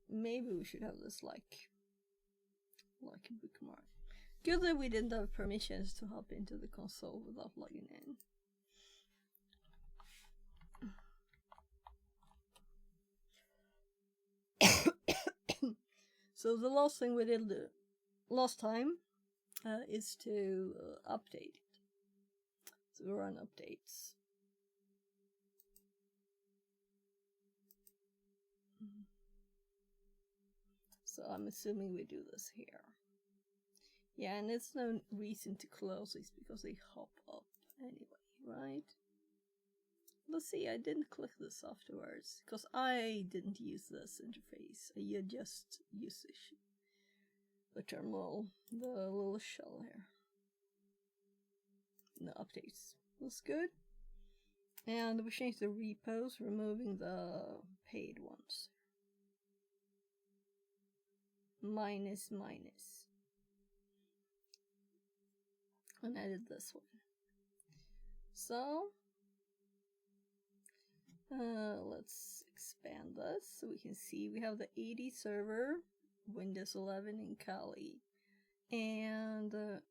maybe we should have this like a bookmark. Good that we didn't have permissions to hop into the console without logging in. So the last thing we did last time is to update it. So we run updates. So I'm assuming we do this here. Yeah, and it's no reason to close these because they hop up anyway, right? Let's see, I didn't click this afterwards because I didn't use this interface. I just used the terminal, the little shell here. No updates. That's good. And we changed the repos, removing the paid ones. Minus. And I did this one. So let's expand this so we can see we have the 80 server, Windows 11 in Kali, and the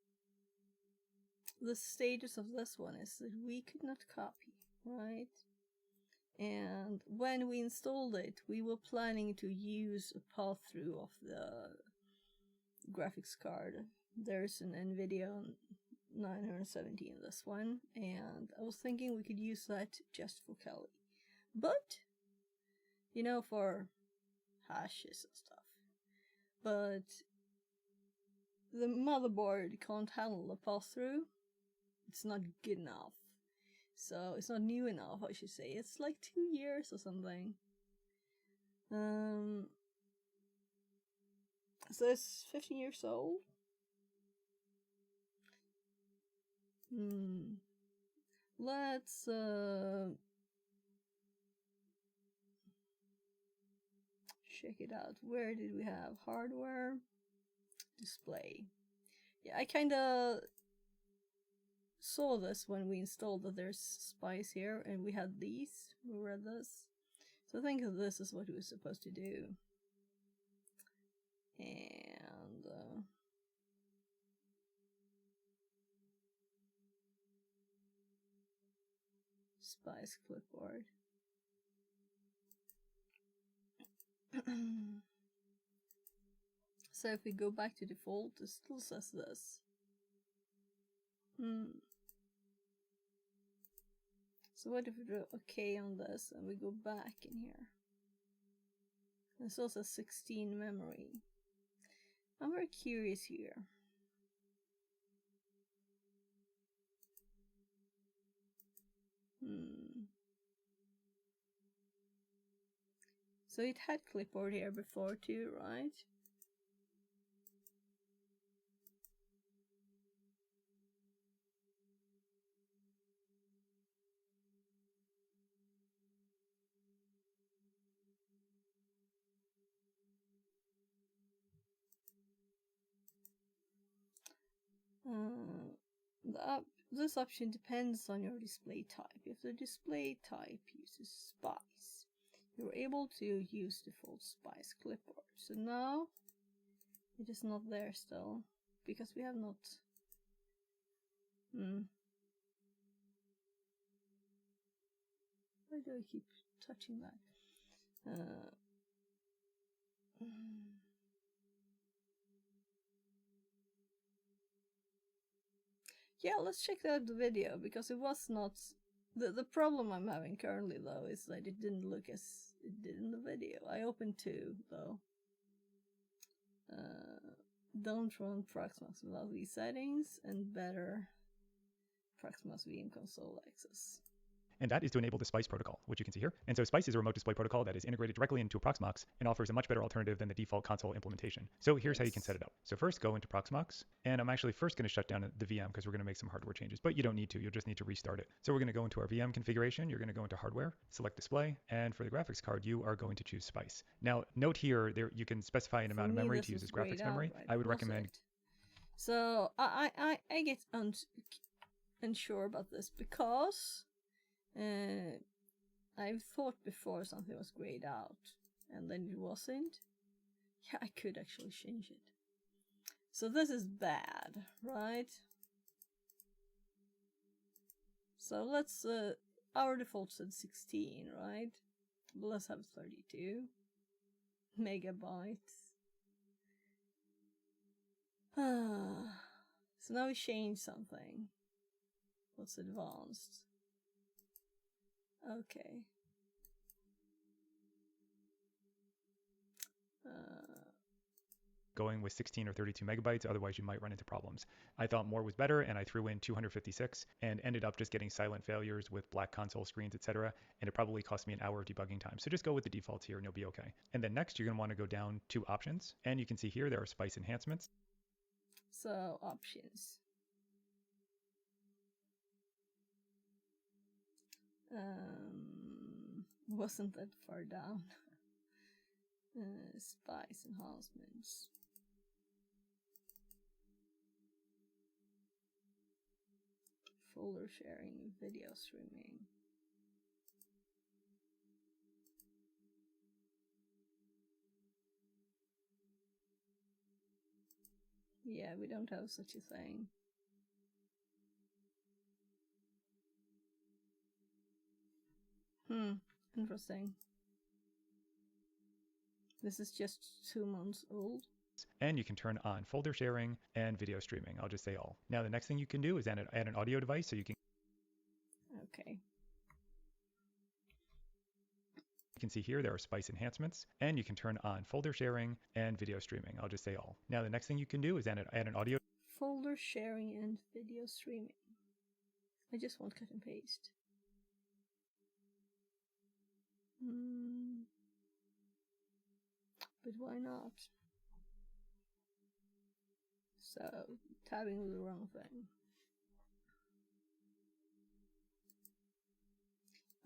status of this one is that we could not copy, right? And when we installed it, we were planning to use a path through of the graphics card. There's an NVIDIA 970 in this one, and I was thinking we could use that just for Kali. But, you know, for hashes and stuff. But the motherboard can't handle the pass-through. It's not good enough. So it's not new enough, I should say. It's like 2 years or something. So it's 15 years old. Let's check it out. Where did we have hardware? Display. Yeah, I kinda saw this when we installed that there's spice here, and we had these. We read this. So I think this is what we're supposed to do. And spice clipboard. So if we go back to default, it still says this. So what if we do OK on this and we go back in here? It still says 16 memory. I'm very curious here. So it had clipboard here before too, right? This option depends on your display type. If the display type uses Spice, you're able to use default Spice clipboard. So now it is not there still because we have not. Why do I keep touching that? Yeah, let's check out the video because it was not. The problem I'm having currently though is that it didn't look as it did in the video. I opened 2 though. Don't run Proxmox without these settings, and better Proxmox VM console access. And that is to enable the Spice protocol, which you can see here. And so Spice is a remote display protocol that is integrated directly into Proxmox and offers a much better alternative than the default console implementation. So here's how you can set it up. So first go into Proxmox, and I'm actually first going to shut down the VM because we're going to make some hardware changes, but you don't need to, you'll just need to restart it. So we're going to go into our VM configuration, you're going to go into hardware, select display, and for the graphics card, you are going to choose Spice. Now note here, you can specify an amount of memory to use as graphics memory. I would recommend. So I get unsure about this because I've thought before something was grayed out and then it wasn't. Yeah, I could actually change it. So this is bad, right? So let's, our default said 16, right? But let's have 32 megabytes. So now we change something. What's advanced? Okay. Going with 16 or 32 megabytes, otherwise you might run into problems. I thought more was better, and I threw in 256 and ended up just getting silent failures with black console screens, etc. And it probably cost me an hour of debugging time. So just go with the defaults here and you'll be okay. And then next, you're going to want to go down to options, and you can see here there are spice enhancements. So options. Wasn't that far down? Spice enhancements. Folder sharing, video streaming. Yeah, we don't have such a thing. Interesting. This is just 2 months old. And you can turn on folder sharing and video streaming. I'll just say all. Now the next thing you can do is add an audio device, so you can Okay. You can see here there are spice enhancements, and you can turn on folder sharing and video streaming. I'll just say all. Now the next thing you can do is add an audio Folder sharing and video streaming. I just want cut and paste. But why not? So, tabbing was the wrong thing.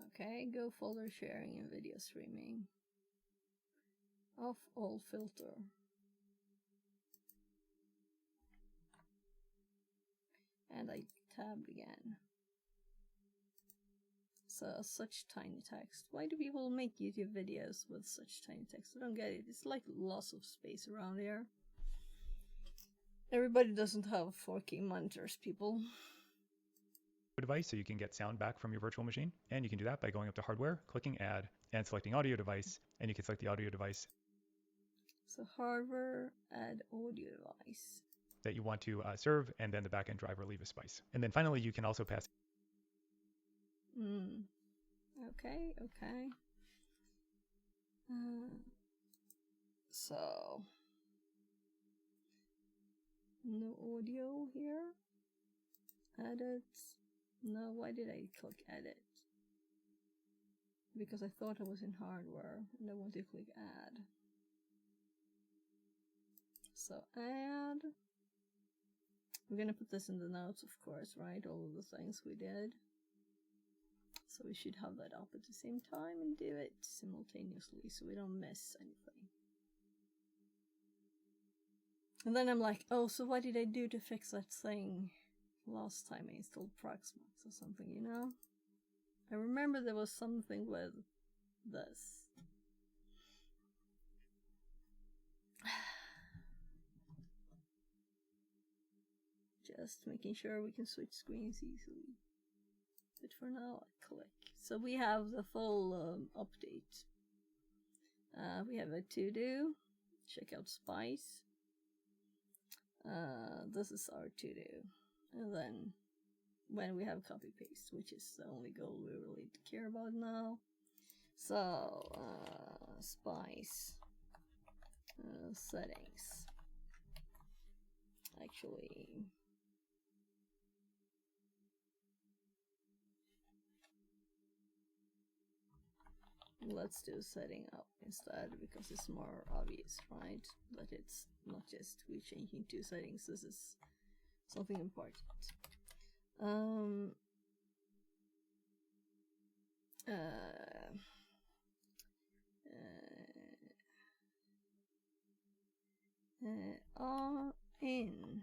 Okay, go folder sharing and video streaming. Off all filter. And I tabbed again. So, such tiny text. Why do people make YouTube videos with such tiny text? I don't get it. It's like loss of space around here. Everybody doesn't have 4K monitors, people. Device so you can get sound back from your virtual machine, and you can do that by going up to hardware, clicking add, and selecting audio device, and you can select the audio device So hardware, add audio device that you want to serve, and then the backend driver leave a spice. And then finally you can also pass Okay. So no audio here. Edit. No, why did I click edit? Because I thought I was in hardware and I want to click add. So add. We're gonna put this in the notes, of course, right? All of the things we did. So we should have that up at the same time and do it simultaneously so we don't miss anything. And then I'm like, oh, so what did I do to fix that thing last time I installed Proxmox or something, you know? I remember there was something with this. Just making sure we can switch screens easily. But for now, I click. So we have the full update. We have a to-do. Check out Spice. This is our to-do. And then when we have copy-paste, which is the only goal we really care about now. So, Spice. Settings. Actually... let's do setting up instead because it's more obvious, right? That it's not just we changing 2 settings. This is something important. Are in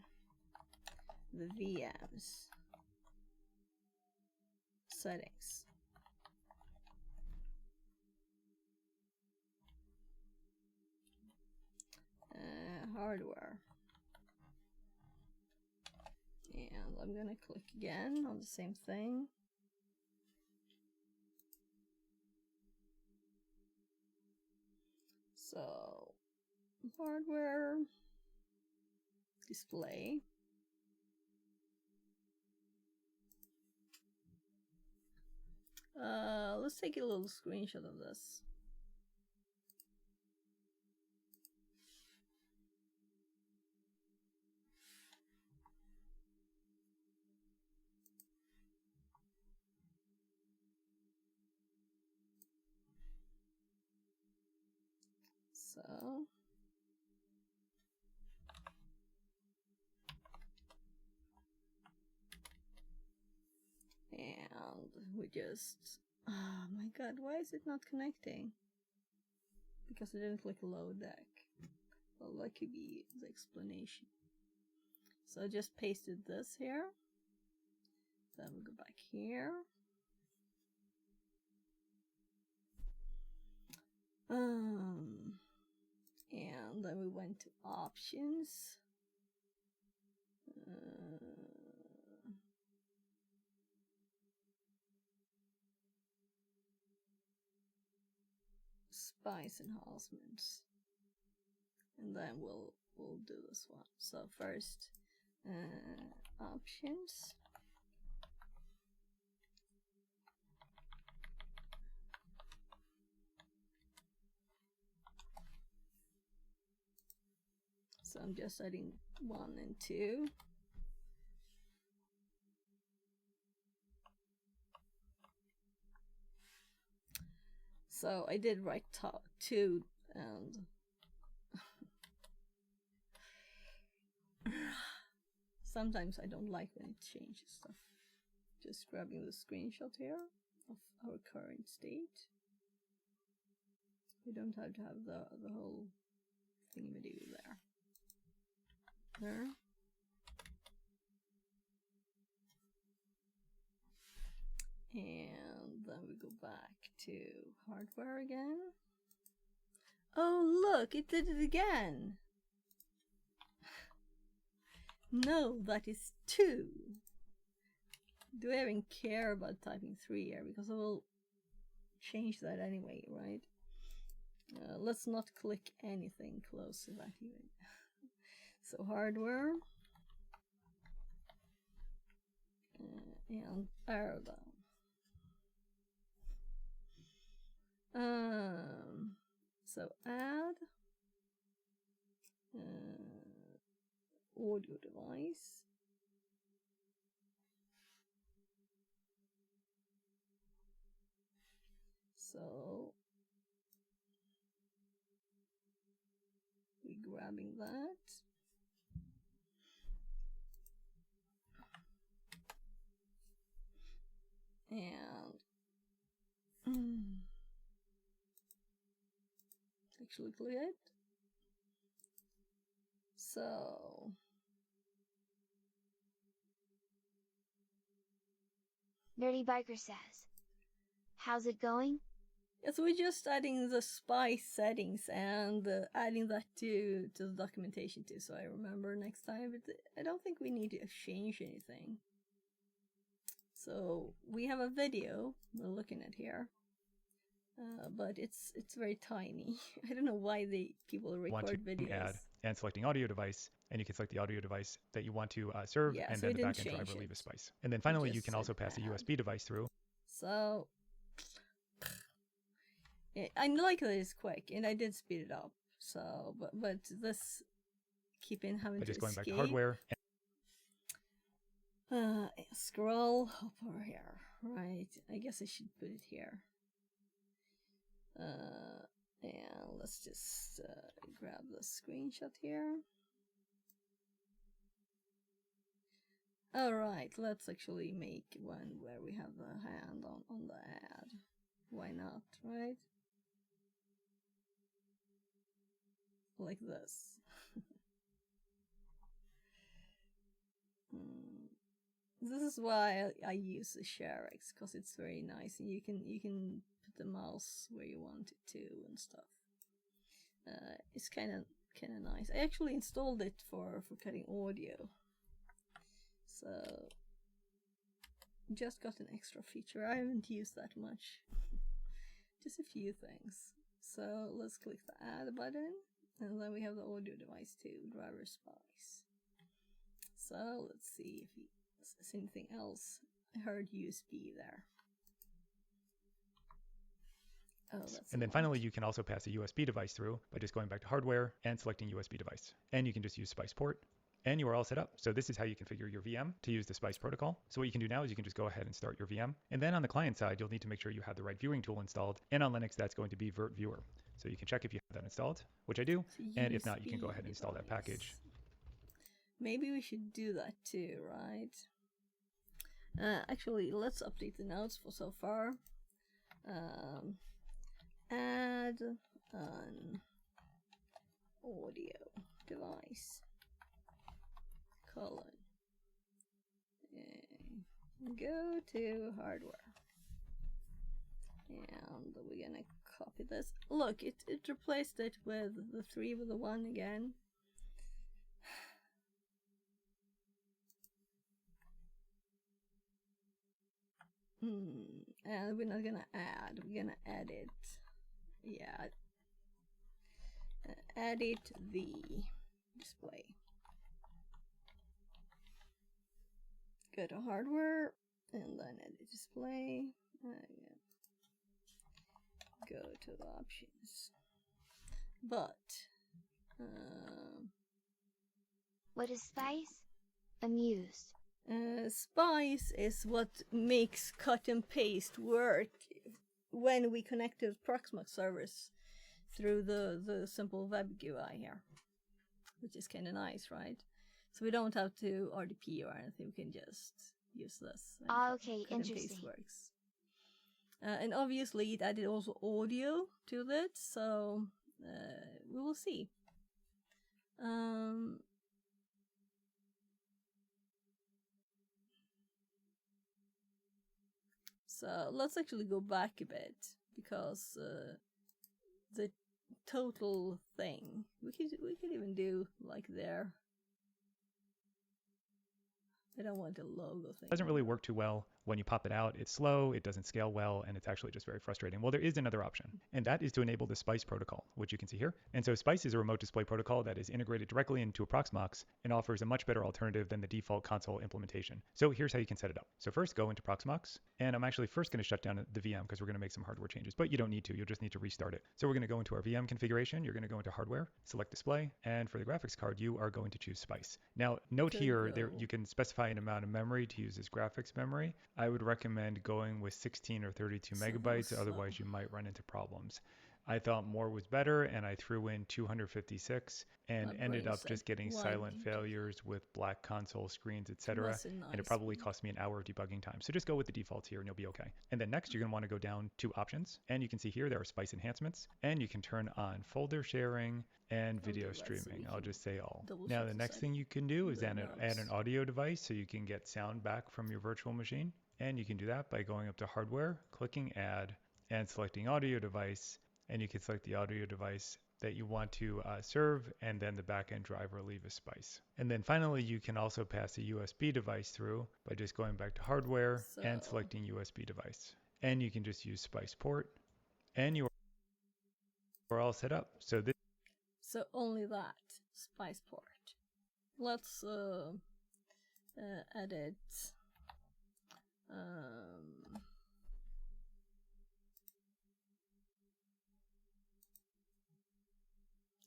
the VMs settings. hardware. And I'm gonna click again on the same thing. So, hardware, display. Let's take a little screenshot of this. So, and we just, oh my god, why is it not connecting? Because I didn't click load deck. Well, that could be the explanation. So I just pasted this here. Then we go back here. And then we went to options. Spice enhancements. And then we'll do this one. So first, options. So I'm just adding 1 and 2. So I did write top 2 and sometimes I don't like when it changes stuff. Just grabbing the screenshot here of our current state. We don't have to have the whole thingy-majiggy there. There. And then we go back to hardware again. Oh look, it did it again! No, that is 2. Do I even care about typing 3 here? Because I will change that anyway, right? Let's not click anything close to that even. So hardware. And arrow down. So add audio device. So we're grabbing that. And actually click it. So Nerdy Biker says, how's it going? yes, we're just adding the spice settings and adding that to the documentation too, so I remember next time. But I don't think we need to change anything. So we have a video we're looking at here, but it's very tiny. I don't know why people record videos. Add and selecting audio device, and you can select the audio device that you want to serve, and so then the backend driver leave a spice. And then finally, you can also pass a USB device through. So I like that it's quick, and I did speed it up. So, but this keeping having to just going escape. back to hardware. Scroll up over here, right? I guess I should put it here. And let's just grab the screenshot here. Alright, let's actually make one where we have the hand on the ad. Why not, right? Like this. This is why I use the ShareX, because it's very nice, and you can put the mouse where you want it to and stuff. It's kind kind of nice. I actually installed it for cutting audio. So, just got an extra feature. I haven't used that much. Just a few things. So, let's click the add button. And then we have the audio device too, driver spice. So, let's see if there's anything else. I heard USB there. Oh, that's and then finally, you can also pass a USB device through by just going back to hardware and selecting USB device. And you can just use Spice port. And you are all set up. So this is how you configure your VM to use the Spice protocol. So what you can do now is you can just go ahead and start your VM. And then on the client side, you'll need to make sure you have the right viewing tool installed. And on Linux, that's going to be Vert Viewer. So you can check if you have that installed, which I do. And if not, you can go ahead and install that package. Maybe we should do that too, right? Actually, let's update the notes for so far. Add an audio device. Go to hardware. And we're gonna copy this. Look, it replaced it with the 3 with the 1 again. And we're not gonna add, we're gonna edit. Yeah. Edit the display. Go to hardware and then edit display. Go to the options. But What is Spice? Amused. Spice is what makes cut and paste work when we connect to Proxmox servers through the simple web UI here, which is kind of nice, right? So we don't have to RDP or anything. We can just use this. Okay, cut and interesting. paste works. And obviously it added also audio to it, so we will see. So let's actually go back a bit, because the total thing we could even do like there. I don't want a logo thing. It doesn't really work too well. When you pop it out, it's slow, it doesn't scale well, and it's actually just very frustrating. Well, there is another option, and that is to enable the Spice protocol, which you can see here. And so Spice is a remote display protocol that is integrated directly into a Proxmox and offers a much better alternative than the default console implementation. So here's how you can set it up. So first, go into Proxmox, and I'm actually first going to shut down the VM because we're going to make some hardware changes, but you don't need to. You'll just need to restart it. So we're going to go into our VM configuration. You're going to go into hardware, select display, and for the graphics card, you are going to choose Spice. Now, note here, you can specify an amount of memory to use as graphics memory. I would recommend going with 16 or 32 megabytes, otherwise you might run into problems. I thought more was better, and I threw in 256 and ended up just getting silent failures with black console screens, etc. And it probably cost me an hour of debugging time. So just go with the defaults here and you'll be okay. And then next, you're going to want to go down to options, and you can see here there are Spice enhancements, and you can turn on folder sharing and video streaming. I'll just say all. Now the next thing you can do is add an audio device so you can get sound back from your virtual machine. And you can do that by going up to hardware, clicking add, and selecting audio device. And you can select the audio device that you want to serve, and then the backend driver leave a Spice. And then finally, you can also pass a USB device through by just going back to hardware and selecting USB device. And you can just use Spice port, and you are all set up. So only that, Spice port. Let's edit.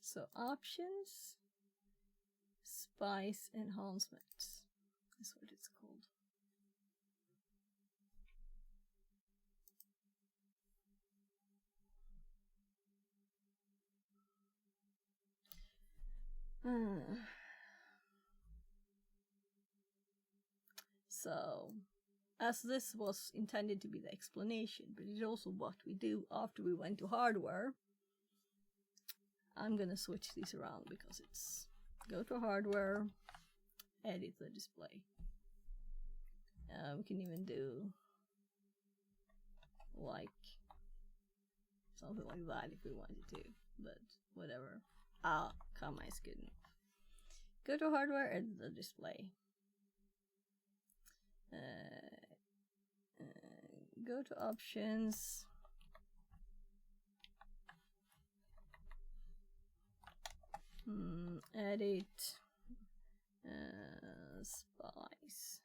So options, Spice enhancements is what it's called. So, as this was intended to be the explanation, but it's also what we do after we went to hardware, I'm gonna switch these around because it's go to hardware, edit the display. We can even do like something like that if we wanted to, but whatever. comma is good enough. Go to hardware, edit the display. Go to options. Edit spice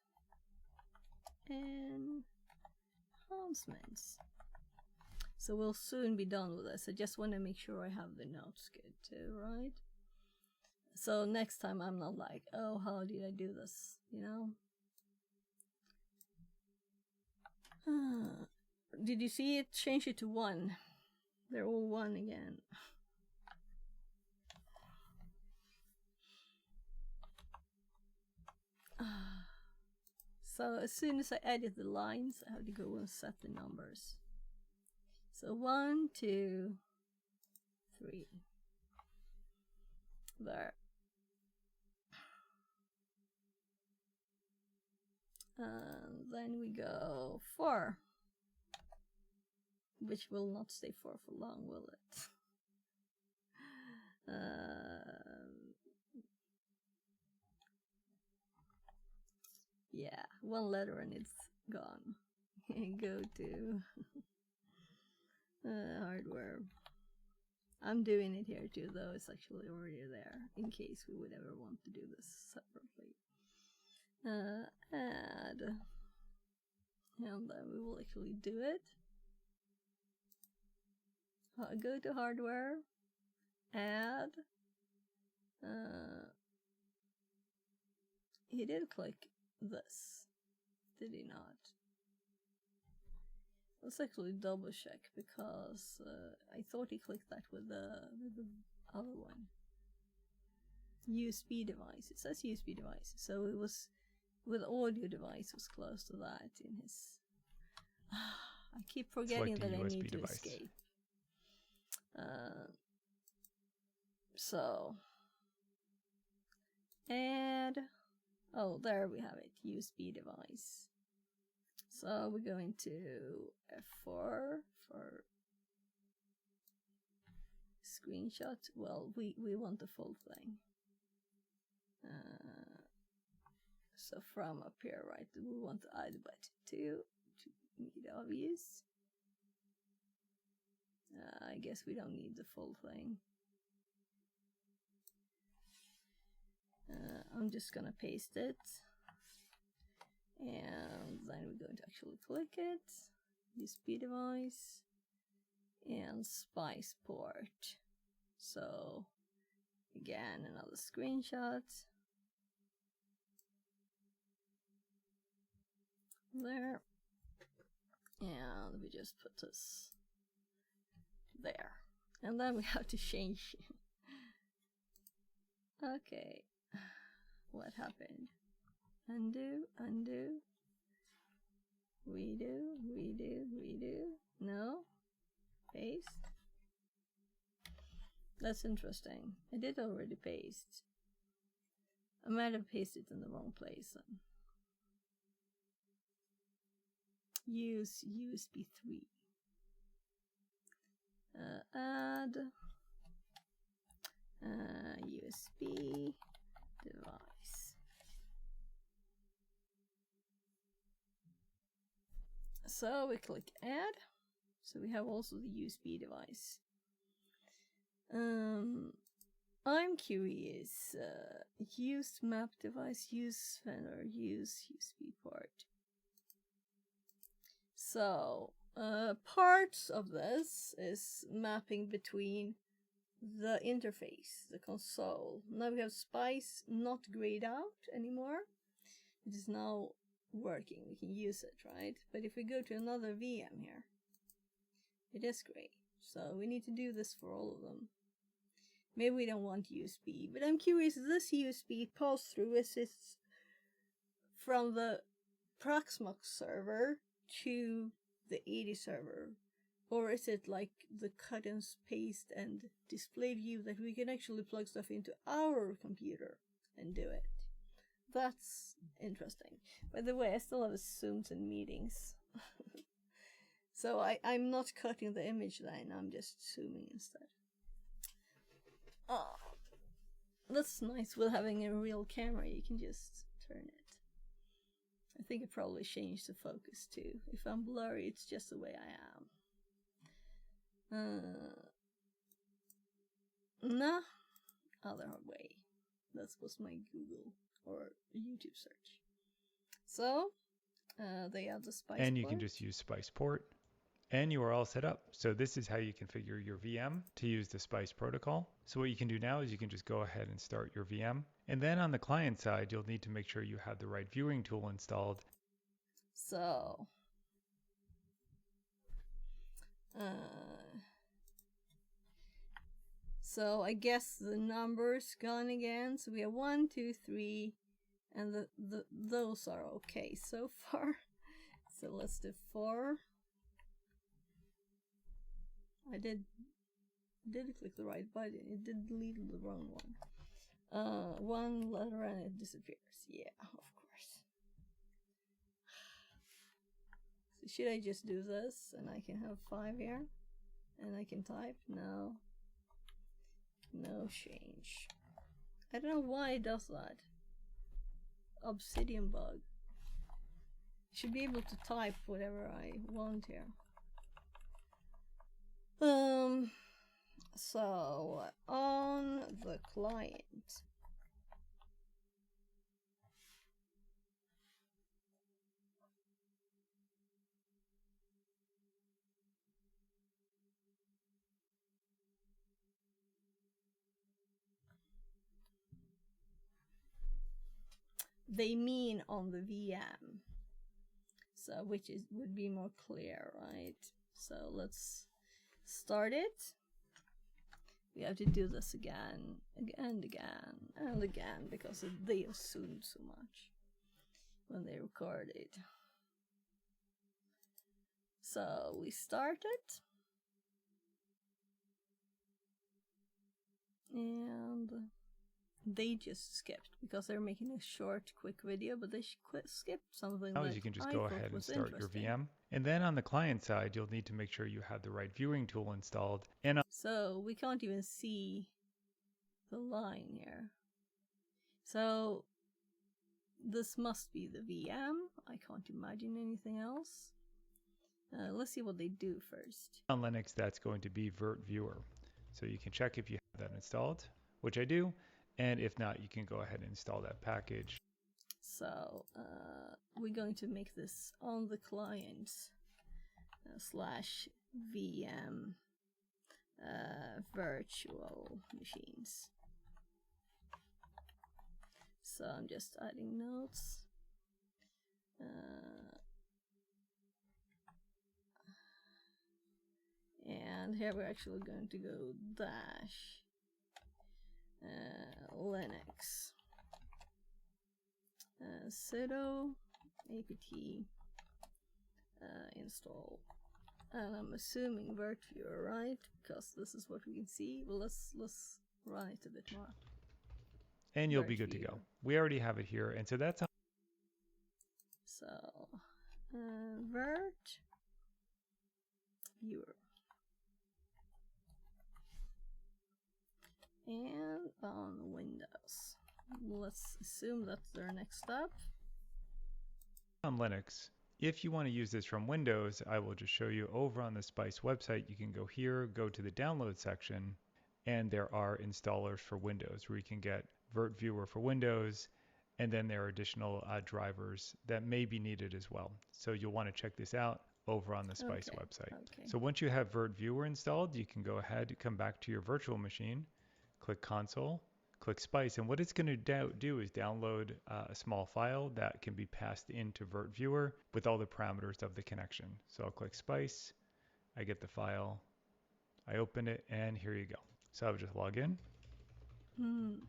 enhancements. So we'll soon be done with this. I just want to make sure I have the notes good too, right? So next time I'm not like, oh, how did I do this? You know? Did you see it? Change it to 1. They're all 1 again. So as soon as I edit the lines, I have to go and set the numbers. So 1, 2, 3. There. And then we go 4. Which will not stay 4 for long, will it? Yeah, 1 letter and it's gone. Go to hardware. I'm doing it here too, though it's actually already there, in case we would ever want to do this separately. Add. And then we will actually do it. Go to hardware. Add. He did click this, did he not? Let's actually double check, because I thought he clicked that with the other one. USB device. It says USB device, so it was with audio device was close to that in his. I keep forgetting that I need to escape. So add. Oh, there we have it. USB device. So we're going to F4 for screenshot. Well, we want the full thing. So from up here, right, we want to add button 2 to meet obvious. I guess we don't need the full thing. I'm just gonna paste it. And then we're going to actually click it. USB device. And spice port. So, again, another screenshot. There. And we just put this there. And then we have to change. Okay. What happened? Undo, undo. Redo, redo, redo. No. Paste. That's interesting. I did already paste. I might have pasted in the wrong place then. Use USB 3. Add USB device. So we click add. So we have also the USB device. I'm curious. Use map device, use Fender, use USB port. So parts of this is mapping between the interface, the console. Now we have Spice not grayed out anymore. It is now working. We can use it, right? But if we go to another VM here, it is gray. So we need to do this for all of them. Maybe we don't want USB, but I'm curious, this USB pass-through, is it from the Proxmox server to the 80 server? Or is it like the cut and paste and display view that we can actually plug stuff into our computer and do it? That's interesting. By the way, I still have Zooms and meetings. So I'm not cutting the image line, I'm just zooming instead. Oh. That's nice with having a real camera. You can just turn it. I think it probably changed the focus too. If I'm blurry, it's just the way I am. No, other way. That was my Google or YouTube search. So, they have the Spice And you port. can just use Spice port. And you are all set up. So this is how you configure your VM to use the Spice protocol. So what you can do now is you can just go ahead and start your VM. And then on the client side, you'll need to make sure you have the right viewing tool installed. So I guess the number's gone again. So we have 1, 2, 3, and those are okay so far. So let's do 4. I did click the right button. It did delete the wrong one. 1 letter and it disappears. Yeah, of course. So should I just do this and I can have 5 here? And I can type? No. No change. I don't know why it does that. Obsidian bug. Should be able to type whatever I want here. So on the client, they mean on the VM, so which would be more clear, right? So let's start it. We have to do this again and again because they assumed so much when they recorded. So we start it, and they just skipped because they're making a short, quick video, but they skipped something. Now that you can just I go thought ahead and was start your interesting. VM. And then on the client side, you'll need to make sure you have the right viewing tool installed. And so we can't even see the line here. So this must be the VM. I can't imagine anything else. Let's see what they do first. on Linux, that's going to be Vert Viewer. So you can check if you have that installed, which I do. And if not, you can go ahead and install that package. So we're going to make this on the client / VM virtual machines. So I'm just adding notes. And here we're actually going to go dash Linux sudo apt install, and I'm assuming Vert Viewer, right? Because this is what we can see. Well, let's run it a bit more. And you'll be good to go. We already have it here, and so that's how. So Vert Viewer. And on Windows. Let's assume that's their next step. On Linux, if you want to use this from Windows, I will just show you over on the Spice website. You can go here, go to the download section, and there are installers for Windows where you can get Vert Viewer for Windows, and then there are additional drivers that may be needed as well. So you'll want to check this out over on the Spice website. Okay. So once you have Vert Viewer installed, you can go ahead, come back to your virtual machine, click Console, click Spice, and what it's going to do is download a small file that can be passed into Vert Viewer with all the parameters of the connection. So I'll click Spice, I get the file, I open it, and here you go. So I'll just log in. And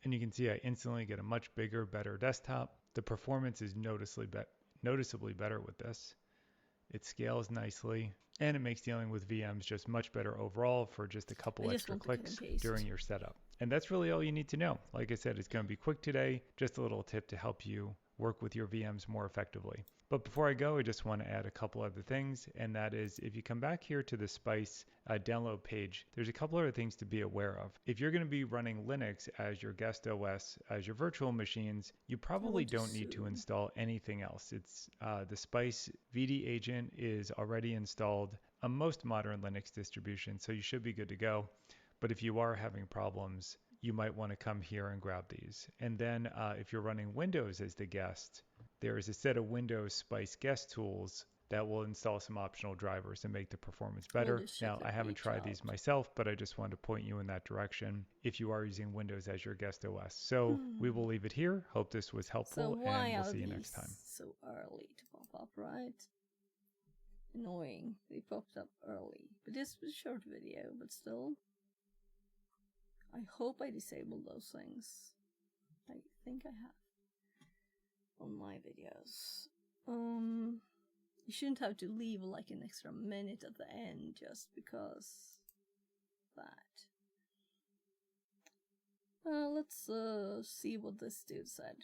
you can see I instantly get a much bigger, better desktop. The performance is noticeably better with this. It scales nicely, and it makes dealing with VMs just much better overall for just a couple extra clicks during your setup. And that's really all you need to know. Like I said, it's going to be quick today, just a little tip to help you work with your VMs more effectively. But before I go, I just want to add a couple other things, and that is if you come back here to the Spice download page, there's a couple other things to be aware of. If you're going to be running Linux as your guest OS, as your virtual machines, you probably don't need to install anything else. It's the Spice VD agent is already installed on most modern Linux distributions, so you should be good to go. But if you are having problems, you might want to come here and grab these. And then if you're running Windows as the guest, there is a set of Windows Spice guest tools that will install some optional drivers and make the performance better. Now, I haven't tried these myself, but I just wanted to point you in that direction if you are using Windows as your guest OS. So we will leave it here. Hope this was helpful, and we'll see you next time. So early to pop up, right? Annoying. They popped up early. But this was a short video, but still. I hope I disabled those things. I think I have on my videos. You shouldn't have to leave like an extra minute at the end just because that. Let's see what this dude said.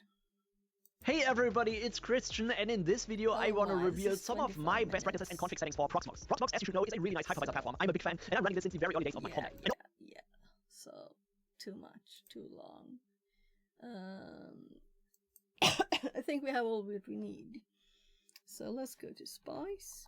Hey everybody, it's Christian, and in this video I want to reveal some of my best practices and config settings for Proxmox. Proxmox, as you should know, is a really nice hypervisor platform. I'm a big fan, and I'm running this since the very early days of my home. Yeah. So, too much, too long. I think we have all that we need. So let's go to Spice.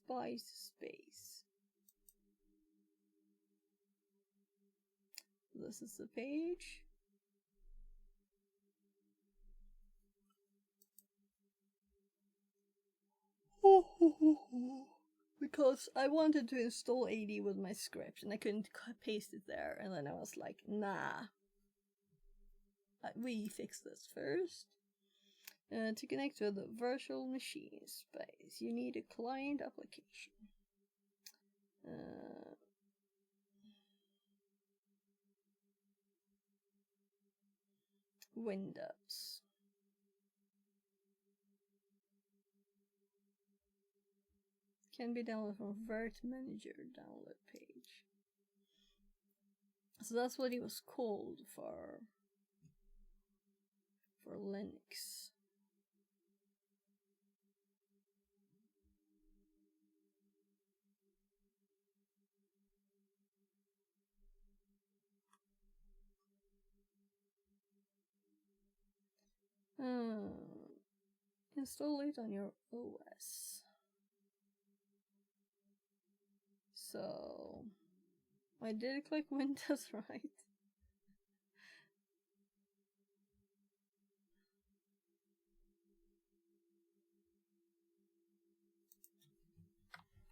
Spice space. This is the page. Because I wanted to install AD with my script and I couldn't paste it there, and then I was like, nah. We fix this first. To connect to the virtual machine space, you need a client application. Windows. Can be downloaded from Virt Manager download page. So that's what it was called for Linux. Install it on your OS. So I did click Windows, right?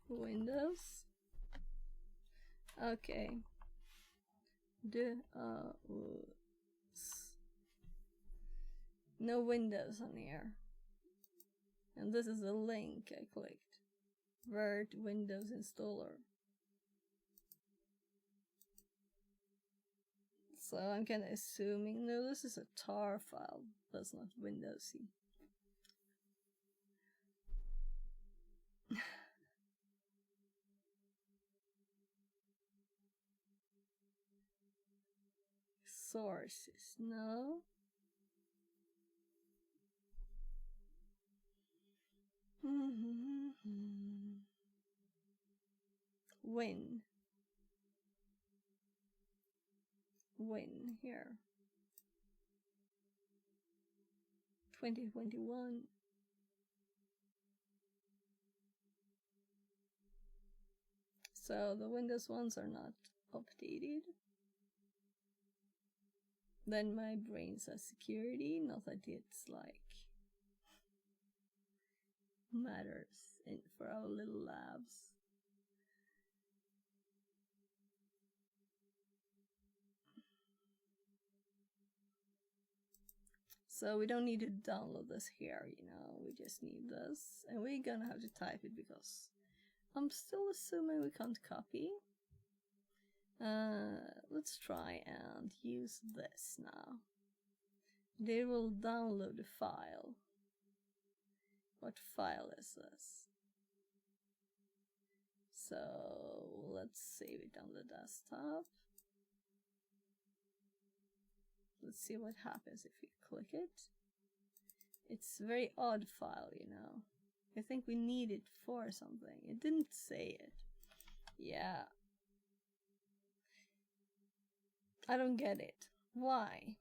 Windows. Okay. No Windows on here. And this is the link I clicked. Virt Windows installer. So I'm kind of assuming, no, this is a tar file. That's not Windowsy. Sources, no. Win here. 2021. So the Windows ones are not updated. Then my brain says security, not that it's like matters for our little labs. So we don't need to download this here, you know, we just need this. And we're gonna have to type it because I'm still assuming we can't copy. Let's try and use this now. They will download the file. What file is this? So let's save it on the desktop. Let's see what happens if we click it. It's a very odd file, you know. I think we need it for something. It didn't say it. Yeah. I don't get it. Why?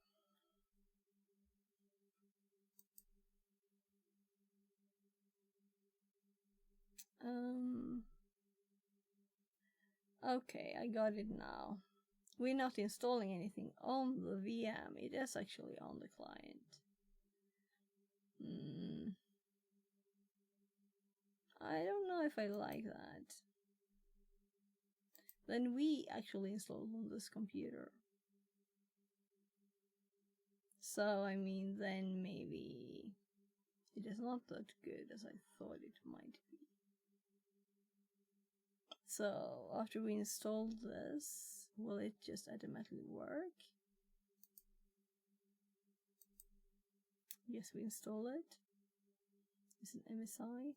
Okay, I got it now. We're not installing anything on the VM. It is actually on the client. I don't know if I like that. Then we actually installed on this computer. So, I mean, then maybe it is not that good as I thought it might be. So, after we install this, will it just automatically work? Yes, we install it. It's an MSI.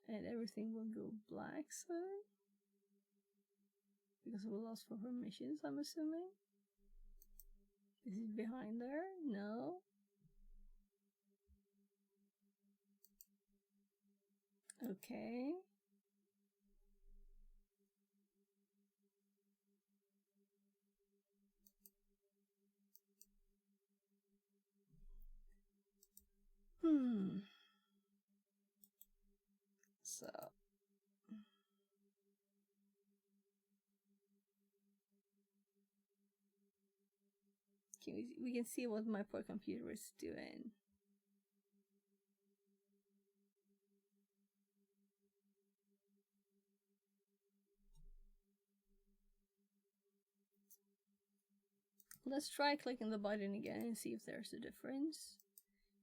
And everything will go black soon. Because we lost for permissions, I'm assuming. Is it behind there? No. Okay. So. We can see what my poor computer is doing. Let's try clicking the button again and see if there's a difference.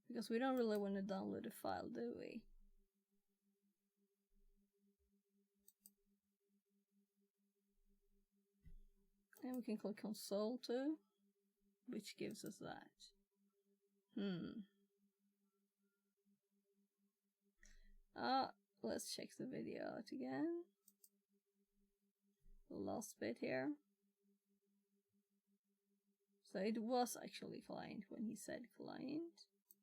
Because we don't really want to download the file, do we? And we can click console too, which gives us that. Let's check the video out again. The last bit here. So it was actually client when he said client.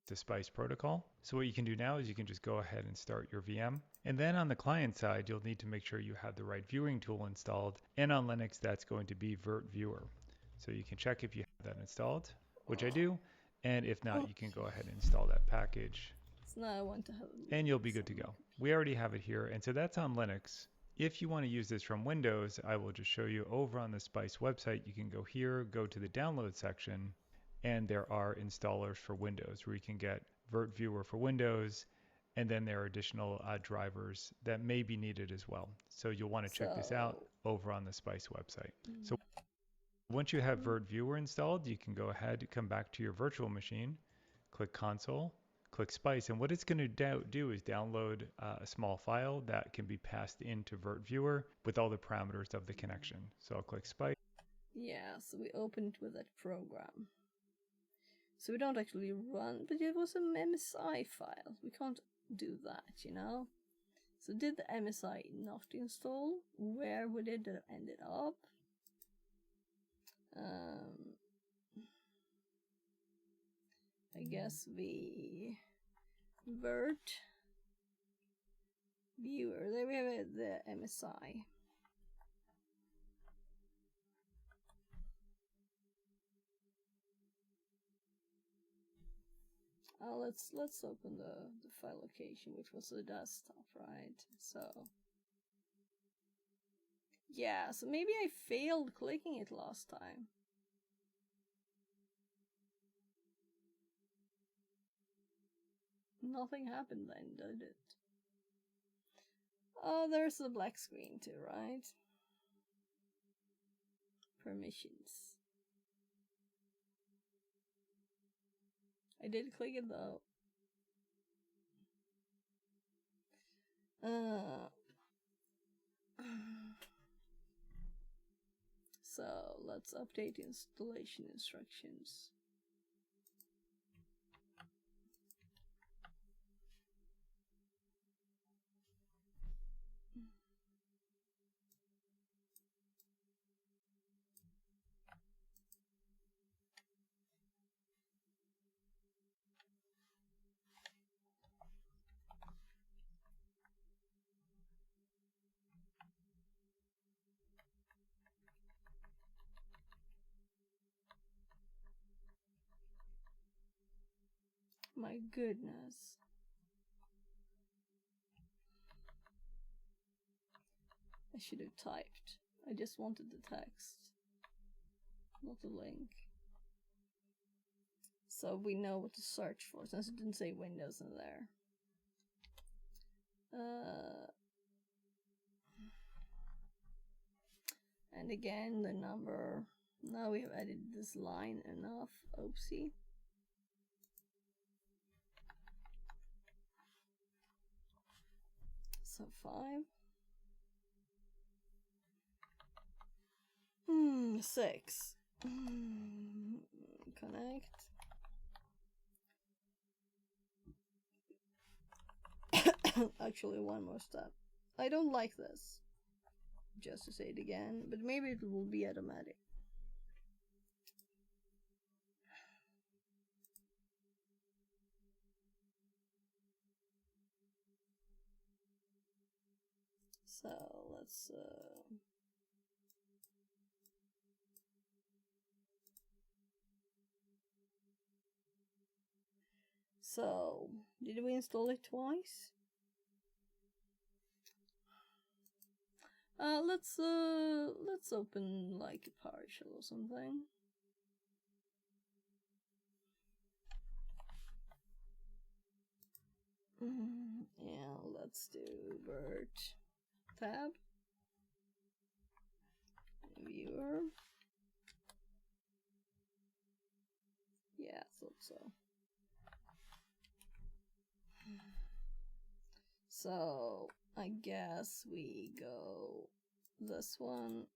The Spice protocol. So what you can do now is you can just go ahead and start your VM. And then on the client side, you'll need to make sure you have the right viewing tool installed. And on Linux, that's going to be Vert Viewer. So you can check if you have that installed, which I do. And if not, you can go ahead and install that package. So now I want to have it. And you'll be good to go. We already have it here. And so that's on Linux. If you want to use this from Windows, I will just show you over on the Spice website. You can go here, go to the download section, and there are installers for Windows where you can get Vert Viewer for Windows, and then there are additional drivers that may be needed as well. So you'll want to check this out over on the Spice website. So once you have Vert Viewer installed, you can go ahead, come back to your virtual machine, click Console, click Spice, and what it's going to do is download a small file that can be passed into Vert Viewer with all the parameters of the connection. So I'll click Spice. Yeah, so we opened with that program. So we don't actually run, but it was an MSI file. We can't do that, you know? So did the MSI not install? Where would it have ended up? I guess the Vert Viewer. There we have it, the MSI. Let's open the file location, which was the desktop, right? So yeah, so maybe I failed clicking it last time. Nothing happened then, did it? Oh, there's the black screen too, right? Permissions. I did click it though. So let's update installation instructions. My goodness. I should have typed. I just wanted the text, not the link. So we know what to search for, since it didn't say Windows in there. And again, the number. Now we have added this line enough. Oopsie. So 5. 6. Connect. Actually, one more step. I don't like this. Just to say it again, but maybe it will be automatic. So let's so did we install it twice? Let's open like a PowerShell or something. Yeah, let's do Vert tab viewer. Yeah, I thought so. So I guess we go this one.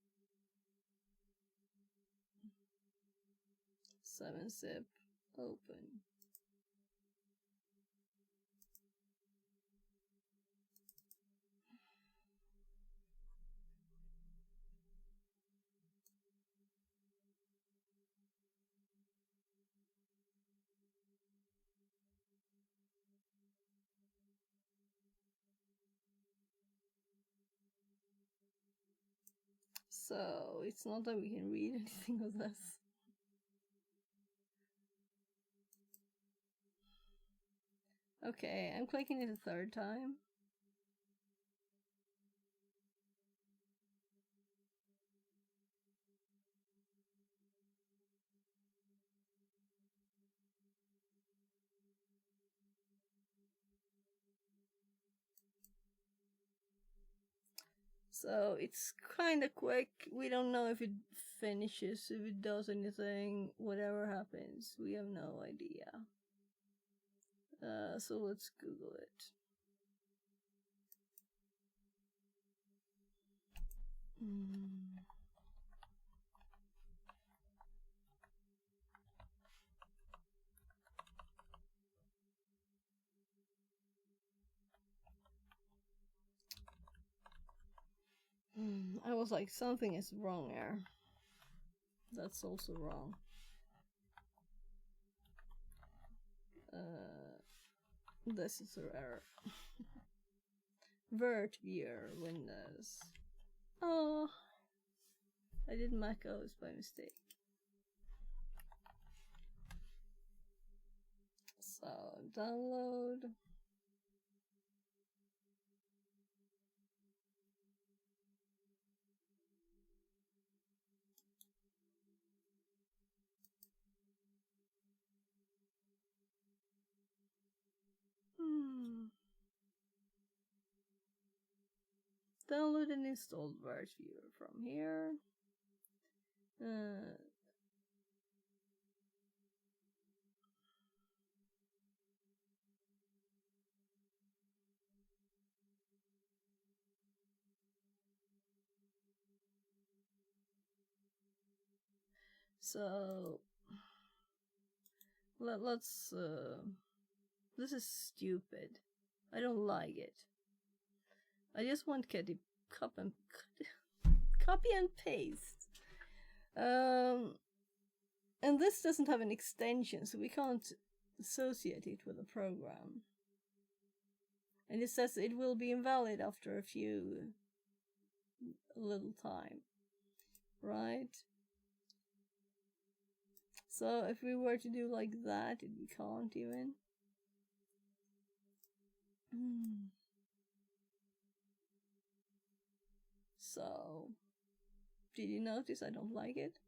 7-zip open. So it's not that we can read anything of this. Okay, I'm clicking it a third time. So it's kind of quick. We don't know if it finishes, if it does anything, whatever happens. We have no idea. So let's Google it. I was like, something is wrong here. That's also wrong. This is an error. Vert viewer Windows. Oh, I did Mac OS by mistake. So download. Download and install Vert viewer from here. So let's this is stupid. I don't like it. I just want to copy and paste. And this doesn't have an extension, so we can't associate it with the program. And it says it will be invalid after a little time, right? So if we were to do like that, we can't even. So, did you notice I don't like it?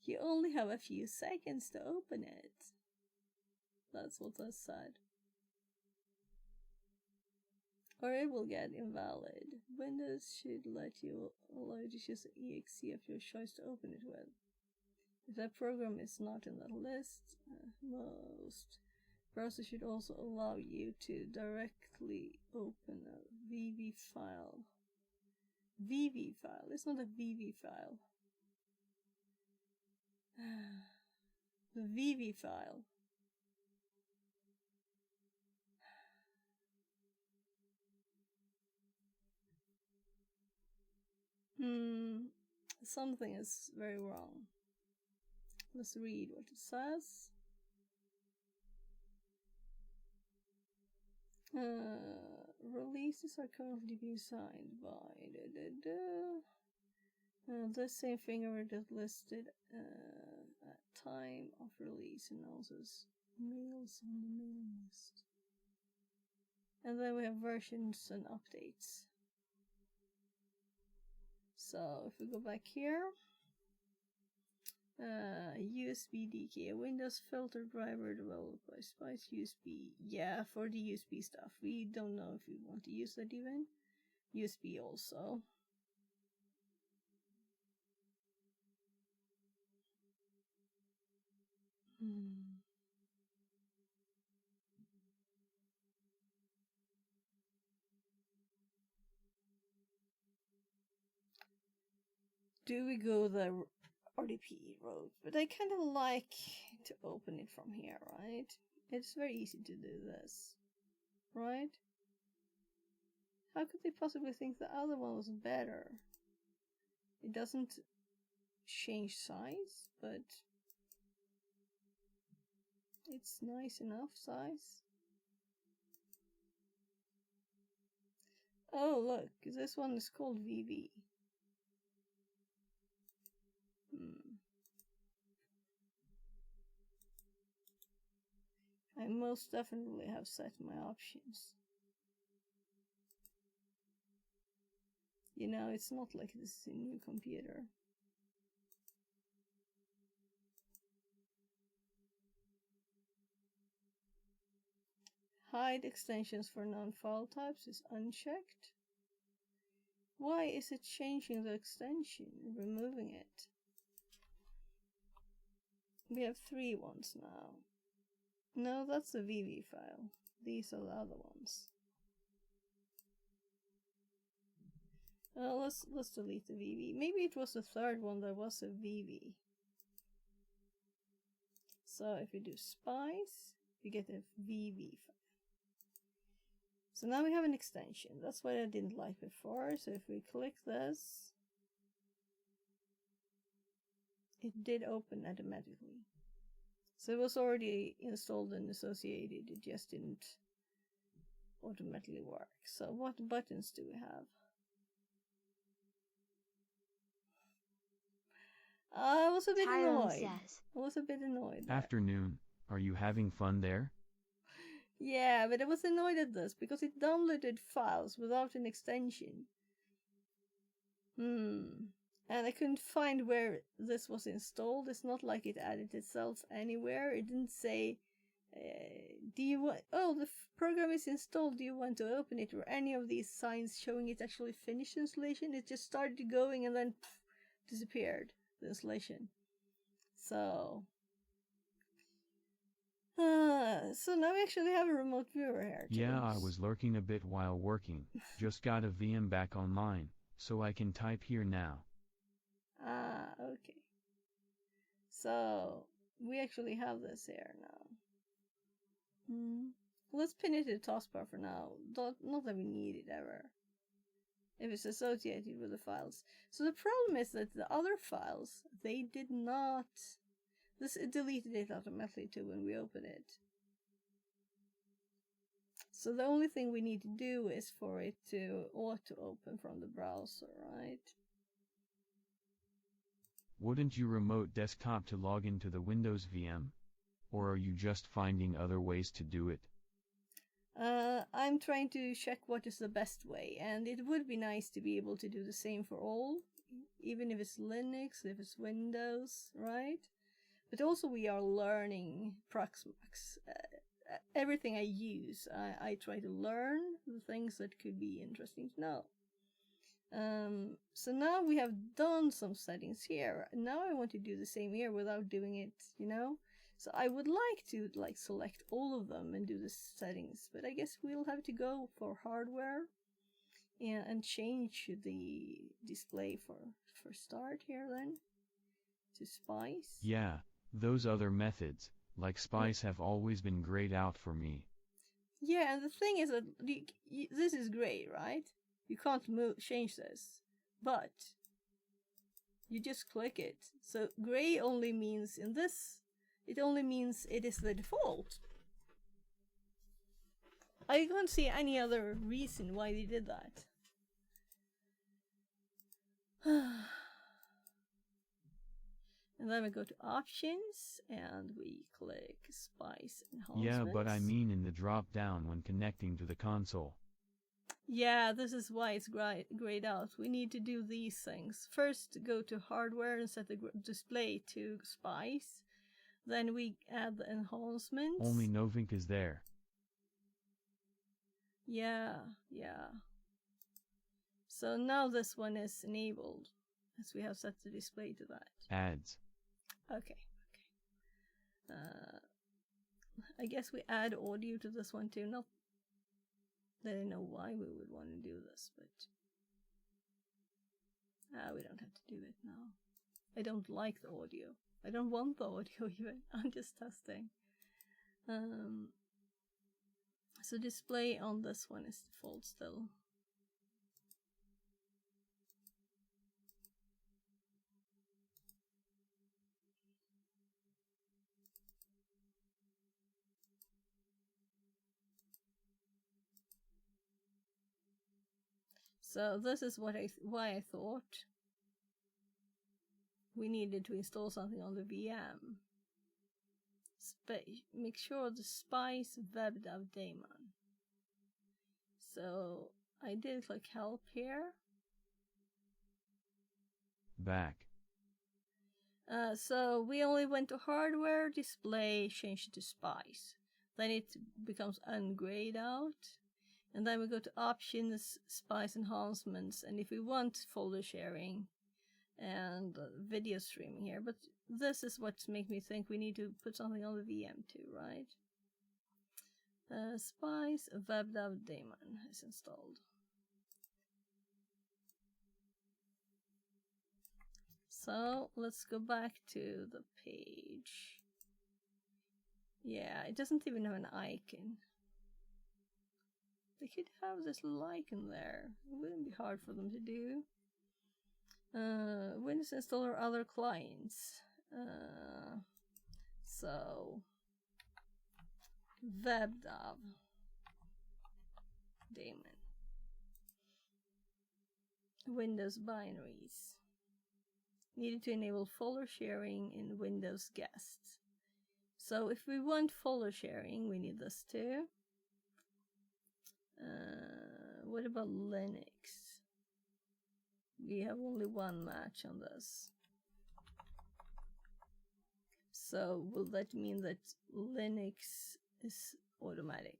You only have a few seconds to open it. That's what I said. Or it will get invalid. Windows should let you allow you to choose an exe of your choice to open it with. If that program is not in that list, most browsers should also allow you to directly open a VV file. VV file? It's not a VV file. The VV file. Something is very wrong. Let's read what it says. Releases are currently being signed by the same fingerprint is listed at time of release and also mails on the mailing list. And then we have versions and updates. So if we go back here, USB DK, a Windows filter driver developed by Spice USB. Yeah, for the USB stuff. We don't know if we want to use that even. USB also. Do we go the RDP road? But I kind of like to open it from here, right? It's very easy to do this, right? How could they possibly think the other one was better? It doesn't change size, but it's nice enough size. Oh, look, this one is called VV. I most definitely have set my options. You know, it's not like this is a new computer. Hide extensions for non-file types is unchecked. Why is it changing the extension and removing it? We have 3 ones now. No, that's the VV file. These are the other ones. Let's delete the VV. Maybe it was the 3rd one that was a VV. So if we do Spice, we get a VV file. So now we have an extension. That's what I didn't like before. So if we click this, it did open automatically. So it was already installed and associated. It just didn't automatically work. So what buttons do we have? I was a bit annoyed. I was a bit annoyed there. Afternoon. Are you having fun there? Yeah, but I was annoyed at this because it downloaded files without an extension. And I couldn't find where this was installed. It's not like it added itself anywhere. It didn't say, do you want, oh, the program is installed, do you want to open it? Or any of these signs showing it actually finished installation. It just started going and then disappeared, the installation. So, So now we actually have a remote viewer here. Yeah, I James. was lurking a bit while working. Just got a VM back online, so I can type here now. Okay. So we actually have this here now. Let's pin it to the taskbar for now. Not that we need it ever. If it's associated with the files. So the problem is that the other files, they did not... It deleted it automatically too when we open it. So the only thing we need to do is for it to auto-open from the browser, right? Wouldn't you remote desktop to log into the Windows VM? Or are you just finding other ways to do it? I'm trying to check what is the best way, and it would be nice to be able to do the same for all, even if it's Linux, if it's Windows, right? But also we are learning Proxmox. Everything I use, I try to learn the things that could be interesting to know. So now we have done some settings here. Now I want to do the same here without doing it, you know? So I would like to select all of them and do the settings, but I guess we'll have to go for hardware and change the display for start here then to Spice. Yeah, those other methods, like Spice, have always been grayed out for me. Yeah, and the thing is that this is gray, right? You can't change this, but you just click it. So gray only means in this, it only means it is the default. I can't see any other reason why they did that. And then we go to options and we click Spice Enhancements. Yeah, but I mean in the drop down when connecting to the console. Yeah, this is why it's grayed out. We need to do these things. First, go to hardware and set the display to Spice. Then we add the enhancements. Only Novink is there. Yeah. So now this one is enabled, as we have set the display to that. Ads. Okay. I guess we add audio to this one too. Not that I know why we would want to do this, but we don't have to do it now. I don't like the audio. I don't want the audio even. I'm just testing. So display on this one is default still. So this is why I thought we needed to install something on the VM. Make sure the Spice WebDAV daemon. So I did click help here. Back. So we only went to hardware, display, changed to Spice. Then it becomes ungrayed out. And then we go to options, Spice enhancements, and if we want folder sharing and video streaming here, but this is what makes me think we need to put something on the VM too, right? Spice WebDAV daemon is installed. So let's go back to the page. Yeah, it doesn't even have an icon. They could have this little icon there. It wouldn't be hard for them to do. Windows installer other clients. So WebDAV daemon. Windows binaries. Needed to enable folder sharing in Windows guests. So if we want folder sharing, we need this too. What about Linux? We have only one match on this. So will that mean that Linux is automatic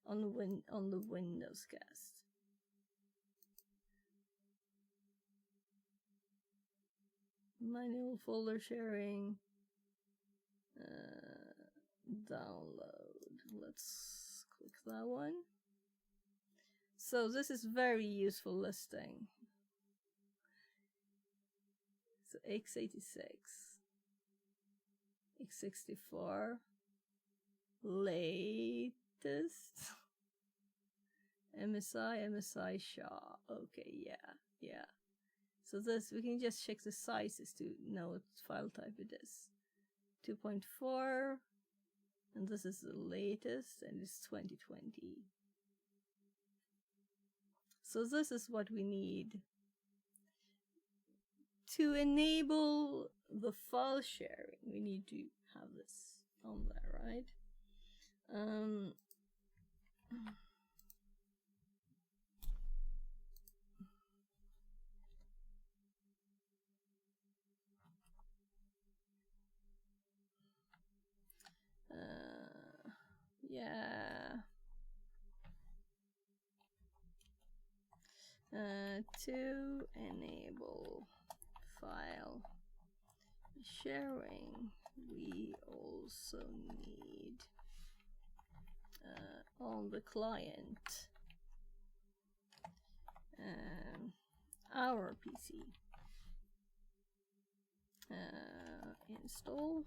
on the Windows guest? Manual folder sharing. Download. Let's click that one. So this is very useful listing. So x86, x64, latest, MSI Shaw. Okay, yeah. So this, we can just check the sizes to know what file type it is. 2.4, and this is the latest, and it's 2020. So this is what we need to enable the file sharing. We need to have this on there, right? Yeah. To enable file sharing, we also need on the client our PC install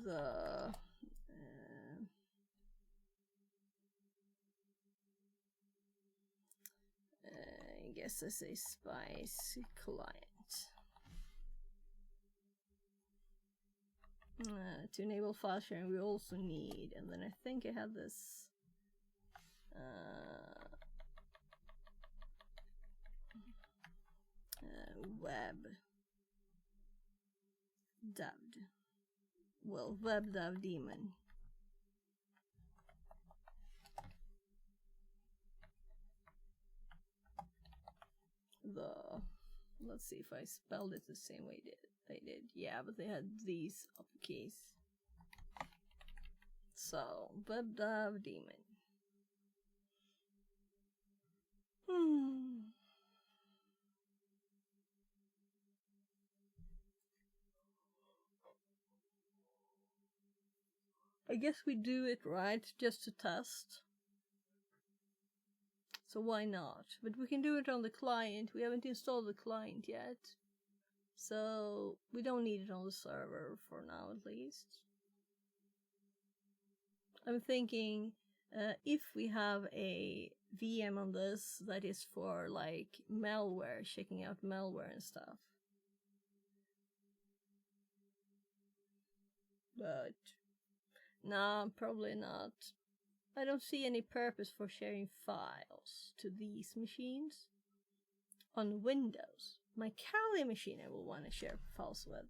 the I guess this is Spice client. To enable file sharing, we also need, and then I think I had this web devd. Well, web dev daemon. Let's see if I spelled it the same way they did. Yeah, but they had these uppercase. So, web dev daemon. I guess we do it right just to test. So why not? But we can do it on the client. We haven't installed the client yet. So we don't need it on the server for now, at least. I'm thinking if we have a VM on this that is for like malware, checking out malware and stuff. But no, probably not. I don't see any purpose for sharing files to these machines. On Windows, my Kali machine I will want to share files with,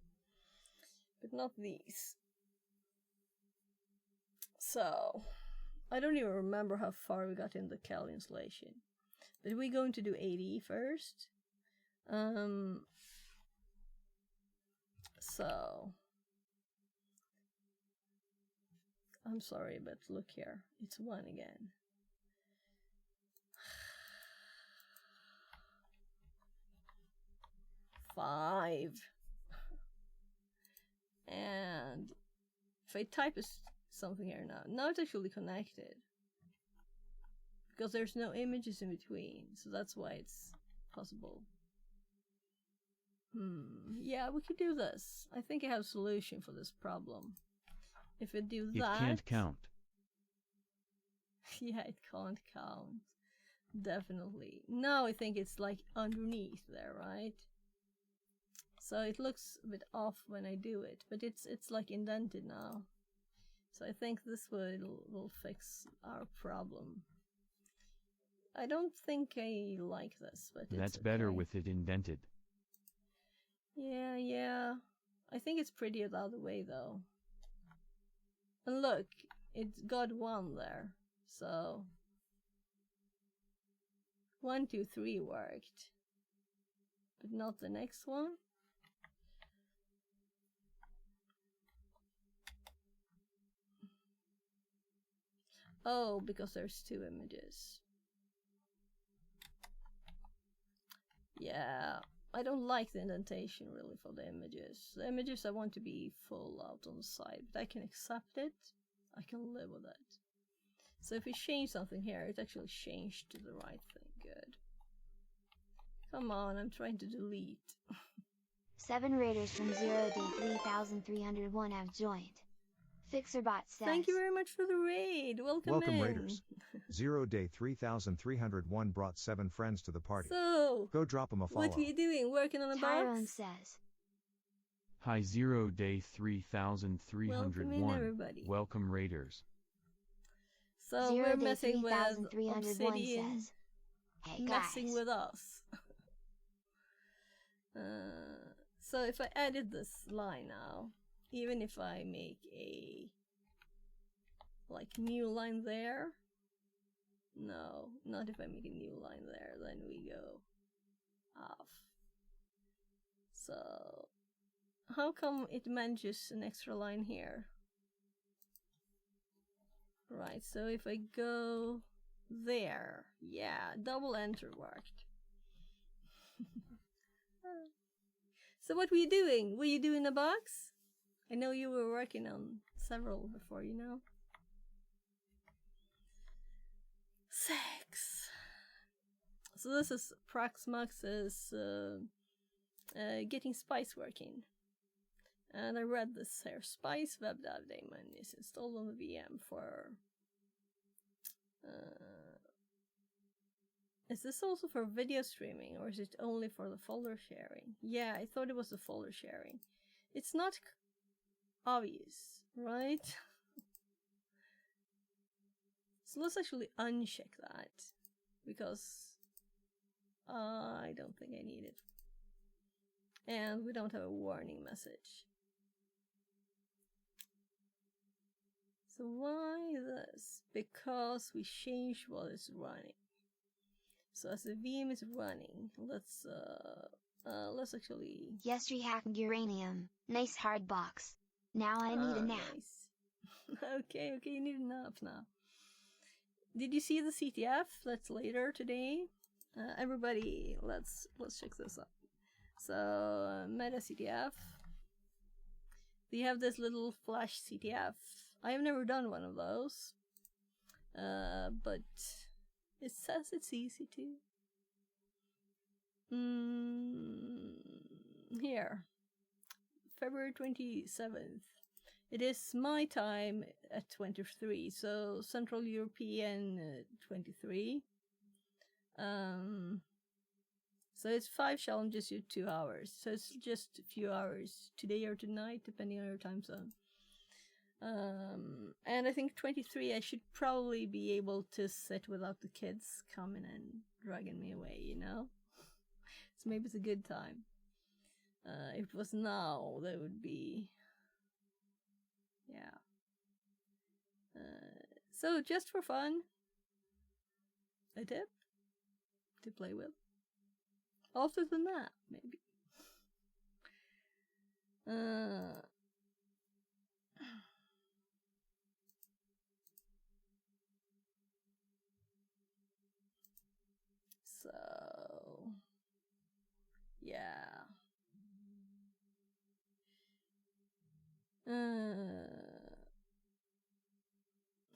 but not these. So, I don't even remember how far we got in the Kali installation. But we're going to do AD first. So, I'm sorry, but look here. It's 1 again. Five. And if I type something here now it's actually connected. Because there's no images in between, so that's why it's possible. Yeah, we could do this. I think I have a solution for this problem. If we do that... It can't count. Yeah, it can't count. Definitely. Now I think it's like underneath there, right? So it looks a bit off when I do it, but it's like indented now. So I think this will fix our problem. I don't think I like this, but That's it's better okay. with it indented. Yeah. I think it's prettier the other way though. And look, it's got 1 there. So 1, 2, 3 worked. But not the next one. Oh, because there's 2 images. Yeah, I don't like the indentation really for the images. The images I want to be full out on the side, but I can accept it. I can live with it. So if we change something here, it actually changed to the right thing. Good. Come on, I'm trying to delete. 7 raiders from 0 day 3301 have joined. Fixerbot says, Thank you very much for the raid. Welcome in. Raiders. 0 day 3301 brought 7 friends to the party. So, Go drop them a follow. what are you doing? Working on a Tyrone box? says, Hi 0 day 3301. Welcome in, everybody. Welcome Raiders. So 0 we're day messing with 3301 Obsidian, says, hey messing guys, with us. So if I edit this line now, even if I make a like new line there, no, not if I make a new line there, then we go off. So how come it manages an extra line here? Right, so if I go there, yeah, double enter worked. So what were you doing? Were you doing a box? I know you were working on several before, you know. 6. So this is Proxmox's getting Spice working. And I read this here. Spice WebDAV daemon is installed on the VM for... is this also for video streaming, or is it only for the folder sharing? Yeah, I thought it was the folder sharing. It's not obvious, right? So let's actually uncheck that, because I don't think I need it. And we don't have a warning message. So why this? Because we changed what is running. So as the VM is running, let's actually... yes, rehacked uranium. Nice hard box. Now I need a nap. Nice. Okay, you need a nap now. Did you see the CTF? That's later today. Everybody, let's check this out. So meta CTF. They have this little flash CTF. I have never done one of those, but it says it's easy to. Here, February 27th. It is my time at 23, so Central European 23. So it's 5 challenges, you 2 hours. So it's just a few hours today or tonight, depending on your time zone. And I think 23, I should probably be able to sit without the kids coming and dragging me away, you know? So maybe it's a good time. If it was now, that would be... yeah. So just for fun, a tip to play with. Other than that, maybe. So, yeah.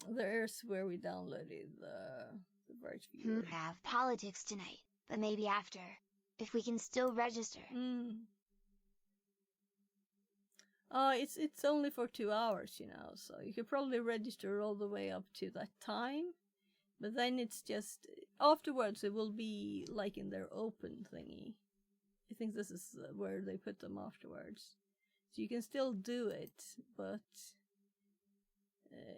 There's where we downloaded the Verge viewer. Have politics tonight, but maybe after, if we can still register. It's only for 2 hours, you know, so you could probably register all the way up to that time, but then it's just afterwards it will be like in their open thingy. I think this is where they put them afterwards, so you can still do it, but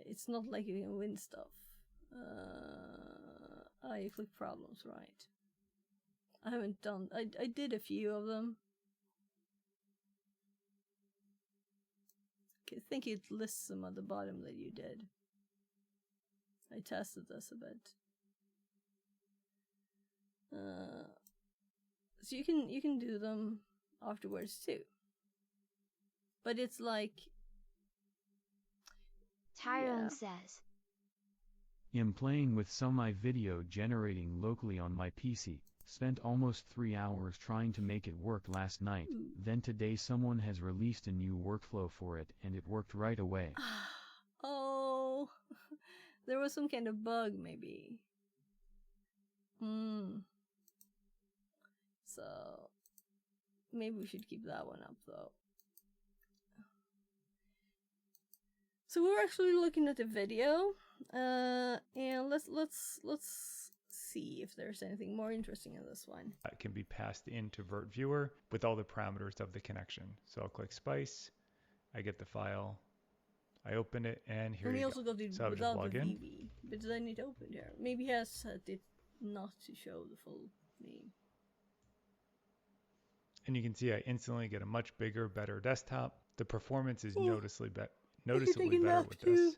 it's not like you can win stuff. I click problems, right? I haven't done... I did a few of them. I think it lists them at the bottom that you did. I tested this a bit. So you can do them afterwards too. But it's like... Tyrone says, I'm playing with some my video generating locally on my PC. Spent almost 3 hours trying to make it work last night, then today someone has released a new workflow for it and it worked right away. Oh, there was some kind of bug maybe. So maybe we should keep that one up though. So we're actually looking at the video, and let's see if there's anything more interesting in this one. It can be passed into Vert Viewer with all the parameters of the connection. So I'll click Spice, I get the file, I open it, and here we you also go. got it So I'll just without log the in. VV, but then it opened here. Maybe he has set it not to show the full name. And you can see I instantly get a much bigger, better desktop. The performance is noticeably better with this.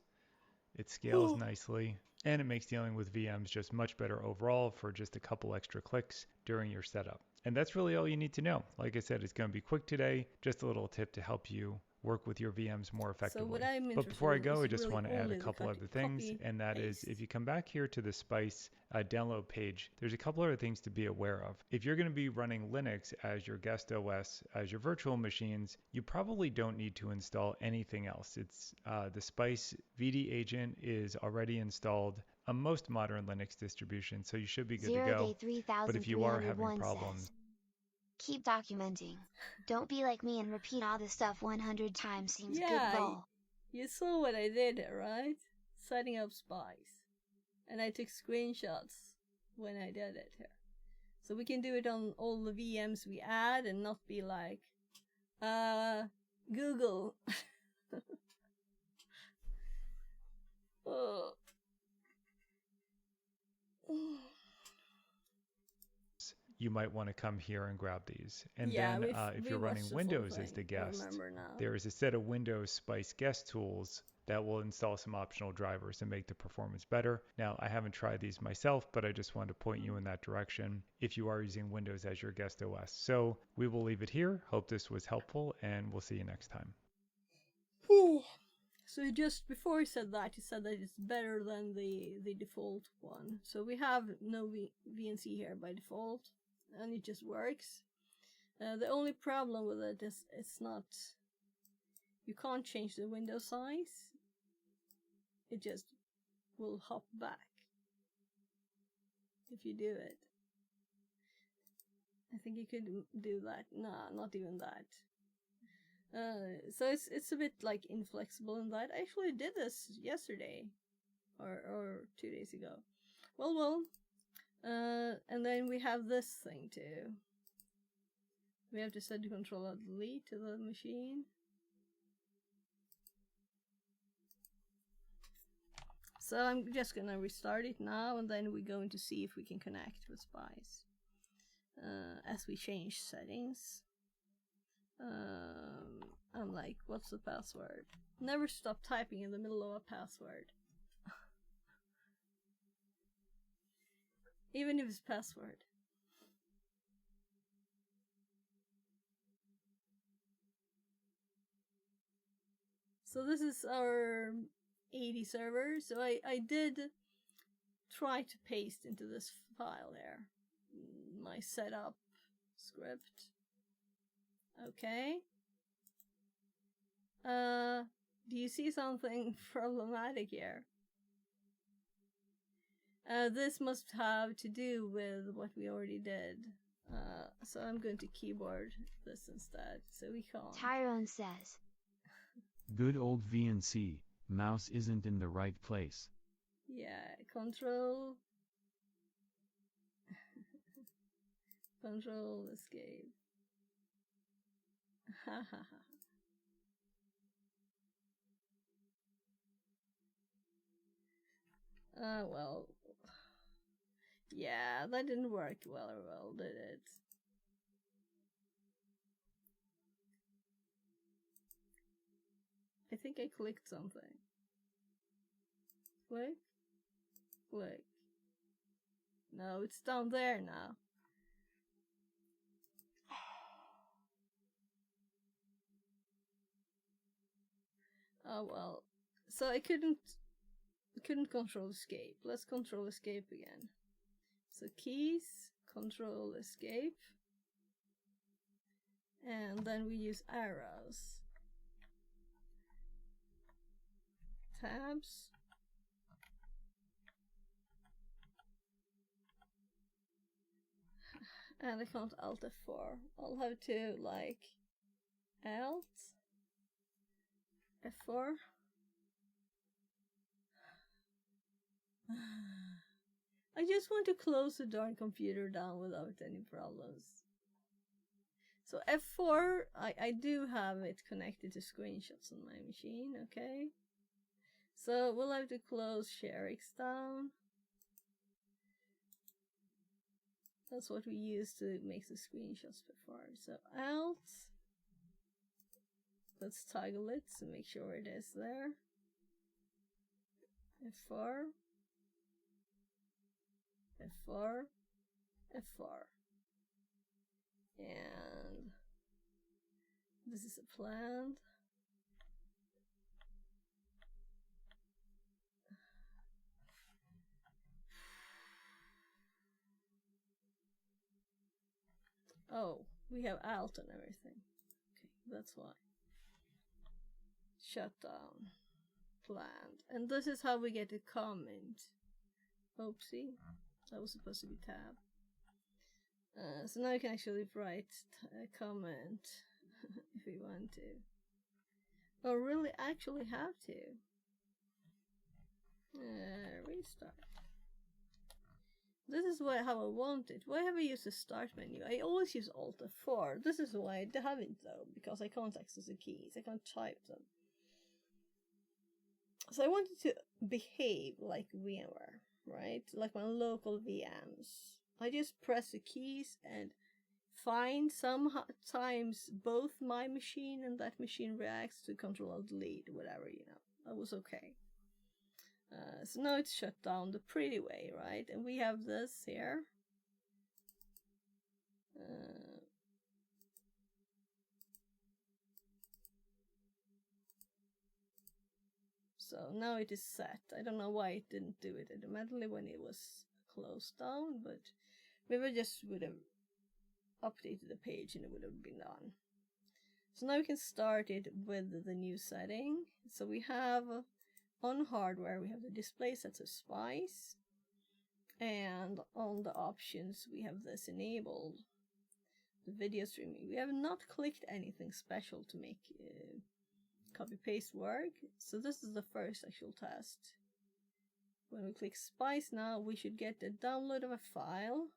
It scales nicely, and it makes dealing with VMs just much better overall for just a couple extra clicks during your setup. And that's really all you need to know. Like I said, it's going to be quick today. Just a little tip to help you work with your VMs more effectively. But before I go, I just want to add a couple other things, and that is if you come back here to the Spice download page, there's a couple other things to be aware of. If you're going to be running Linux as your guest OS, as your virtual machines, you probably don't need to install anything else. It's the Spice VD agent is already installed on most modern Linux distributions, so you should be good to go. But if you are having problems, keep documenting. Don't be like me and repeat all this stuff 100 times seems good lol. You saw what I did here, right? Setting up Spice. And I took screenshots when I did it here. So we can do it on all the VMs we add and not be like, Google. Oh. you might want to come here and grab these. And then if you're running Windows as the guest, there is a set of Windows Spice guest tools that will install some optional drivers and make the performance better. Now, I haven't tried these myself, but I just wanted to point you in that direction if you are using Windows as your guest OS. So we will leave it here. Hope this was helpful, and we'll see you next time. So just before he said that it's better than the default one. So we have no VNC here by default, and it just works. The only problem with it is you can't change the window size. It just will hop back if you do it. I think you could do that. Nah, not even that. So it's a bit like inflexible in that. I actually did this yesterday or 2 days ago. Well, and then we have this thing too. We have to set the Control-Alt-Delete to the machine. So I'm just gonna restart it now, and then we're going to see if we can connect with Spice as we change settings. I'm like, what's the password? Never stop typing in the middle of a password. Even if it's password. So this is our 80 server. So I did try to paste into this file there my setup script. Okay. Do you see something problematic here? This must have to do with what we already did. So I'm going to keyboard this instead, so we can't. Tyrone says, good old VNC, mouse isn't in the right place. Yeah, Control Escape. Well, yeah, that didn't work well, did it? I think I clicked something. Click? Click. No, it's down there now. Oh well. So I couldn't Control Escape. Let's Control Escape again. So keys, Control Escape. And then we use arrows. Tabs. And I can't Alt F4. I'll have to like Alt F4. I just want to close the darn computer down without any problems. So F4, I do have it connected to screenshots on my machine, okay? So we'll have to close ShareX down. That's what we used to make the screenshots before. So Alt. Let's toggle it to make sure it is there. F4. F4. F4. And this is a plant. Oh, we have Alt and everything. Okay, that's why. Shutdown. Plant. And this is how we get a comment. Oopsie. That was supposed to be tab. So now you can actually write a comment if you want to. Or really actually have to. Restart. This is how I want it. Why have I used the start menu? I always use Alt F4. This is why I haven't though, because I can't access the keys. I can't type them. So I wanted to behave like VMware, right? Like my local VMs. I just press the keys and find sometimes both my machine and that machine reacts to Control-Alt-Delete, whatever, you know. That was okay. So now it's shut down the pretty way, right? And we have this here. So now it is set. I don't know why it didn't do it automatically when it was closed down, but maybe I just would have updated the page and it would have been done. So now we can start it with the new setting. So we have on hardware, we have the display sets of Spice, and on the options we have this enabled, the video streaming. We have not clicked anything special to make copy paste work, so this is the first actual test. When we click Spice now, we should get the download of a file.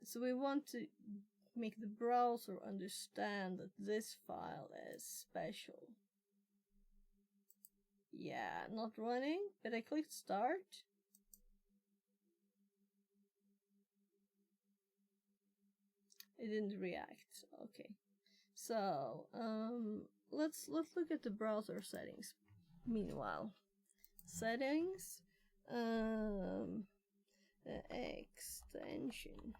So we want to make the browser understand that this file is special. Yeah, not running, but I clicked start. It didn't react. Okay. So, let's look at the browser settings. Meanwhile, settings, extension.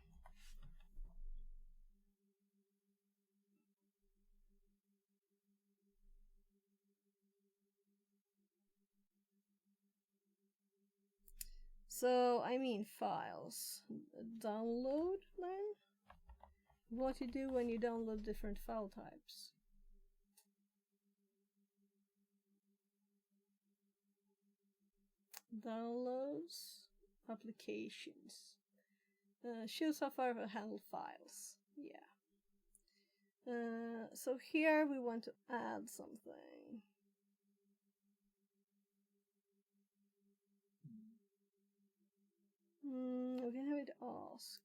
So, I mean files. Download then? What you do when you download different file types. Downloads, applications. Shows how far I handle files. Yeah. So here we want to add something. We can have it ask.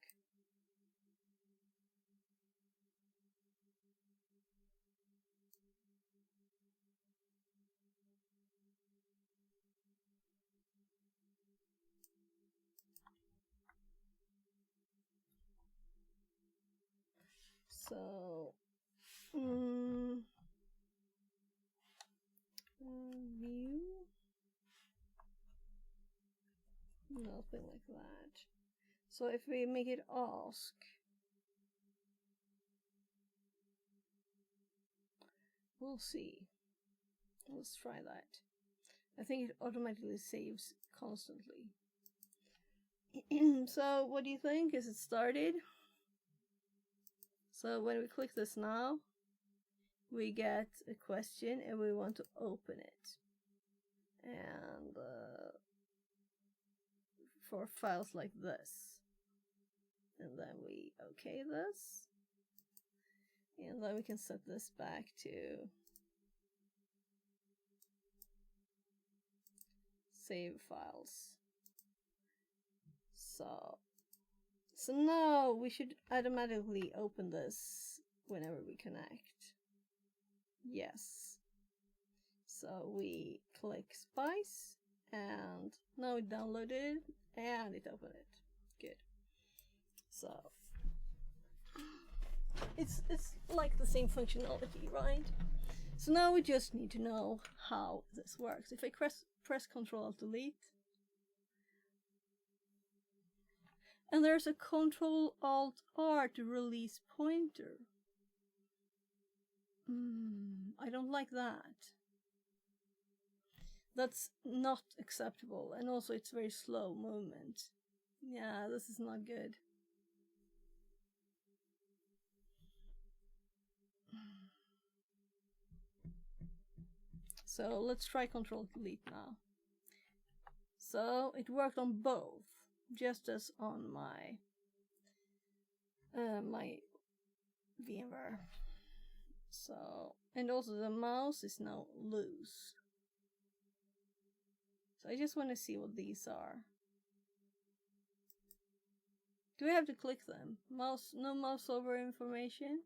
So, view, nothing like that. So if we make it ask, we'll see. Let's try that. I think it automatically saves constantly. So what do you think? Is it started? So when we click this now, we get a question and we want to open it. And for files like this. And then we OK this. And then we can set this back to save files. So now we should automatically open this whenever we connect. Yes. So we click Spice and now it downloaded and it opened it. Good. So it's like the same functionality, right? So now we just need to know how this works. If I press Ctrl-Alt-Delete, and there's a Ctrl-Alt-R to release pointer. I don't like that. That's not acceptable, and also it's very slow movement. Yeah, this is not good. So let's try Ctrl-Delete now. So it worked on both, just as on my my VMware. So, and also the mouse is now loose. So I just want to see what these are. Do we have to click them? No mouse over information.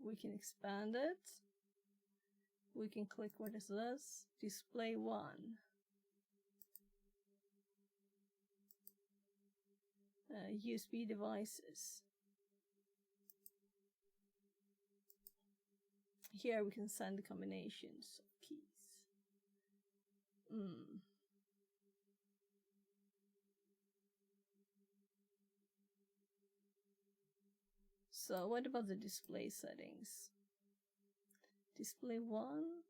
We can expand it. We can click, what is this? Display 1. USB devices. Here we can send combinations of keys. So what about the display settings? Display 1.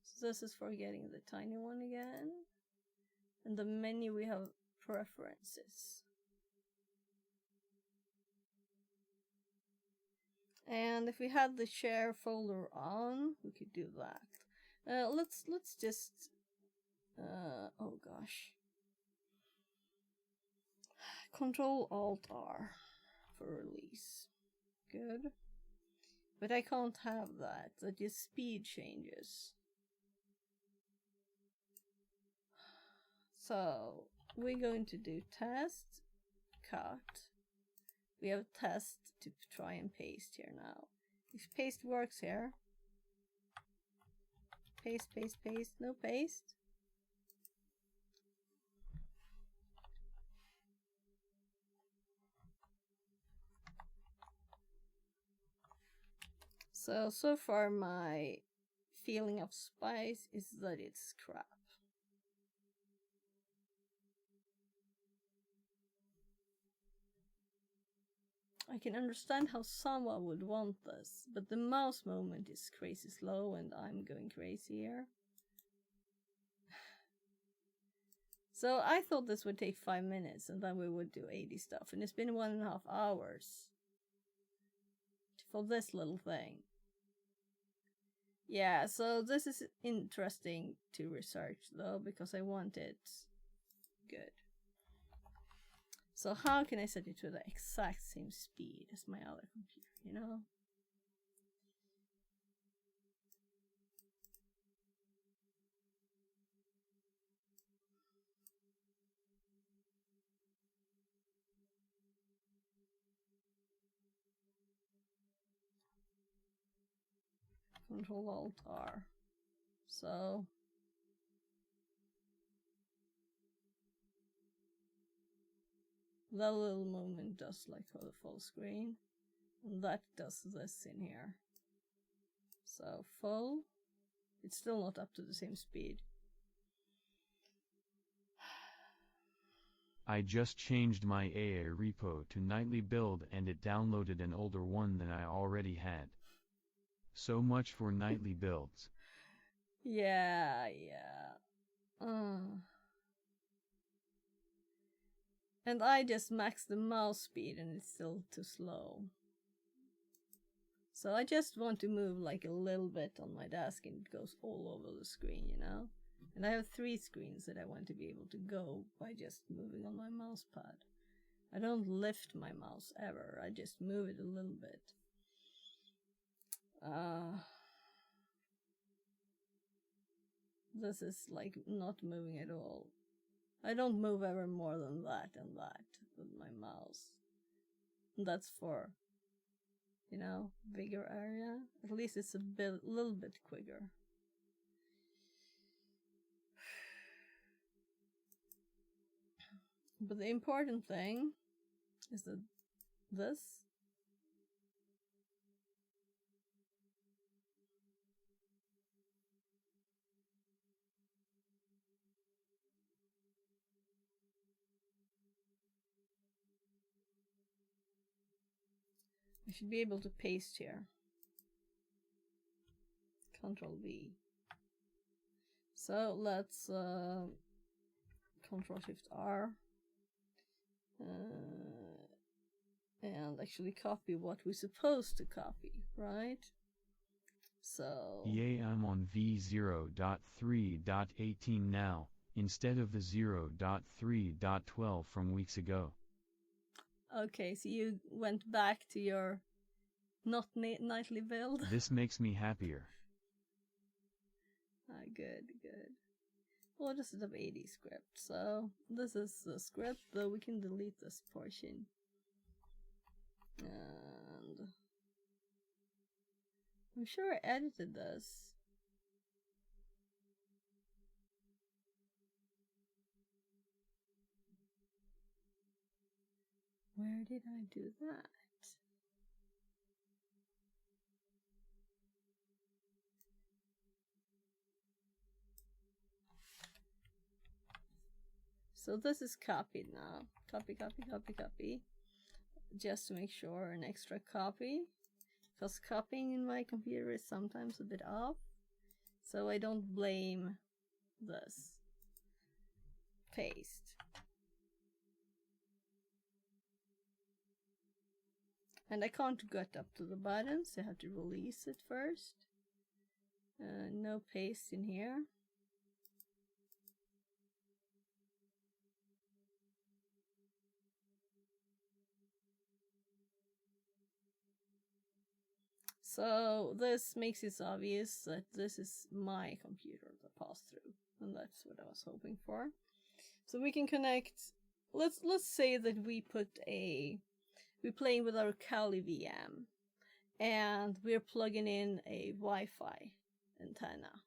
So this is for getting the tiny one again. And the menu we have preferences. And if we had the share folder on, we could do that. Let's just oh gosh. Ctrl-Alt-R for release. Good. But I can't have that. That just speed changes. So we're going to do test, cut. We have test to try and paste here now. If paste works here. Paste, paste, paste. No paste. So far my feeling of Spice is that it's crap. I can understand how someone would want this, but the mouse movement is crazy slow and I'm going crazy here. So I thought this would take 5 minutes and then we would do 80 stuff, and it's been 1.5 hours for this little thing. Yeah, so this is interesting to research though, because I want it good. So how can I set it to the exact same speed as my other computer, you know? Ctrl-Alt-R. So that little movement does like for the full screen, and that does this in here. So full, it's still not up to the same speed. I just changed my AA repo to nightly build and it downloaded an older one than I already had. So much for nightly builds. Yeah. And I just maxed the mouse speed and it's still too slow. So I just want to move like a little bit on my desk and it goes all over the screen, you know? And I have 3 screens that I want to be able to go by just moving on my mouse pad. I don't lift my mouse ever, I just move it a little bit. This is like not moving at all. I don't move ever more than that and that with my mouse. And that's for, you know, bigger area. At least it's a little bit quicker. But the important thing is that this I should be able to paste here. Control V. So let's Control Shift R and actually copy what we're supposed to copy, right? So Yeah, I'm on v0.3.18 now, instead of the 0.3.12 from weeks ago. okay, so you went back to your not nightly build. This makes me happier. Good. We'll just set up 80 script. So this is the script, though we can delete this portion. And I'm sure I edited this. Where did I do that? So this is copied now. Copy. Just to make sure, an extra copy. Because copying in my computer is sometimes a bit off. So I don't blame this. Paste. And I can't get up to the button, so I have to release it first. No paste in here. So this makes it obvious that this is my computer, the pass-through, and that's what I was hoping for. So we can connect. Let's say that we're playing with our Kali VM, and we're plugging in a Wi-Fi antenna,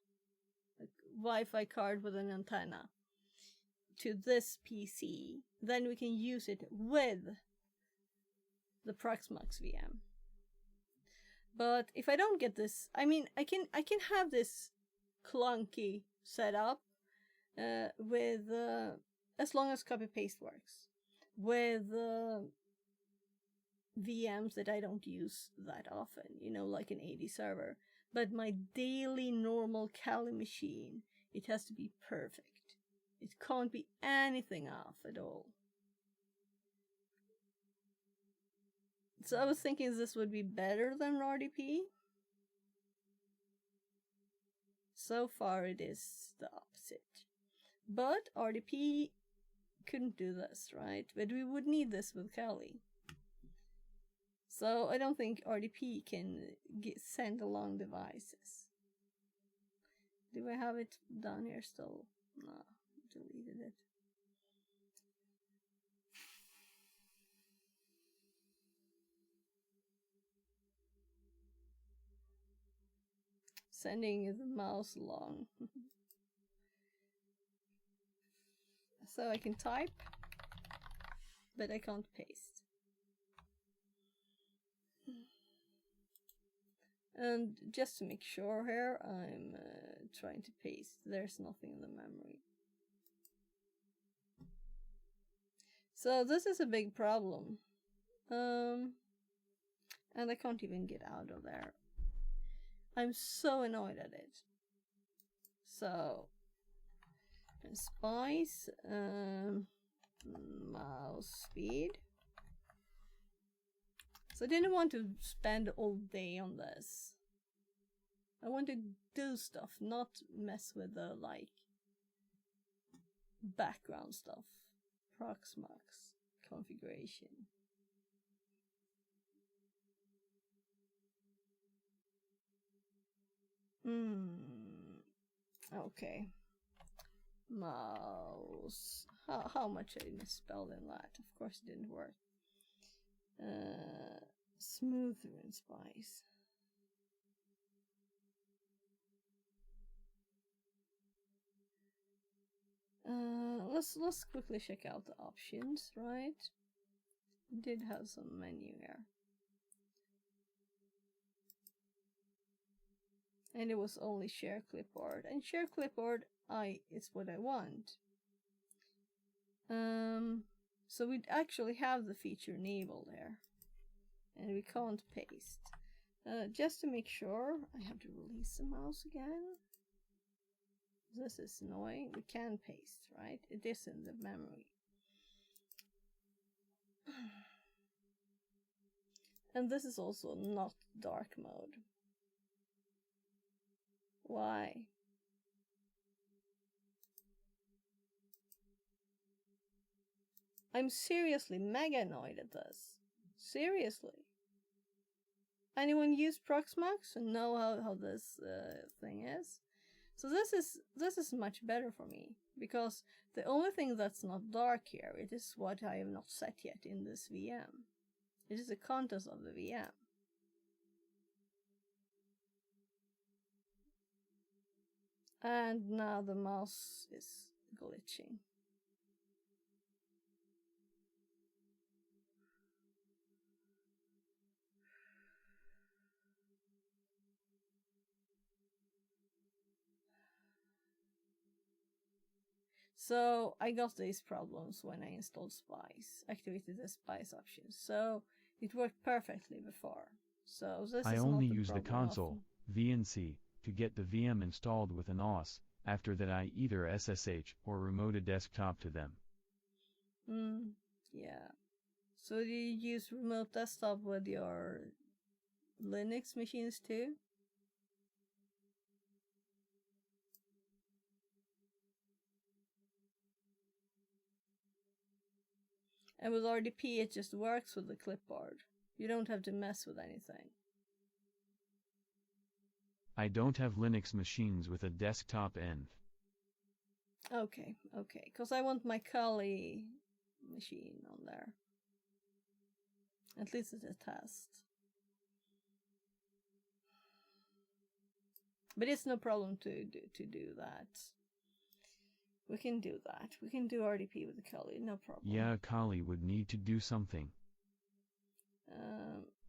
a Wi-Fi card with an antenna to this PC. Then we can use it with the Proxmox VM. But if I don't get this, I mean, I can have this clunky setup with as long as copy paste works with VMs that I don't use that often, you know, like an 80 server. But my daily normal Kali machine, it has to be perfect. It can't be anything off at all. So I was thinking this would be better than RDP. So far it is the opposite. But RDP couldn't do this, right? But we would need this with Kali. So I don't think RDP can send along devices. Do I have it down here still? No, deleted it. Sending the mouse along. So I can type, but I can't paste. And just to make sure here, I'm trying to paste. There's nothing in the memory. So this is a big problem. And I can't even get out of there. I'm so annoyed at it. So, and spice, mouse speed. So I didn't want to spend all day on this. I want to do stuff, not mess with the, like, background stuff. Proxmox configuration. Okay. Mouse. How much I misspelled in that? Of course it didn't work. Smoother in spice. Let's quickly check out the options, right? It did have some menu here. And it was only share clipboard. And share clipboard it's what I want. So we actually have the feature enabled there. And we can't paste. Just to make sure, I have to release the mouse again. This is annoying. We can paste, right? It is in the memory. And this is also not dark mode. Why? I'm seriously mega annoyed at this. Seriously. Anyone use Proxmox and know how this thing is? So this is much better for me, because the only thing that's not dark here, it is what I have not set yet in this VM. It is the contents of the VM. And now the mouse is glitching. So I got these problems when I installed Spice, activated the Spice options. So it worked perfectly before. So this I is only not a use the problem console, often. VNC, to get the VM installed with an OS. After that I either SSH or remote a desktop to them. Yeah. So do you use remote desktop with your Linux machines too? And with RDP it just works with the clipboard. You don't have to mess with anything. I don't have Linux machines with a desktop end. Okay, because I want my Kali machine on there. At least it's a test. But it's no problem to do that. We can do that. We can do RDP with the Kali, no problem. Yeah, Kali would need to do something.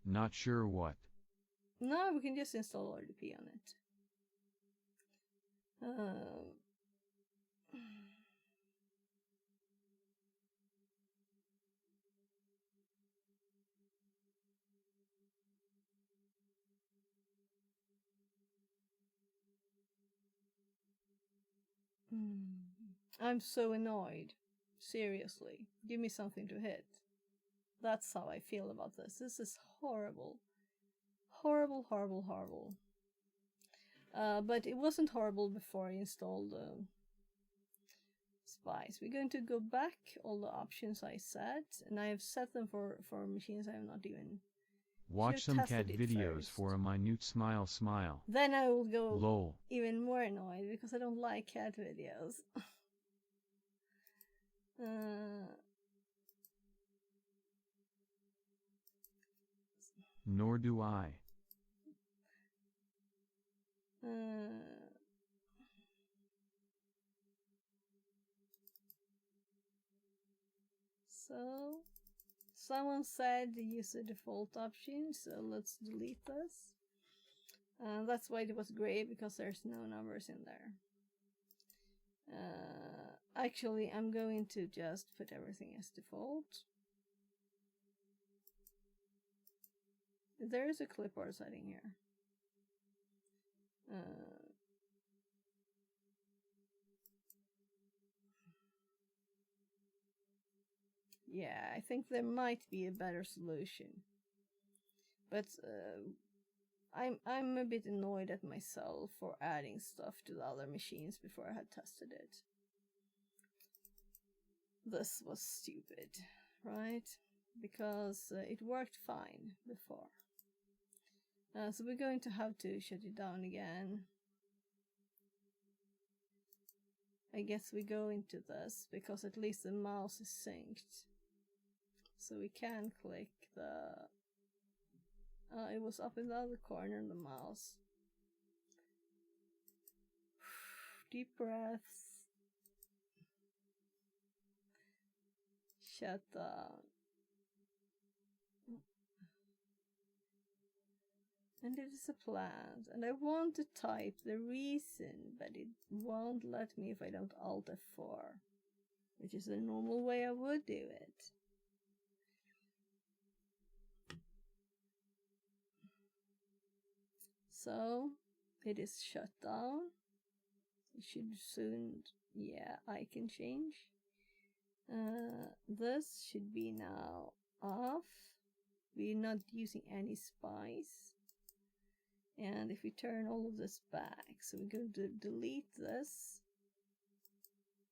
Not sure what. No, we can just install RDP on it. I'm so annoyed. Seriously. Give me something to hit. That's how I feel about this. This is horrible. Horrible, horrible, horrible. But it wasn't horrible before I installed Spice. We're going to go back all the options I set, and I have set them for machines I have not even Watch some cat videos for a minute smile. Then I will go lol. Even more annoyed because I don't like cat videos. Nor do I. So, someone said use the default option, so let's delete this. That's why it was gray, because there's no numbers in there. Actually, I'm going to just put everything as default. There is a clipboard setting here. Yeah, I think there might be a better solution. But I'm a bit annoyed at myself for adding stuff to the other machines before I had tested it. This was stupid, right? Because it worked fine before. So we're going to have to shut it down again. I guess we go into this because at least the mouse is synced. So we can click the... it was up in the other corner, the mouse. Deep breaths. Shut down. And it is a plant, and I want to type the reason, but it won't let me if I don't Alt F4, which is the normal way I would do it. So it is shut down. It should soon, yeah, I can change. This should be now off. We're not using any spice. And if we turn all of this back, so we're going to delete this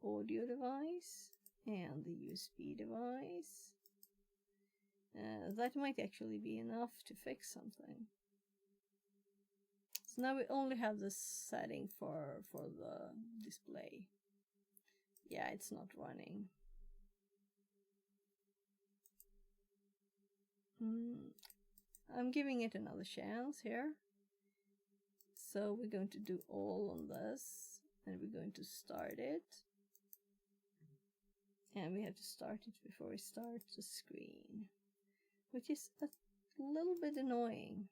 audio device and the USB device. That might actually be enough to fix something. So now we only have this setting for the display. Yeah, it's not running. I'm giving it another chance here. So we're going to do all on this, and we're going to start it. And we have to start it before we start the screen, which is a little bit annoying.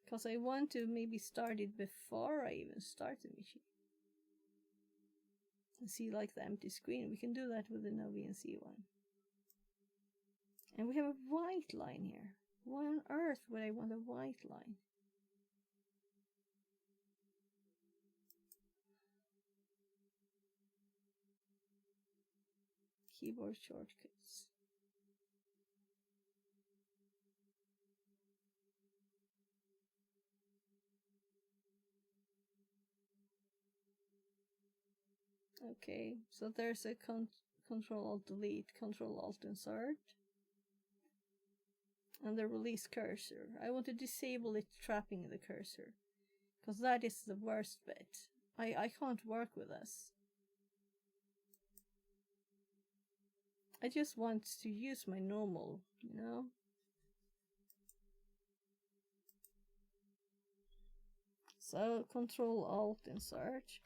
Because I want to maybe start it before I even start the machine. And see like the empty screen. We can do that with the NoVNC one. And we have a white line here. Why on earth would I want a white line? Keyboard shortcuts. Okay, so there's a Control-Alt-Delete, Control-Alt-Insert. And the release cursor. I want to disable it trapping the cursor. Because that is the worst bit. I can't work with this. I just want to use my normal, you know? So, Control-Alt-Insert.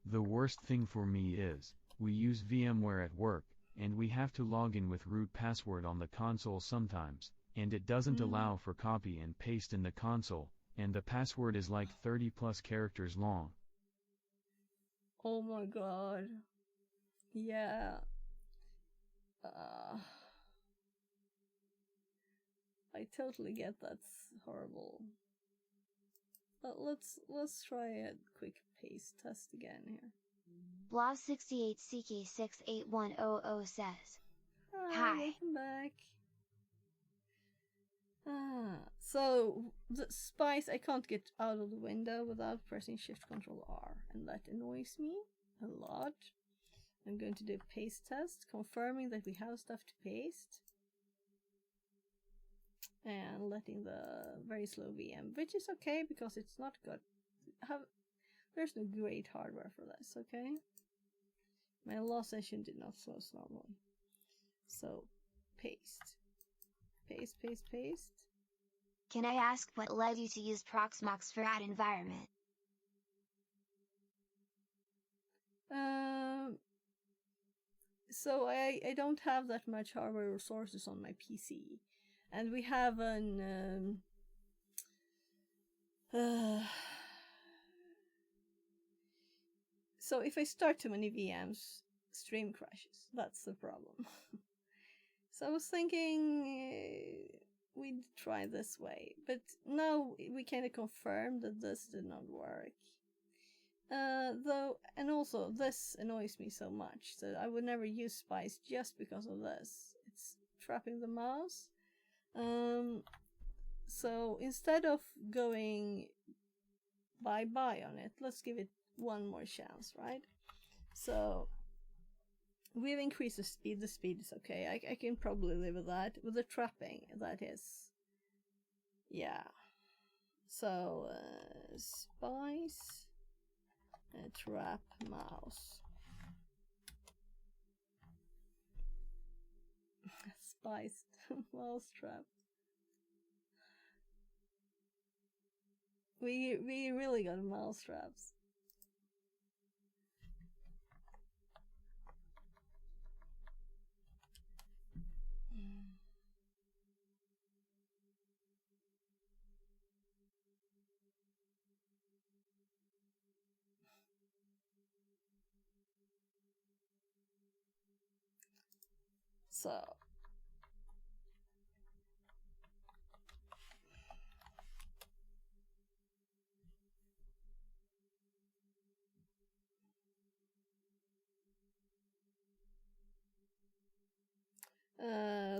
The worst thing for me is, we use VMware at work, and we have to log in with root password on the console sometimes, and it doesn't allow for copy and paste in the console, and the password is like 30 plus characters long. Oh my god. Yeah. I totally get that's horrible. But let's try a quick paste test again here. Blob68CK68100 says, Hi. Welcome back. So the spice I can't get out of the window without pressing Shift Control R, and that annoys me a lot. I'm going to do a paste test, confirming that we have stuff to paste. And letting the very slow VM, which is okay because it's not good. There's no great hardware for this, okay? My last session did not slow normally. So, paste. Paste, paste, paste. Can I ask what led you to use Proxmox for ad environment? So I don't have that much hardware resources on my PC. And we have an so if I start too many VMs, stream crashes. That's the problem. So I was thinking we'd try this way, but now we kind of confirmed that this did not work. Though, and also this annoys me so much that I would never use Spice just because of this. It's trapping the mouse. So instead of going bye-bye on it, let's give it one more chance, right? So we've increased the speed. The speed is okay. I can probably live with that. With the trapping, that is. Yeah. So, Spice, trap mouse. Spice, mouse trap. We really got mouse traps. So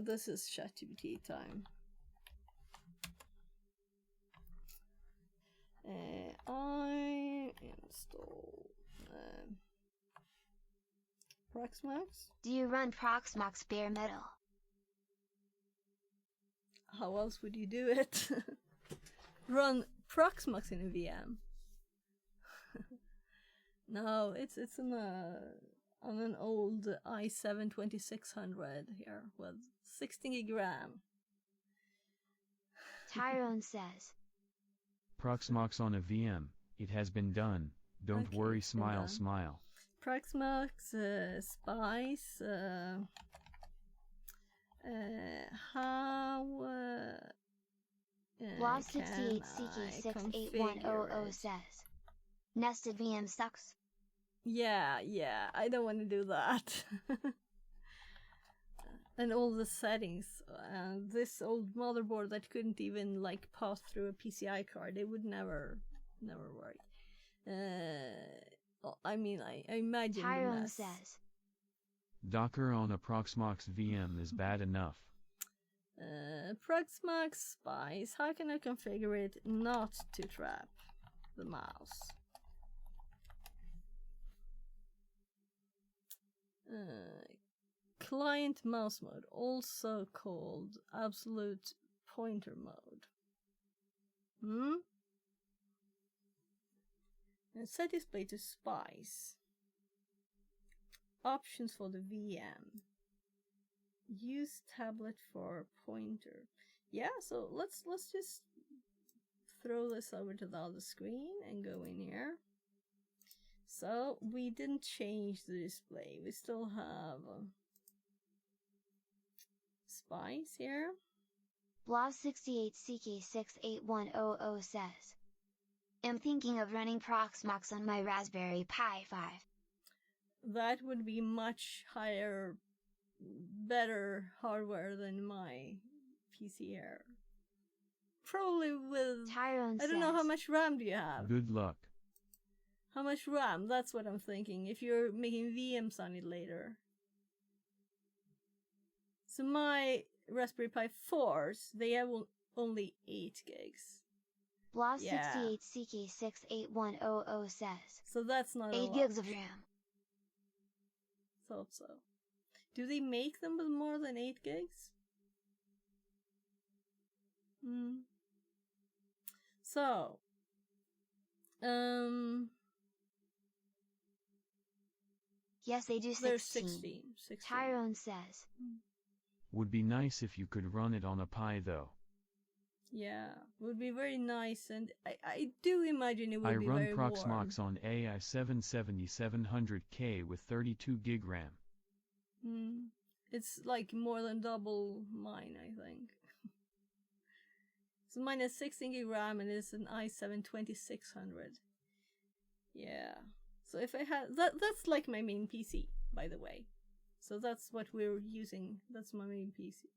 this is ChatGPT time. I install Proxmox. Do you run Proxmox bare metal? How else would you do it? Run Proxmox in a VM? No, it's on an old i7 2600 here with 16 gig RAM. Tyrone says. Proxmox on a VM, it has been done. Don't Okay, worry, it's been smile, done. smile. Proxmox, Spice, how Blob can 68 I CK68100 configure it? says. Nested VM sucks. Yeah, I don't want to do that. And all the settings, this old motherboard that couldn't even like pass through a PCI card, it would never work. I mean, I imagine the Tyrone mess. says. Docker on a Proxmox VM is bad enough. Proxmox Spice, how can I configure it not to trap the mouse? Client mouse mode, also called absolute pointer mode. And set display to Spice. Options for the VM. Use tablet for pointer. Yeah, so let's just throw this over to the other screen and go in here. So we didn't change the display. We still have Spice here. Blob 68 CK68100 says. I'm thinking of running Proxmox on my Raspberry Pi 5. That would be much higher, better hardware than my PC here. Probably with, Tyrone I don't know, how says. much RAM do you have? Good luck. How much RAM? That's what I'm thinking, if you're making VMs on it later. So my Raspberry Pi 4s, they have only 8 gigs. Blob Yeah. 68 CK68100 says. So that's not a 8 lot. gigs of RAM. Thought so. Do they make them with more than 8 gigs? So, Yes, they do 16. there's 16. Tyrone says. Would be nice if you could run it on a Pi though. Yeah, would be very nice, and I do imagine it would I be run very warm. Proxmox on AI7 7700K with 32 gig RAM. It's like more than double mine, I think. So mine is 16 gig RAM and it's an i7 2600. Yeah. So if I had that's like my main PC, by the way. So that's what we're using. That's my main PC.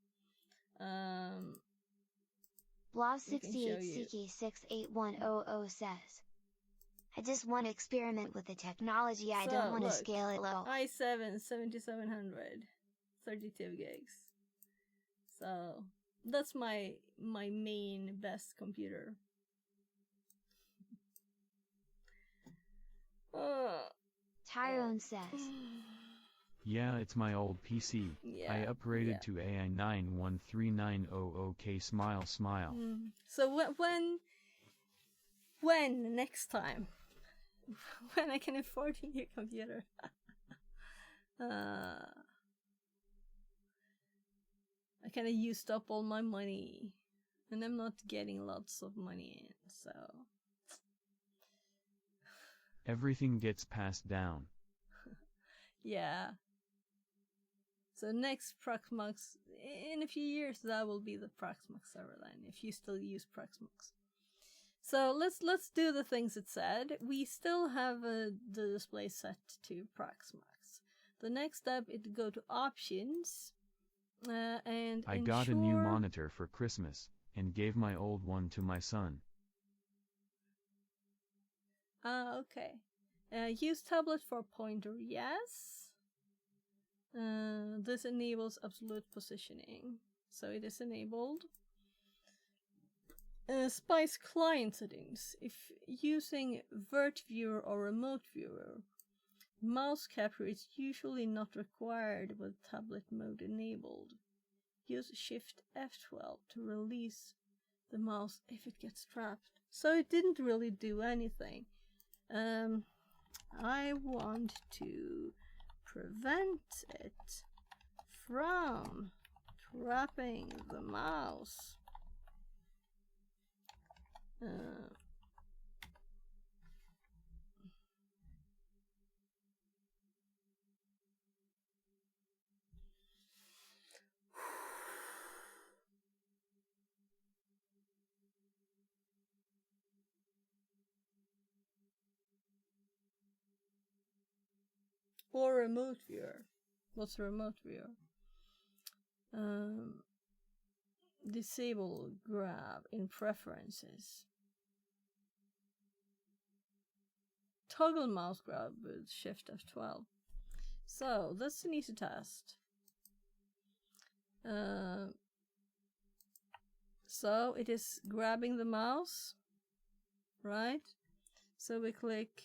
Blah68CK68100 says, I just want to experiment with the technology, I don't want to scale it low. i7 7700, 32 gigs. So that's my main best computer. Tyrone says, yeah, it's my old PC. Yeah, I upgraded to AI913900K smile smile. So when next time? When I can afford a new computer? I kind of used up all my money, and I'm not getting lots of money in, so... Everything gets passed down. Yeah. So next Proxmox, in a few years, that will be the Proxmox Serverline, if you still use Proxmox. So let's do the things it said. We still have the display set to Proxmox. The next step is to go to Options, and I got a new monitor for Christmas, and gave my old one to my son. Okay. Use tablet for pointer, yes. This enables absolute positioning, so it is enabled. Spice client settings. If using Vert Viewer or Remote Viewer, mouse capture is usually not required with tablet mode enabled. Use Shift F12 to release the mouse if it gets trapped. So it didn't really do anything. I want to prevent it from trapping the mouse. Or remote viewer. What's a remote viewer? Disable grab in preferences. Toggle mouse grab with Shift F12. So that's an easy test. So it is grabbing the mouse, right? So we click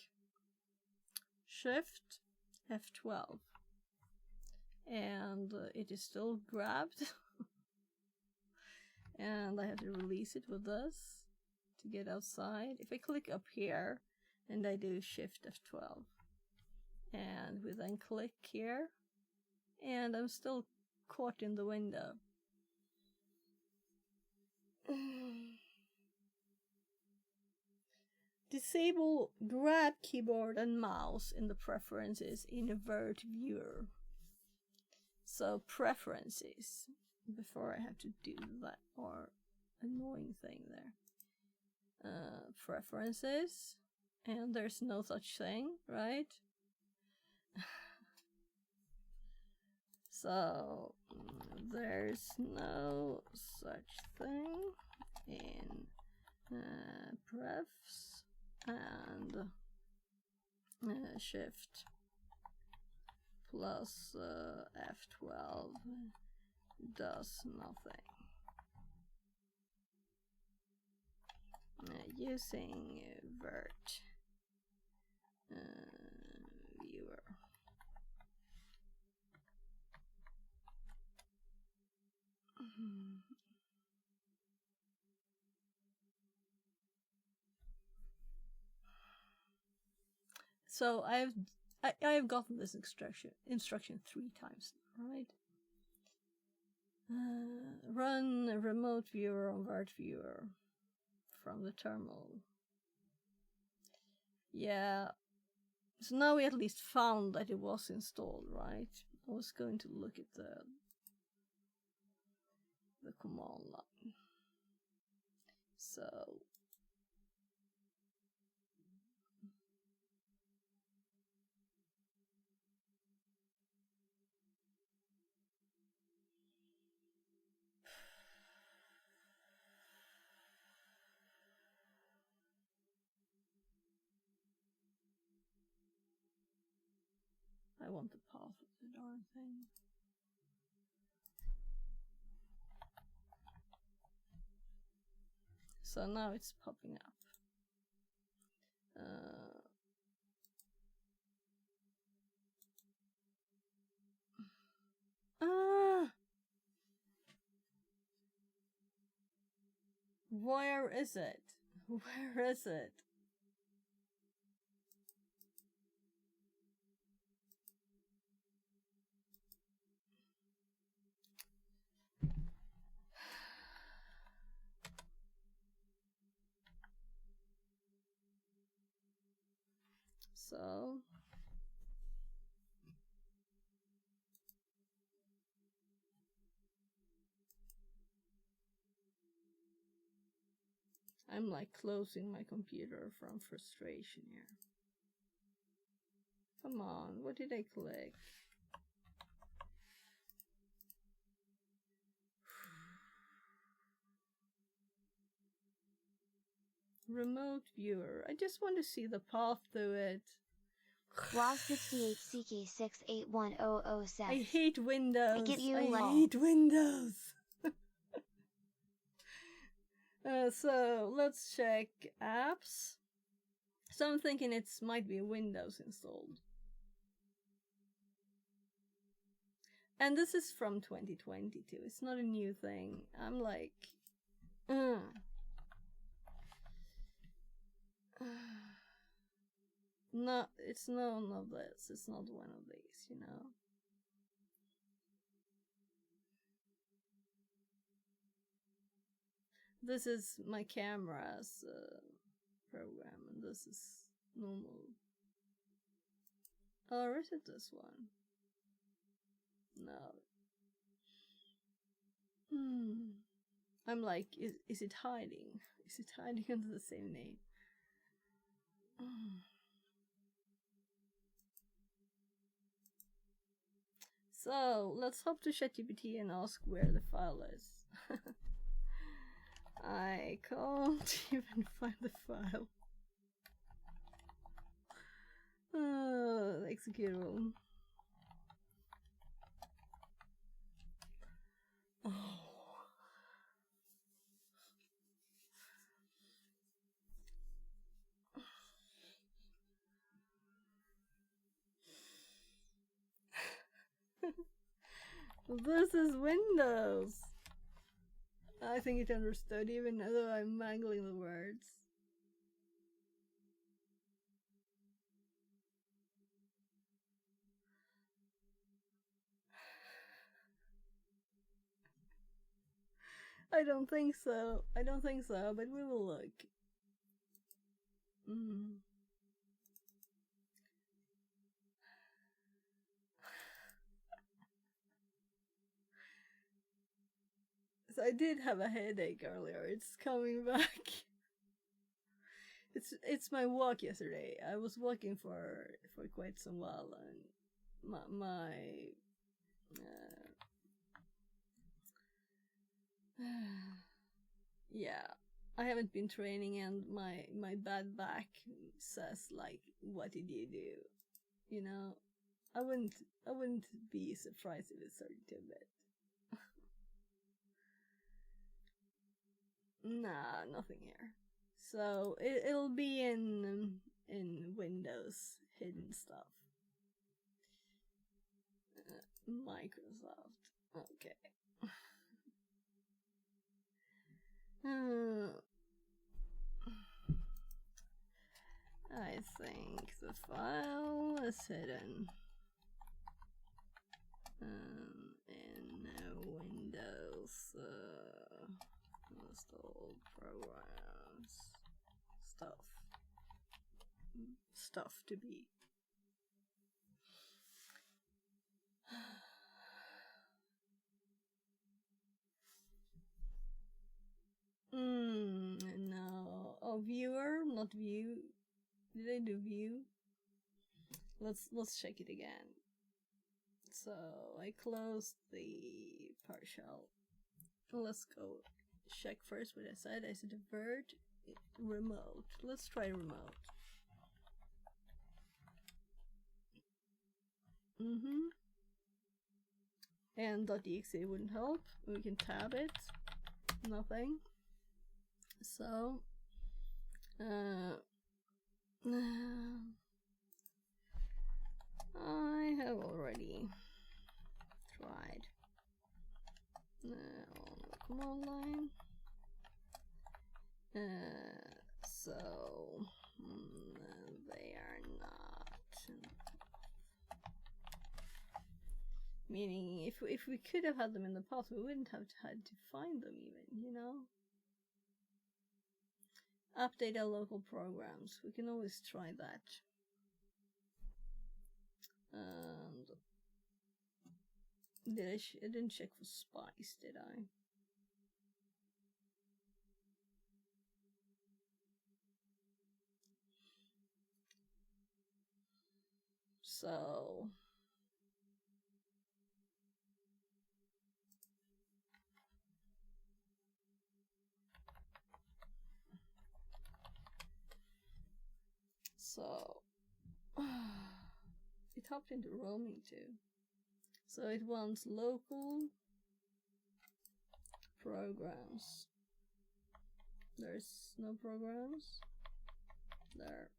Shift F12 and it is still grabbed. And I have to release it with this to get outside. If I click up here and I do Shift F12 and we then click here, and I'm still caught in the window. Disable grab keyboard and mouse in the preferences in Vert Viewer. So preferences, before I have to do that or annoying thing there. Preferences, and there's no such thing, right? So there's no such thing in prefs, and Shift plus F12 does nothing. Using Vert Viewer. So I've gotten this instruction 3 times, right? Run a remote viewer on Vert Viewer from the terminal. Yeah. So now we at least found that it was installed, right? I was going to look at the command line. So I want the path of the darn thing. So now it's popping up. Where is it? Where is it? So I'm like closing my computer from frustration here. Come on, what did I click? Remote viewer. I just want to see the path to it. Law68CK68100 says, I hate Windows. I get you, I lol. hate Windows. So let's check apps. So I'm thinking it might be Windows installed. And this is from 2022. It's not a new thing. I'm like, no, it's none of this. It's not one of these, you know. This is my camera's program, and this is normal. Or is it this one? No. I'm like, is it hiding? Is it hiding under the same name? So, let's hop to ChatGPT and ask where the file is. I can't even find the file. Executable. Oh. This is Windows. I think it understood even though I'm mangling the words. I don't think so. I don't think so, but we will look. So I did have a headache earlier. It's coming back. It's my walk yesterday. I was walking for quite some while, and my yeah, I haven't been training, and my bad back says like, what did you do? You know, I wouldn't be surprised if it started to a bit. Nah, nothing here. So it'll be in Windows hidden stuff. Microsoft. Okay. I think the file is hidden in Windows installed programs stuff to be. No. Oh, viewer, not view. Did I do view? Let's check it again. So I closed the partial. Let's go check first what I said. I said avert remote. Let's try remote. And .exe wouldn't help. We can tab it. Nothing. So I have already tried on the command line. So they are not. Meaning, if we could have had them in the past, we wouldn't have had to find them even, you know? Update our local programs. We can always try that. And I didn't check for spice, did I? So it hopped into roaming too. So it wants local programs. There's no programs there.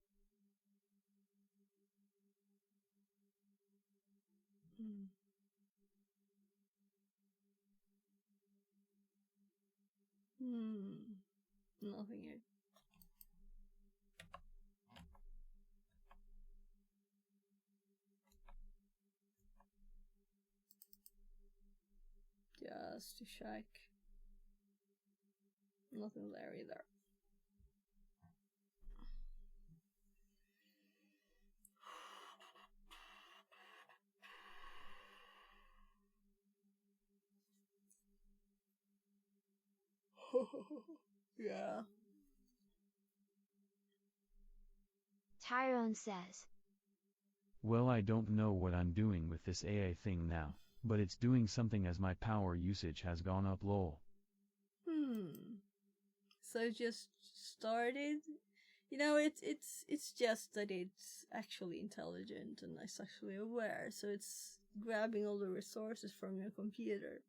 Nothing here. Just to check. Nothing there either. Yeah. Tyrone says, well, I don't know what I'm doing with this AI thing now, but it's doing something as my power usage has gone up lol. So just started. You know, it's just that it's actually intelligent and it's actually aware, so it's grabbing all the resources from your computer.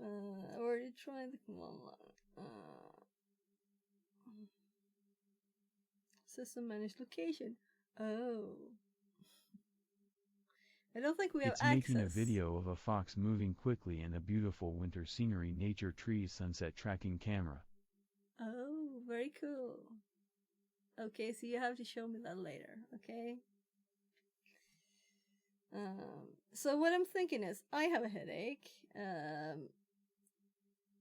I already tried the command line. System managed location. Oh. I don't think we have access. It's making a video of a fox moving quickly in a beautiful winter scenery, nature, trees, sunset tracking camera. Oh, very cool. Okay, so you have to show me that later, okay? So what I'm thinking is, I have a headache, and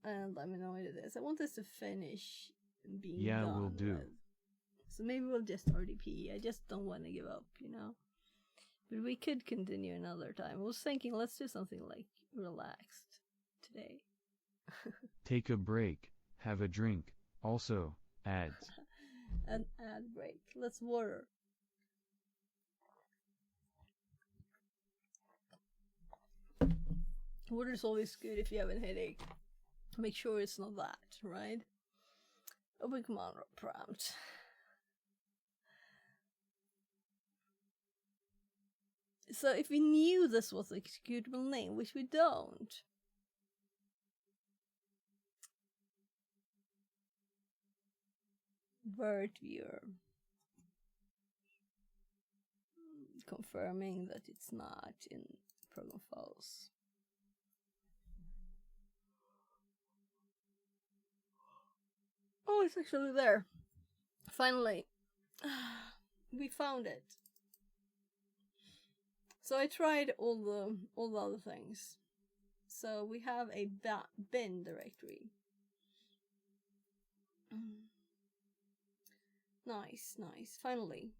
I'm annoyed at this. I want this to finish being done will do. with. So maybe we'll just RDP. I just don't want to give up, you know? But we could continue another time. I was thinking, let's do something like relaxed today. Take a break, have a drink, also, ads. An ad break. Let's water. Water is always good if you have a headache. Make sure it's not that, right? Open command prompt. So if we knew this was the executable name, which we don't. Vert viewer. Confirming that it's not in program files. Oh, it's actually there. Finally. We found it. So I tried all the other things. So we have a bin directory. Nice, nice. Finally.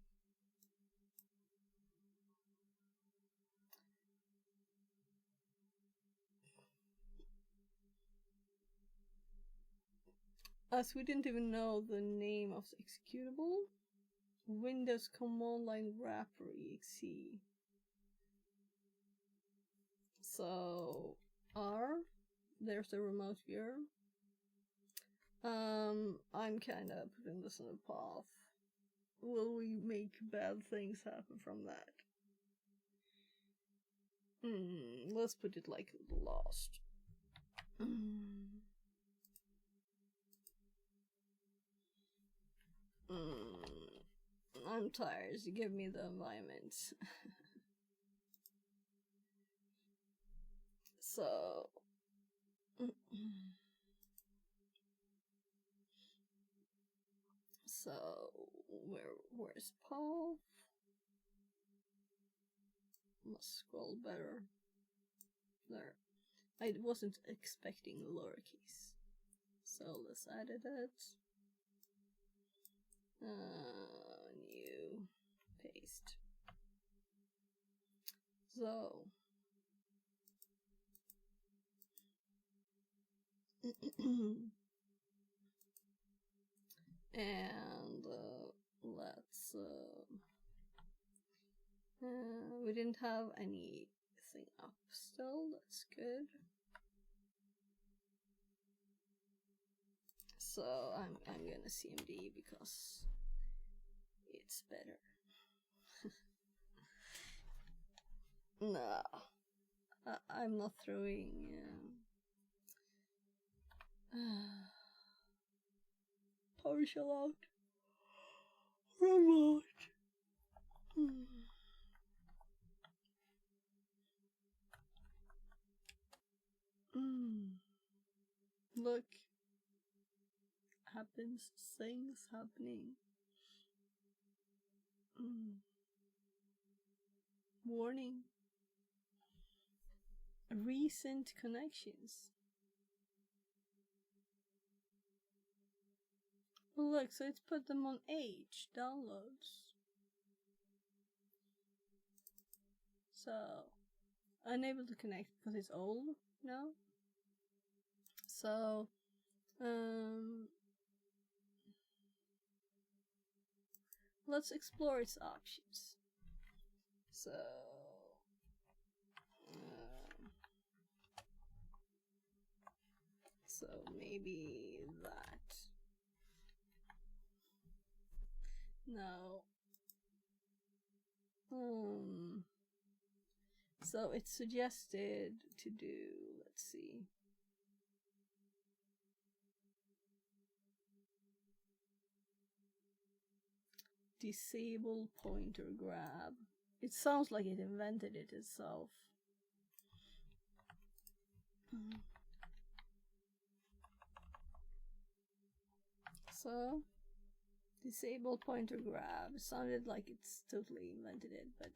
As we didn't even know the name of the executable. Windows command line wrapper exe. So R, there's the remote viewer. I'm kind of putting this in a path will we make bad things happen from that? Let's put it like lost. I'm tired. Give me the environment. So where's Paul? Must scroll better. There. I wasn't expecting lowercase. So let's edit it. New. Paste. So. And let's we didn't have anything up still. That's good. So I'm gonna CMD because it's better. No, I'm not throwing PowerShell out. Remote. Look, happens, things happening. Warning. Recent connections. Look, so it's put them on H downloads. So unable to connect because it's old now. So let's explore its options. So maybe that. No. So it's suggested to do, let's see. Disable pointer grab. It sounds like it invented it itself. So, disable pointer grab. It sounded like it's totally invented it, but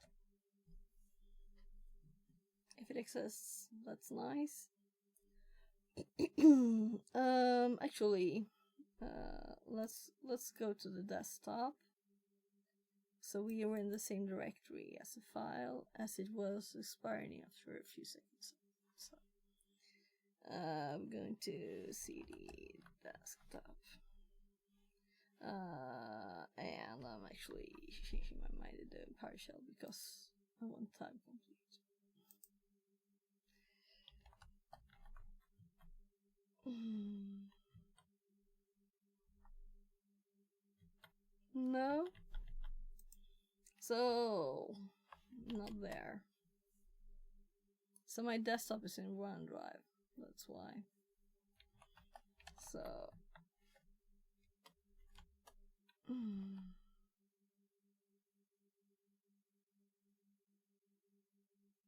if it exists, that's nice. Actually, let's go to the desktop. So we were in the same directory as the file as it was expiring after a few seconds. So I'm going to cd desktop. And I'm actually changing my mind to PowerShell because I want time complete. No. So not there. So my desktop is in OneDrive. That's why. So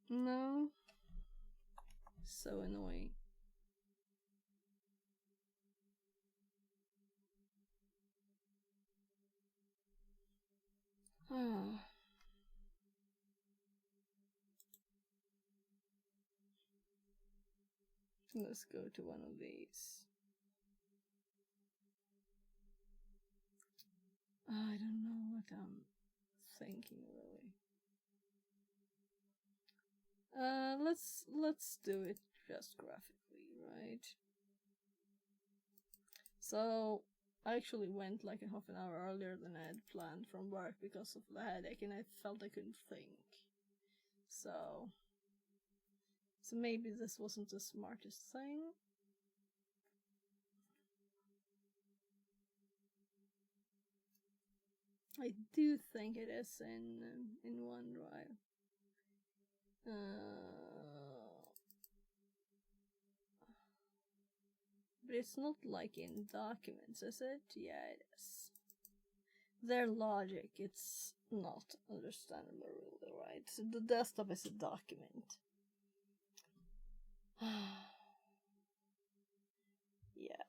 no. So annoying. Let's go to one of these. I don't know what I'm thinking really. Let's do it just graphically, right? So I actually went like a half an hour earlier than I had planned from work because of the headache, and I felt I couldn't think. So maybe this wasn't the smartest thing. I do think it is in OneDrive. But it's not like in documents, is it? Yeah, it is. Their logic, it's not understandable really, right? So the desktop is a document. Yeah.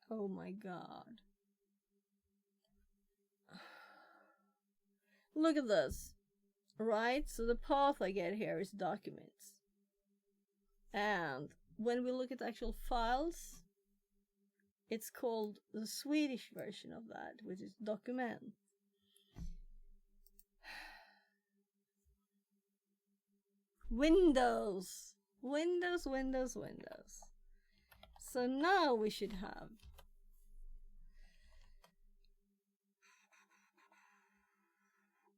Oh my god. Look at this. Right? So the path I get here is documents. And when we look at actual files, it's called the Swedish version of that, which is document. Windows. So now we should have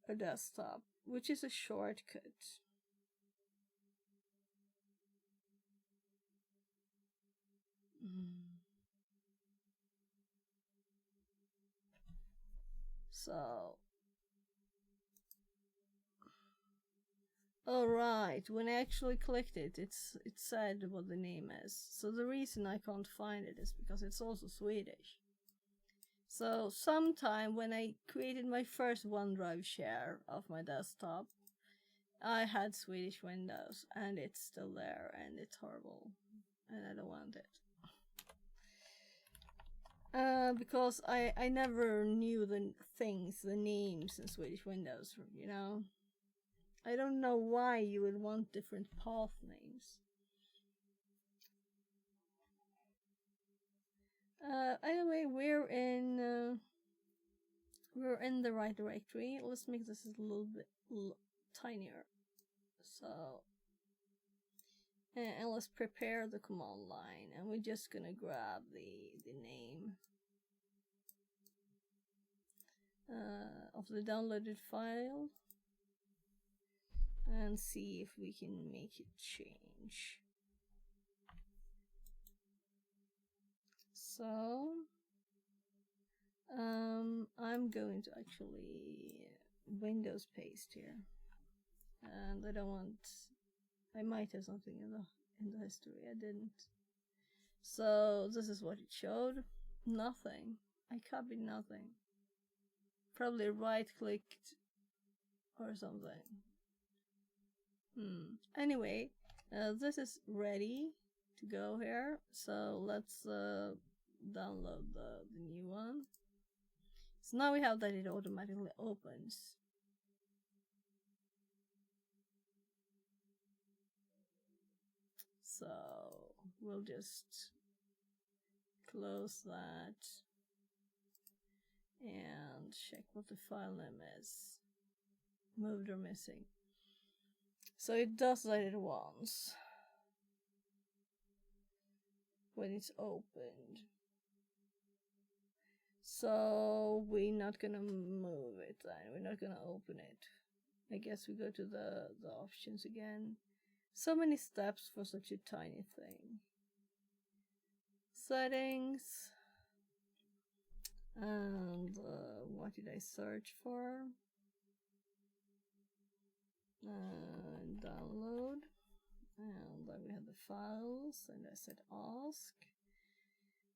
a desktop, which is a shortcut. So, alright, when I actually clicked it, it said what the name is. So the reason I can't find it is because it's also Swedish. So sometime when I created my first OneDrive share of my desktop, I had Swedish Windows, and it's still there, and it's horrible, and I don't want it. Because I never knew the names in Swedish Windows, you know? I don't know why you would want different path names. Anyway, we're in the right directory. Let's make this a little bit tinier. So, and let's prepare the command line, and we're just gonna grab the name of the downloaded file and see if we can make it change. So I'm going to actually Windows paste here, and I don't want. I might have something in the history. I didn't. So this is what it showed. Nothing. I copied nothing. Probably right-clicked or something. Anyway, this is ready to go here. So let's download the new one. So now we have that it automatically opens. So we'll just close that and check what the file name is. Moved or missing. So it does that at once when it's opened. So we're not gonna move it then. We're not gonna open it. I guess we go to the options again. So many steps for such a tiny thing. Settings. And what did I search for? Download. And then we have the files, and I said ask.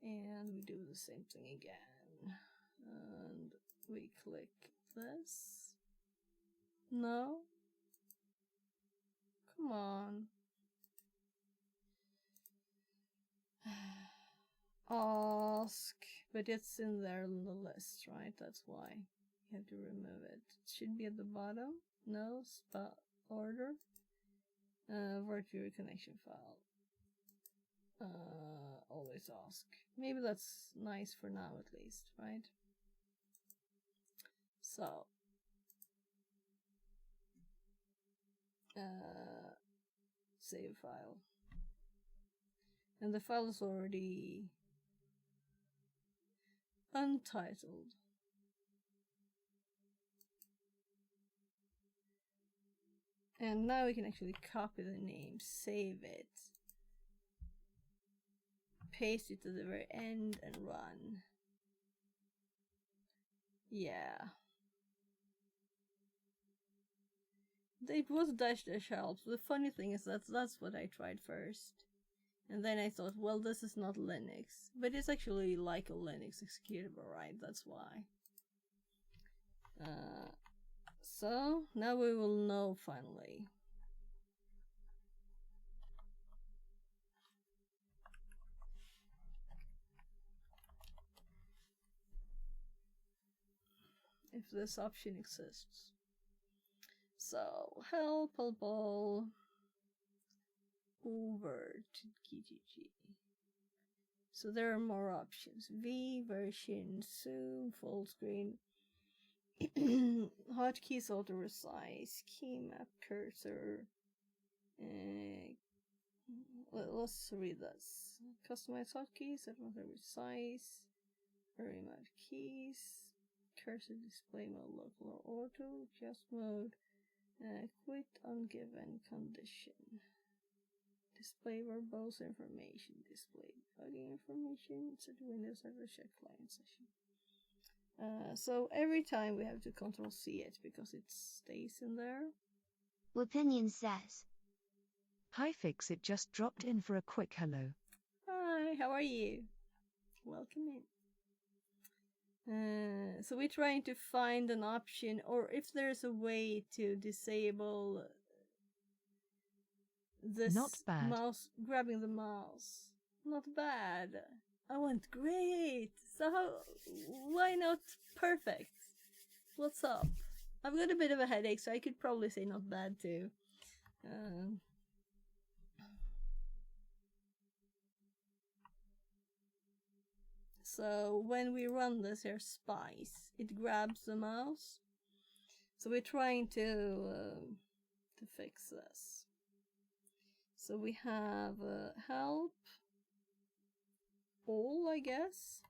And we do the same thing again. And we click this. No? Come on. Ask. But it's in there in the list, right? That's why you have to remove it. It should be at the bottom. No? Spot order. Virtual connection file. Always ask. Maybe that's nice for now at least, right? So save file. And the file is already untitled. And now we can actually copy the name, save it, paste it to the very end and run. Yeah. It was dash helps. The funny thing is that's what I tried first. And then I thought, well, this is not Linux. But it's actually like a Linux executable, right? That's why. So, now we will know finally. If this option exists. So, help all over to GGG. So there are more options. V, version, zoom, full screen, hotkeys, auto resize, key map, cursor. Let's read this. Customize hotkeys, auto resize, remote keys, cursor display mode, local or auto, adjust mode, quit on given condition. Display verbose information, display debugging information, set Windows server, check client session. So every time we have to Control C it because it stays in there. Opinion says. Hi Fix-It just dropped in for a quick hello. Hi, how are you? Welcome in. So we're trying to find an option, or if there's a way to disable this Not bad. mouse, grabbing the mouse. Not bad. I want great. So why not perfect? What's up? I've got a bit of a headache, so I could probably say not bad too. So when we run this here spice, it grabs the mouse. So we're trying to fix this. So we have help, all, I guess.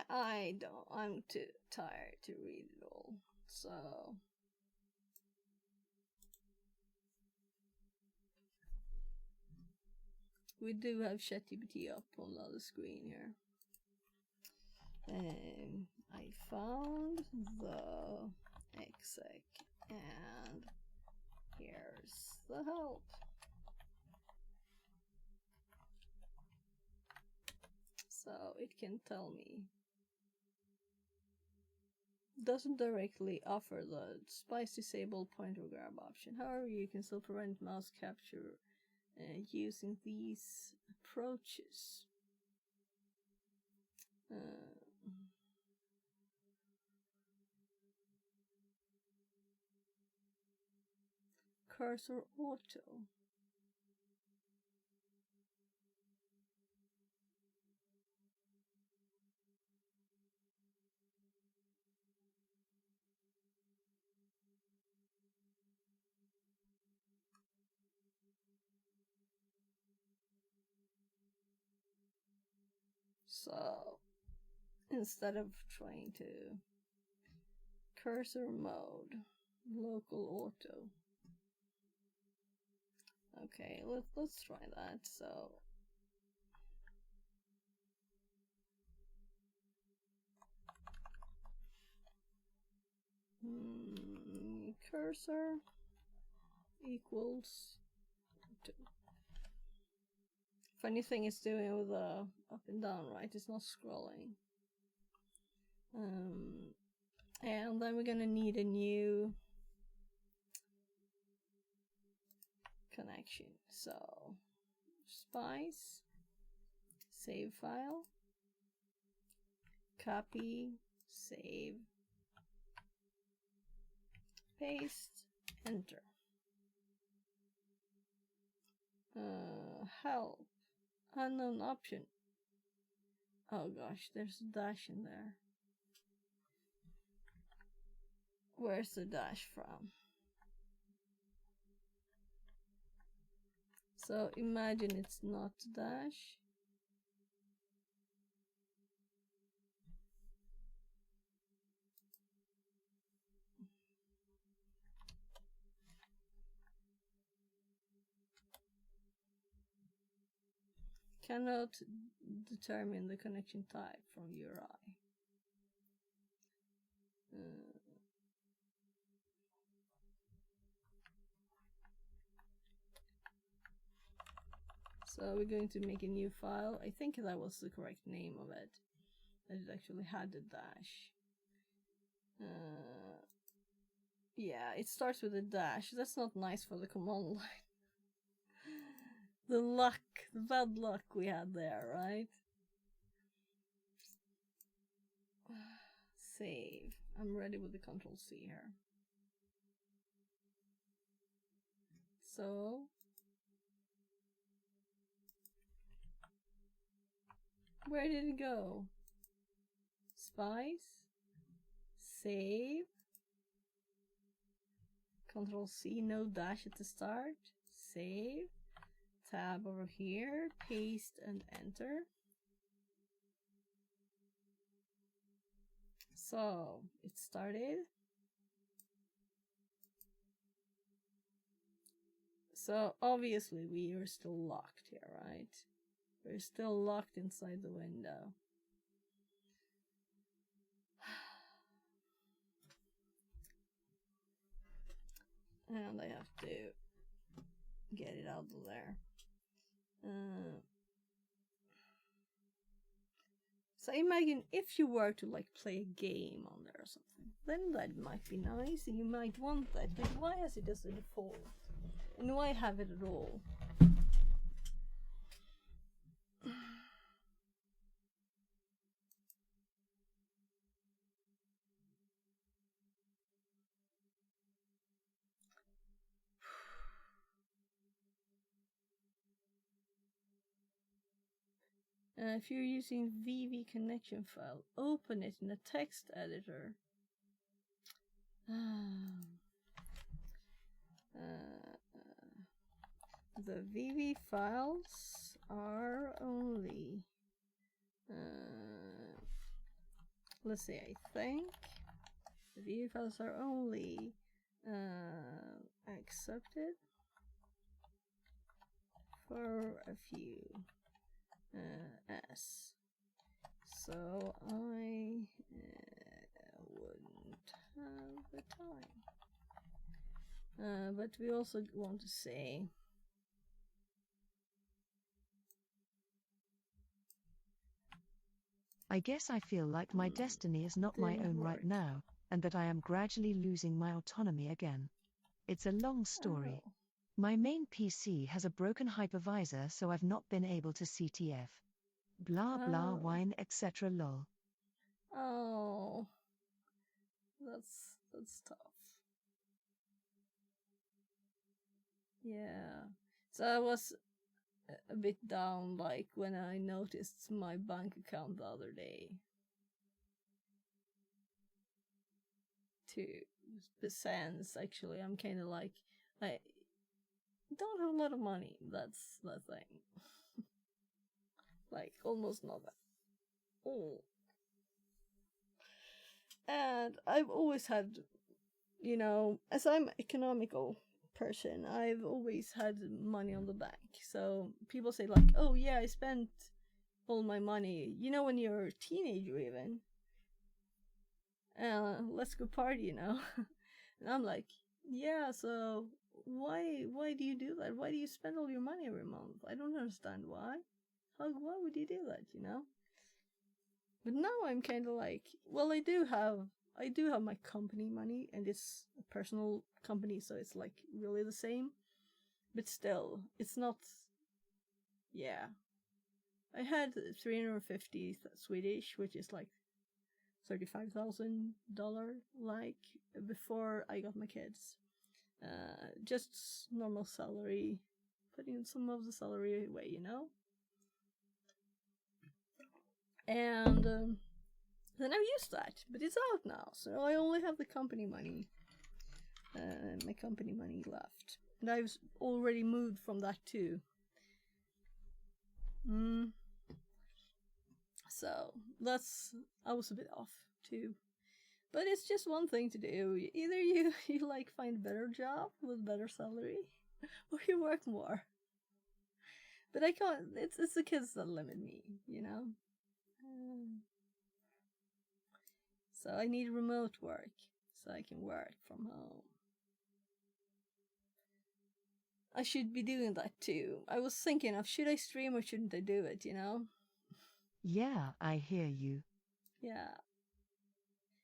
I don't. I'm too tired to read it all. So we do have ChatGPT up on the other screen here. I found the exec and here's the help. So it can tell me. Doesn't directly offer the spice disable pointer grab option. However, you can still prevent mouse capture using these approaches. Cursor auto. So instead of trying to cursor mode, local auto. Okay, let's try that. So cursor equals 2. Funny thing it's doing with the up and down, right? It's not scrolling. And then we're gonna need a new connection. So spice, save file, copy, Save. Paste. Enter. Help. Unknown option. Oh gosh, there's a dash in there. Where's the dash from? So imagine it's not dash. Cannot determine the connection type from URI. So we're going to make a new file. I think that was the correct name of it. That it actually had the dash. Yeah, it starts with a dash. That's not nice for the command line. The bad luck we had there, right? Save. I'm ready with the Control-C here. So where did it go? Spice. Save. Control-C, no dash at the start. Save. Tab over here. Paste and enter. So it started. So obviously we are still locked here, right? We're still locked inside the window. And I have to get it out of there. So imagine if you were to like play a game on there or something, then that might be nice and you might want that, but why has it as a default? And why have it at all? If you're using VV connection file, open it in a text editor. The VV files are only, let's see, I think the VV files are only accepted for a few S. So I wouldn't have the time. But we also want to say I guess I feel like my destiny is not my own right now, and that I am gradually losing my autonomy again. It's a long story. Oh. My main PC has a broken hypervisor, so I've not been able to CTF. Blah blah wine etc. lol. Oh, that's tough. Yeah. So I was a bit down, like when I noticed my bank account the other day. 2%, actually. I'm kind of like, I don't have a lot of money. That's the thing. Like almost nothing. Oh. And I've always had, you know, as I'm an economical person, I've always had money on the bank. So people say like, oh yeah, I spent all my money. You know, when you're a teenager even. Let's go party, you know. And I'm like, yeah, so why do you do that? Why do you spend all your money every month? I don't understand why. Why would you do that, you know? But now I'm kind of like, well, I do have my company money, and it's a personal company, so it's like really the same. But still, it's not. Yeah, I had 350 Swedish, which is like $35,000 like before I got my kids. Just normal salary, putting some of the salary away, you know. And then I've used that, but it's out now, so I only have the company money, my company money left, and I've already moved from that too. So I was a bit off too, but it's just one thing to do. Either you like find a better job with better salary, or you work more. But I can't. It's the kids that limit me, you know. So I need remote work so I can work from home. I should be doing that too. I was thinking of, should I stream or shouldn't I do it, you know? Yeah, I hear you. Yeah.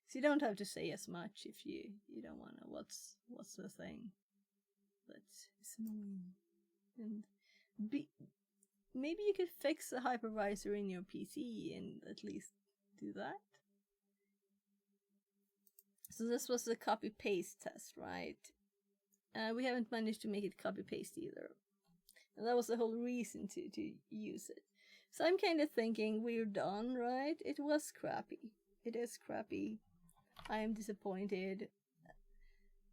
So you don't have to say as much if you don't want to. What's the thing that is annoying? And maybe you could fix the hypervisor in your PC and at least do that. So this was the copy-paste test, right? We haven't managed to make it copy-paste either. And that was the whole reason to use it. So I'm kind of thinking we're done, right? It was crappy. It is crappy. I am disappointed.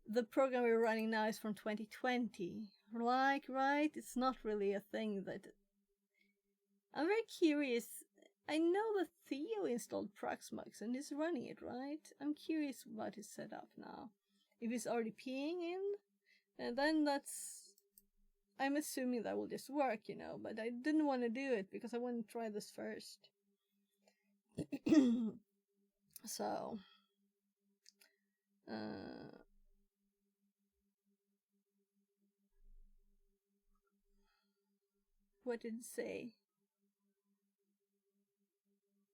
The program we're running now is from 2020. Like, right? It's not really a thing that... I'm very curious. I know that Theo installed Proxmox and is running it, right? I'm curious about his setup now. If he's already peeing in, and then I'm assuming that will just work, you know, but I didn't want to do it because I want to try this first. So, what did it say?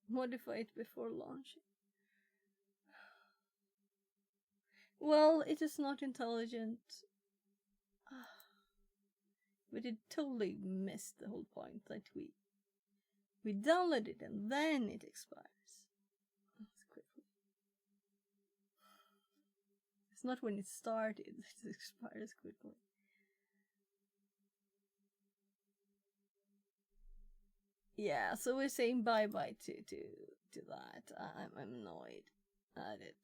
Modify it before launching. Well, it is not intelligent. But it totally missed the whole point that we download it and then it expires. Quickly. It's not when it started, it expires quickly. Yeah, so we're saying bye-bye to that. I'm annoyed at it.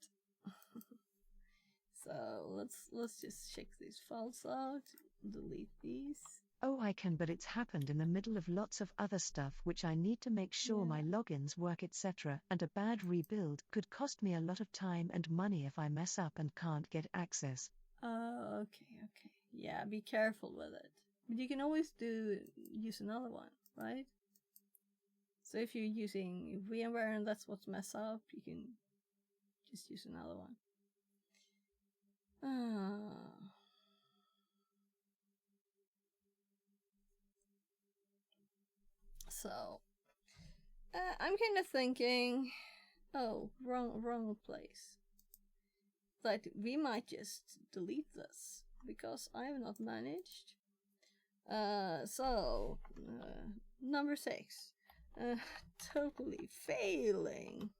So let's just check these files out, delete these. Oh, I can, but it's happened in the middle of lots of other stuff which I need to make sure my logins work, etc. And a bad rebuild could cost me a lot of time and money if I mess up and can't get access. Oh, okay. Yeah, be careful with it. But you can always use another one, right? So if you're using VMware and that's what's messed up, you can just use another one. So, I'm kind of thinking, oh, wrong place. That we might just delete this because I have not managed. So, number 6, totally failing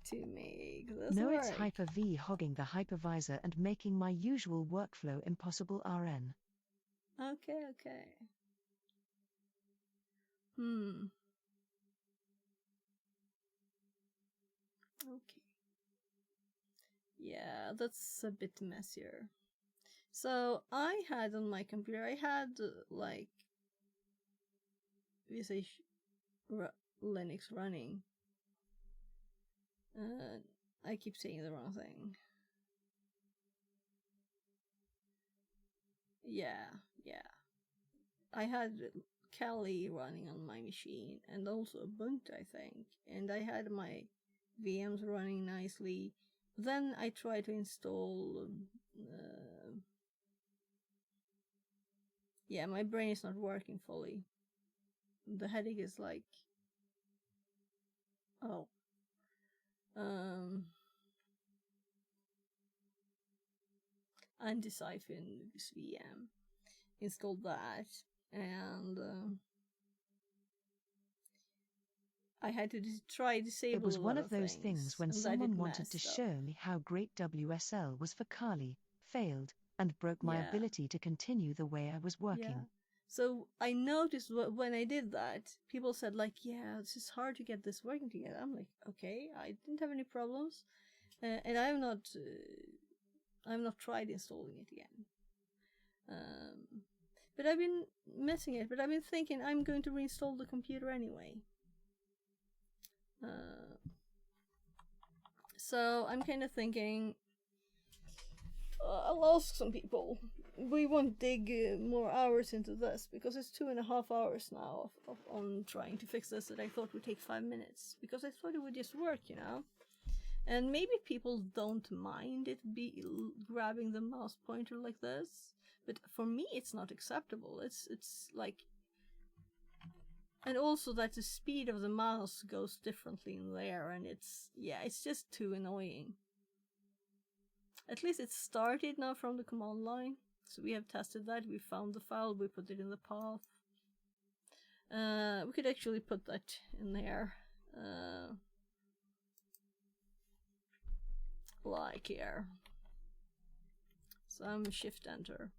to make this No, work. it's Hyper-V hogging the hypervisor and making my usual workflow impossible. RN. Okay. Okay. Yeah, that's a bit messier. So I had on my computer, I had like Linux running. I keep saying the wrong thing. Yeah. I had Kali running on my machine and also Ubuntu, I think. And I had my VMs running nicely. Then I tried to install... yeah, my brain is not working fully. The headache is like... oh. Anti-siphon VM. Installed that. And... I had to try disable. It was a one lot of those things when someone wanted to show me how great WSL was for Kali, failed, and broke my ability to continue the way I was working. Yeah. So I noticed when I did that, people said like, yeah, it's just hard to get this working together. I'm like, okay, I didn't have any problems. And I've not tried installing it again. But I've been messing it, but I've been thinking I'm going to reinstall the computer anyway. So I'm kind of thinking, I'll ask some people. We won't dig more hours into this because it's 2.5 hours now on trying to fix this that I thought would take 5 minutes because I thought it would just work, you know. And maybe people don't mind it be grabbing the mouse pointer like this, but for me it's not acceptable. It's like, and also that the speed of the mouse goes differently in there, and it's just too annoying. At least it started now from the command line, so we have tested that. We found the file, we put it in the path. We could actually put that in there. Like here. Some shift enter.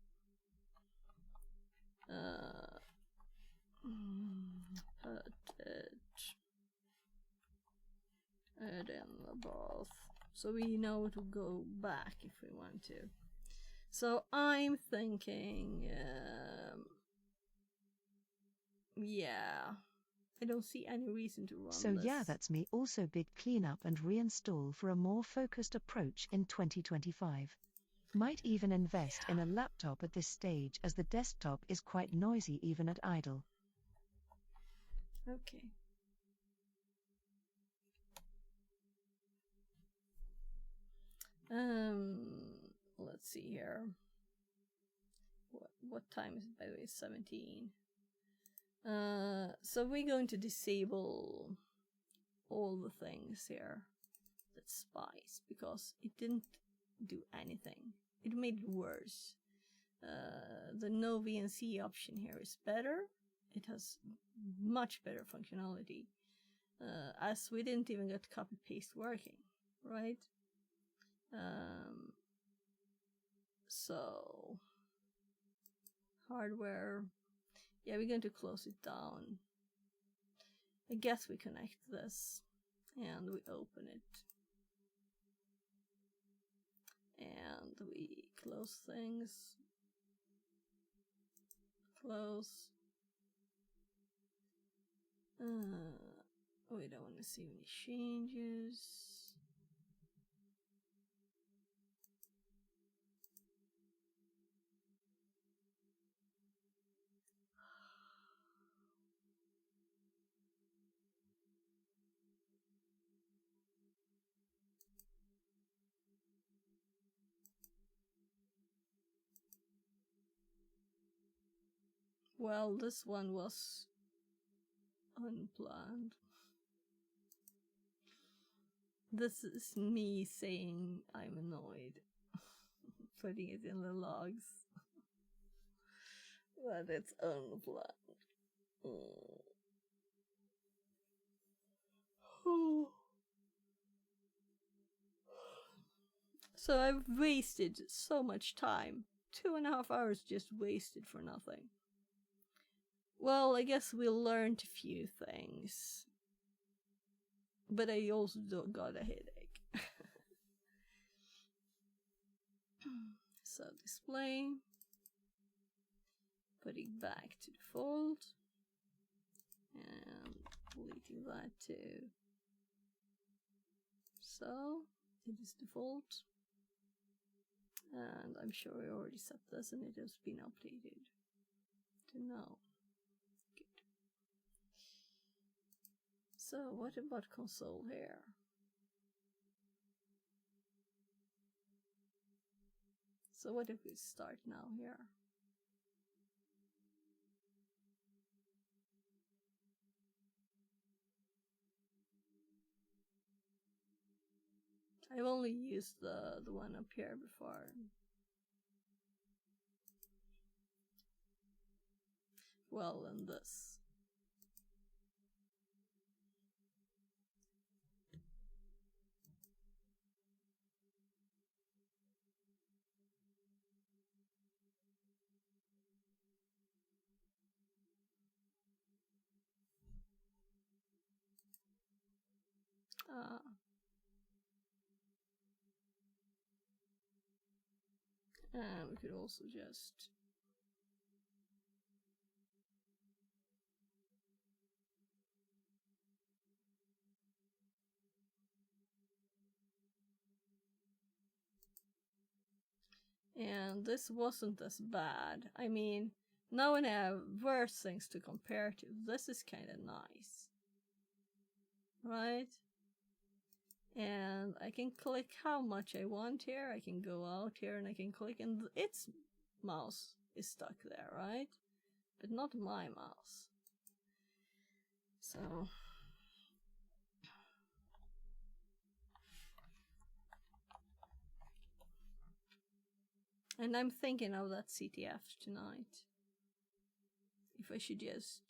Put it in the bath. So we know to go back if we want to. So I'm thinking, yeah, I don't see any reason to run So this. yeah, that's me. Also big cleanup and reinstall for a more focused approach in 2025. Might even invest in a laptop at this stage as the desktop is quite noisy even at idle. Okay. Let's see here. What time is it, by the way? 17. So we're going to disable all the things here that spies because it didn't do anything. It made it worse. The no VNC option here is better. It has much better functionality. As we didn't even get copy paste working, right? So hardware, yeah, we're going to close it down. I guess we connect this and we open it and we close things, close. We don't want to see any changes. Well, this one was unplanned. This is me saying I'm annoyed. Putting it in the logs. But it's unplanned. So I've wasted so much time. 2.5 hours just wasted for nothing. Well, I guess we learned a few things. But I also got a headache. So display. Putting back to default. And deleting that too. So it is default. And I'm sure I already set this and it has been updated to now. Good. So what about console here? So what if we start now here? I've only used the one up here before. Well, and this. And we could also just and this wasn't as bad. I mean, now when I have worse things to compare to, this is kind of nice. Right? And I can click how much I want here. I can go out here and I can click, and its mouse is stuck there, right? But not my mouse. So and I'm thinking of that CTF tonight. If I should just...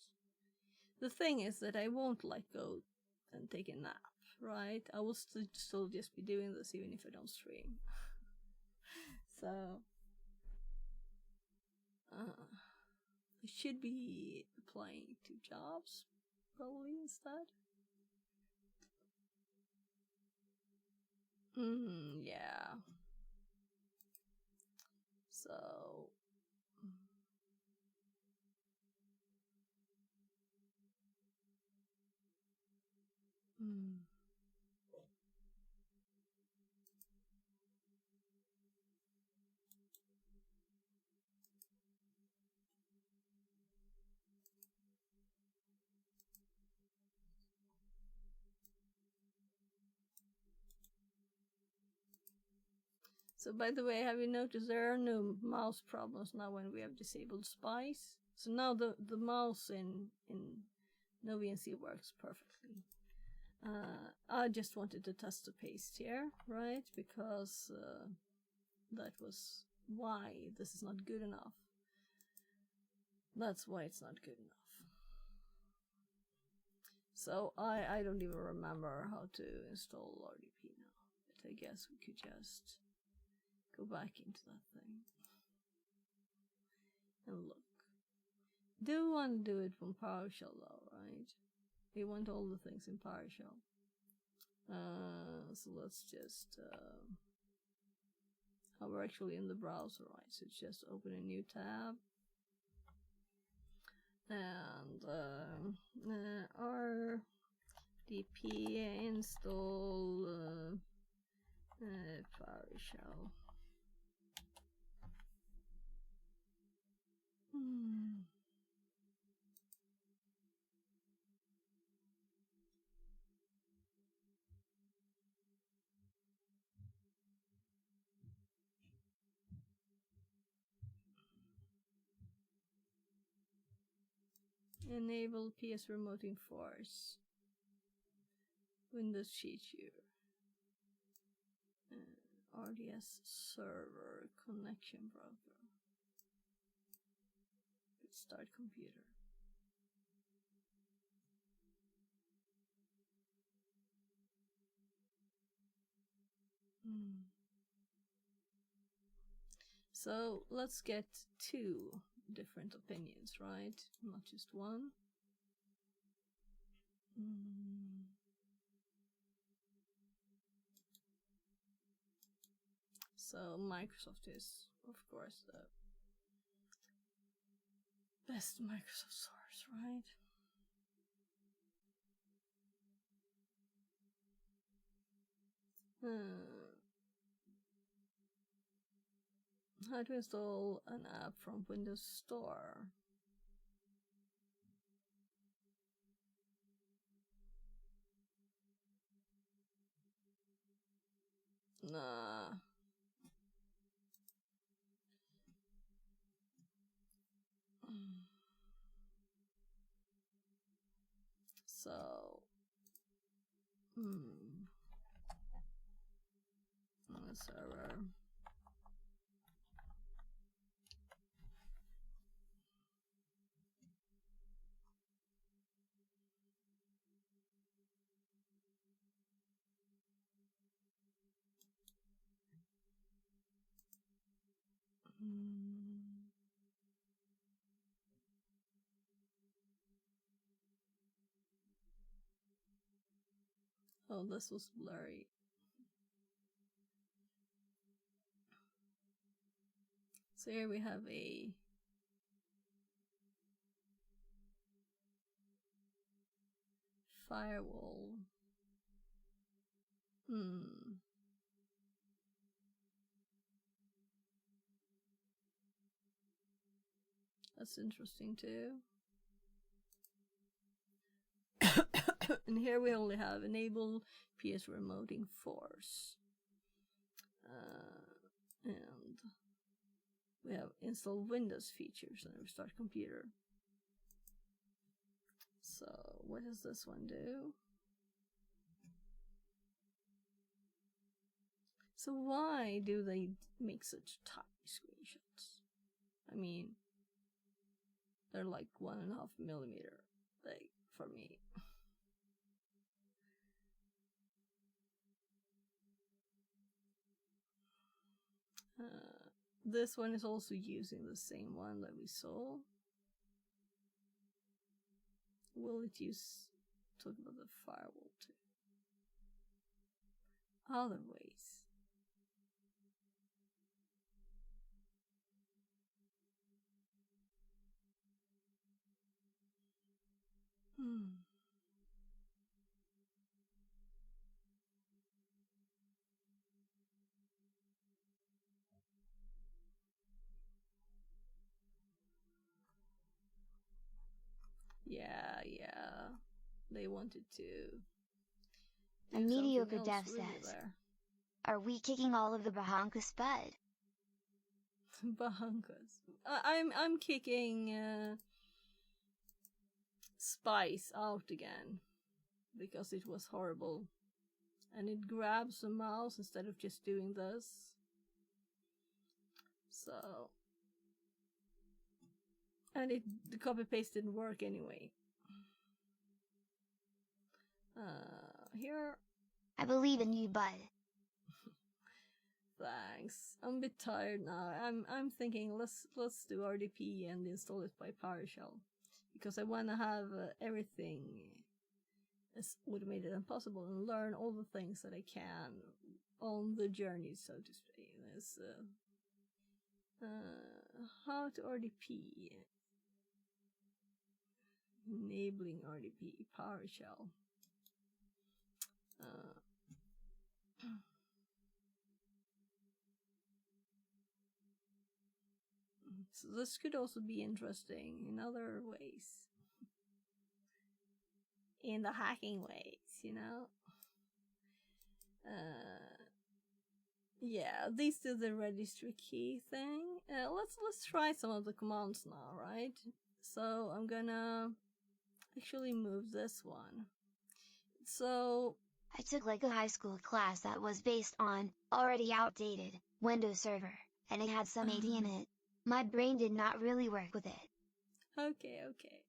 The thing is that I won't go and take a nap, right? I will still just be doing this even if I don't stream. So I should be applying to jobs probably instead. Yeah. So So by the way, have you noticed there are no mouse problems now when we have disabled spice? So now the mouse in no VNC works perfectly. I just wanted to test the paste here, right? Because that was why this is not good enough. That's why it's not good enough. So I don't even remember how to install RDP now. But I guess we could just go back into that thing and look. Do want to do it from PowerShell though, right? We want all the things in PowerShell. So let's just we're actually in the browser, right? So it's just open a new tab and RDP install PowerShell. Enable PS Remote Enforce. Windows Cheat Sheet. RDS Server Connection Broker. Start computer. So let's get 2 different opinions, right? Not just one. So Microsoft is, of course, the best Microsoft source, right? How to install an app from Windows Store. Nah. So, server. Oh, this was blurry. So here we have a firewall. That's interesting too. And here we only have enable PS remoting force. And we have install Windows features and restart computer. So what does this one do? So why do they make such tiny screenshots? I mean, they're like 1.5 millimeter big for me. This one is also using the same one that we saw. Will it talk about the firewall too? Other ways. Yeah. They wanted to. A mediocre dev really says, there. Are we kicking all of the Bahankas bud? Bahankas. I'm kicking Spice out again because it was horrible, and it grabs the mouse instead of just doing this. So, and the copy paste didn't work anyway. Here. I believe in you, bud. Thanks. I'm a bit tired now. I'm thinking let's do RDP and install it by PowerShell, because I want to have everything as automated as possible and learn all the things that I can on the journey, so to speak. There's how to RDP, enabling RDP PowerShell. So this could also be interesting in other ways. In the hacking ways, you know? Yeah, these do the registry key thing. Let's try some of the commands now, right? So I'm gonna actually move this one. So I took like a high school class that was based on, already outdated, Windows Server, and it had some AD in it. My brain did not really work with it. Okay.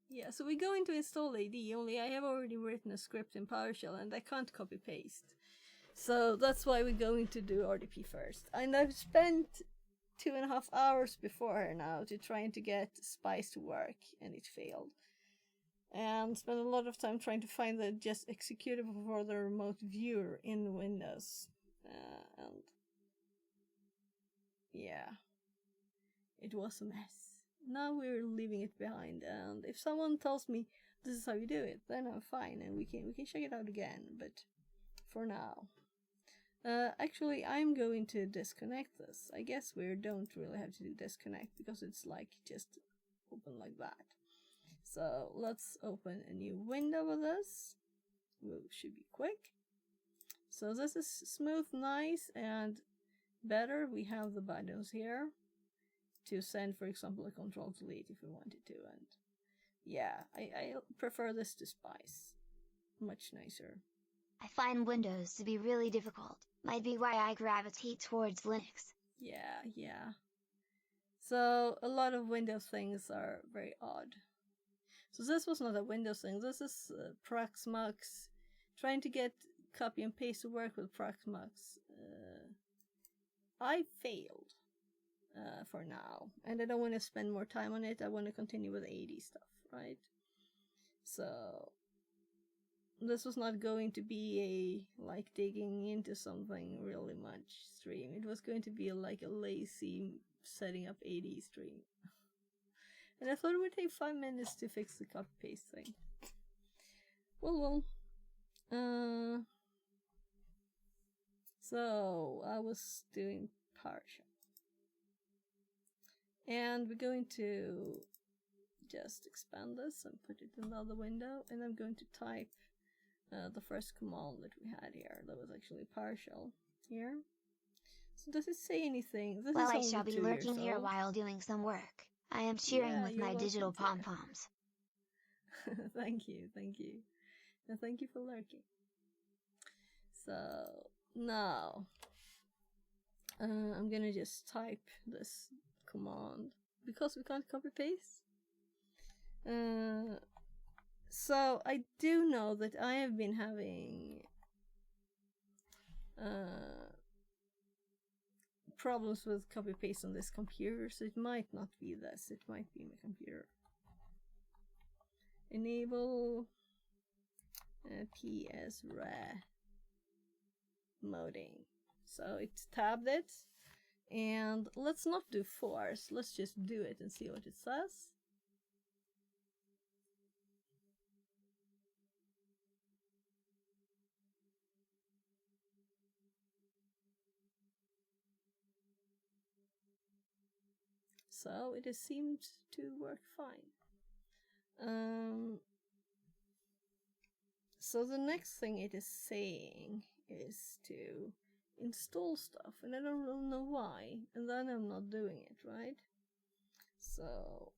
Yeah, so we go into install AD, only I have already written a script in PowerShell and I can't copy paste. So that's why we're going to do RDP first. And I've spent 2.5 hours before now to trying to get Spice to work, and it failed. And spent a lot of time trying to find the just executable for the remote viewer in Windows. And yeah, it was a mess. Now we're leaving it behind, and if someone tells me this is how you do it, then I'm fine and we can check it out again. But for now, actually, I'm going to disconnect this. I guess we don't really have to do disconnect because it's like just open like that. So let's open a new window with this. Should be quick. So this is smooth, nice, and better. We have the buttons here to send, for example, a control delete if we wanted to. And yeah, I prefer this to Spice. Much nicer. I find Windows to be really difficult. Might be why I gravitate towards Linux. Yeah. So a lot of Windows things are very odd. So this was not a Windows thing. This is Proxmox. Trying to get copy and paste to work with Proxmox. I failed for now, and I don't want to spend more time on it. I want to continue with AD stuff, right? So this was not going to be a like digging into something really much stream. It was going to be like a lazy setting up AD stream. And I thought it would take 5 minutes to fix the copy paste thing. Well. So I was doing PowerShell. And we're going to just expand this and put it in another window, and I'm going to type the first command that we had here. That was actually PowerShell here. So does it say anything? This well, is I only shall be 2 years lurking here old. while doing some work. I am cheering with you're my welcome, digital dear. pom-poms. Thank you. And thank you for lurking. So now I'm gonna just type this command because we can't copy paste. So I do know that I have been having problems with copy paste on this computer, so it might not be this, it might be my computer. Enable PSRA moding. So it tabbed it, and let's not do force, let's just do it and see what it says. So it has seemed to work fine. So the next thing it is saying is to install stuff, and I don't really know why, and then I'm not doing it, right? So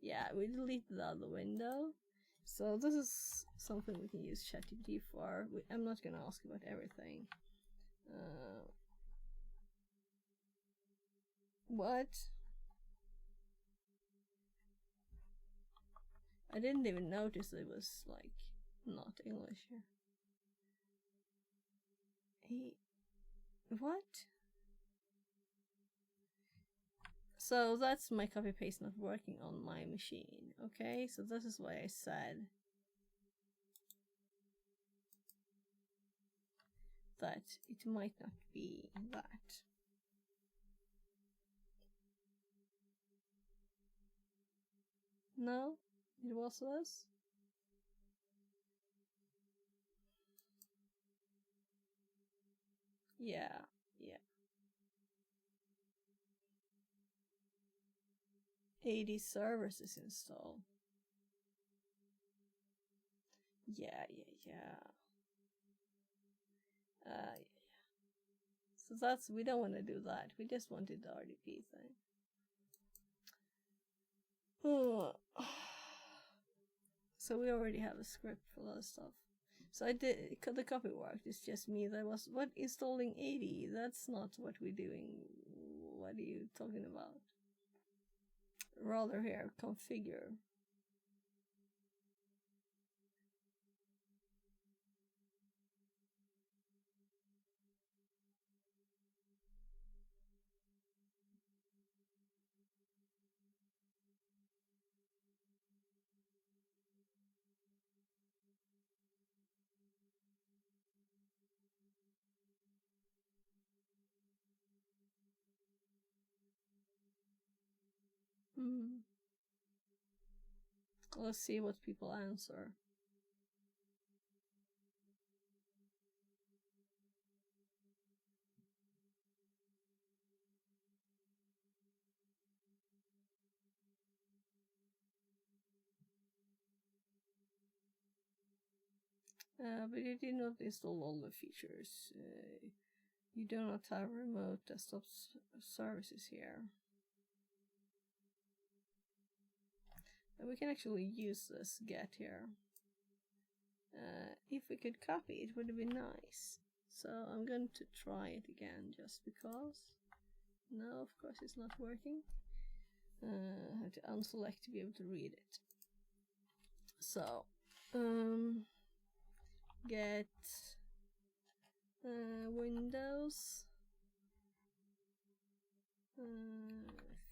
yeah, we deleted the other window. So this is something we can use ChatGPT for. I'm not gonna ask about everything. What? I didn't even notice it was like not English here. What? So that's my copy paste not working on my machine. Okay, so this is why I said that it might not be that. No, it was this. Yeah. AD servers is installed. Yeah. So that's, we don't want to do that. We just wanted the RDP thing. So we already have a script for that stuff. So I did, the copy worked. It's just me that was, what, installing 80? That's not what we're doing. What are you talking about? Rather here, configure. Let's see what people answer. But you did not install all the features. You do not have remote desktop services here. And we can actually use this get here. If we could copy it, would be nice. So I'm going to try it again just because. No, of course it's not working. I have to unselect to be able to read it. So, get Windows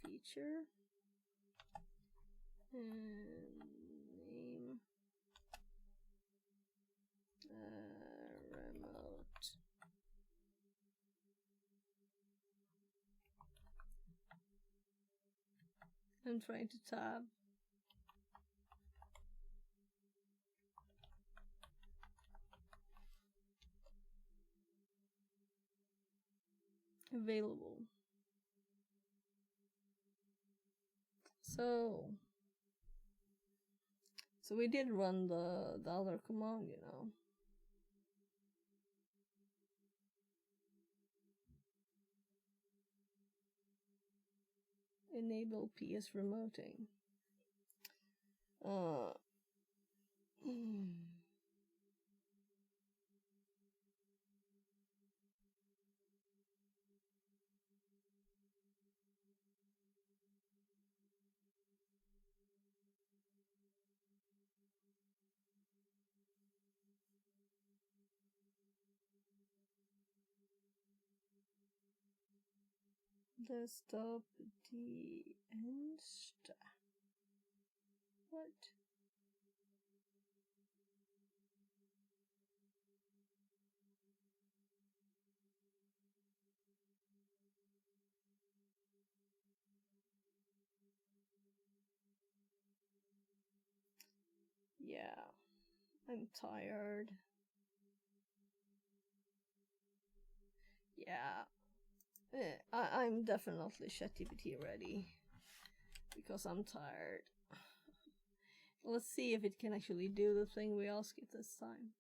feature. Name remote. I'm trying to tab. Available. So we did run the other command, you know. Enable PS remoting. Desktop Dienst. What? Yeah, I'm tired. Yeah, I'm definitely ChatGPT ready because I'm tired. Let's see if it can actually do the thing we ask it this time.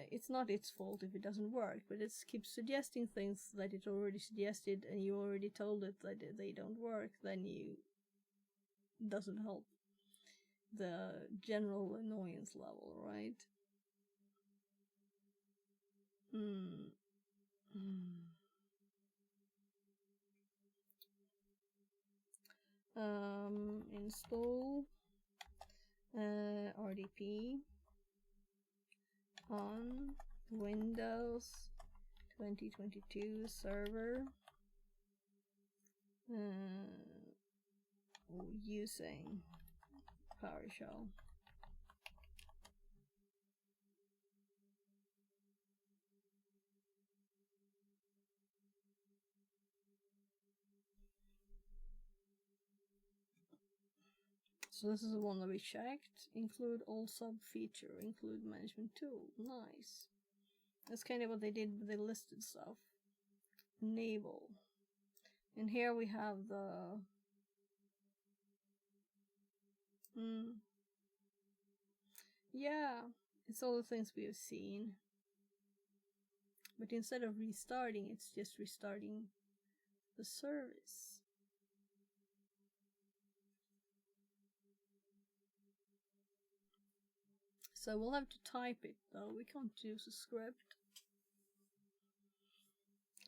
It's not its fault if it doesn't work, but it keeps suggesting things that it already suggested and you already told it that they don't work, then doesn't help the general annoyance level, right? Install RDP on Windows 2022 server using PowerShell. So this is the one that we checked. Include all sub feature, include management tool. Nice. That's kind of what they did with the listed stuff. Enable. And here we have the yeah, it's all the things we have seen. But instead of restarting, it's just restarting the service. So we'll have to type it though, we can't use a script.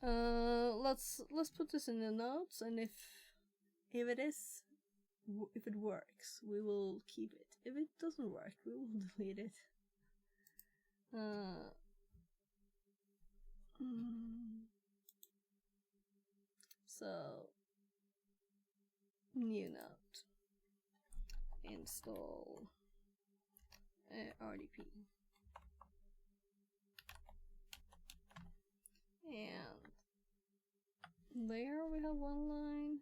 Let's put this in the notes, and if it works, we will keep it. If it doesn't work, we will delete it. So new note, install RDP, and there we have one line.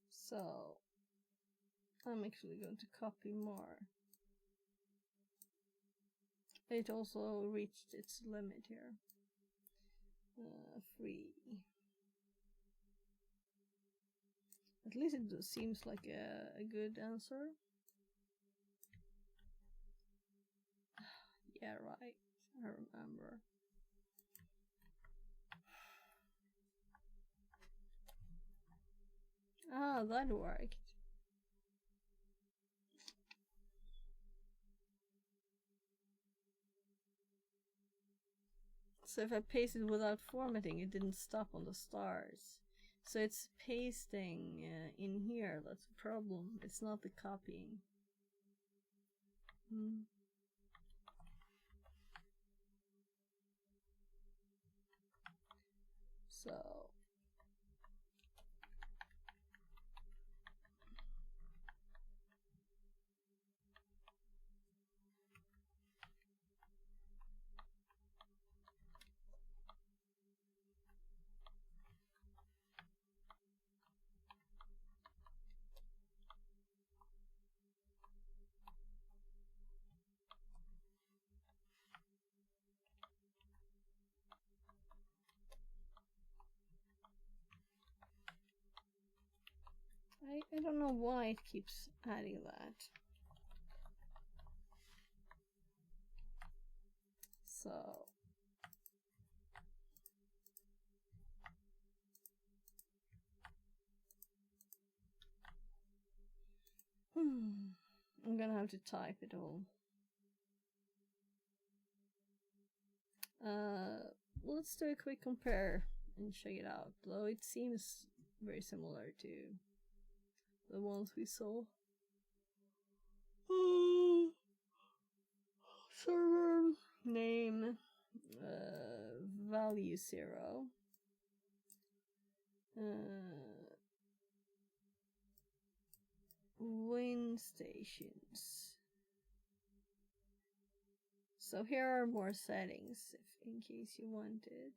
So I'm actually going to copy more. It also reached its limit here. 3. At least it seems like a good answer. Yeah, right. I remember. Ah, that worked. So if I pasted without formatting, it didn't stop on the stars. So it's pasting in here, that's the problem. It's not the copying. So I don't know why it keeps adding that. So I'm gonna have to type it all. Let's do a quick compare and check it out. Though it seems very similar to the ones we saw. Server name, value 0. Wind stations. So here are more settings, if in case you wanted.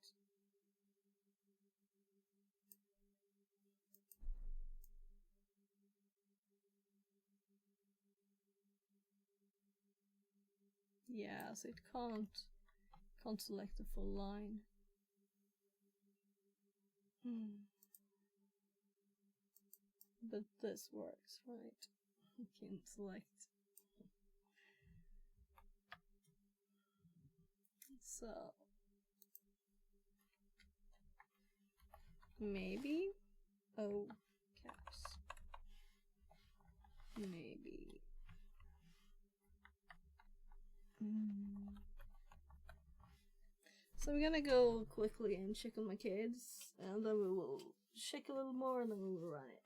Yeah, so it can't select the full line. But this works, right? You can select. So maybe caps. Maybe. So we're gonna go quickly and check on my kids, and then we will check a little more, and then we will run it.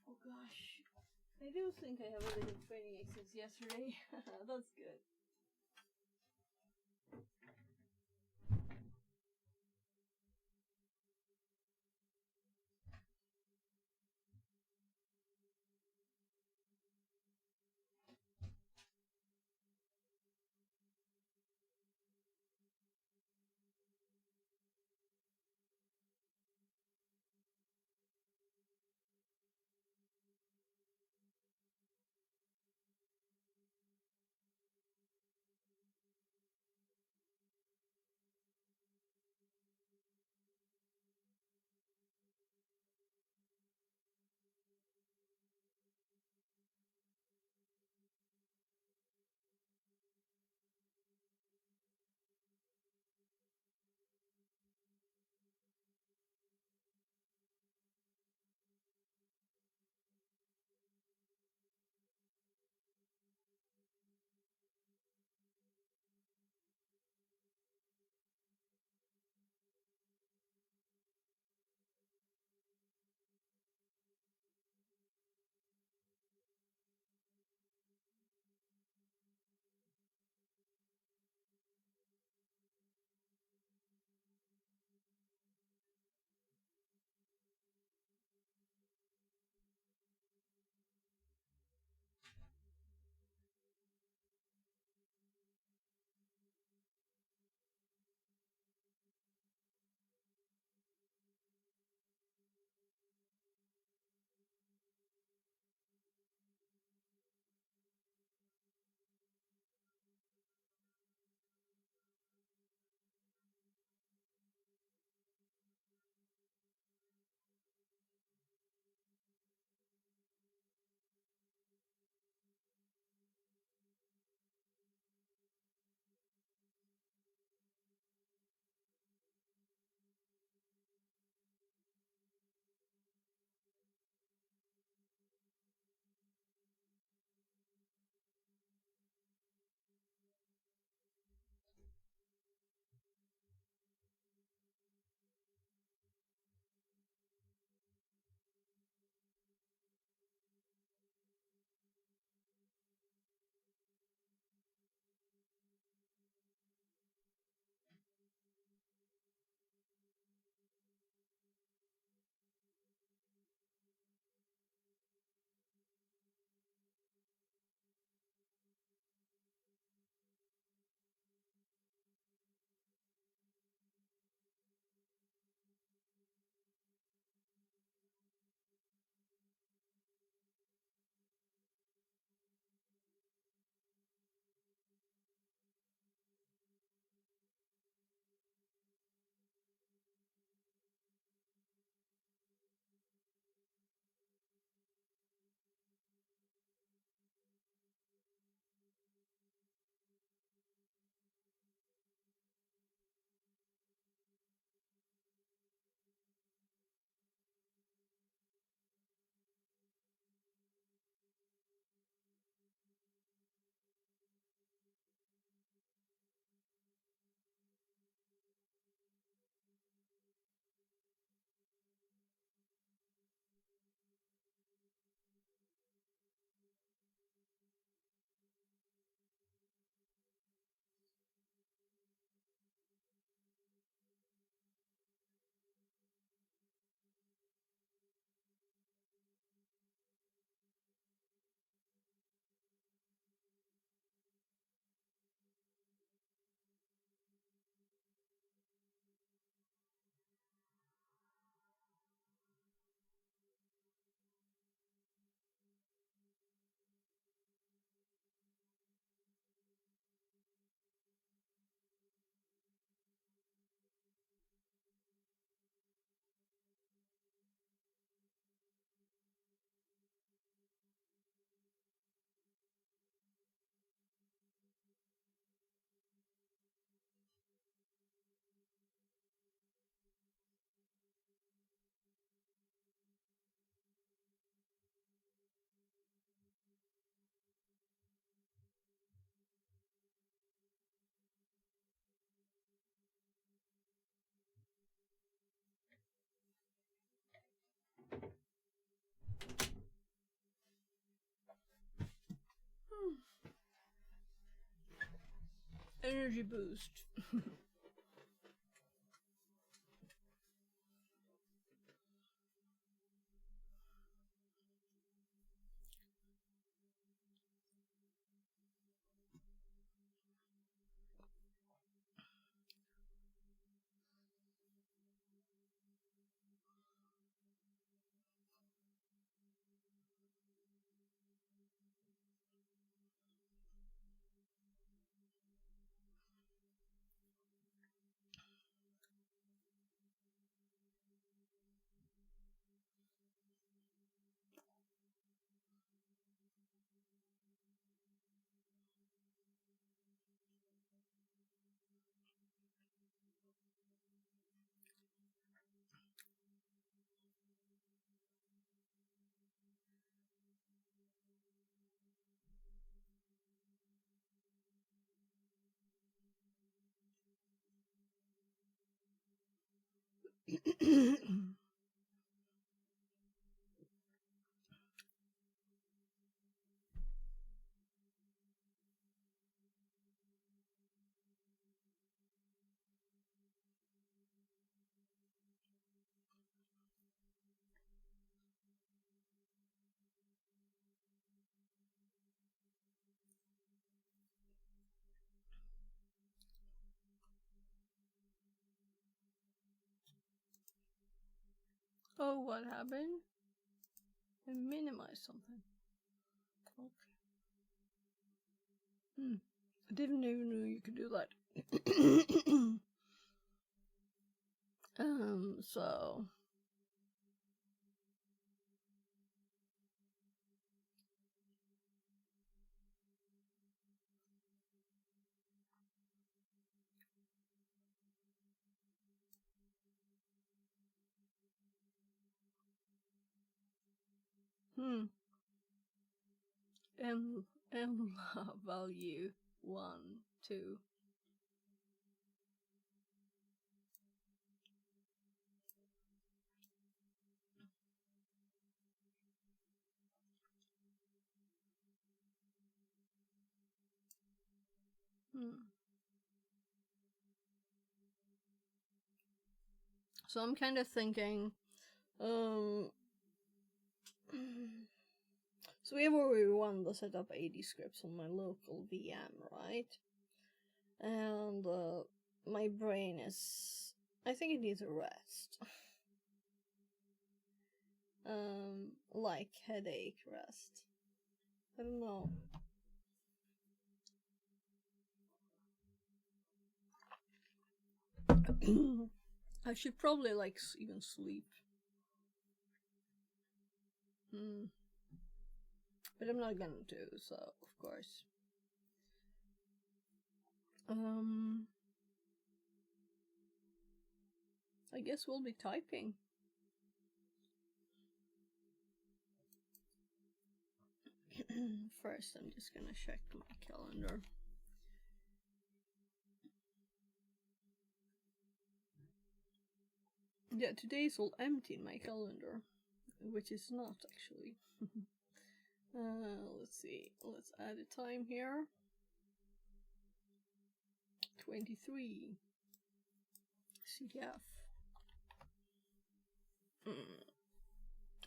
Oh gosh, I do think I have a little training exercise yesterday. That's good. Energy boost. Oh, what happened? I minimized something. Okay. I didn't even know you could do that. So M value 1, 2. So I'm kind of thinking, so we have already run the setup 80 scripts on my local VM, right? And my brain is, I think it needs a rest. Like headache rest. I don't know. I should probably like even sleep. But I'm not gonna do so, of course. I guess we'll be typing. First, I'm just gonna check my calendar. Yeah, today's all empty in my calendar, which is not actually. Let's see. Let's add a time here. 23. CDF.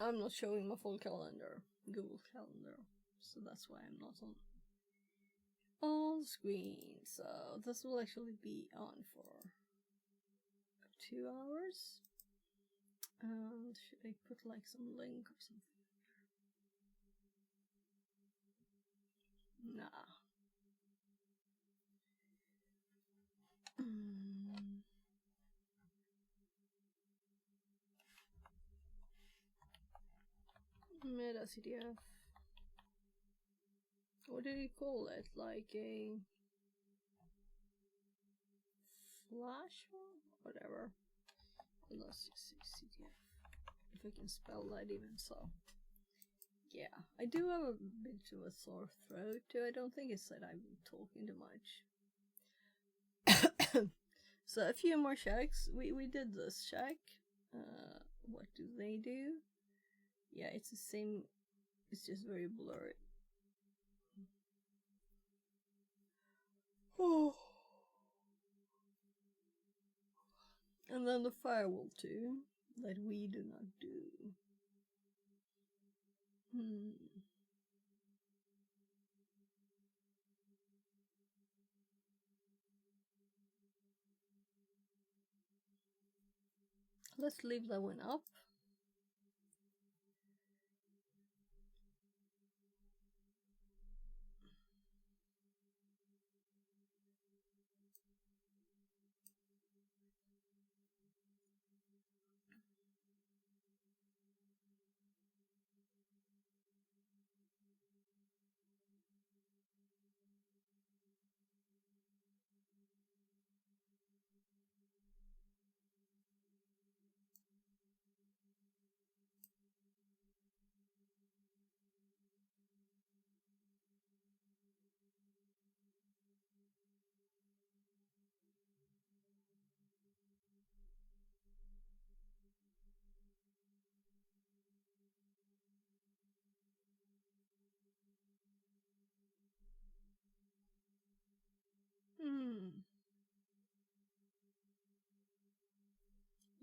I'm not showing my full calendar. Google Calendar. So that's why I'm not on screen. So this will actually be on for 2 hours. And should I put like some link or something? Nah. Meta CDF. What did he call it? Like a flash or whatever. Let's just say CDF. If I can spell that even so. Yeah, I do have a bit of a sore throat too. I don't think it's that I've been talking too much. So a few more checks. We did this check. What do they do? Yeah, it's the same. It's just very blurry. Oh, And then the firewall too, that we do not do. Let's leave that one up.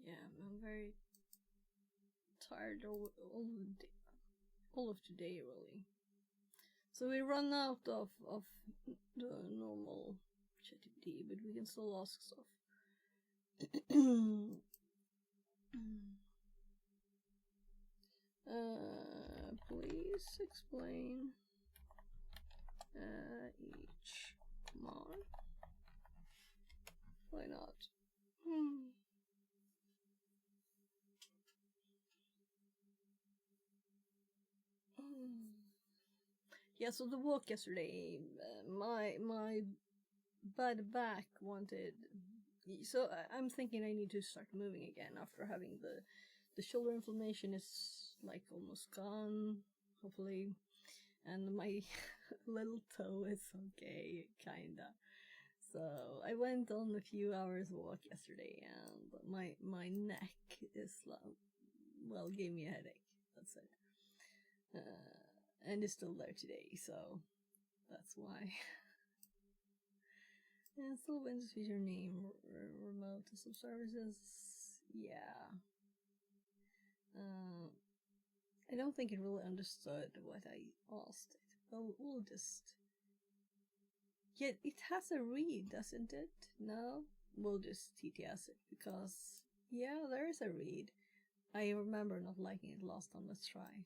Yeah, I'm very tired all of today, really. So we run out of the normal ChatGPT, but we can still ask stuff. Please explain each command. Why not? Yeah, so the walk yesterday, my bad back wanted. So I'm thinking I need to start moving again after having the shoulder inflammation is like almost gone, hopefully, and my little toe is okay, kinda. So I went on a few hours walk yesterday, and my neck is well, gave me a headache. That's it. And it's still there today, so that's why. And still Windows feature name remote sub services. Yeah. I don't think it really understood what I asked it. We'll just. Yet it has a read, doesn't it? No? We'll just TTS it because, yeah, there is a read. I remember not liking it last time. Let's try.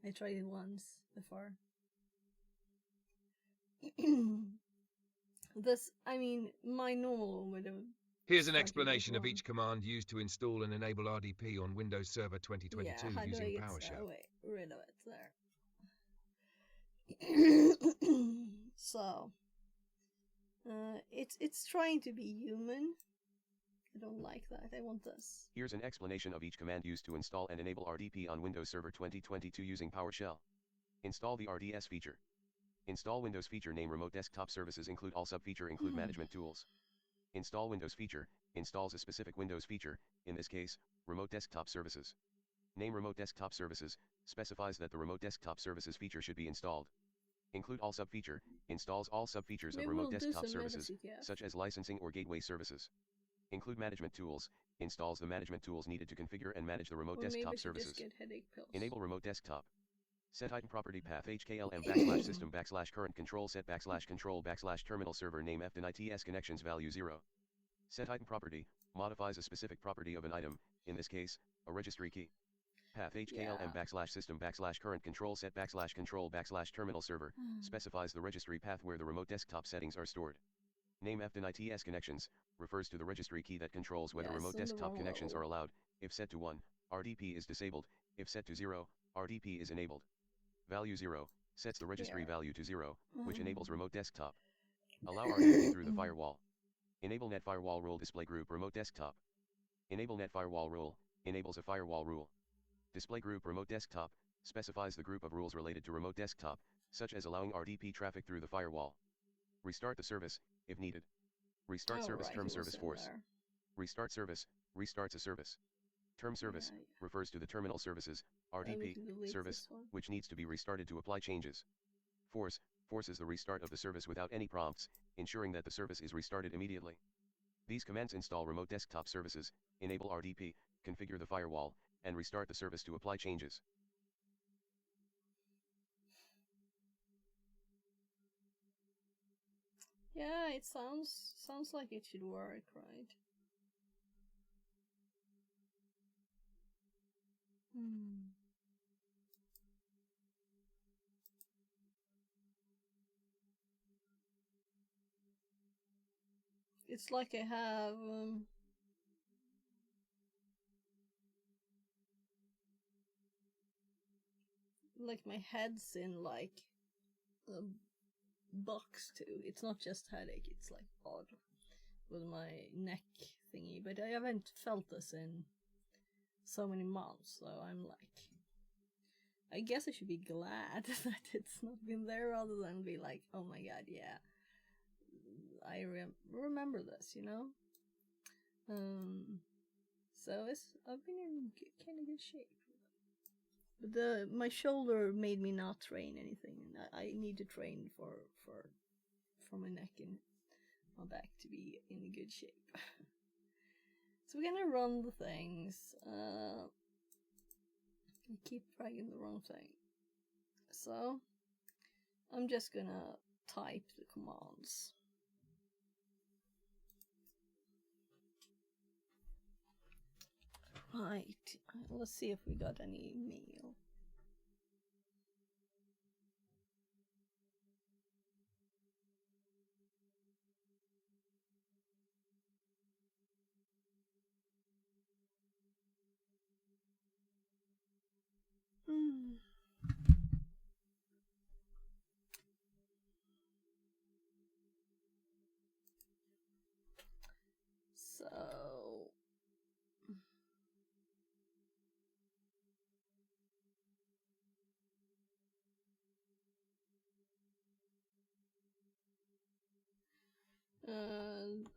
I tried it once before. My normal one would have. Here's an explanation of each command used to install and enable RDP on Windows Server 2022 using PowerShell. Wait, rid of it there. So, it's trying to be human. I don't like that. I want this. Here's an explanation of each command used to install and enable RDP on Windows Server 2022 using PowerShell. Install the RDS feature. Install Windows feature name remote desktop services include all sub-feature include management tools. Install Windows feature, installs a specific Windows feature, in this case, remote desktop services. Name remote desktop services, specifies that the remote desktop services feature should be installed. Include all sub-feature, installs all sub-features of remote desktop services, such as licensing or gateway services. Include management tools, installs the management tools needed to configure and manage the remote desktop services. Enable remote desktop. Set item property path HKLM system current control set control terminal server name FDNITS connections value 0. Set item property, modifies a specific property of an item, in this case, a registry key. Path HKLM system current control set control terminal server, specifies the registry path where the remote desktop settings are stored. Name FDNITS connections, refers to the registry key that controls whether remote desktop connections are allowed. If set to 1, RDP is disabled, if set to 0, RDP is enabled. Value 0, sets the registry value to 0, which enables remote desktop. Allow RDP through the firewall. Enable net firewall rule display group remote desktop. Enable net firewall rule, enables a firewall rule. Display group remote desktop, specifies the group of rules related to remote desktop, such as allowing RDP traffic through the firewall. Restart the service, if needed. Restart service term service force. Restart service, restarts a service. Term service, refers to the terminal services, RDP, service, which needs to be restarted to apply changes. Force, forces the restart of the service without any prompts, ensuring that the service is restarted immediately. These commands install remote desktop services, enable RDP, configure the firewall, and restart the service to apply changes. Yeah, it sounds like it should work, right? It's like I have like my head's in like a box too. It's not just headache, it's like odd with my neck thingy, but I haven't felt this in so many months, so I'm like, I guess I should be glad that it's not been there rather than be like, oh my god, yeah, I remember this, you know? So I've been in kind of good shape. But my shoulder made me not train anything, and I need to train for my neck and my back to be in good shape. So we're gonna run the things. I keep dragging the wrong thing. So I'm just gonna type the commands. Right, let's see if we got any mail. So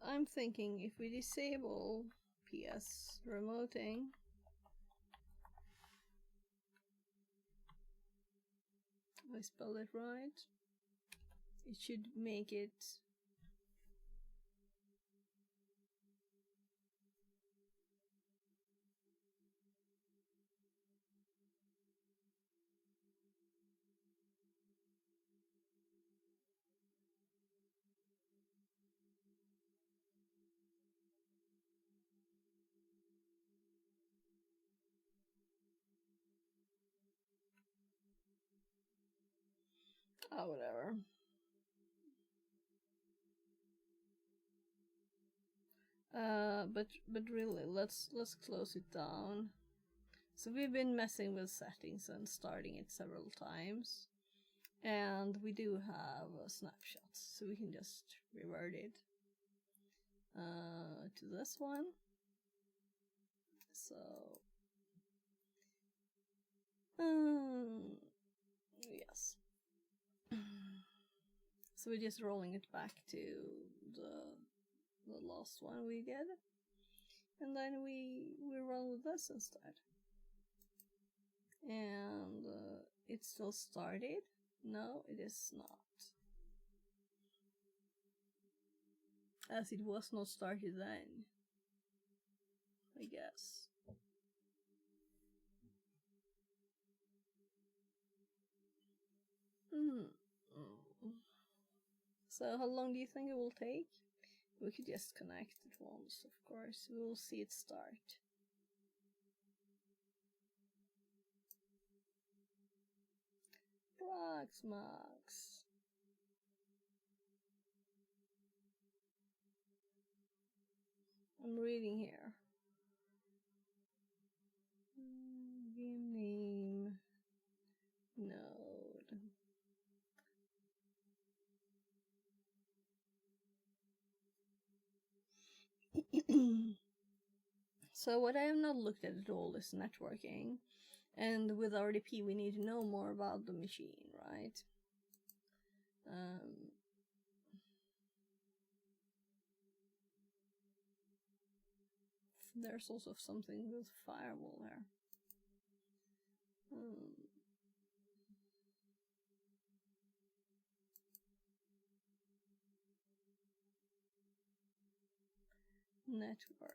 I'm thinking if we disable PS remoting, I spelled it right, it should make it whatever. But really, let's close it down. So we've been messing with settings and starting it several times, and we do have snapshots, so we can just revert it to this one. So yes. So we're just rolling it back to the last one we did, and then we run with this instead. And it still started? No, it is not. As it was not started then, I guess. So how long do you think it will take? We could just connect it once, of course. We will see it start. Proxmox. I'm reading here. VM name. Node. So what I have not looked at all is networking. And with RDP we need to know more about the machine, right? There's also something with firewall there. network.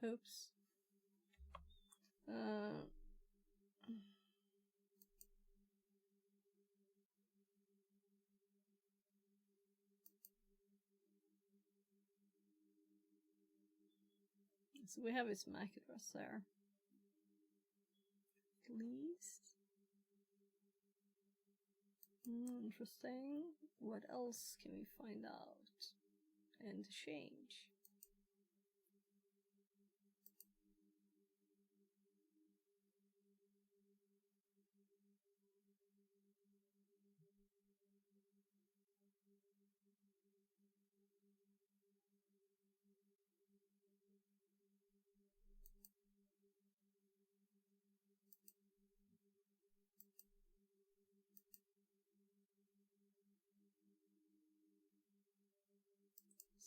Oops. So we have his MAC address there. At least. Interesting. What else can we find out and change?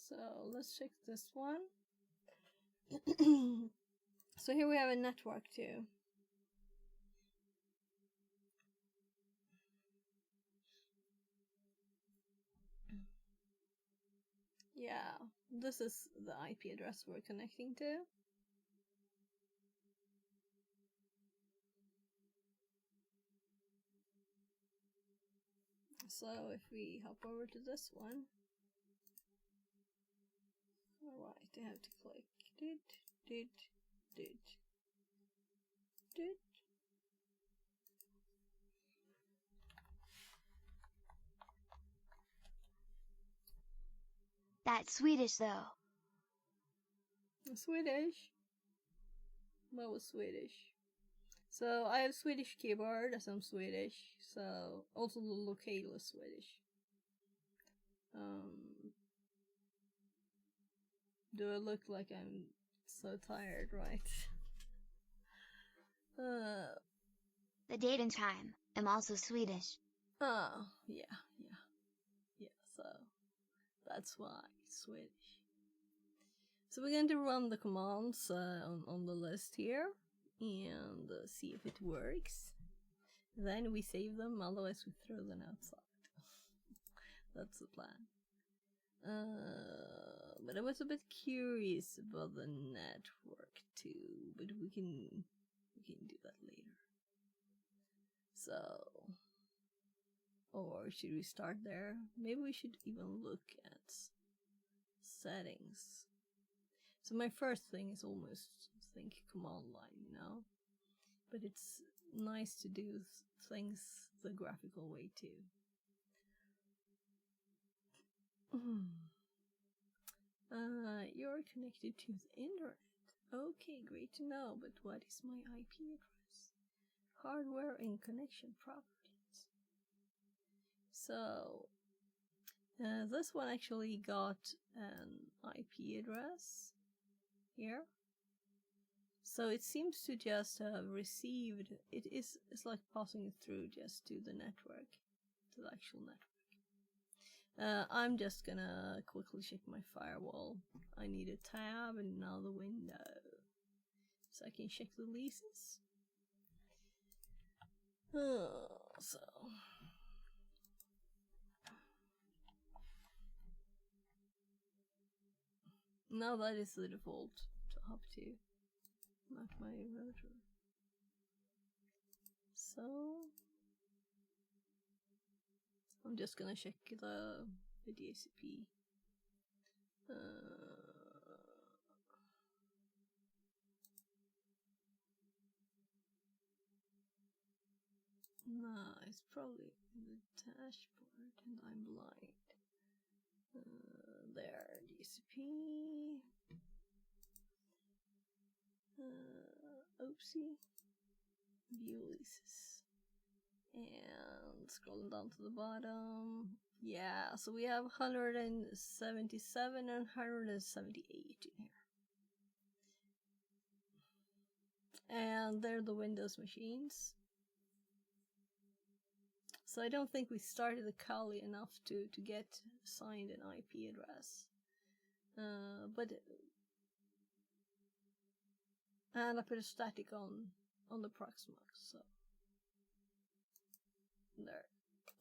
So let's check this one. So here we have a network too. Yeah, this is the IP address we're connecting to. So if we hop over to this one, alright, I have to click did. That's Swedish though. Swedish? What was Swedish? So I have Swedish keyboard as I'm Swedish, so also the locale is Swedish. Do I look like I'm so tired, right? The date and time. I'm also Swedish. Oh, yeah, so that's why it's Swedish. So we're going to run the commands on the list here and see if it works. Then we save them, otherwise we throw them outside. That's the plan. But I was a bit curious about the network too, but we can do that later. So, or should we start there? Maybe we should even look at settings. So my first thing is almost think command line, you know? But it's nice to do things the graphical way too. You're connected to the internet. Okay, great to know, but what is my IP address? Hardware and connection properties. So, this one actually got an IP address here. So it seems to just have received, it's like passing it through just to the network, to the actual network. I'm just gonna quickly check my firewall. I need a tab and another window so I can check the leases. So now that is the default to hop to, not my router. So I'm just gonna check the DHCP. No, it's probably in the dashboard and I'm blind. There, DHCP. Oopsie. View leases. And scrolling down to the bottom. Yeah, so we have 177 and 178 in here. And they're the Windows machines. So I don't think we started the Kali enough to get assigned an IP address. But And I put a static on the Proxmox, so there,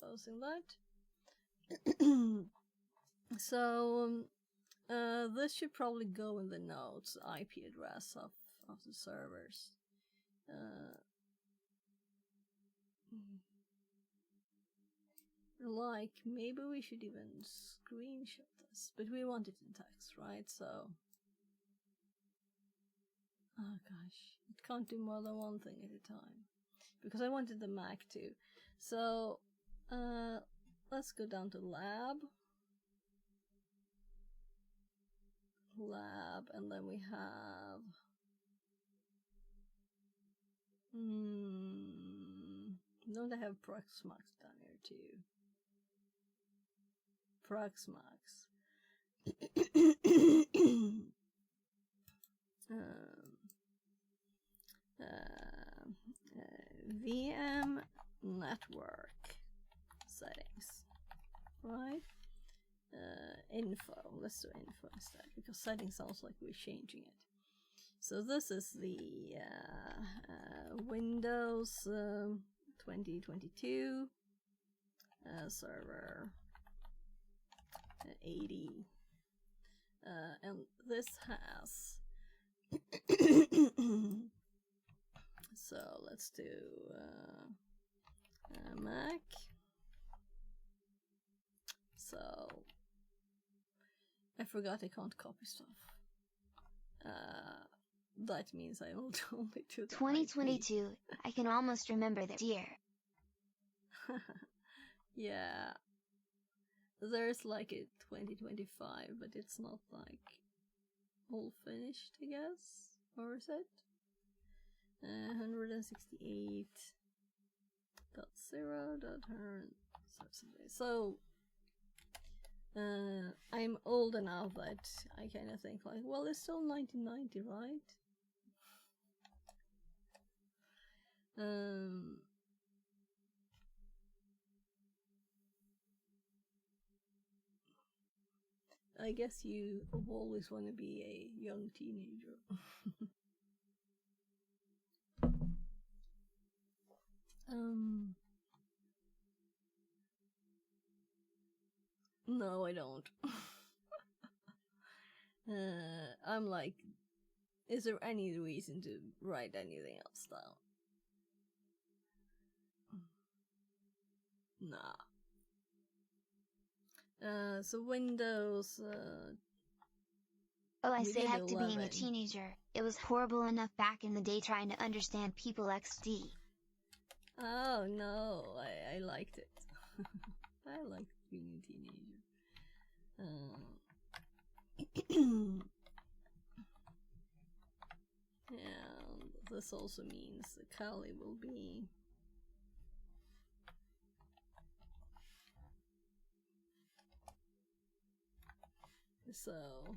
closing that. So this should probably go in the notes, IP address of the servers. Like, maybe we should even screenshot this, but we want it in text, right? So, oh gosh, it can't do more than one thing at a time, because I wanted the Mac too. So, let's go down to lab, and then we have, don't I have Proxmox down here too? Proxmox. VM network settings, right? Info. Let's do info instead, because settings sounds like we're changing it. So this is the Windows 2022 server 80, and this has so let's do Mac. So I forgot I can't copy stuff. That means I will only do the 2022. I can almost remember that year. Yeah. There's like a 2025, but it's not like all finished, I guess. Or is it? 168.0.100. So I'm old enough that I kind of think like, well, it's still 1990, right? I guess you always want to be a young teenager. No, I don't. I'm like, is there any reason to write anything else down? Nah. So Windows. Oh, I say heck to being a teenager. It was horrible enough back in the day trying to understand people XD. Oh no, I liked it. I liked being a teenager. And this also means the Kali will be so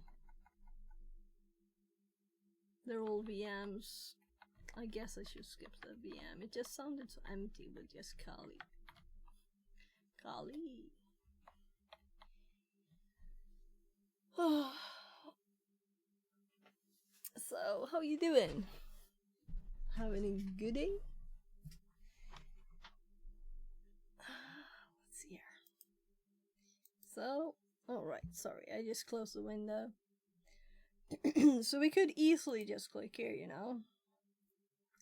they're all VMs. I guess I should skip the VM. It just sounded so empty with just Kali. Kali. So, how you doing? Having a good day? Let's see here. So, alright, sorry, I just closed the window. So we could easily just click here, you know.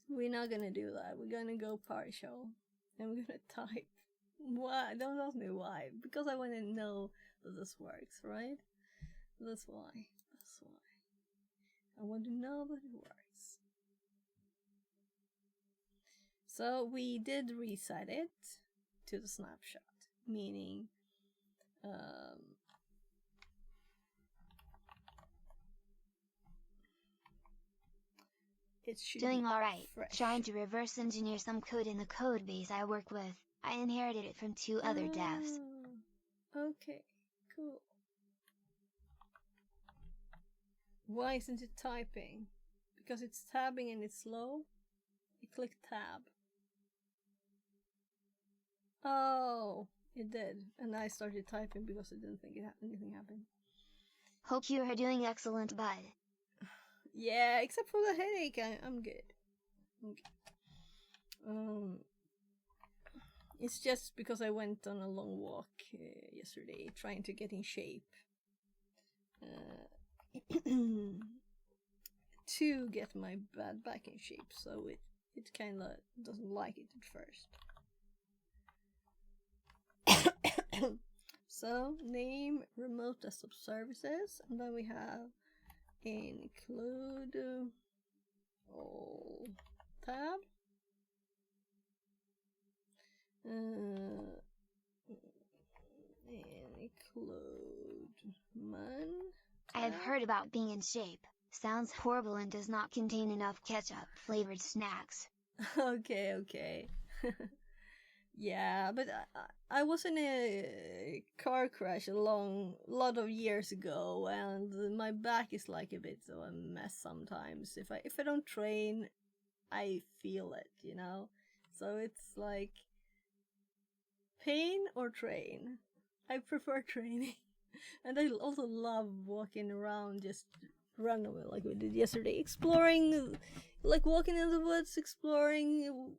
We're not gonna do that. We're gonna go partial. And we're gonna type. Why? Don't ask me why. Because I want to know that this works, right? That's why. That's why. I want to know that it works. So we did reset it to the snapshot, meaning it should doing be alright. fresh. Trying to reverse engineer some code in the code base I work with. I inherited it from 2 other devs. Okay, cool. Why isn't it typing? Because it's tabbing and it's slow? I clicked tab. Oh, it did. And I started typing because I didn't think anything happened. Hope you are doing excellent, bud. Yeah, except for the headache, I'm good. It's just because I went on a long walk yesterday, trying to get in shape. To get my bad back in shape, so it kinda doesn't like it at first. So, name remote desktop services, and then we have include all tab. Include man. I have heard about being in shape. Sounds horrible and does not contain enough ketchup flavored snacks. Okay. Yeah, but I was in a car crash a lot of years ago, and my back is like a bit of a mess sometimes. If I don't train, I feel it, you know? So it's like pain or train. I prefer training. And I also love walking around just randomly like we did yesterday, exploring, like walking in the woods, exploring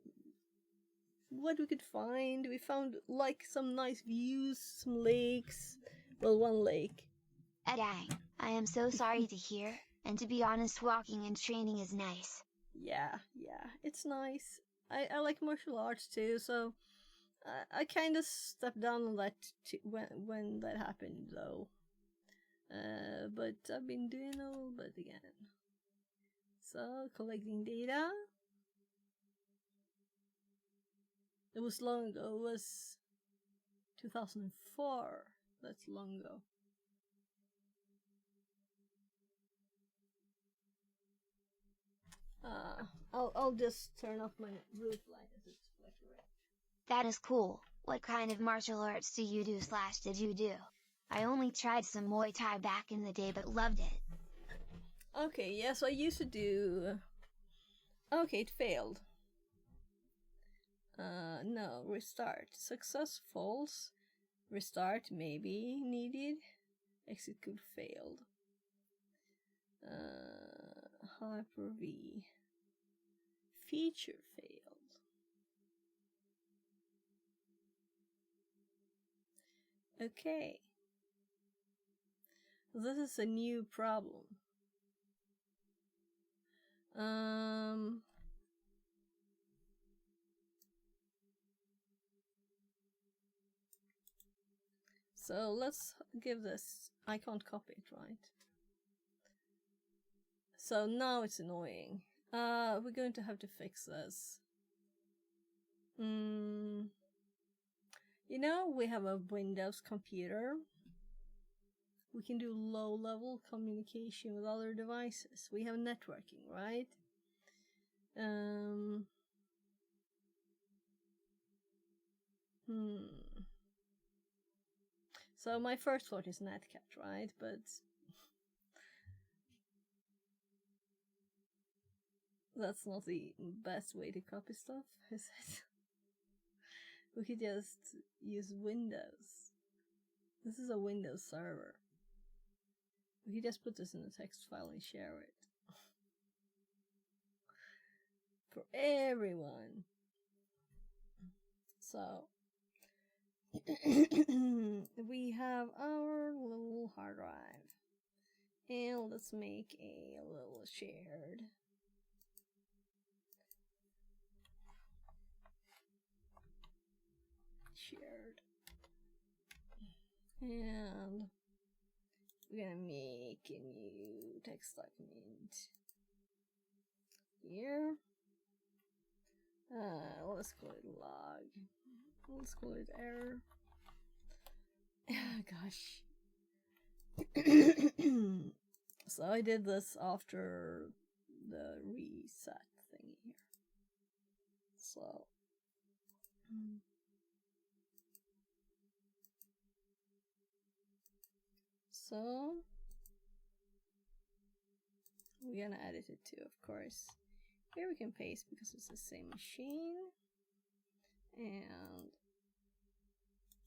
what we could find. We found like some nice views, some lakes. Well, one lake. Dang, I am so sorry to hear, and to be honest, walking and training is nice. Yeah, it's nice. I like martial arts too, so I kind of stepped down on that when that happened though. But I've been doing a little bit again. So, collecting data. It was long ago. It was 2004. That's long ago. I'll just turn off my roof light as it's flickering. That is cool. What kind of martial arts do you do / did you do? I only tried some Muay Thai back in the day but loved it. Okay, yes, I used to do... Okay, it failed. No, restart. Success false. Restart maybe needed. Execute failed. Hyper-V. Feature failed. Okay. This is a new problem. So let's give this... I can't copy it, right? So now it's annoying. We're going to have to fix this. You know, we have a Windows computer. We can do low-level communication with other devices. We have networking, right? So my first thought is Netcat, right? But that's not the best way to copy stuff, is it? We could just use Windows. This is a Windows server. We could just put this in a text file and share it. For everyone. So, we have our little hard drive. And let's make a little shared. And we're gonna make a new text document here. Let's call it log. Let's call it error. Gosh. So I did this after the reset thingy here. So we're gonna edit it too, of course. Here we can paste because it's the same machine. And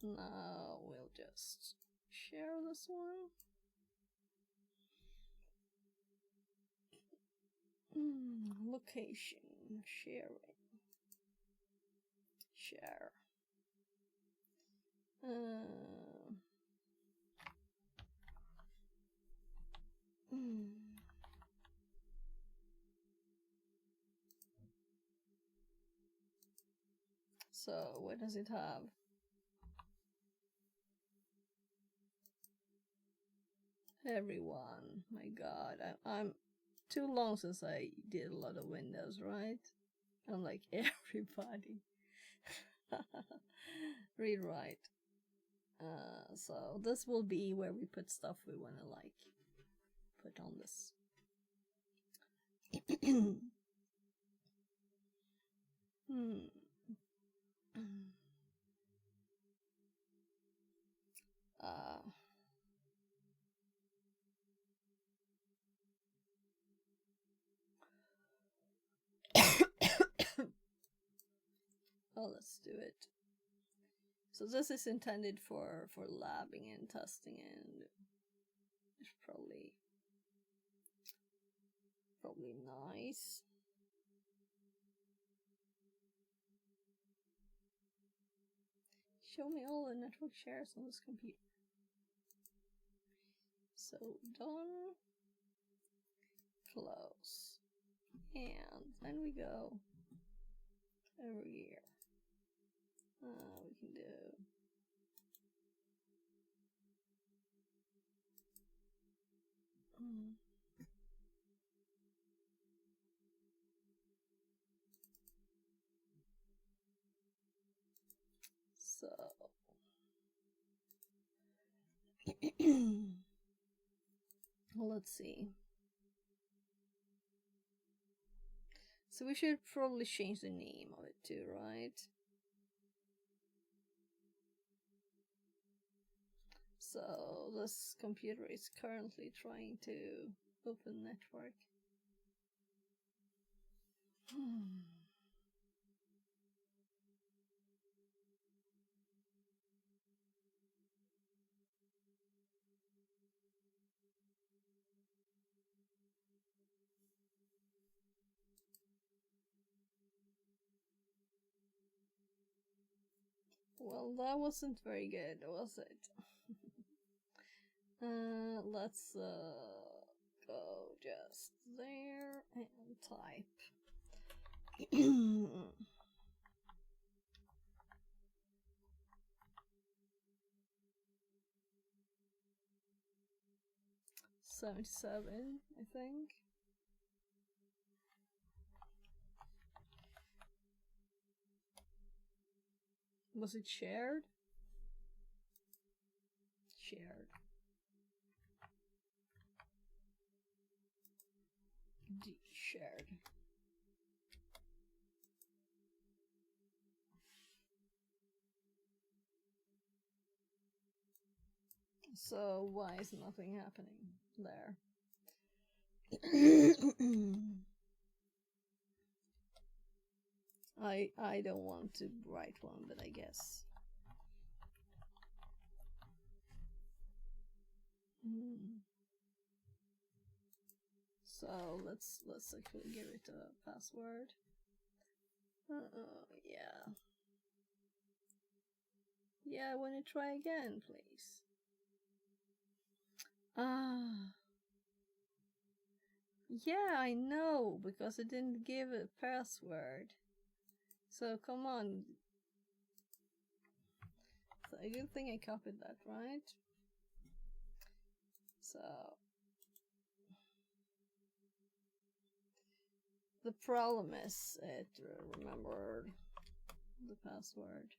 now we'll just share this one. Location sharing. Share. So what does it have? Everyone. My God, I'm too long since I did a lot of Windows, right? I'm like everybody. Read write. So this will be where we put stuff we want to like put on this. Oh, let's do it. So this is intended for labbing and testing, and it's probably nice. Show me all the network shares on this computer. So done. Close. And then we go over here. We can do so let's see. So we should probably change the name of it too, right? So this computer is currently trying to open network. Well, that wasn't very good, was it? Let's go just there and type. $77, I think. Was it shared? Shared. Shared. So why is nothing happening there? I don't want to write one, but I guess. So let's actually give it a password. Yeah. Yeah, I want to try again, please. Yeah, I know, because it didn't give a password. So come on. So I do think I copied that, right? So the problem is it remembered the password.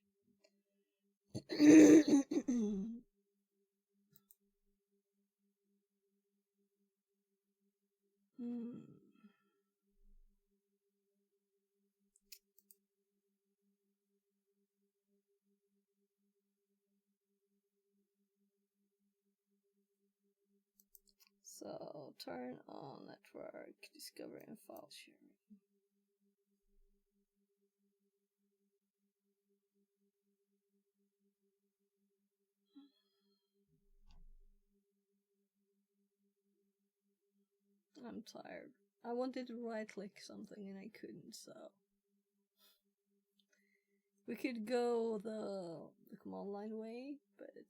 So turn on network discovery and file sharing. I'm tired. I wanted to right click something and I couldn't, so we could go the command line way, but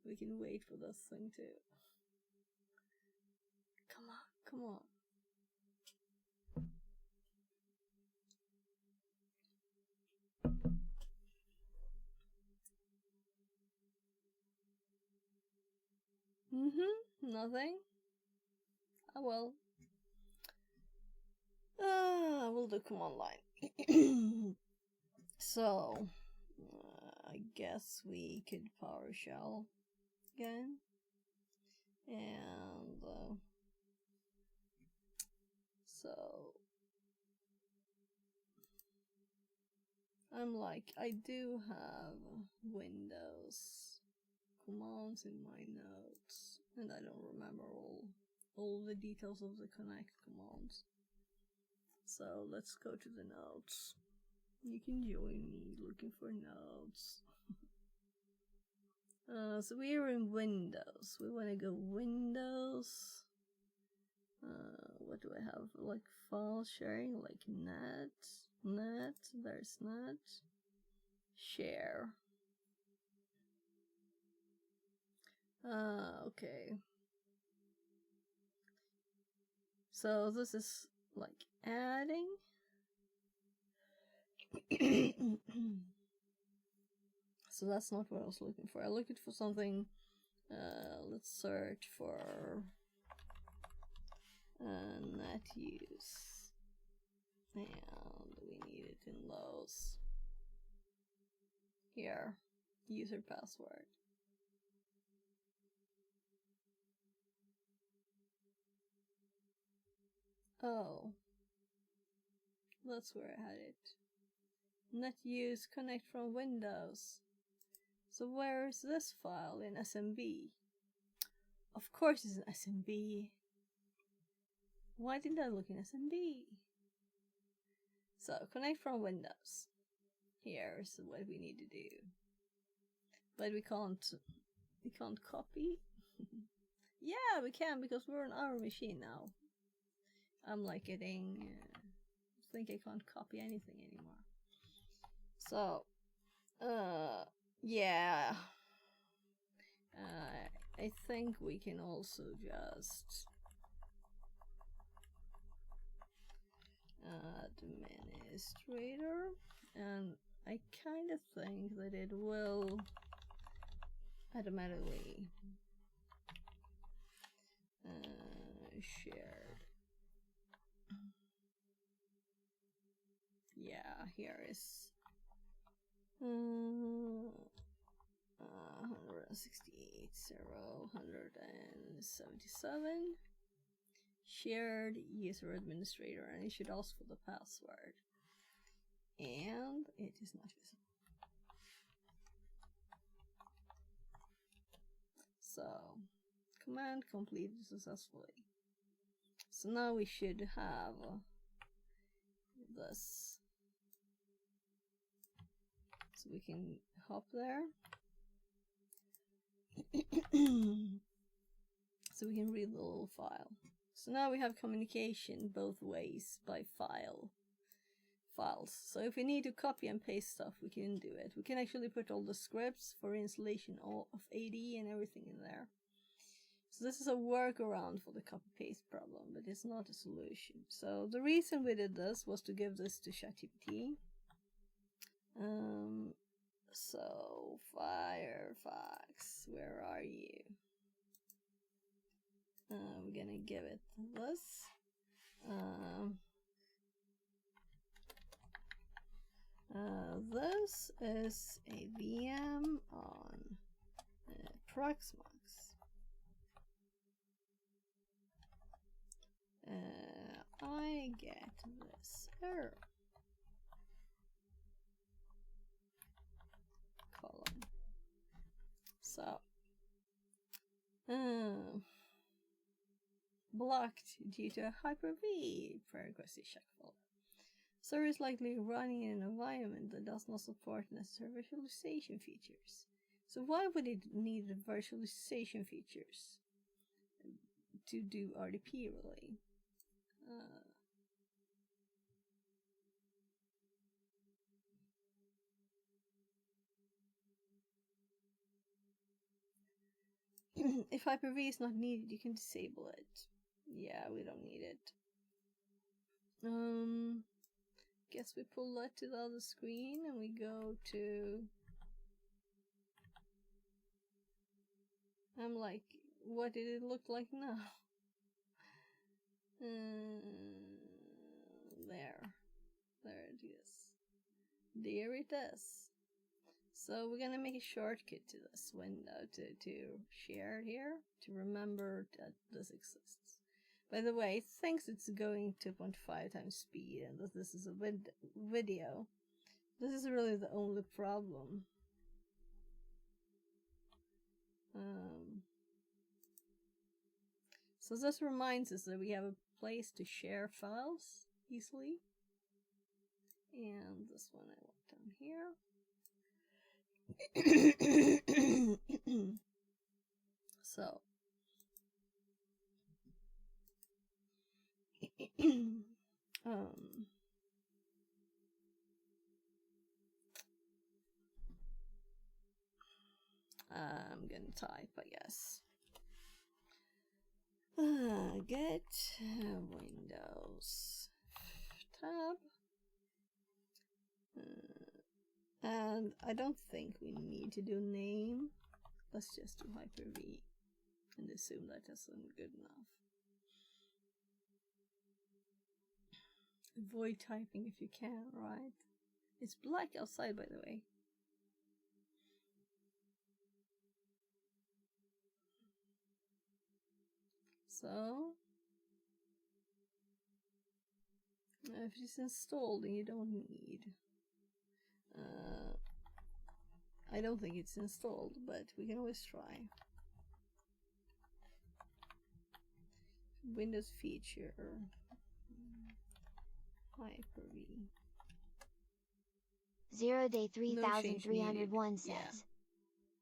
we can wait for this thing too. Come on, come on. Nothing. Oh well. We'll do command line. So, I guess we could PowerShell again. And, so, I'm like, I do have Windows commands in my notes, and I don't remember all the details of the connect commands. So let's go to the notes. You can join me looking for notes. So we are in Windows. We want to go Windows. What do I have? Like file sharing, like net. There's net. Share. Okay. So this is like adding. So that's not what I was looking for. I looked for something. Let's search for net use, and we need it in those. Here, user password. Oh, that's where I had it. Net use connect from Windows. So where is this file in SMB? Of course it's in SMB. Why didn't I look in SMB? So connect from Windows. Here's what we need to do. But we can't copy. Yeah, we can because we're on our machine now. I'm like getting I think I can't copy anything anymore. So yeah. I think we can also just administrator, and I kind of think that it will automatically shared. Yeah, here is 168.0.177 shared user administrator, and it should ask for the password, and it is not visible. So command completed successfully. So now we should have this, so we can hop there. So we can read the little file. So now we have communication both ways by files. So if we need to copy and paste stuff, we can do it. We can actually put all the scripts for installation of AD and everything in there. So this is a workaround for the copy-paste problem, but it's not a solution. So the reason we did this was to give this to ChatGPT. So Firefox, where are you? We're gonna give it this. This is a VM on Proxmox. I get this error. Column. So, blocked due to a Hyper-V prerequisite check folder. Server is likely running in an environment that does not support necessary virtualization features. So why would it need virtualization features to do RDP really? If Hyper-V is not needed, you can disable it. Yeah, we don't need it. Guess we pull that to the other screen and we go to... I'm like, what did it look like now? There it is. There it is. So we're gonna make a shortcut to this window to share here, to remember that this exists. By the way, it thinks it's going 2.5 times speed and that this is a video. This is really the only problem. So this reminds us that we have a place to share files easily. And this one I want down here. So I'm gonna type, I guess. Get Windows tab. And I don't think we need to do name. Let's just do Hyper-V and assume that isn't good enough. Avoid typing if you can, right? It's black outside, by the way. So, if it's installed, then you don't need. I don't think it's installed, but we can always try. Windows feature. Hyper-V. 0 day 3301 says.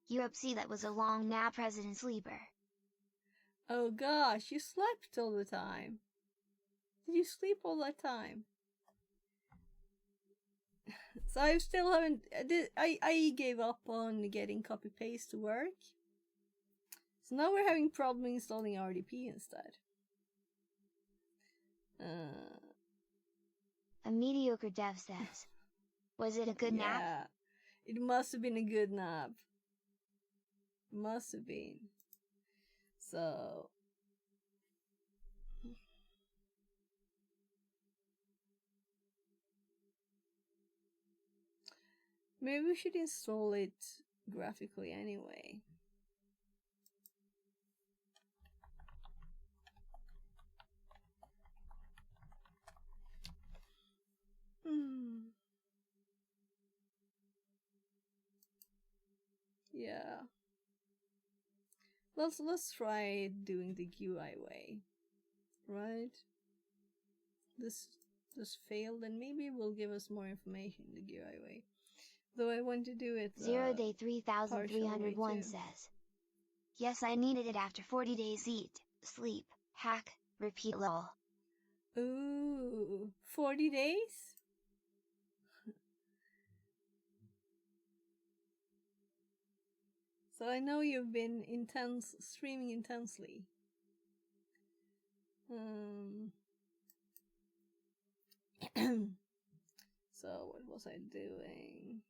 Yeah. UFC, that was a long nap, President Sleeper. Oh gosh, you slept all the time. Did you sleep all that time? So I still haven't. I gave up on getting copy paste to work. So now we're having problem installing RDP instead. A mediocre dev says. Was it a good nap? Yeah, it must have been a good nap. Must have been. So. Maybe we should install it graphically anyway. Yeah. Let's try doing the GUI way. Right? This failed, and maybe it will give us more information the GUI way. Though I want to do it 0 day 3301 says. Yes, I needed it after 40 days. Eat, sleep, hack, repeat, lol. Ooh, 40 days? So I know you've been streaming intensely. So what was I doing?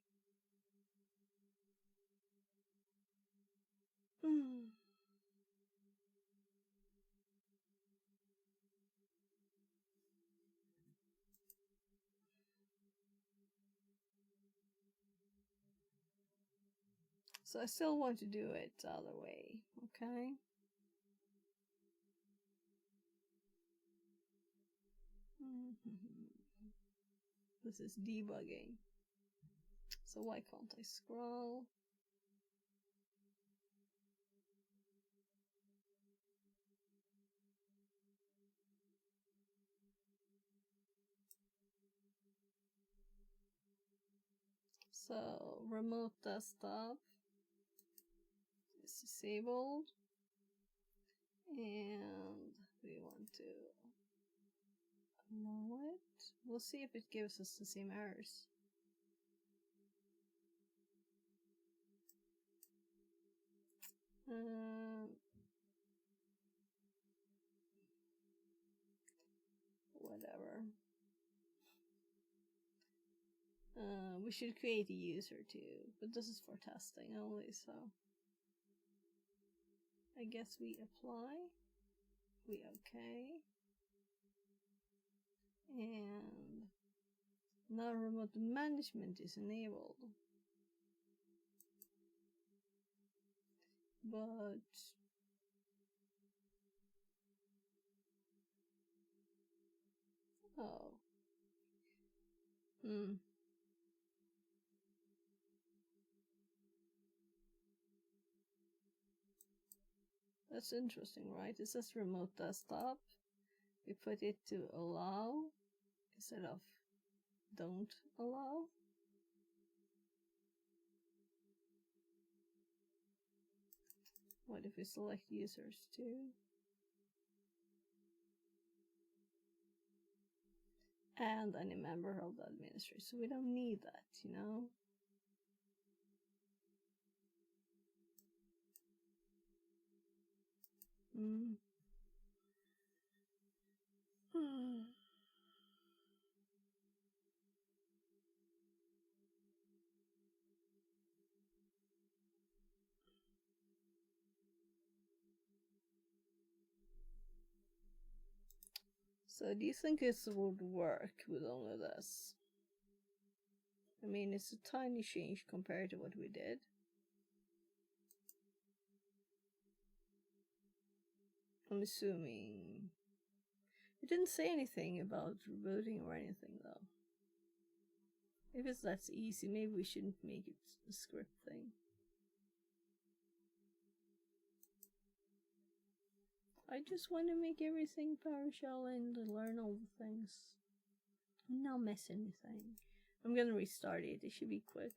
So I still want to do it the other way, okay? This is debugging. So why can't I scroll? So remote desktop is disabled, and we want to allow it. We'll see if it gives us the same errors. Whatever. We should create a user too, but this is for testing only, so I guess we apply, we okay, and now remote management is enabled. But oh, that's interesting, right? It says remote desktop. We put it to allow instead of don't allow. What if we select users too? And any member of the administration, so we don't need that, you know? So do you think this would work with only this? I mean, it's a tiny change compared to what we did. I'm assuming. It didn't say anything about rebooting or anything though. If it's that easy, maybe we shouldn't make it a script thing. I just want to make everything PowerShell and learn all the things. Not miss anything. I'm gonna restart it, it should be quick.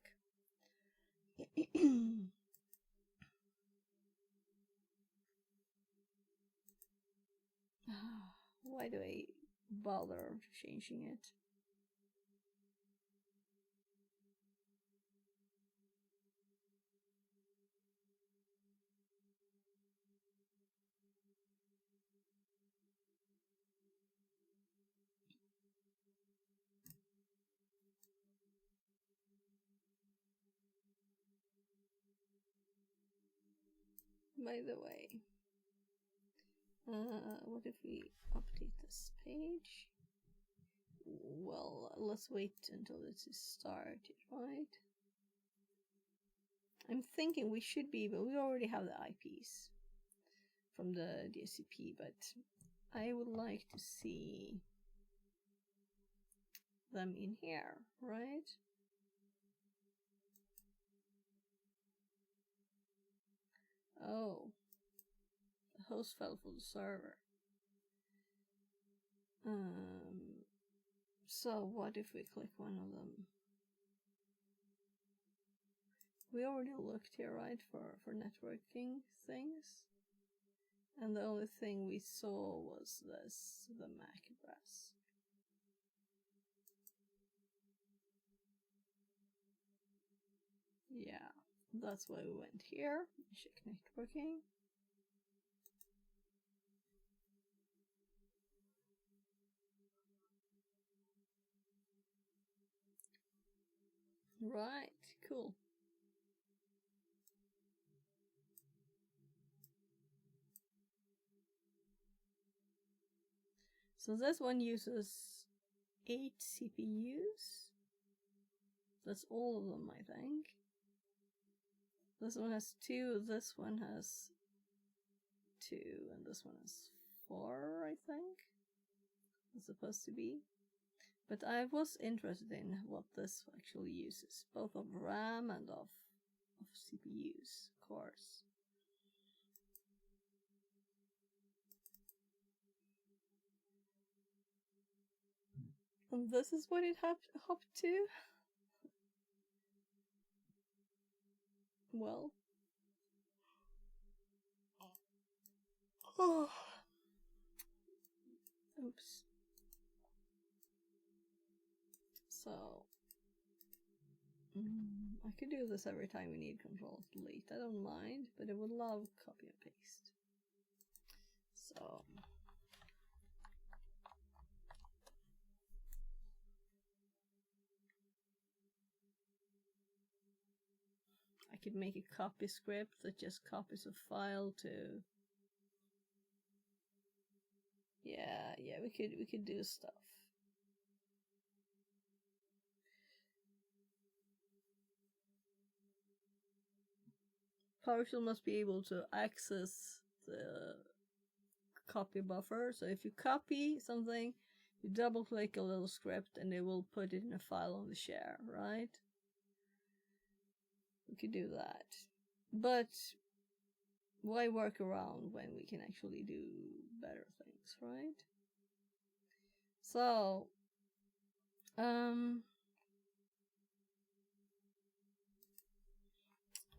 Why do I bother changing it? By the way, what if we update this page? Well, let's wait until this is started, right? I'm thinking we should be, but we already have the IPs from the DSCP, but I would like to see them in here, right? Oh, the host file for the server. So what if we click one of them? We already looked here, right, for networking things. And the only thing we saw was this, the MAC address. Yeah, that's why we went here. Check networking. Right, cool. So this one uses 8 CPUs. That's all of them, I think. This one has 2, this one has 2, and this one has 4, I think. It's supposed to be. But I was interested in what this actually uses, both of RAM and of CPUs, cores. And this is what it hopped to? Well. Oh. Oops. So I could do this every time we need Control-Delete. I don't mind, but I would love copy and paste. So I could make a copy script that just copies a file to. Yeah, we could do stuff. PowerShell must be able to access the copy buffer. So if you copy something, you double click a little script and it will put it in a file on the share, right? We could do that. But why work around when we can actually do better things, right? So,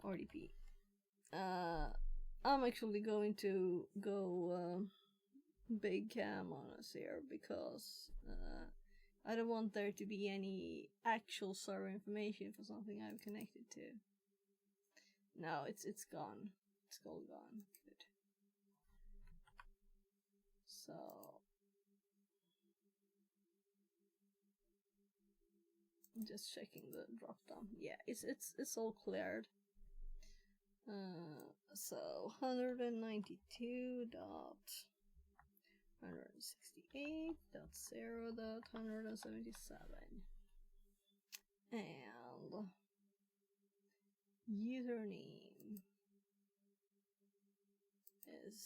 RDP. I'm actually going to go big cam on us here because I don't want there to be any actual server information for something I'm connected to. No, it's gone. It's all gone. Good. So just checking the drop down. Yeah, it's all cleared. So 192.168.0.177 and username is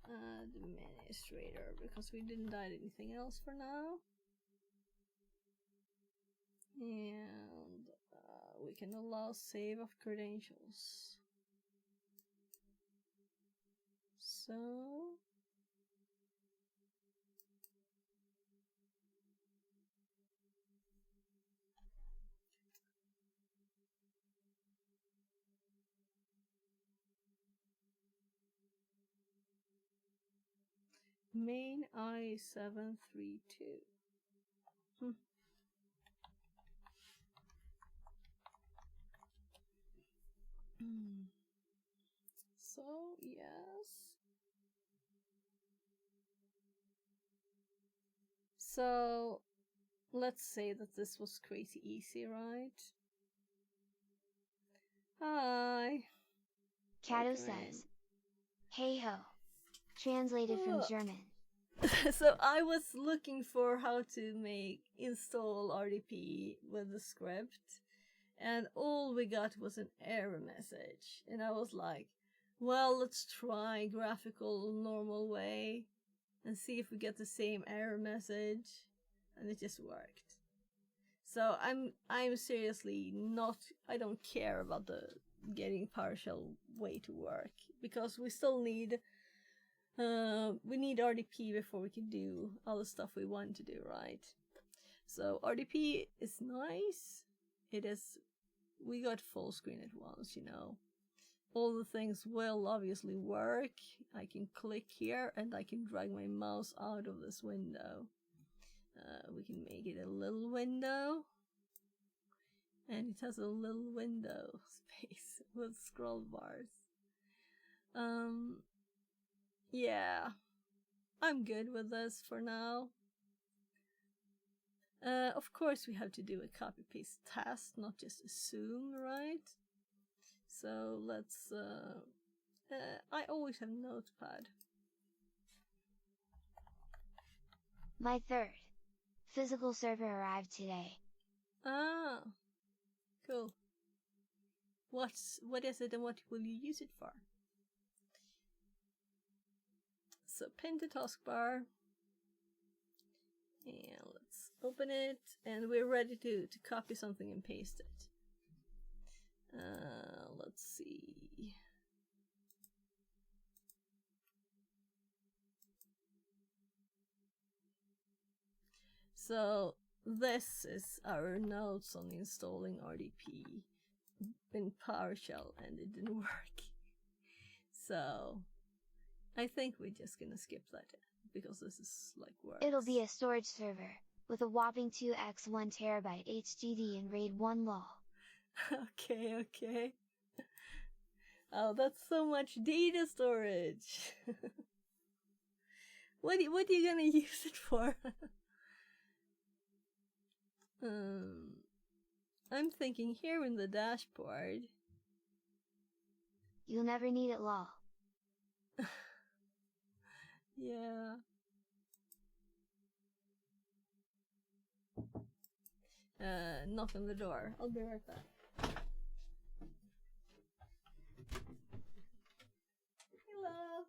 administrator because we didn't add anything else for now. And we can allow save of credentials. So main I732. So yes. So let's say that this was crazy easy, right? Hi. Kato says, hey ho. Translated from German. So I was looking for how to install RDP with the script, and all we got was an error message. And I was like, well, let's try graphical normal way and see if we get the same error message. And it just worked. So I'm seriously not, I don't care about the getting PowerShell way to work, because we still need we need RDP before we can do all the stuff we want to do, right? So RDP is nice. It is, we got full screen at once, you know. All the things will obviously work. I can click here and I can drag my mouse out of this window. We can make it a little window. And it has a little window space with scroll bars. Yeah, I'm good with this for now. Of course we have to do a copy-paste test, not just assume, right? So let's, I always have Notepad. My third physical server arrived today. Ah, cool. What is it and what will you use it for? So pin to taskbar. And let's open it, and we're ready to copy something and paste it. Let's see. So this is our notes on installing RDP in PowerShell, and it didn't work. So I think we're just gonna skip that because this is like works. It'll be a storage server with a whopping 2x 1TB HDD and RAID 1 LOL. Okay. Oh, that's so much data storage. What are you gonna use it for? I'm thinking here in the dashboard. You'll never need it, lol. Yeah. Knock on the door. I'll be right back. Hello.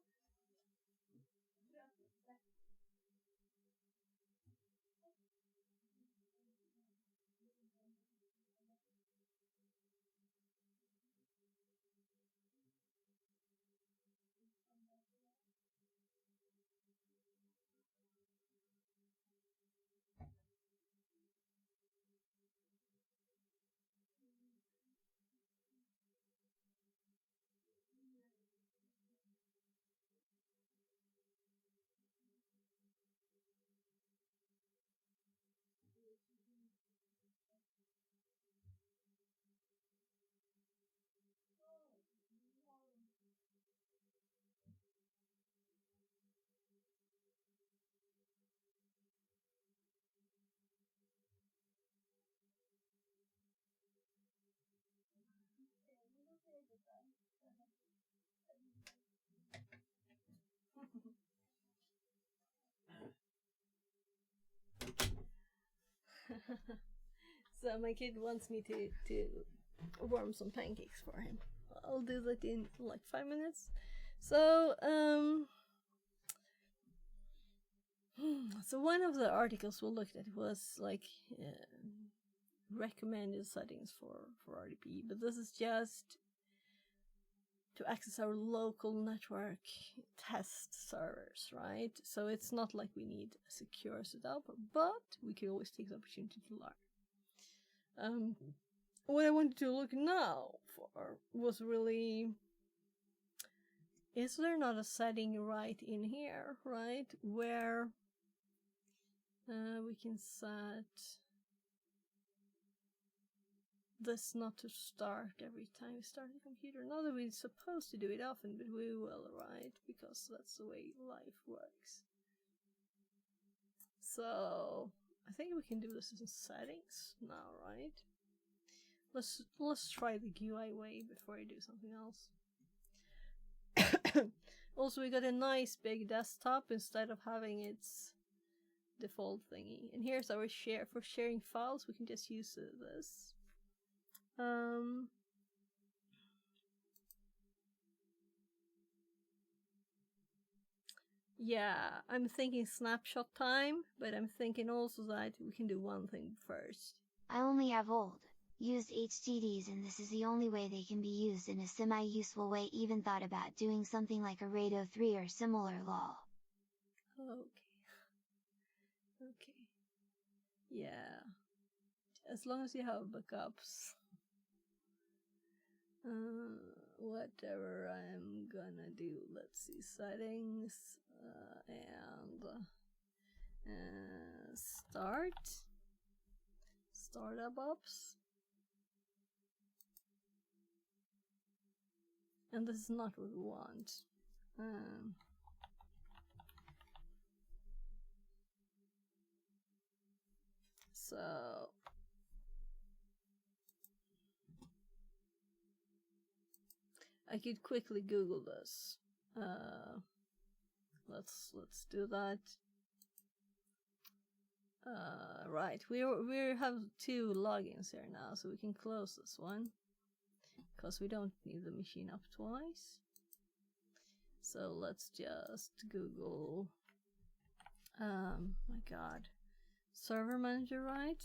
So my kid wants me to warm some pancakes for him. I'll do that in like 5 minutes. So so one of the articles we looked at was like recommended settings for RDP, but this is just to access our local network test servers, right? So it's not like we need a secure setup, but we could always take the opportunity to learn. What I wanted to look now for was really, is there not a setting right in here, right, where we can set this not to start every time we start the computer? Not that we're supposed to do it often, but we will, right? Because that's the way life works. So I think we can do this in settings now, right? Let's try the GUI way before I do something else. Also, we got a nice big desktop instead of having its default thingy. And here's our share. For sharing files, we can just use this. Yeah, I'm thinking snapshot time, but I'm thinking also that we can do one thing first. I only have old, used HDDs, and this is the only way they can be used in a semi-useful way. Even thought about doing something like a RAID 03 or similar, lol. Okay. Yeah. As long as you have backups. Whatever I'm gonna do. Let's see, settings, and startup ops. And this is not what we want. So I could quickly Google this. Let's do that. Right, we have 2 logins here now, so we can close this one because we don't need the machine up twice. So let's just Google. My God, server manager, right?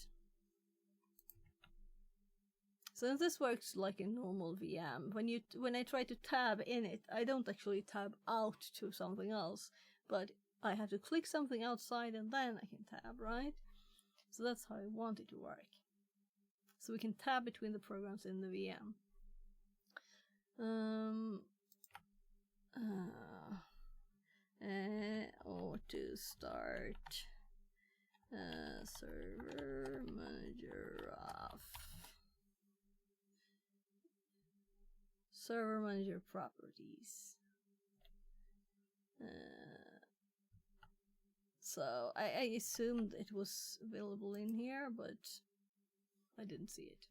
So this works like a normal VM. When I try to tab in it, I don't actually tab out to something else, but I have to click something outside and then I can tab, right? So that's how I want it to work. So we can tab between the programs in the VM. Auto start Server manager off. Server manager properties. So I assumed it was available in here, but I didn't see it.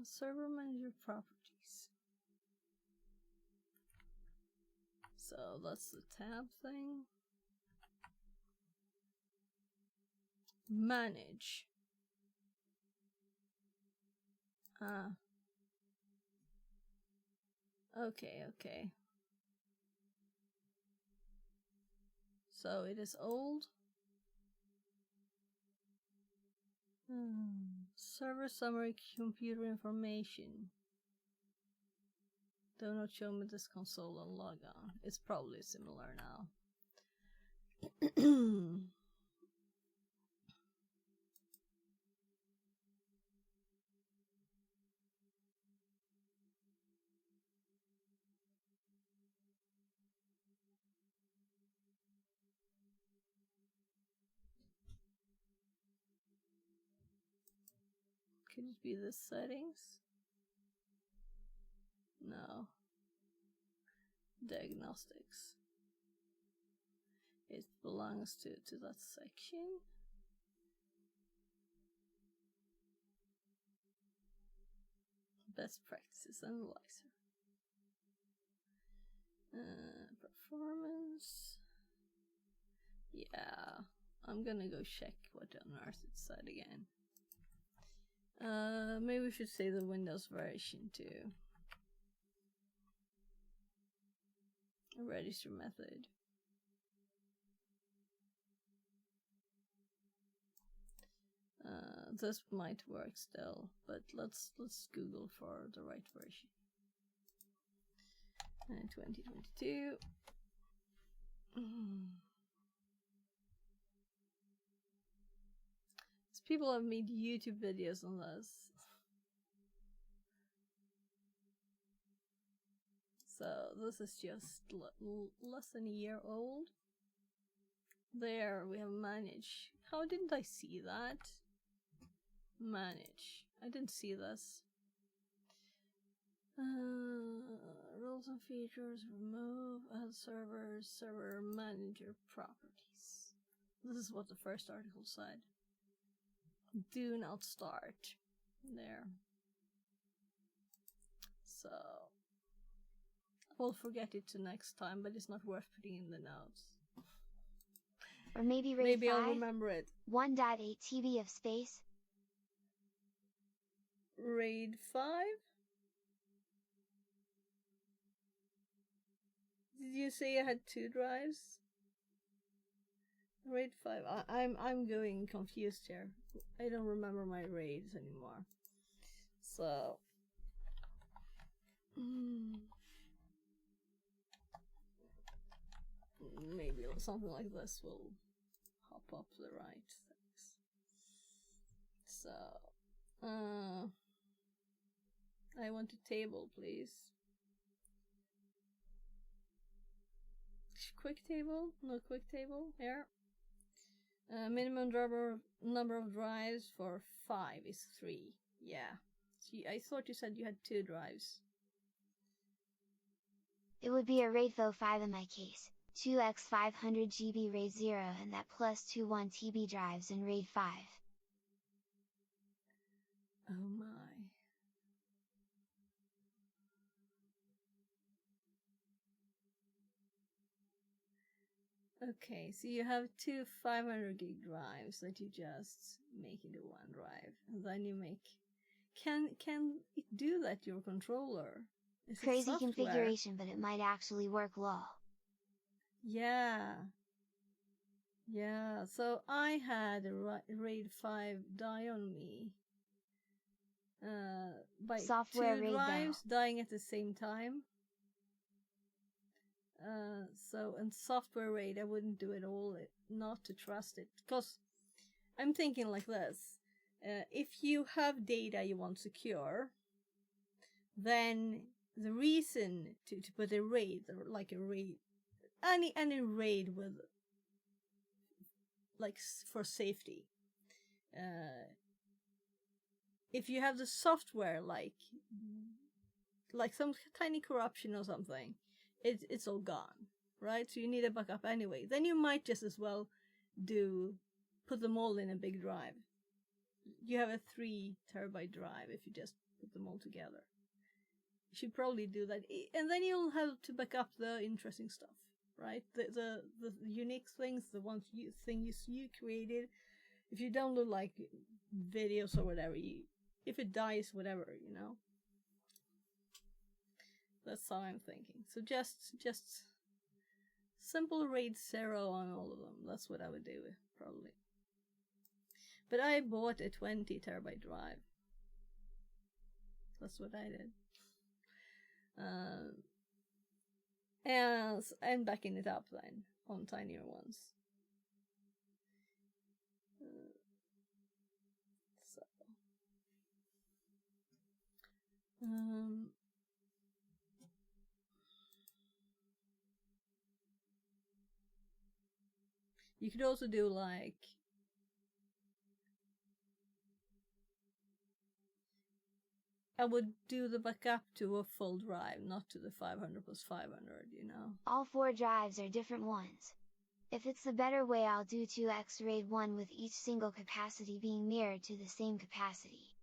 Server manager properties. So that's the tab thing. Manage. Okay. So it is old. Server summary computer information. Do not show me this console and log on. It's probably similar now. Could it be the settings? No. Diagnostics. It belongs to that section. Best practices analyzer. Performance. Yeah, I'm gonna go check what on earth it said again. Maybe we should say the Windows version too. Register method. This might work still, but let's Google for the right version. 2022. People have made YouTube videos on this. So this is just less than a year old. There we have manage. How didn't I see that? Manage. I didn't see this. Rules and features, remove, add servers, server manager properties. This is what the first article said. Do not start. There. So we'll forget it to next time, but it's not worth putting in the notes. Or maybe RAID maybe 5? I'll remember it. 1.8 TB of space? RAID 5? Did you say I had 2 drives? RAID 5. I'm going confused here. I don't remember my RAIDs anymore. So maybe something like this will hop up the right things. So I want a table, please. Quick table? No quick table? Here. Minimum number of drives for 5 is 3. Yeah. I thought you said you had 2 drives. It would be a RAID 5 in my case. 2x 500 GB RAID 0 and that plus 2 1 TB drives in RAID 5. Oh my. Okay, so you have 2 500 gig drives that you just make into one drive, and then you make. Can it do that? Your controller? Is Crazy it configuration, but it might actually work lol. Yeah. Yeah. So I had a RAID 5 die on me. By Software 2 RAID drives though. dying at the same time. And software RAID, I wouldn't do it all, not to trust it, because I'm thinking like this. If you have data you want secure, then the reason to put a RAID, or like a RAID, any RAID with like for safety. If you have the software like some tiny corruption or something, it's all gone, right? So you need a backup anyway. Then you might just as well put them all in a big drive. You have a 3 terabyte drive if you just put them all together. You should probably do that, and then you'll have to back up the interesting stuff, right? The unique things, the things you created. If you download like videos or whatever, if it dies, whatever, you know. That's how I'm thinking. So just simple RAID 0 on all of them. That's what I would do, probably. But I bought a 20 terabyte drive. That's what I did. And I'm backing it up then on tinier ones. You could also do like I would do the backup to a full drive, not to the 500 plus 500, you know. All 4 drives are different ones. If it's the better way, I'll do 2x RAID 1 with each single capacity being mirrored to the same capacity.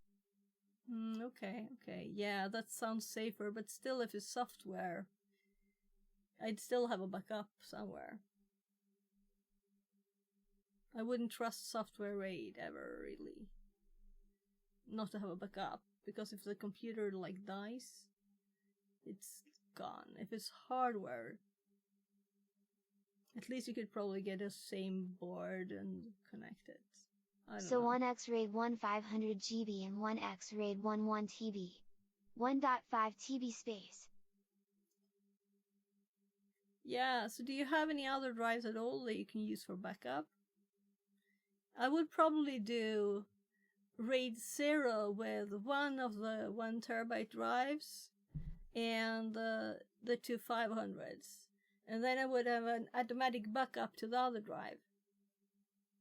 Okay, yeah, that sounds safer, but still, if it's software, I'd still have a backup somewhere. I wouldn't trust software RAID ever, really. Not to have a backup, because if the computer like dies, it's gone. If it's hardware, at least you could probably get a same board and connect it. So 1x RAID 1 500 GB and 1x RAID 1 1 TB. 1.5 TB space. Yeah, so do you have any other drives at all that you can use for backup? I would probably do RAID 0 with one of the 1 terabyte drives and the 2 500s. And then I would have an automatic backup to the other drive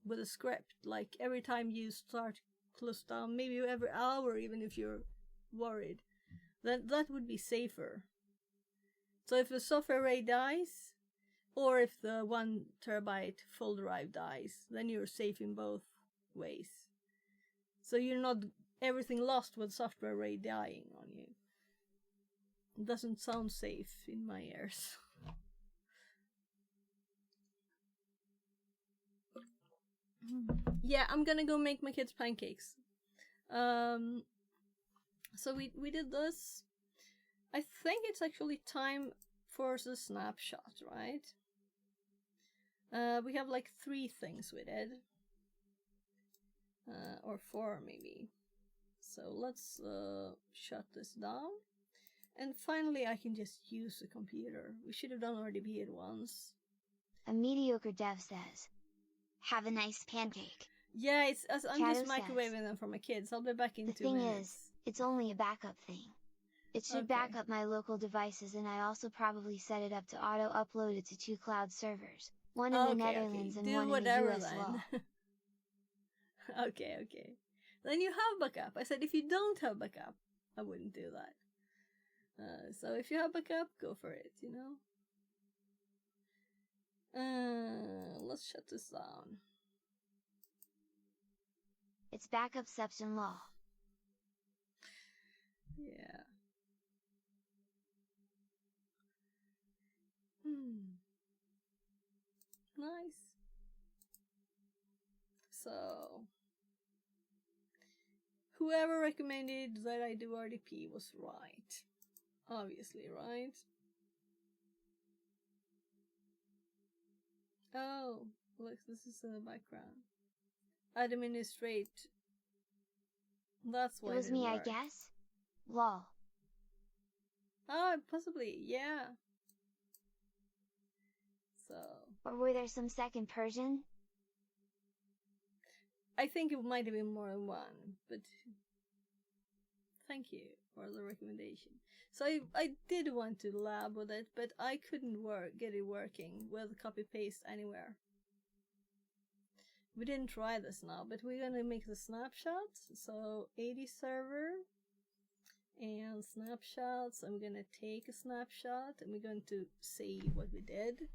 with a script, like every time you start close down, maybe every hour, even if you're worried. That would be safer. So if the software RAID dies, or if the 1 terabyte full drive dies, then you're safe in both ways. So you're not everything lost with software RAID dying on you. It doesn't sound safe in my ears. Yeah, I'm gonna go make my kids pancakes. So we did this. I think it's actually time for the snapshot, right? We have like 3 things we did. Or 4 maybe. So let's shut this down. And finally I can just use the computer. We should have done RDP at once. A mediocre dev says, "Have a nice pancake." Yeah, I'm just Chato microwaving says, them for my kids. I'll be back in 2 The thing minutes. is, it's only a backup thing. It should back up my local devices, and I also probably set it up to auto-upload it to 2 cloud servers. One in the Netherlands and one in the US law. Okay. Then you have backup. I said if you don't have backup, I wouldn't do that. So if you have backup, go for it, you know. Let's shut this down. It's backupception law. Yeah. Nice. So, whoever recommended that I do RDP was right. Obviously, right? Oh, look, this is in the background. Administrate. That's why it was me, I guess? Lol. Oh, possibly, yeah. So. Or were there some second Persian? I think it might have been more than one, but thank you for the recommendation. So I did want to lab with it, but I couldn't get it working with copy paste anywhere. we didn't try this now, but we're gonna make the snapshots. So 80 server and snapshots. I'm gonna take a snapshot and we're going to see what we did.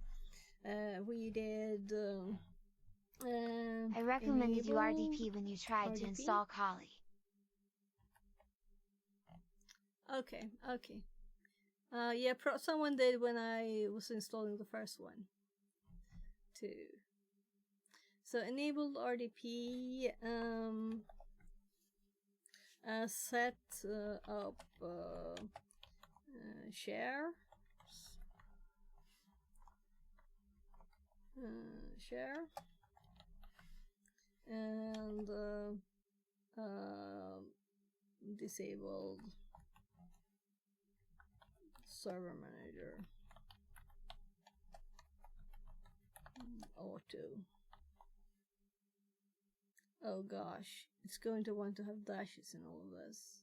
We did. I recommended you RDP when you tried to install Kali. Okay. Yeah, someone did when I was installing the first one too. So enabled RDP, set up share, and disabled server manager auto. Oh gosh, it's going to want to have dashes in all of this.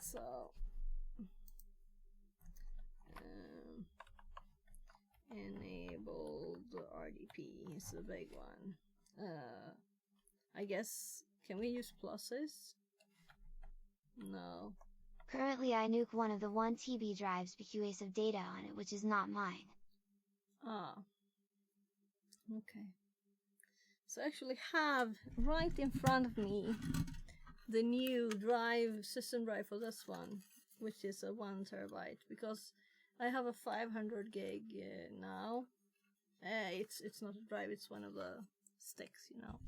So enabled RDP is the big one. I guess, can we use pluses? No. Currently I nuke one of the 1 TB drives because of data on it, which is not mine. Ah. Okay. So I actually have right in front of me the new system drive for this one, which is a 1 terabyte, because I have a 500 gig now. It's not a drive, it's one of the sticks, you know.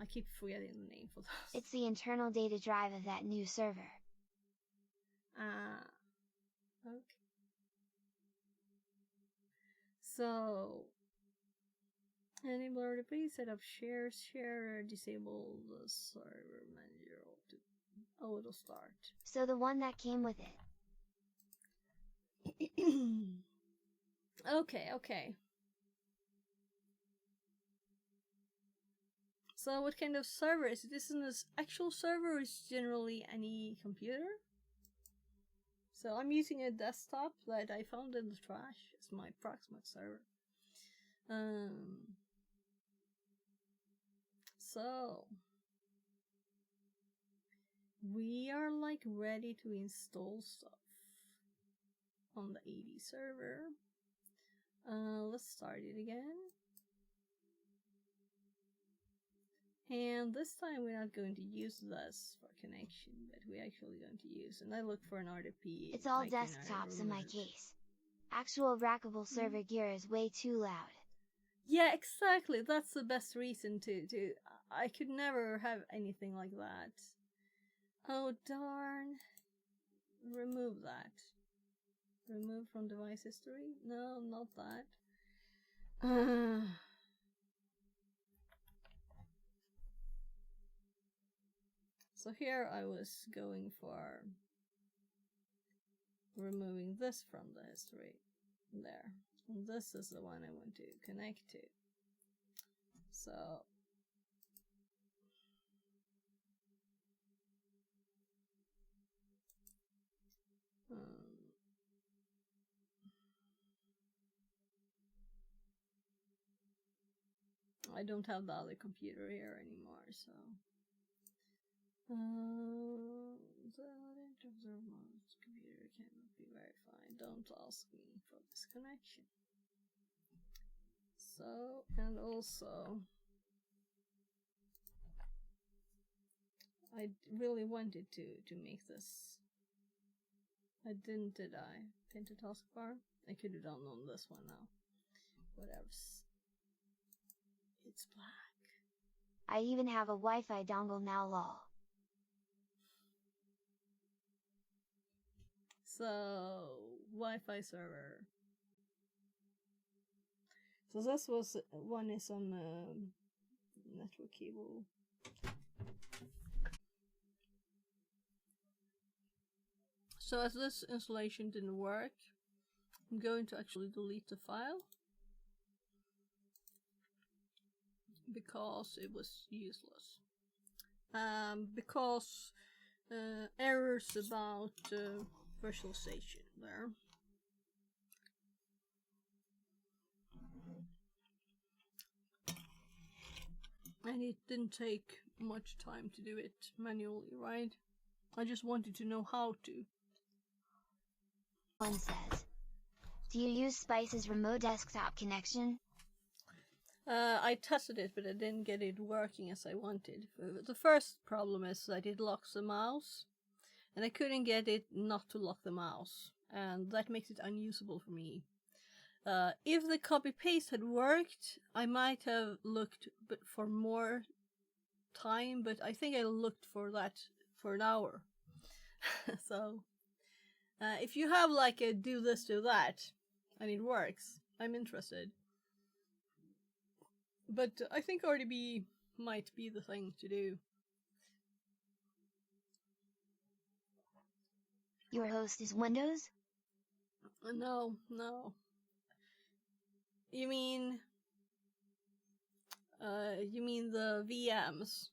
I keep forgetting the name for those. It's the internal data drive of that new server. Okay. So, enable RDP, set up share, disable the server manager auto start. So the one that came with it. Okay. So what kind of server is it? This is an actual server, or is generally any computer? So I'm using a desktop that I found in the trash as my Proxmox server. So we are like ready to install stuff on the 80 server. Let's start it again. And this time we're not going to use this for connection, but we're actually going to use, and I look for an RDP. It's all desktops in my case. Actual rackable server gear is way too loud. Yeah, exactly. That's the best reason to I could never have anything like that. Oh darn. Remove that. Remove from device history? No, not that. So here I was going for removing this from the history. There. And this is the one I want to connect to. So I don't have the other computer here anymore, so the computer cannot be verified. Don't ask me for this connection. So, and also I really wanted to make this. I didn't, did I? Pin to taskbar? I could have done on this one now. Whatevs. It's black. I even have a Wi-Fi dongle now, lol. So, Wi-Fi server. So this was, one is on network cable. So as this installation didn't work, I'm going to actually delete the file. Because it was useless. Because errors about virtualization there. And it didn't take much time to do it manually, right? I just wanted to know how to. One says, do you use Spice's remote desktop connection? I tested it, but I didn't get it working as I wanted. The first problem is that it locks the mouse, and I couldn't get it not to lock the mouse, and that makes it unusable for me. If the copy-paste had worked, I might have looked for more time, but I think I looked for that for an hour. So, if you have like a do this, do that, and it works, I'm interested. But I think RDB might be the thing to do. Your host is Windows? No. You mean the VMs?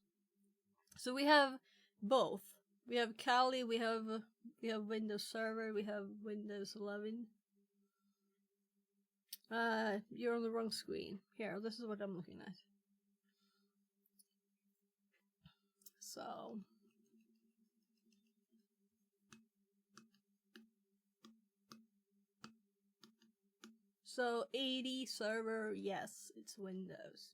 So we have both. We have Kali, we have Windows Server, we have Windows 11. You're on the wrong screen. Here, this is what I'm looking at. So 80 server, yes, it's Windows.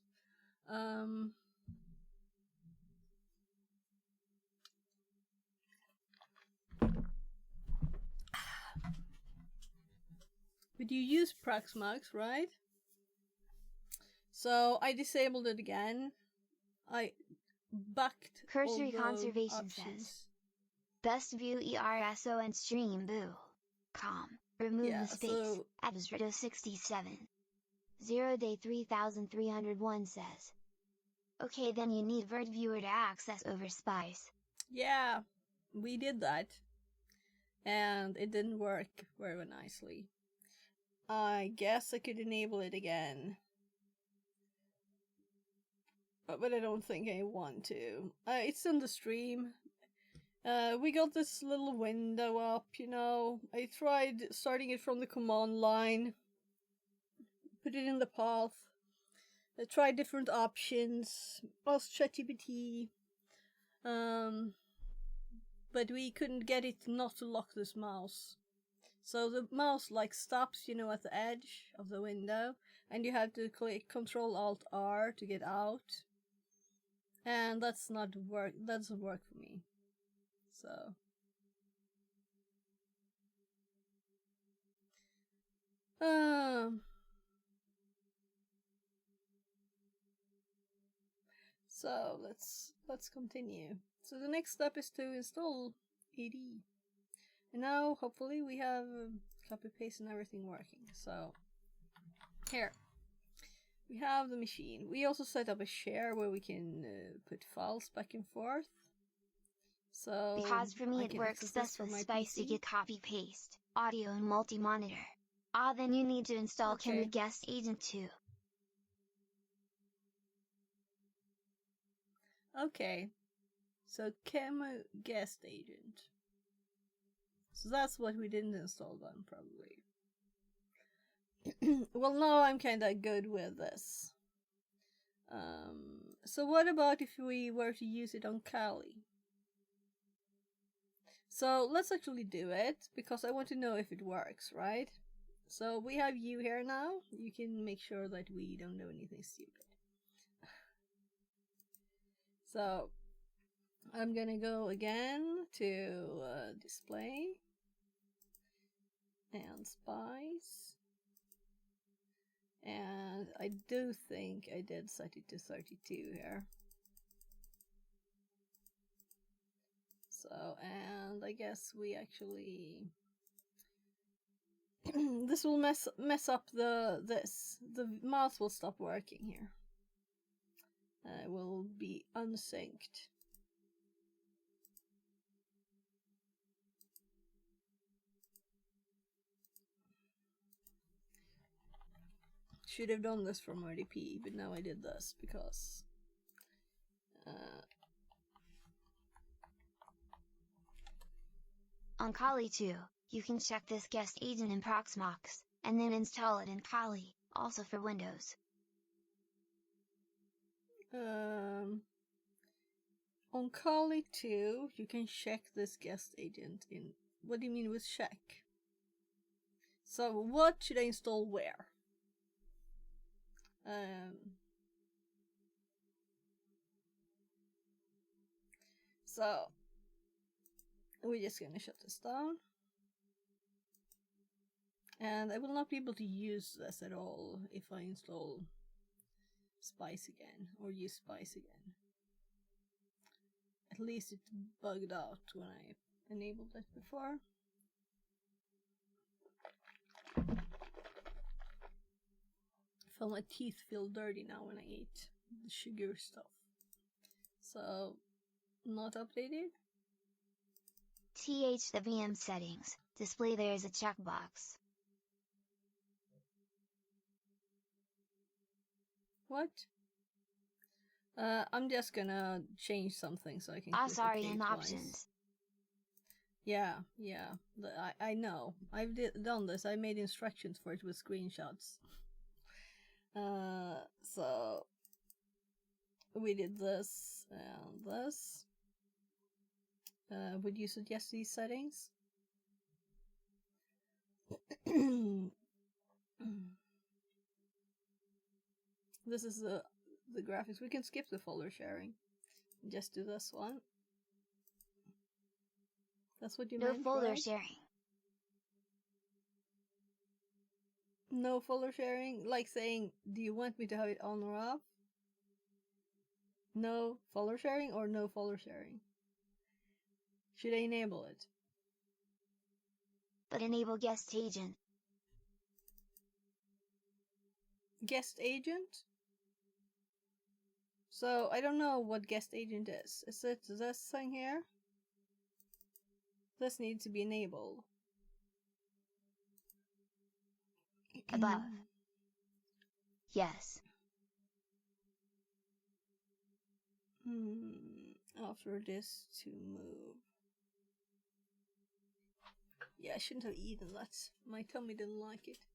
But you use Proxmox, right? So I disabled it again. I backed Cursory all the Conservation options. says, best view ERSO and stream boo. Remove the space. So Absredo 67. 0 day 3301 says, okay, then you need Vert Viewer to access over Spice. Yeah, we did that. And it didn't work very nicely. I guess I could enable it again. But I don't think I want to. It's in the stream. We got this little window up, you know. I tried starting it from the command line. Put it in the path. I tried different options. Asked ChatGPT. But we couldn't get it not to lock this mouse. So the mouse like stops, you know, at the edge of the window, and you have to click Ctrl-Alt-R to get out. And that's not work. That doesn't work for me. So let's continue. So the next step is to install AD. And now hopefully we have copy paste and everything working. So here we have the machine. We also set up a share where we can put files back and forth. So because for me it works best with Spice to get copy paste, audio and multi-monitor. Then you need to install Camera Guest Agent too. Okay, so Camera Guest Agent. So that's what we didn't install then, probably. Well, now I'm kinda good with this. So what about if we were to use it on Kali? So let's actually do it, because I want to know if it works, right? So we have you here now. You can make sure that we don't know anything stupid. So I'm gonna go again to display and Spice. And I do think I did set it to 32 here. So, and I guess we actually this will mess up this. The mouse will stop working here. It will be unsynced. Should have done this from RDP, but now I did this because on Kali too, you can check this guest agent in Proxmox, and then install it in Kali, also for Windows. On Kali 2, you can check this guest agent in. What do you mean with check? So what should I install where? So we're just gonna shut this down. And I will not be able to use this at all if I install Spice again, or use Spice again. At least it bugged out when I enabled it before. I felt my teeth feel dirty now when I ate the sugar stuff. So, not updated. The VM settings. Display there is a checkbox. What? I'm just gonna change something so I can. Sorry, in options. Yeah. I know. I've done this. I made instructions for it with screenshots. So we did this and this. Would you suggest these settings? This is the graphics. We can skip the folder sharing. Just do this one. That's what you meant, No folder right? sharing. No folder sharing? Like saying, do you want me to have it on or off? No folder sharing or no folder sharing? Should I enable it? But enable guest agent. Guest agent? So, I don't know what guest agent is. Is it this thing here? This needs to be enabled. Above. Yes. After this to move. Yeah, I shouldn't have eaten that. My tummy didn't like it.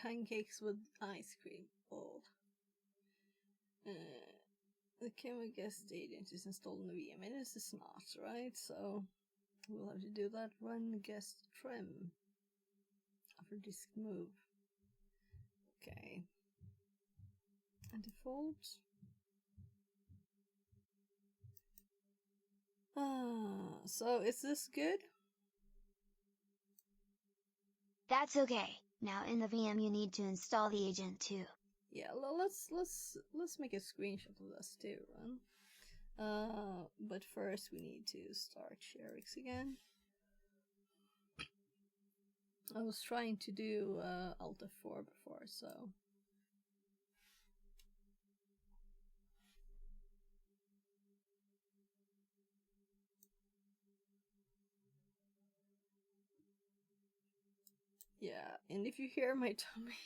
Pancakes with ice cream. Oh. The camera guest agent is installed in the VM, and this is not, right? So we'll have to do that. Run guest trim after disk move. Okay. And default. So is this good? That's okay. Now in the VM you need to install the agent too. Yeah, let's make a screenshot of this too, run. But first we need to start ShareX again. I was trying to do Alt F4 before, so yeah. And if you hear my tummy.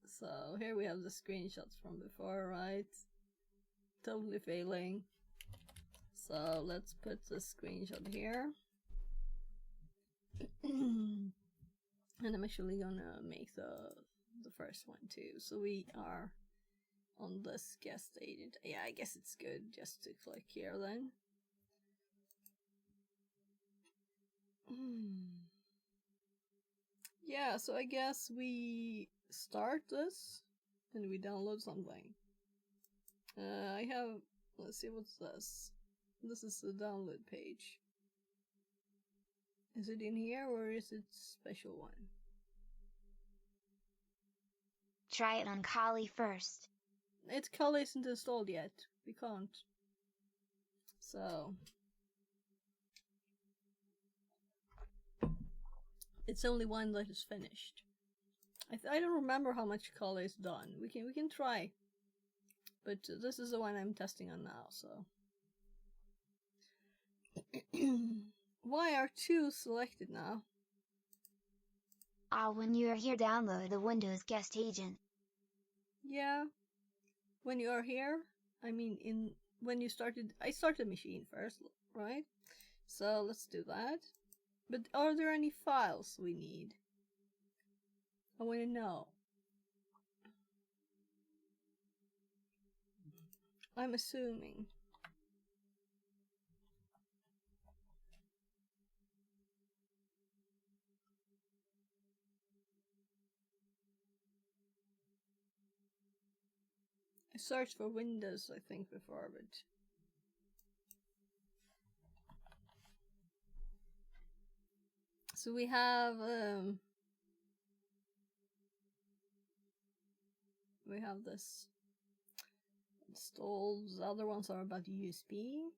So here we have the screenshots from before, right? Totally failing. So let's put the screenshot here. And I'm actually gonna make the first one too. So we are on this guest agent. Yeah, I guess it's good just to click here then. Yeah, so I guess we start this and we download something. I have, let's see, what's this? This is the download page. Is it in here or is it special one? Try it on Kali first. Kali isn't installed yet. We can't. So it's only one that is finished. I don't remember how much Kali is done. We can try. But this is the one I'm testing on now, so. Why are 2 selected now? When you are here, download the Windows guest agent. Yeah. When you are here? I mean, when you started, I started the machine first, right? So let's do that. But are there any files we need? I want to know. I'm assuming. I searched for Windows, I think, before, but... So we have this installed. The other ones are about USB.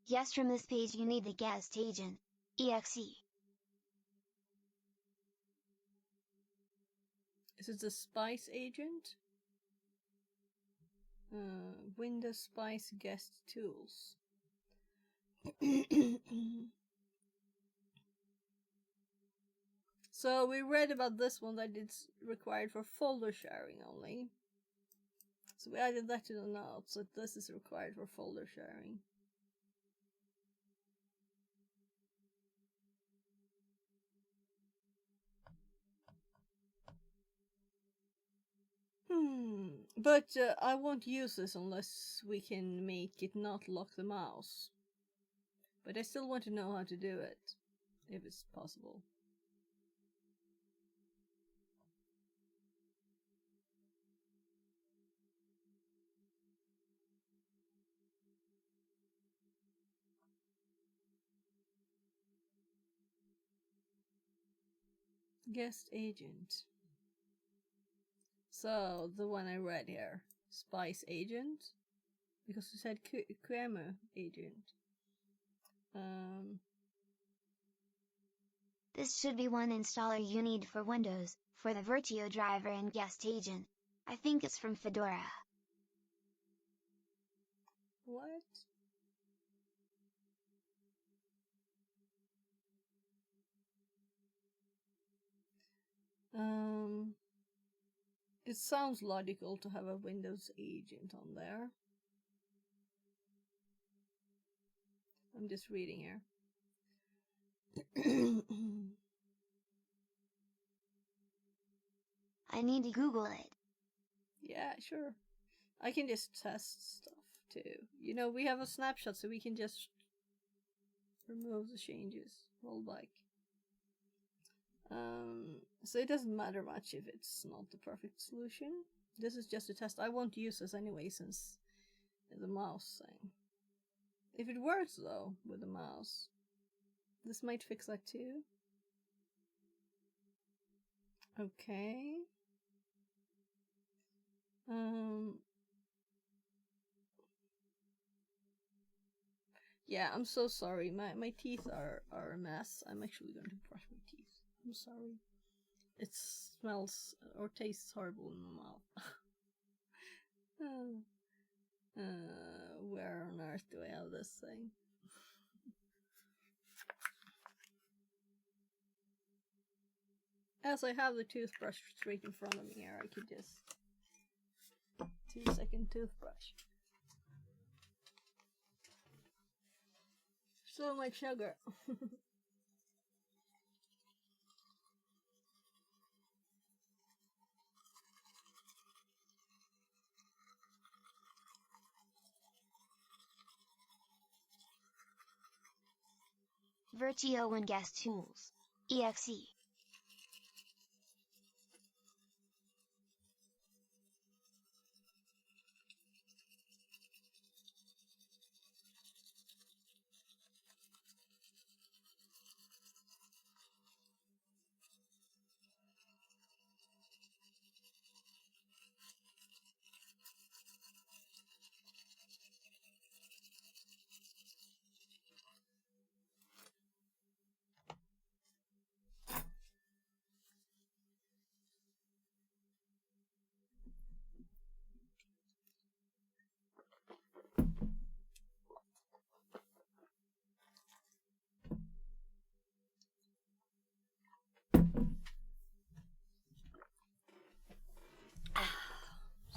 Yes, from this page you need the guest agent, exe. Is it the Spice agent? Windows Spice guest tools. So we read about this one that it's required for folder sharing only. So we added that to the notes, that this is required for folder sharing. But I won't use this unless we can make it not lock the mouse. But I still want to know how to do it, if it's possible. Guest agent. So, the one I read here. Spice agent. Because you said QEMU agent. This should be one installer you need for Windows, for the Virtio driver and guest agent. I think it's from Fedora. What? It sounds logical to have a Windows agent on there. I'm just reading here. I need to Google it. Yeah, sure. I can just test stuff too. You know, we have a snapshot, so we can just remove the changes. Roll back. So it doesn't matter much if it's not the perfect solution. This is just a test. I won't use this anyway since the mouse thing. If it works though with the mouse, this might fix that too. Okay. Yeah, I'm so sorry. My teeth are a mess. I'm actually going to brush my teeth. I'm sorry. It smells or tastes horrible in my mouth. Where on earth do I have this thing? As I have the toothbrush straight in front of me here, I could just 2-second toothbrush. So much sugar. Virtio and guest tools, exe.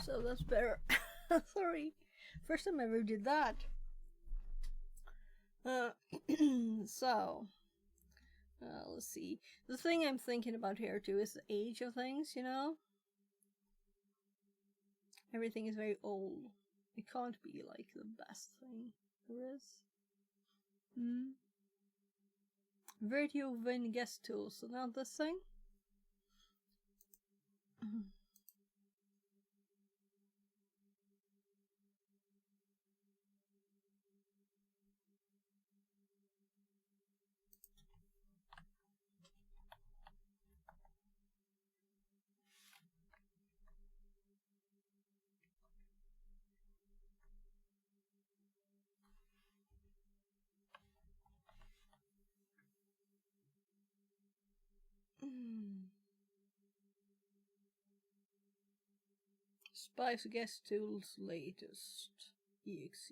So that's better. Sorry. First time I ever did that. So, Let's see. The thing I'm thinking about here too is the age of things, you know? Everything is very old. It can't be like the best thing there is. Radio Win guest tools, so now this thing. Spice guest tools latest exe.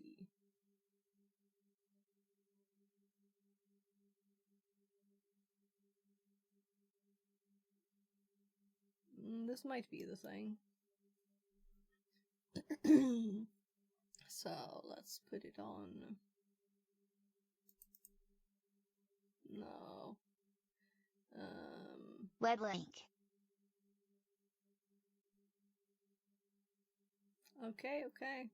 This might be the thing. So let's put it on. No. Web link. Okay, okay.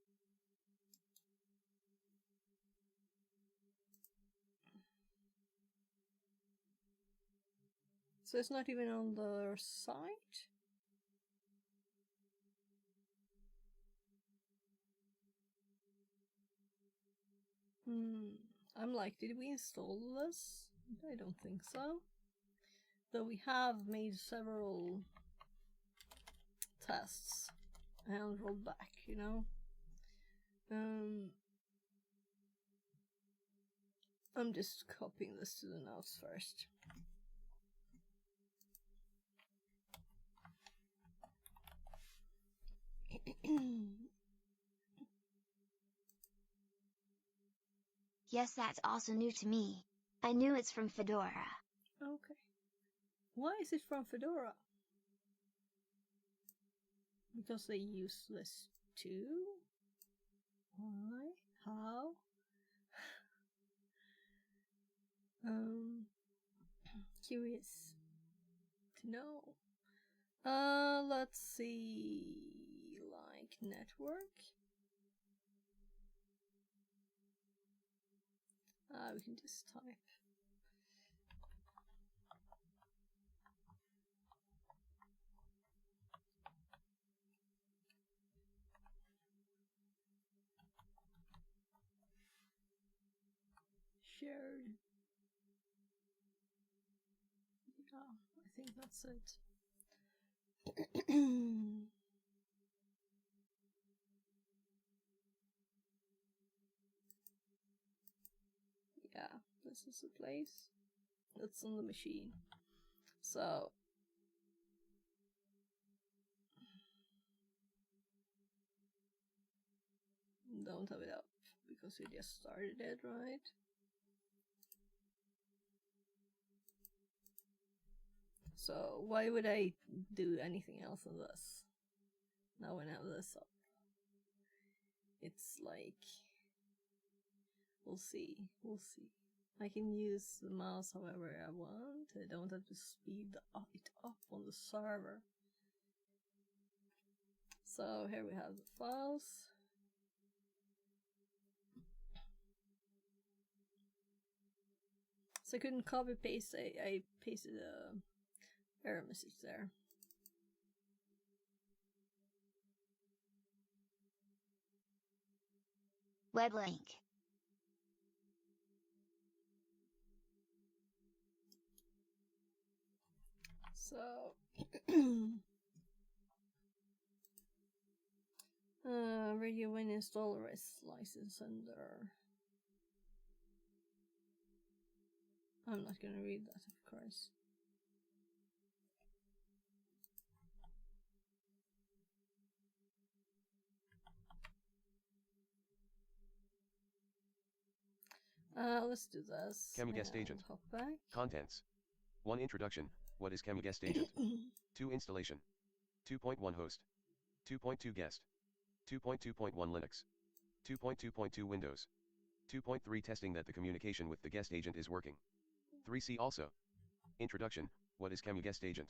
So it's not even on their site? I'm like, did we install this? I don't think so. Though we have made several tests and rolled back, you know. I'm just copying this to the notes first. Yes, that's also new to me. I knew it's from Fedora. Okay. Why is it from Fedora? Because they use this too? Why? How? Curious to know. Let's see, like network. We can just type. Shared. Yeah, I think that's it. Yeah, this is the place. That's on the machine. So don't have it up because we just started it, right? So why would I do anything else on this? Now when I have this up. It's like, we'll see. I can use the mouse however I want. I don't have to speed it up on the server. So here we have the files. So I couldn't copy paste, I pasted a error message there. Web link. So Radio Win install REST license under. I'm not gonna read that, of course. Let's do this. CamuGuest Agent. Hop back. Contents. 1. Introduction. What is CamuGuest Agent? 2. Installation. 2.1 Host. 2.2 Guest. 2.2.1 Linux. 2.2.2 Windows. 2.3 Testing that the communication with the guest agent is working. 3. See also. Introduction. What is Kemu Guest Agent?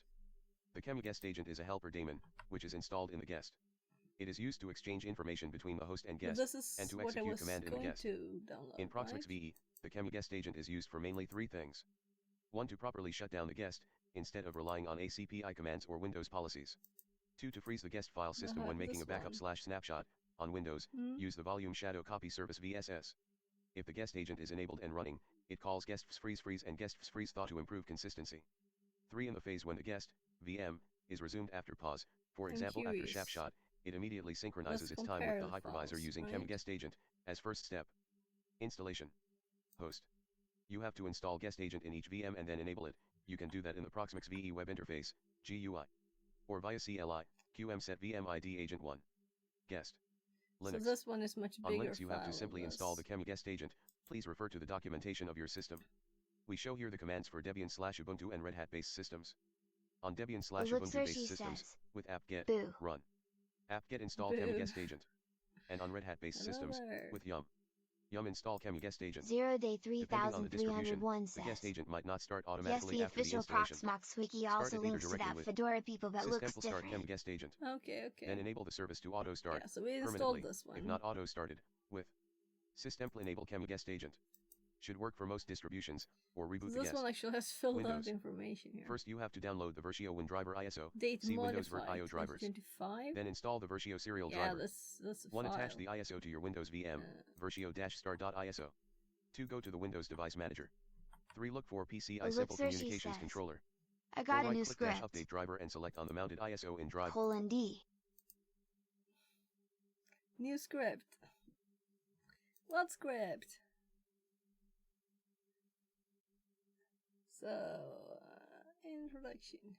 The Kemu Guest Agent is a helper daemon, which is installed in the guest. It is used to exchange information between the host and guest, and to execute command in the guest. In Proxmox VM, the Kemu Guest Agent is used for mainly 3 things. 1. To properly shut down the guest, instead of relying on ACPI commands or Windows policies. 2. To freeze the guest file system when making a backup/snapshot. On Windows, use the volume shadow copy service VSS. If the guest agent is enabled and running, it calls guest freeze and guest freeze thaw to improve consistency. 3. In the phase when the guest VM is resumed after pause, for example after snapshot, it immediately synchronizes its time with the hypervisor using Kemu Guest Agent as first step. Installation. Host. You have to install Guest Agent in each VM and then enable it. You can do that in the Proxmox VE web interface, GUI, or via CLI, QM set VM ID Agent 1. Guest. Linux. So this one is much bigger. On Linux you have to simply install the Kemu Guest Agent. Please refer to the documentation of your system. We show here the commands for Debian/Ubuntu and Red Hat based systems. On Debian/Ubuntu based systems, with apt-get, run apt-get install Kemu Guest Agent. And on Red Hat based systems, with yum install Kemu Guest Agent. 0 day 3301 says, the guest agent might not start automatically yes, the official Proxmox wiki also links to that Fedora people that looks System will different. start Kemu Guest Agent. Okay. Then enable the service to auto start. Yeah, so we installed this one. If not auto started, with systemple enable Kemu Guest Agent. Should work for most distributions, or reboot the guest. This one actually has filled Windows. out information here. First you have to download the Versio WinDriver ISO. Date See Windows modified, IO drivers. 2025. Then install the Versio serial Yeah, driver. that's a 1. file. Attach the ISO to your Windows VM, versio-star.iso. 2. Go to the Windows Device Manager. 3. Look for PCI Simple Communications Controller. I got a new Click script. Update driver and select on the mounted ISO in drive. :D. New script. What script? So, introduction.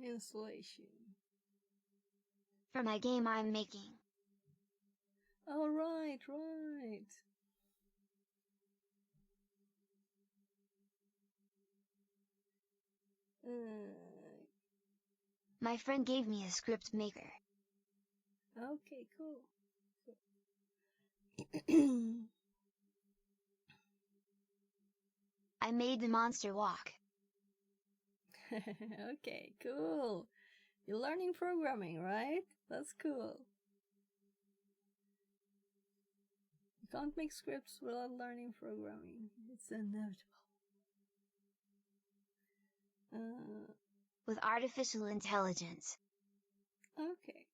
Installation. For my game I'm making. Oh, right. My friend gave me a script maker. Okay, cool. I made the monster walk. Okay, cool. You're learning programming, right? That's cool. You can't make scripts without learning programming. It's inevitable. With artificial intelligence. Okay.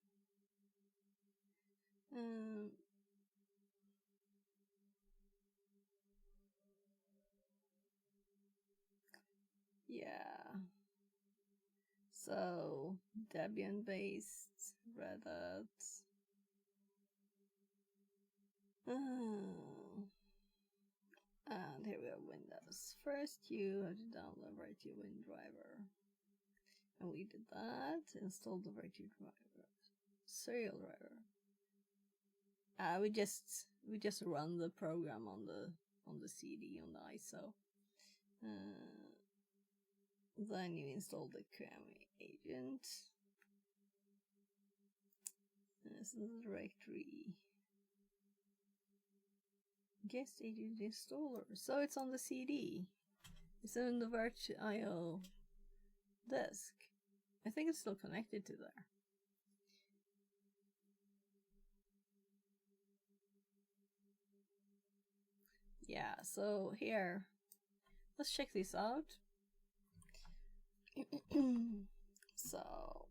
Yeah. So, Debian based, Red Hat. And here we have Windows. First, you have to download Virtue WinDriver. And we did that. Installed the Virtue driver. Serial driver. We just run the program on the CD on the ISO. Then you install the Kemu agent. This is the directory. Guest agent installer. So it's on the CD. It's in the Virtue.io disk. I think it's still connected to there. Yeah, so here, let's check this out. So,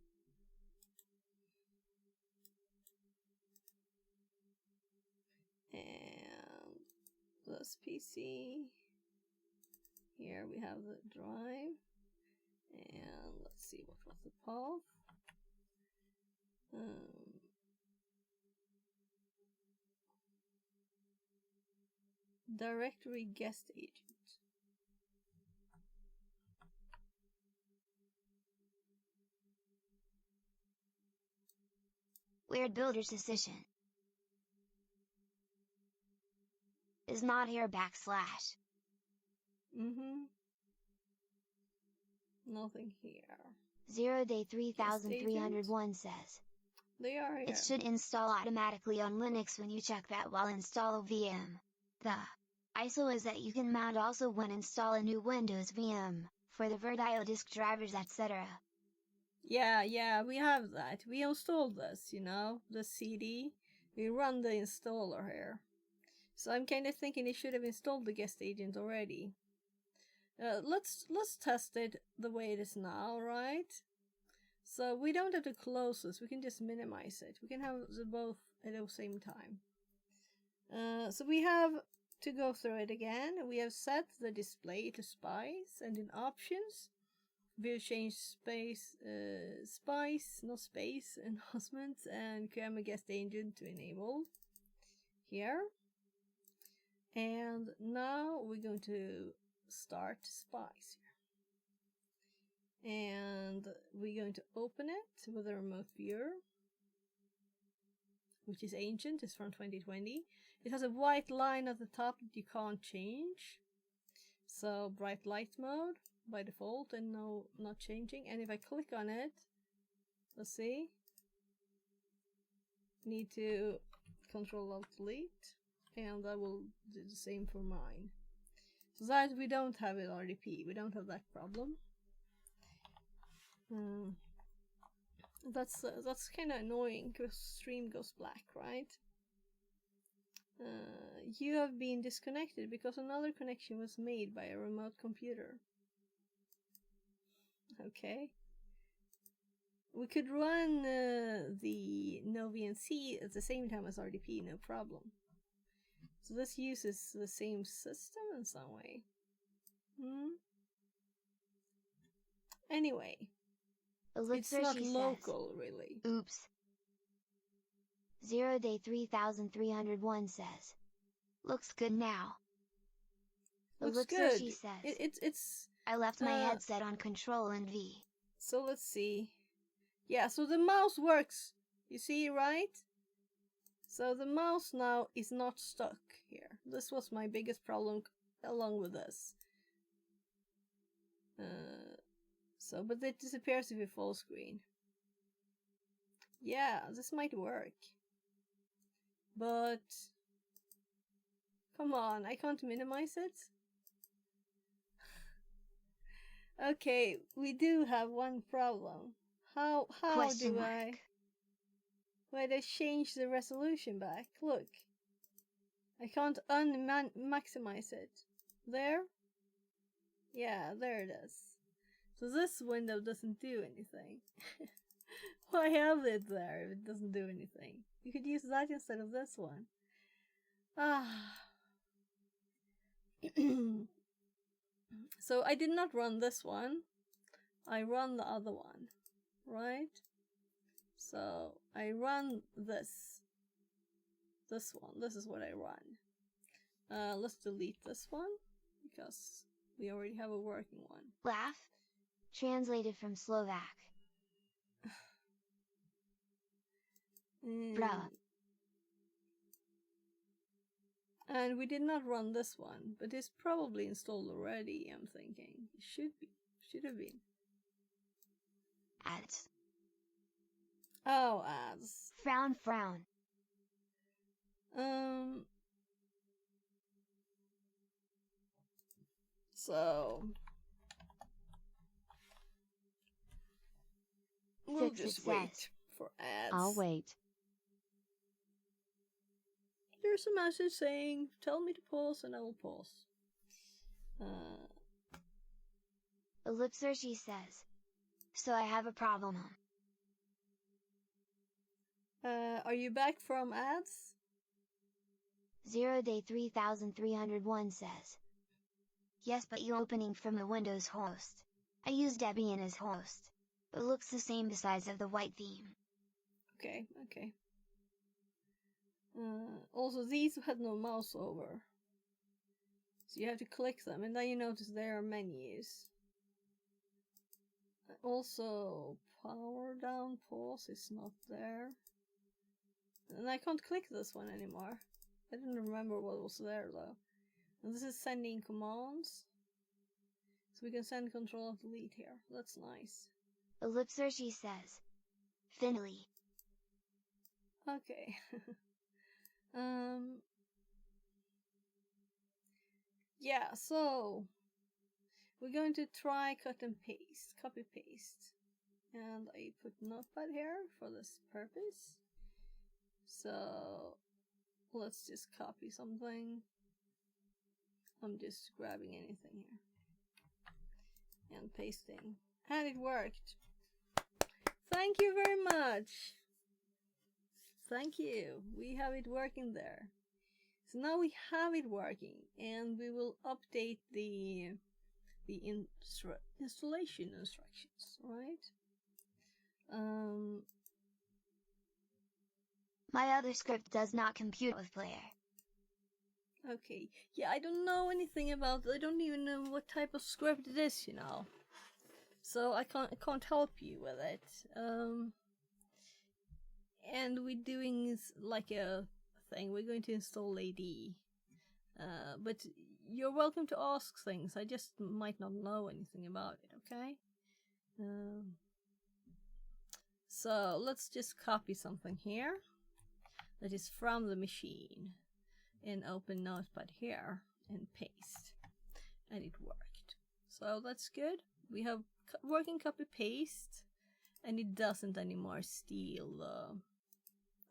and this PC, here we have the drive, and let's see what was the path. Directory guest agent. Weird builder's decision. Is not here /. Nothing here. 0 day 3301 says. They are here. It should install automatically on Linux when you check that while install a VM. the ISO is that you can mount also when install a new Windows VM, for the VirtIO disk drivers etc. Yeah, we have that. We installed this, you know, the CD. We run the installer here. So I'm kind of thinking it should have installed the guest agent already. Let's test it the way it is now, right? So we don't have to close this, we can just minimize it. We can have the both at the same time. So we have to go through it again. We have set the display to spice, and in options we have changed spice, not space, enhancements, and camera guest agent to enable here. And now we're going to start spice here. And we're going to open it with a remote viewer, which is ancient, it's from 2020. It has a white line at the top that you can't change. So bright light mode by default, and no, not changing. And if I click on it, let's see, need to Control Alt Delete, and I will do the same for mine. So that we don't have it RDP, we don't have that problem. That's kind of annoying because stream goes black, right? You have been disconnected because another connection was made by a remote computer. Okay. We could run the no VNC at the same time as RDP, no problem. So this uses the same system in some way. Anyway, it's not local, really. Oops. 0day3301 says, looks good now. Looks good. She says, it's. I left my headset on Control and V. So let's see. Yeah, so the mouse works. You see, right? So the mouse now is not stuck here. This was my biggest problem along with this. But it disappears if you full screen. Yeah, this might work. But come on, I can't minimize it. Okay, we do have one problem. How do I? Why did I change the resolution back? Look, I can't maximize it. There? Yeah, there it is. So this window doesn't do anything. Why have it there if it doesn't do anything? You could use that instead of this one. So I did not run this one. I run the other one, right? So I run this one. This is what I run. Let's delete this one because we already have a working one. Laugh. Translated from Slovak. Bruh. And we did not run this one, but it's probably installed already, I'm thinking. It should have been. Ads. Oh, ads. Frown. So we'll just wait for ads. I'll wait. There's a message saying, tell me to pause, and I will pause. Ellipser, she says. So I have a problem. Are you back from ads? 0day3301 says. Yes, but you're opening from the Windows host. I use Debian as host. It looks the same besides of the white theme. Okay. Also, these had no mouse over. So you have to click them, and then you notice there are menus. Also, power down, pause is not there. And I can't click this one anymore. I didn't remember what was there though. And this is sending commands. So we can send Control Delete here. That's nice. Ellipser, she says. Finally. Okay. yeah, so we're going to try cut and paste, copy paste. And I put notepad here for this purpose. So let's just copy something. I'm just grabbing anything here and pasting. And it worked. Thank you very much. Thank you. We have it working there. So now we have it working, and we will update the installation instructions, right? My other script does not compute with player. Okay, yeah, I don't know anything about it. I don't even know what type of script it is, you know. So I can't help you with it. And we're doing like a thing. We're going to install AD. But you're welcome to ask things. I just might not know anything about it, okay? So let's just copy something here that is from the machine and open Notepad here and paste. And it worked. So that's good. We have working copy paste, and it doesn't anymore steal the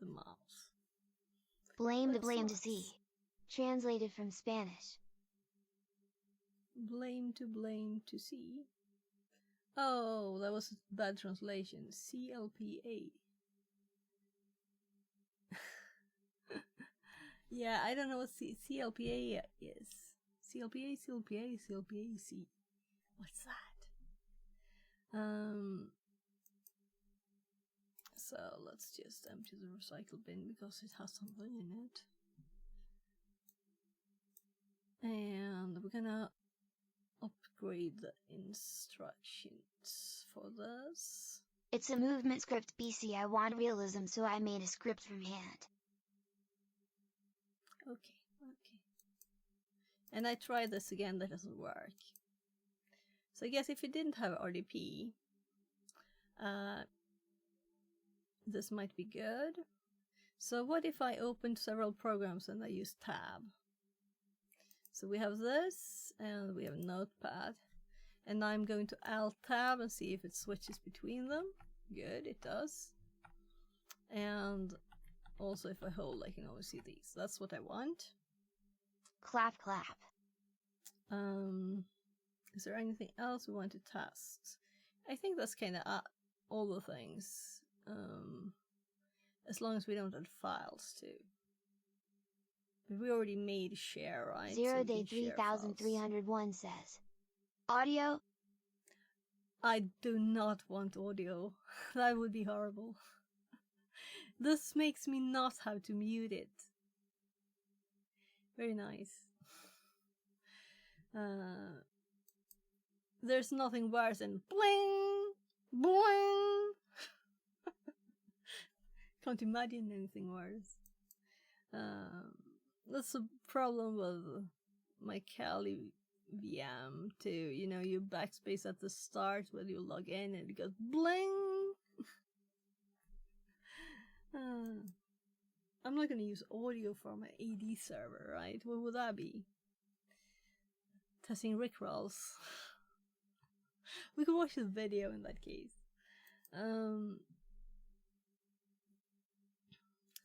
mouse. Blame to see. Translated from Spanish. Blame to see. Oh, that was a bad translation. CLPA. Yeah, I don't know what CLPA is. CLPA. C. What's that? So let's just empty the recycle bin because it has something in it. And we're gonna upgrade the instructions for this. It's a movement script BC. I want realism, so I made a script from hand. Okay. And I tried this again, that doesn't work. So I guess if you didn't have RDP, this might be good. So what if I opened several programs and I use tab? So we have this, and we have Notepad. And now I'm going to Alt Tab and see if it switches between them. Good, it does. And also if I hold, I can always see these. That's what I want. Clap. Is there anything else we want to test? I think that's kind of all the things. As long as we don't add files too. But we already made share, right? 0 day 3301 says. Audio? I do not want audio. That would be horrible. This makes me not have to mute it. Very nice. There's nothing worse than bling, bling. Can't imagine anything worse. That's a problem with my Kali VM too. You know, you backspace at the start when you log in and it goes bling. I'm not gonna use audio for my AD server, right? What would that be? Testing Rickrolls. We could watch this video in that case.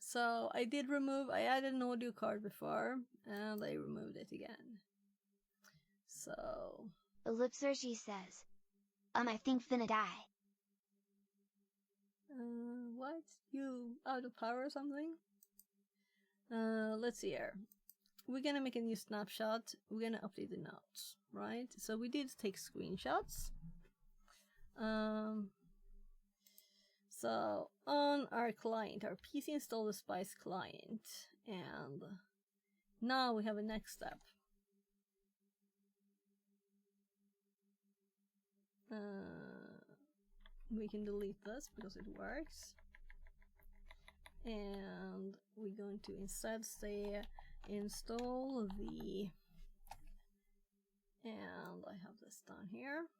So I added an audio card before, and I removed it again. So... Ellipser, says. I think finna die. What? You out of power or something? Let's see here. We're gonna make a new snapshot. We're gonna update the notes, right? So we did take screenshots. So on our client, our PC installed the Spice client, and now we have a next step. We can delete this because it works. And we're going to instead say install the, and I have this down here.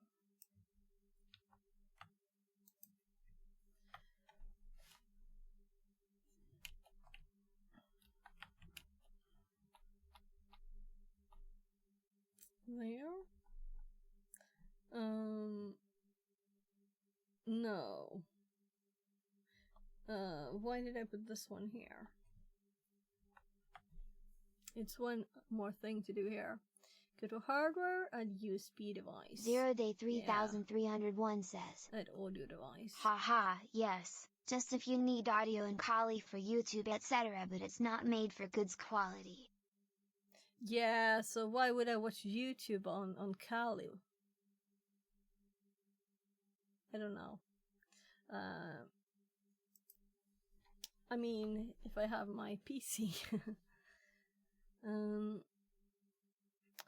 No. Why did I put this one here? It's one more thing to do here. Go to hardware and USB device. 0 day 3301 says. Add audio device. Haha, yes. Just if you need audio in Kali for YouTube etc, but it's not made for goods quality. Yeah, so why would I watch YouTube on Kali? I don't know. I mean, if I have my PC.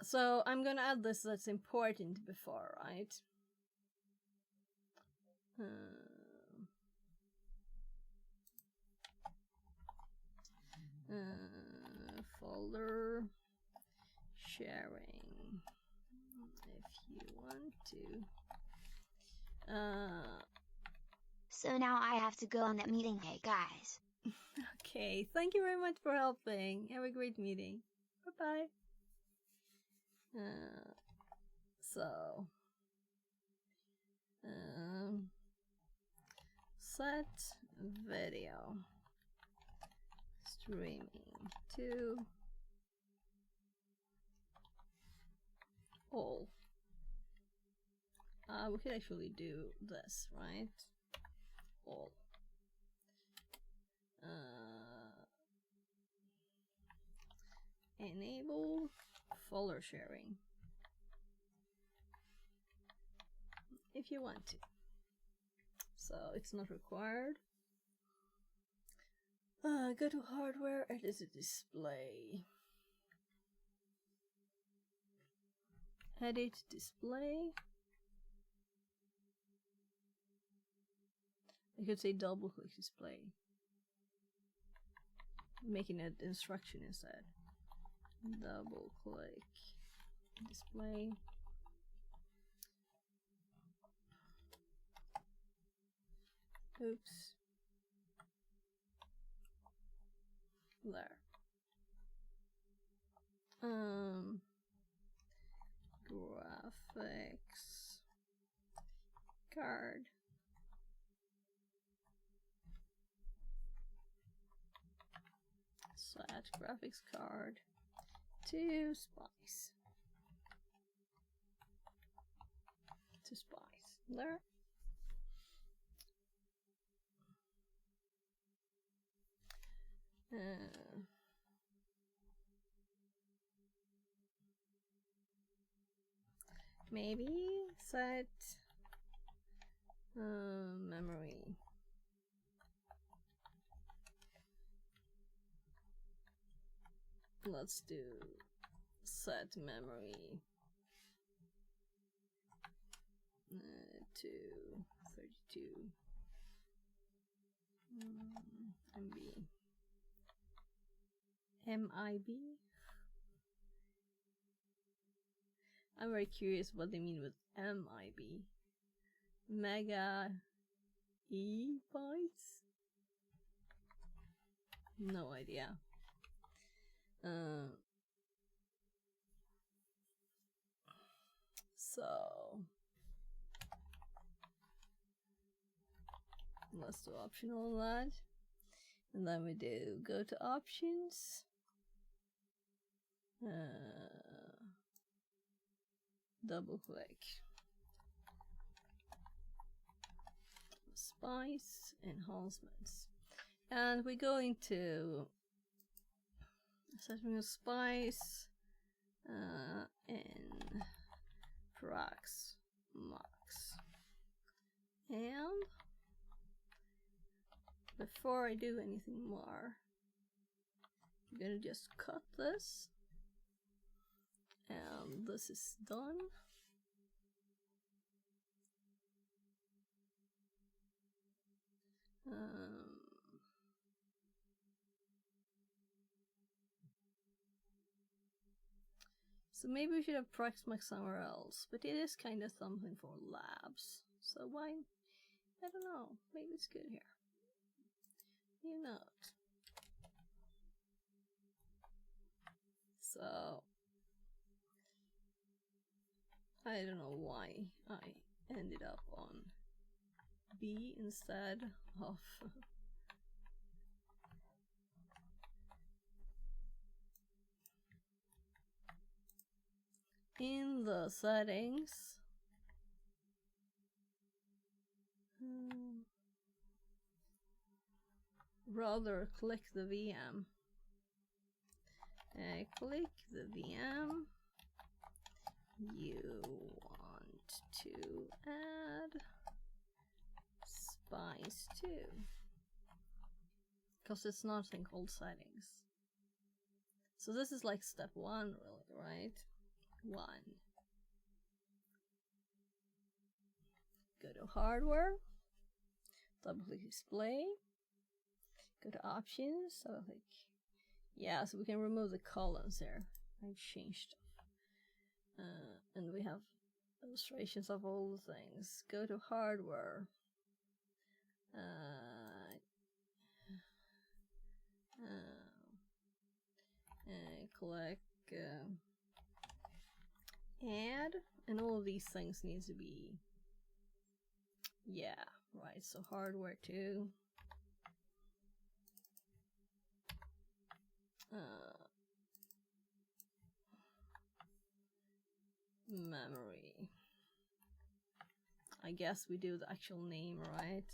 So I'm gonna add this that's important before, right? Folder sharing if you want to. So now I have to go on that meeting. Hey guys. Okay, thank you very much for helping. Have a great meeting. Bye bye. So set video streaming to all. We could actually do this, right? All. Enable folder sharing if you want to. So it's not required. Go to hardware, edit the display. Edit display. I could say double click display. Making an instruction instead. Double click display. Oops. There. Graphics card. Set graphics card to Spice. To Spice. There. Maybe set memory. Let's do set memory to 32 MB. MIB? I'm very curious what they mean with MIB. Mega E bytes? No idea. So let's do optional that, and then we do go to options. Double click Spice enhancements, and we go into setting of Spice in Proxmox. And before I do anything more, I'm gonna just cut this, and this is done. So maybe we should have Proxmox somewhere else, but it is kind of something for labs. So why? I don't know. Maybe it's good here. You know. So I don't know why I ended up on be instead of in the settings. Rather click the VM. Click the VM you want to add spice to, because it's nothing called settings. So this is like step 1, really, right? 1. Go to hardware, double click display, go to options, so click, yeah, so we can remove the columns there. I changed stuff. And we have illustrations of all the things. Go to hardware. Click add, and all of these things need to be, yeah, right, so hardware too. Memory. I guess we do the actual name, right?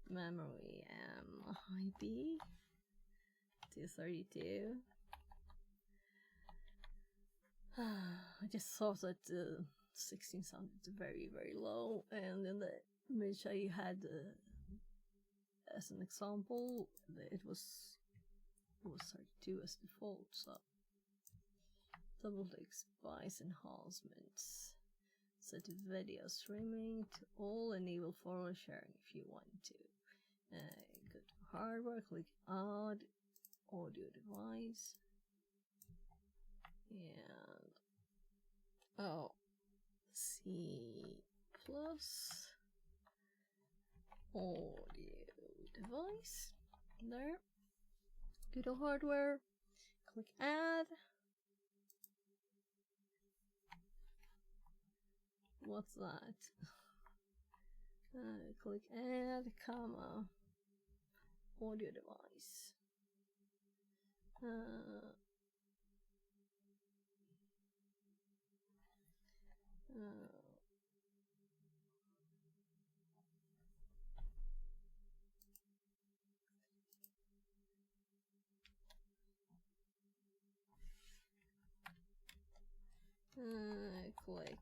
Memory MIB 232. I just thought that 16 sounded very, very low, and in the image I had as an example, it was 32 as default, so double click spice enhancements. Set video streaming to all, enable forward sharing if you want to. Go to hardware, click add audio device, and C plus audio device. There. Go to hardware, click add. What's that? Click add, comma, audio device. Click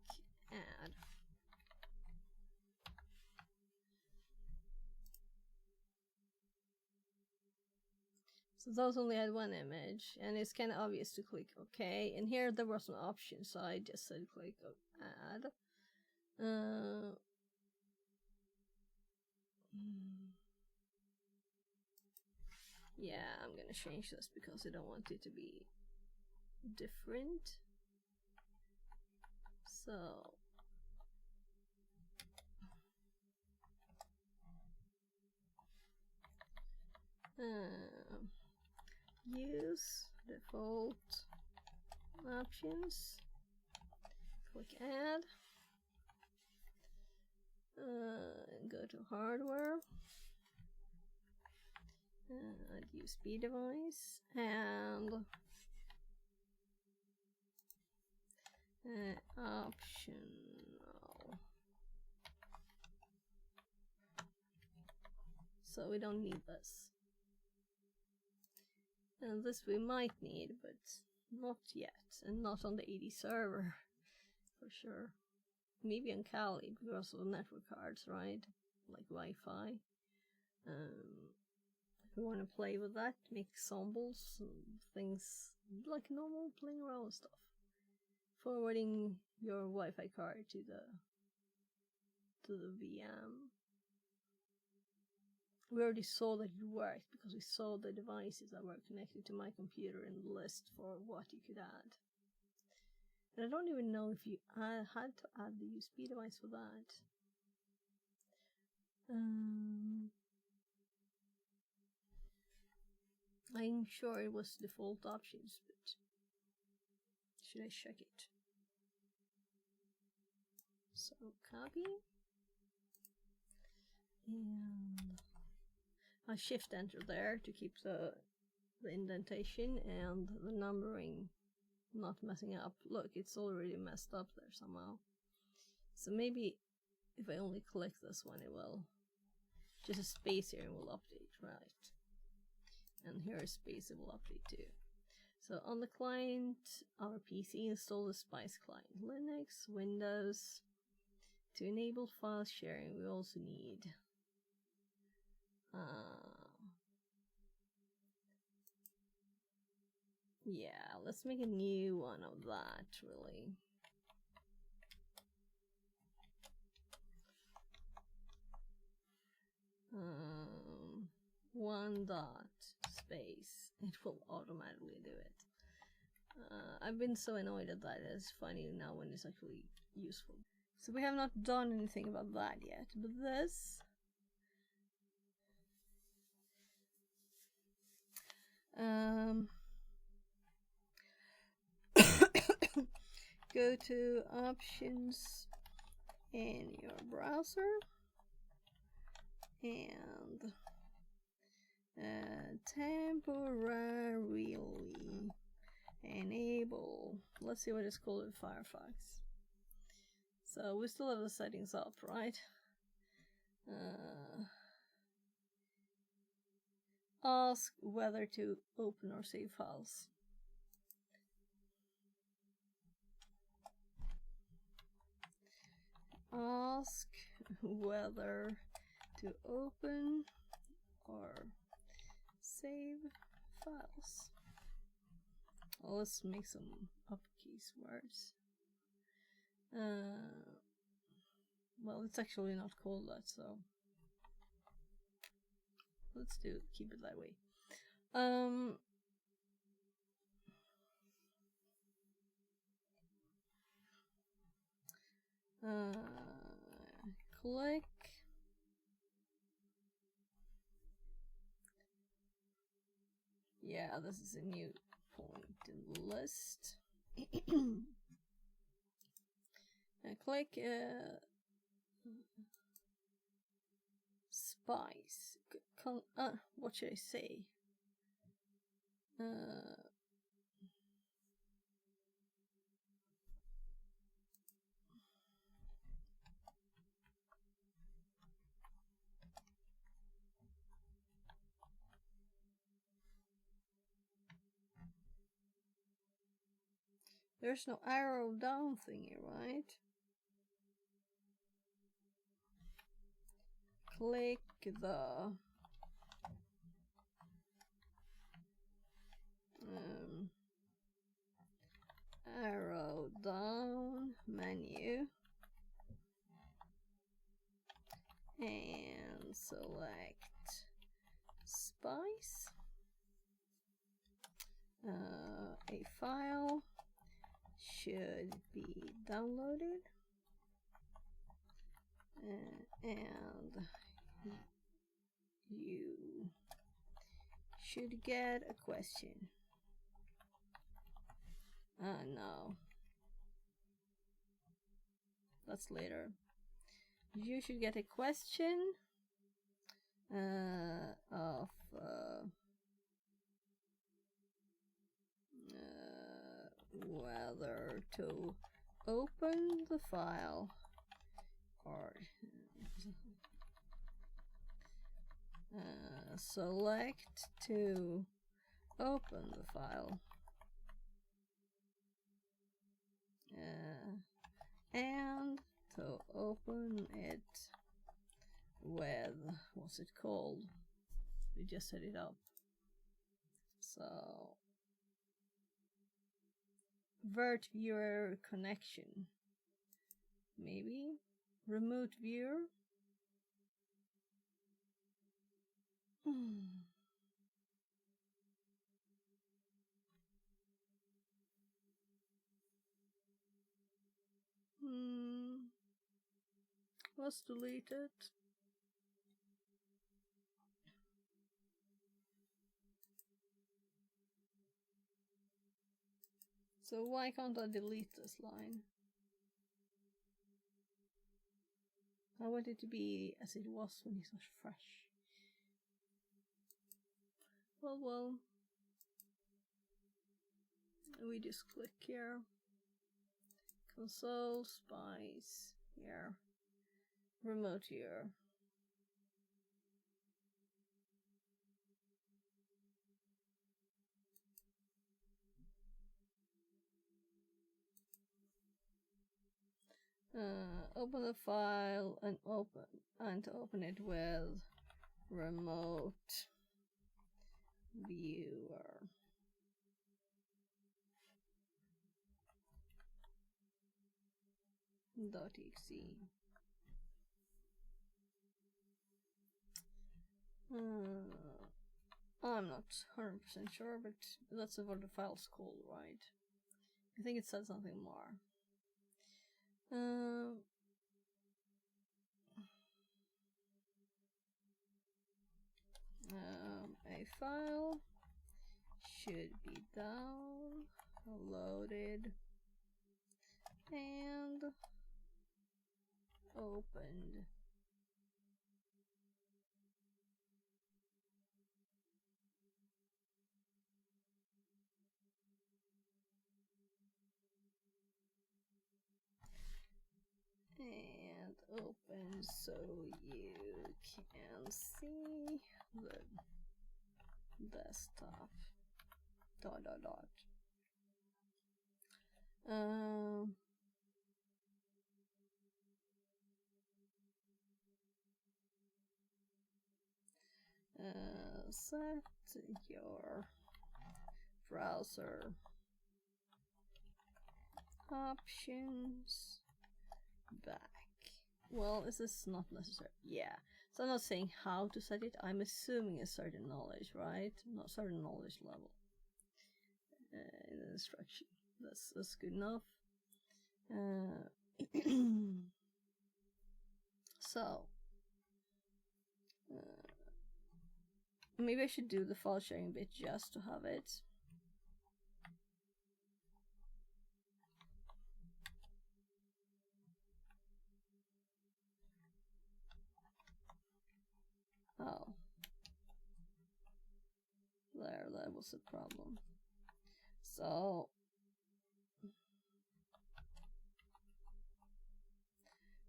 add. So those only had one image, and it's kind of obvious to click OK. And here there was an option, so I just said click add. Yeah, I'm gonna change this because I don't want it to be different. So use default options, click add, go to hardware, add USB device, and optional. So we don't need this. And this we might need, but not yet, and not on the 80 server, for sure. Maybe on Kali, because of network cards, right? Like Wi-Fi. If you want to play with that, make samples, things like normal, playing around with stuff. Forwarding your Wi-Fi card to the VM. We already saw that it worked because we saw the devices that were connected to my computer in the list for what you could add. And I don't even know if you had to add the USB device for that. I'm sure it was default options, but should I check it? So copy. And I shift enter there to keep the indentation and the numbering not messing up. Look, it's already messed up there somehow. So maybe if I only click this one, it will just a space here and will update, right? And here is space, it will update too. So on the client, our PC, install the Spice client. Linux, Windows. To enable file sharing, we also need yeah, let's make a new one of that, really. One dot space. It will automatically do it. I've been so annoyed at that. It's funny now when it's actually useful. So we have not done anything about that yet, but this go to options in your browser and temporarily enable, let's see what it's called in Firefox. So we still have the settings up, right? Ask whether to open or save files. Ask whether to open or save files. Well, let's make some uppercase words. Well, it's actually not called that, so let's keep it that way. Click yeah, this is a new point in the list. Click spice. What should I say? There's no arrow down thingy, right? Click the arrow down menu and select spice. A file should be downloaded and you should get a question. No, that's later. You should get a question of whether to open the file or select to open the file and to open it with, what's it called? We just set it up. So vert viewer connection, maybe remote viewer. Let's delete it. So why can't I delete this line? I want it to be as it was when it was fresh. Well. We just click here. Console, Spice, here. Remote here. Open the file and open it with remote viewer. .exe. I'm not 100% sure, but that's what the file's called, right? I think it said something more. A file should be downloaded and opened. And open so you can see the desktop. ... set your browser options back. Well, is this not necessary? Yeah. So I'm not saying how to set it. I'm assuming a certain knowledge, right? Not certain knowledge level in the instruction. That's good enough. So maybe I should do the file sharing bit just to have it. Oh. That was a problem. So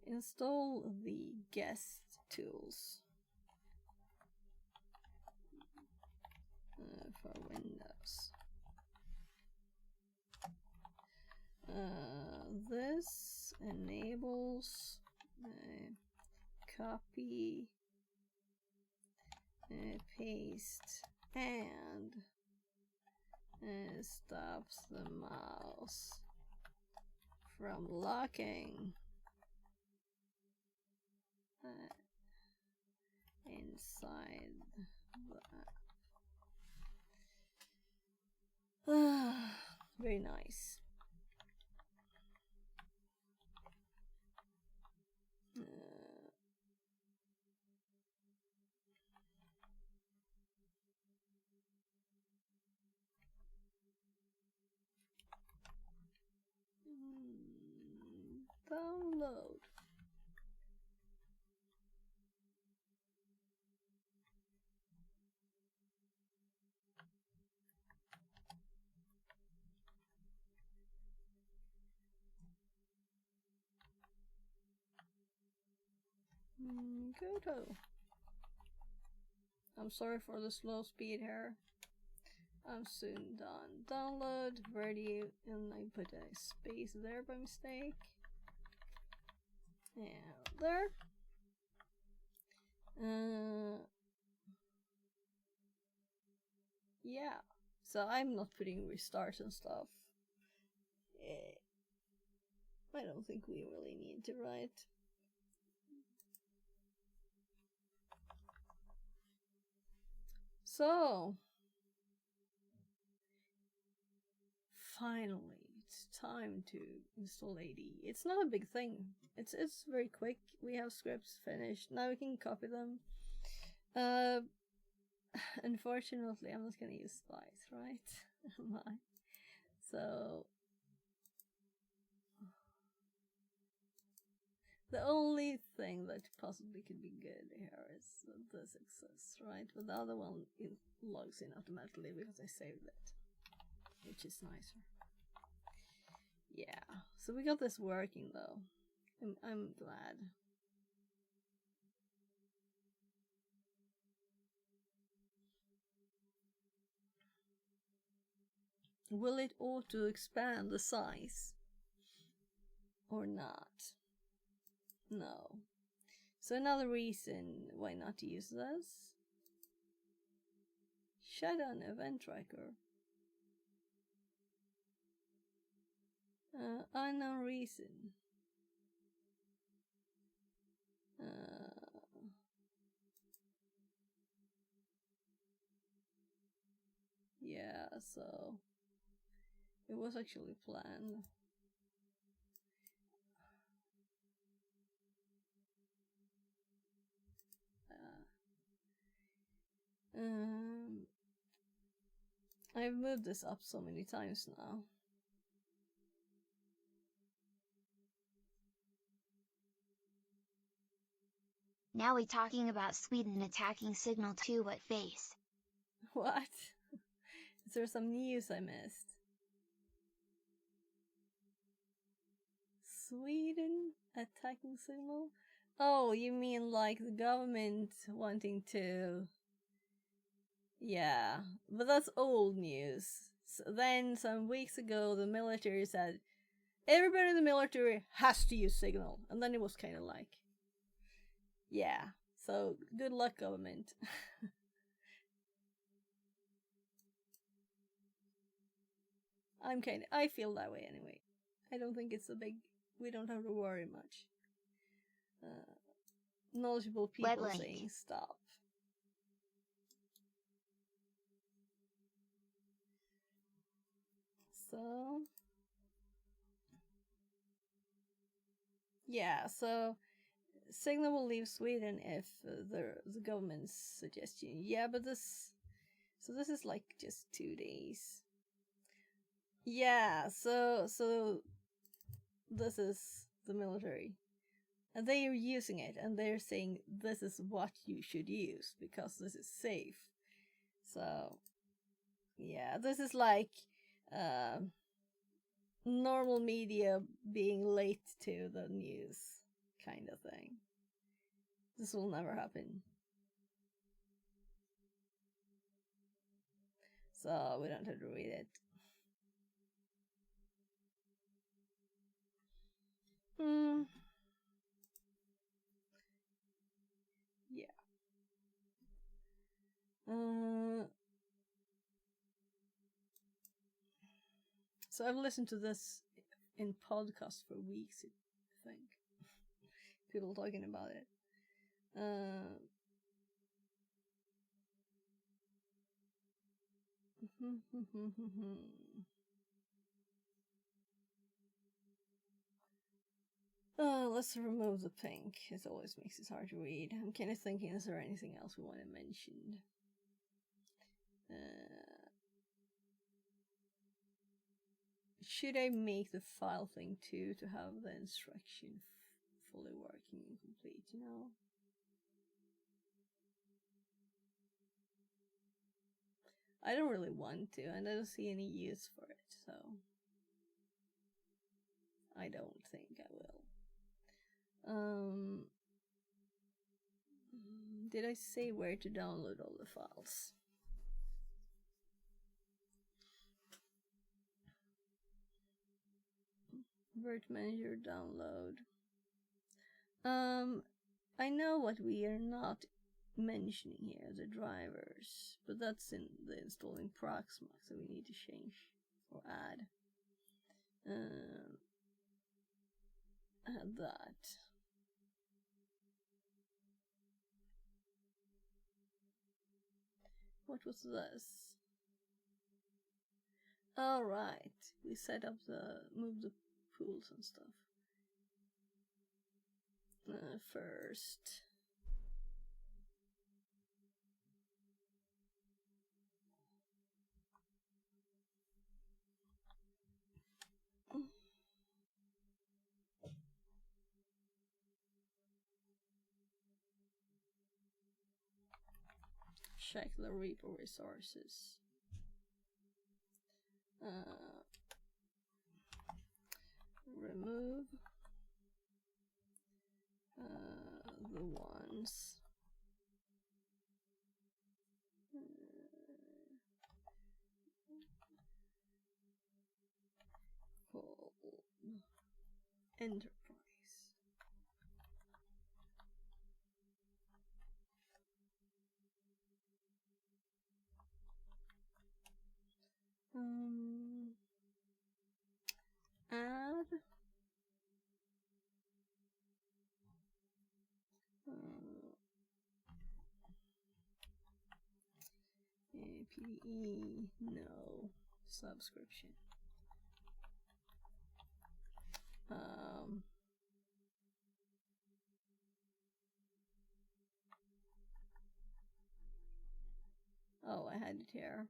install the guest tools for Windows. This enables copy, paste, and stops the mouse from locking inside the very nice. Download. Go to. I'm sorry for the slow speed here. I'm soon done. Download, ready, and I put a space there by mistake. And there. Yeah. So I'm not putting restart and stuff. I don't think we really need to, right? So finally, it's time to install AD. It's not a big thing. It's very quick. We have scripts finished. Now we can copy them. Unfortunately, I'm not gonna use Spice, right? So The only thing that possibly could be good here is the success, right? But the other one logs in automatically because I saved it, which is nicer. Yeah, so we got this working though. I'm glad. Will it auto expand the size or not? No. So another reason why not use this. Shut down event tracker. Unknown reason. Yeah, so it was actually planned. I've moved this up so many times now. Now we talking about Sweden attacking Signal 2 what face? What? Is there some news I missed? Sweden attacking Signal? Oh, you mean like the government wanting to... Yeah, but that's old news. So then some weeks ago the military said, everybody in the military has to use Signal. And then it was kind of like, yeah, so good luck, government. I feel that way anyway. I don't think it's a big, we don't have to worry much. Knowledgeable people saying stop. So, yeah, so Signal will leave Sweden if the government's suggestion. Yeah, but this is like just 2 days. Yeah, so this is the military. And they are using it, and they're saying this is what you should use because this is safe. So, yeah, this is like normal media being late to the news kind of thing. This will never happen. So we don't have to read it. Yeah. So I've listened to this in podcasts for weeks, I think. People talking about it. Let's remove the pink. It always makes it hard to read. I'm kind of thinking, is there anything else we want to mention? Should I make the file thing too to have the instruction fully working and complete, you know? I don't really want to, and I don't see any use for it, so I don't think I will. Did I say where to download all the files? Vert Manager download. I know what we are not mentioning here, the drivers, but that's in the installing Proxmox, so we need to change or add. Add that. What was this? All right, we set up move the pools and stuff. First. check the repo resources. Remove the ones called enterprise. Add PDE, no subscription. Oh, I had it here.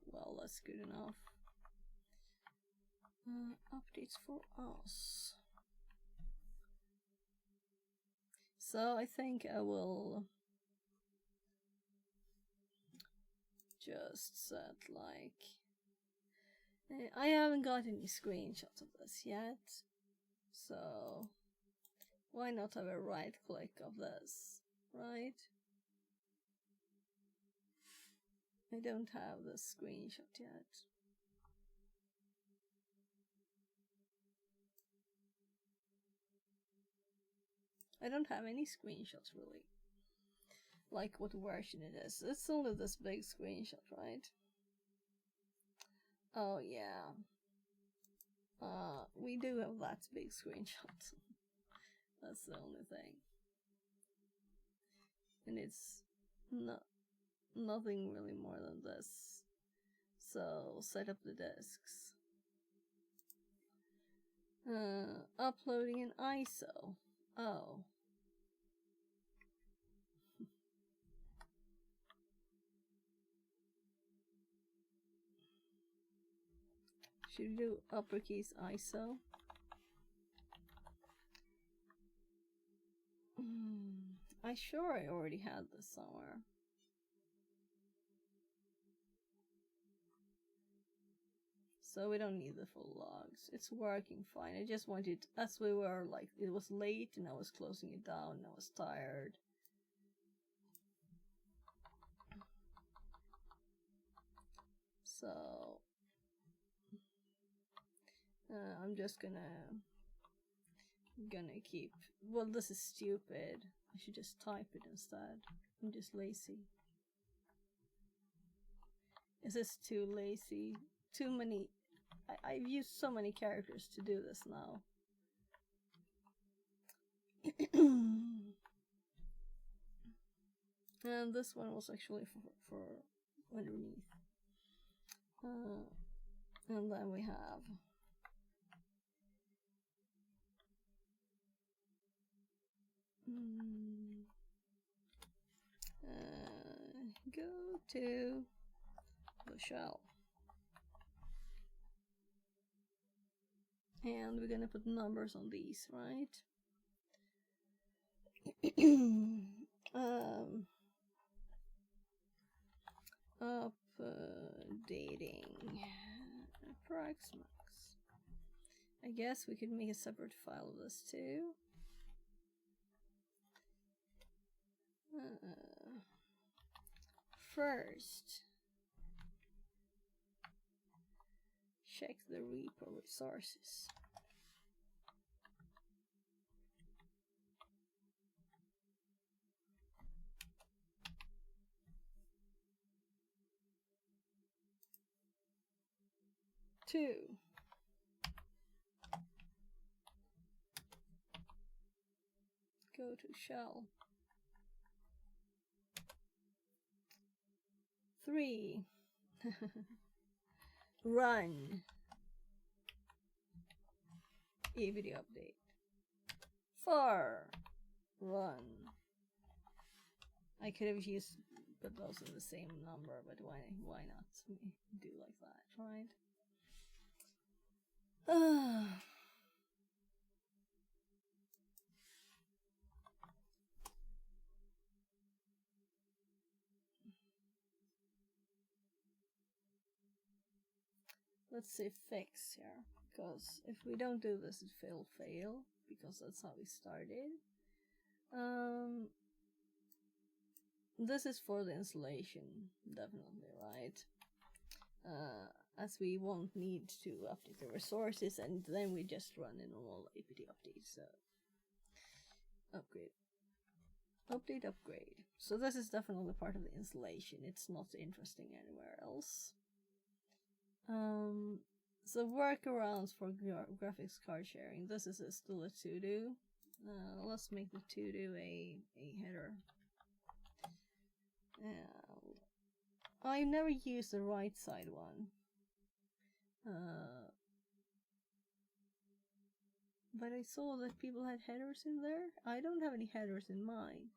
Well, that's good enough. Updates for us. So I think I will just set like... I haven't got any screenshots of this yet, so why not have a right click of this, right? I don't have the screenshot yet. I don't have any screenshots really. Like what version it is. It's only this big screenshot, right? Oh yeah. We do have that big screenshot. That's the only thing. And it's nothing really more than this. So set up the disks. Uploading an ISO. Oh. Should we do uppercase ISO? I sure I already had this somewhere. So we don't need the full logs. It's working fine. I just wanted, as we were like, it was late and I was closing it down and I was tired. So I'm just gonna keep, well, this is stupid. I should just type it instead. I'm just lazy. Is this too lazy? Too many. I've used so many characters to do this now. And this one was actually for underneath. And then we have go to the shell. And we're gonna put numbers on these, right? Updating Proxmox. I guess we could make a separate file of this too. First, check the repo resources. Two, go to shell. 3, run a video update. 4, run. I could have used put those in the same number, but why not do like that, right? Let's say fix here, because if we don't do this, it will fail, because that's how we started. This is for the installation, definitely, right? As we won't need to update the resources, and then we just run a normal apt update. So upgrade. So this is definitely part of the installation. It's not interesting anywhere else. So workarounds for graphics card sharing. This is still a to-do. Let's make the to-do a header. And I never used the right side one. But I saw that people had headers in there. I don't have any headers in mine.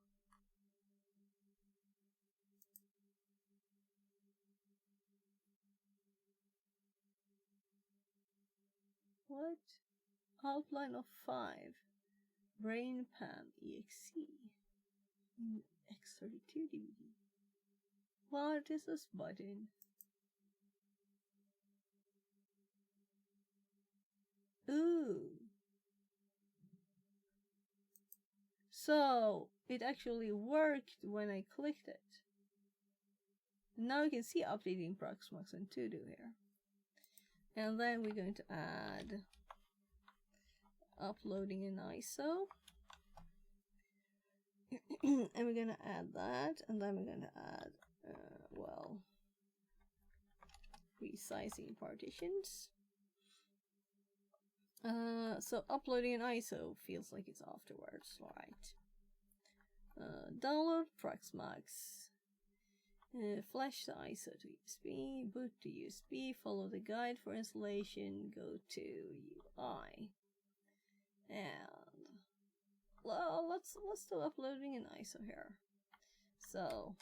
What? Outline of 5. Brain Pam EXE. X32 DVD. What is this button? Ooh. So it actually worked when I clicked it. Now you can see updating Proxmox and to-do here. And then we're going to add uploading an ISO. And we're going to add that. And then we're going to add, well, resizing partitions. So uploading an ISO feels like it's afterwards, right? Download Proxmox. Flash the ISO to USB, boot to USB, follow the guide for installation, go to UI. And well, let's do uploading an ISO here. So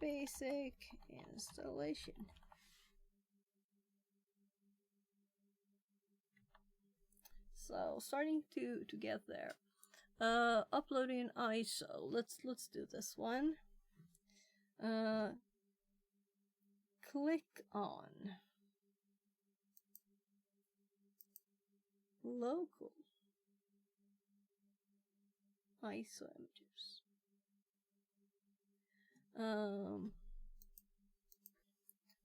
basic installation. So starting to get there. Uploading ISO. Let's do this one. Click on local ISO images.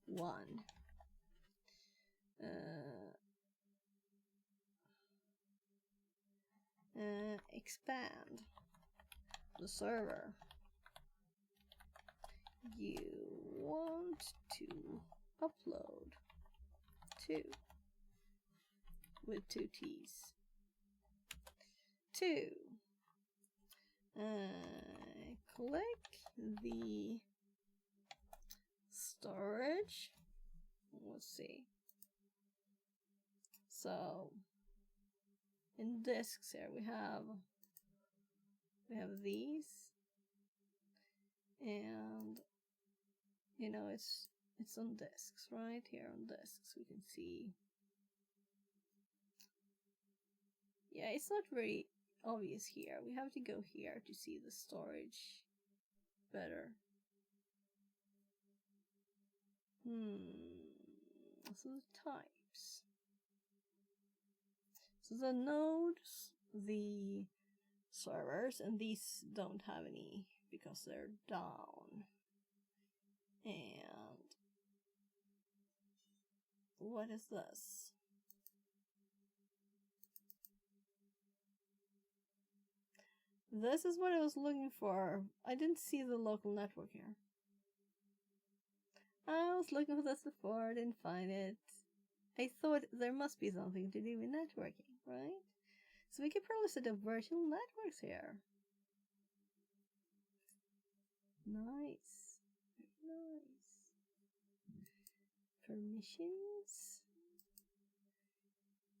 One. Expand the server you want to upload to with 2 T's. 2. Click the storage. Let's see. So in disks here we have these, and you know it's on disks, right? Here on disks we can see. Yeah, it's not very obvious here. We have to go here to see the storage better. So the types. So the nodes, the servers, and these don't have any because they're down. And what is this? This is what I was looking for. I didn't see the local network here. I was looking for this before, I didn't find it. I thought there must be something to do with networking, right? So we could probably set up virtual networks here. Nice. Nice. Permissions.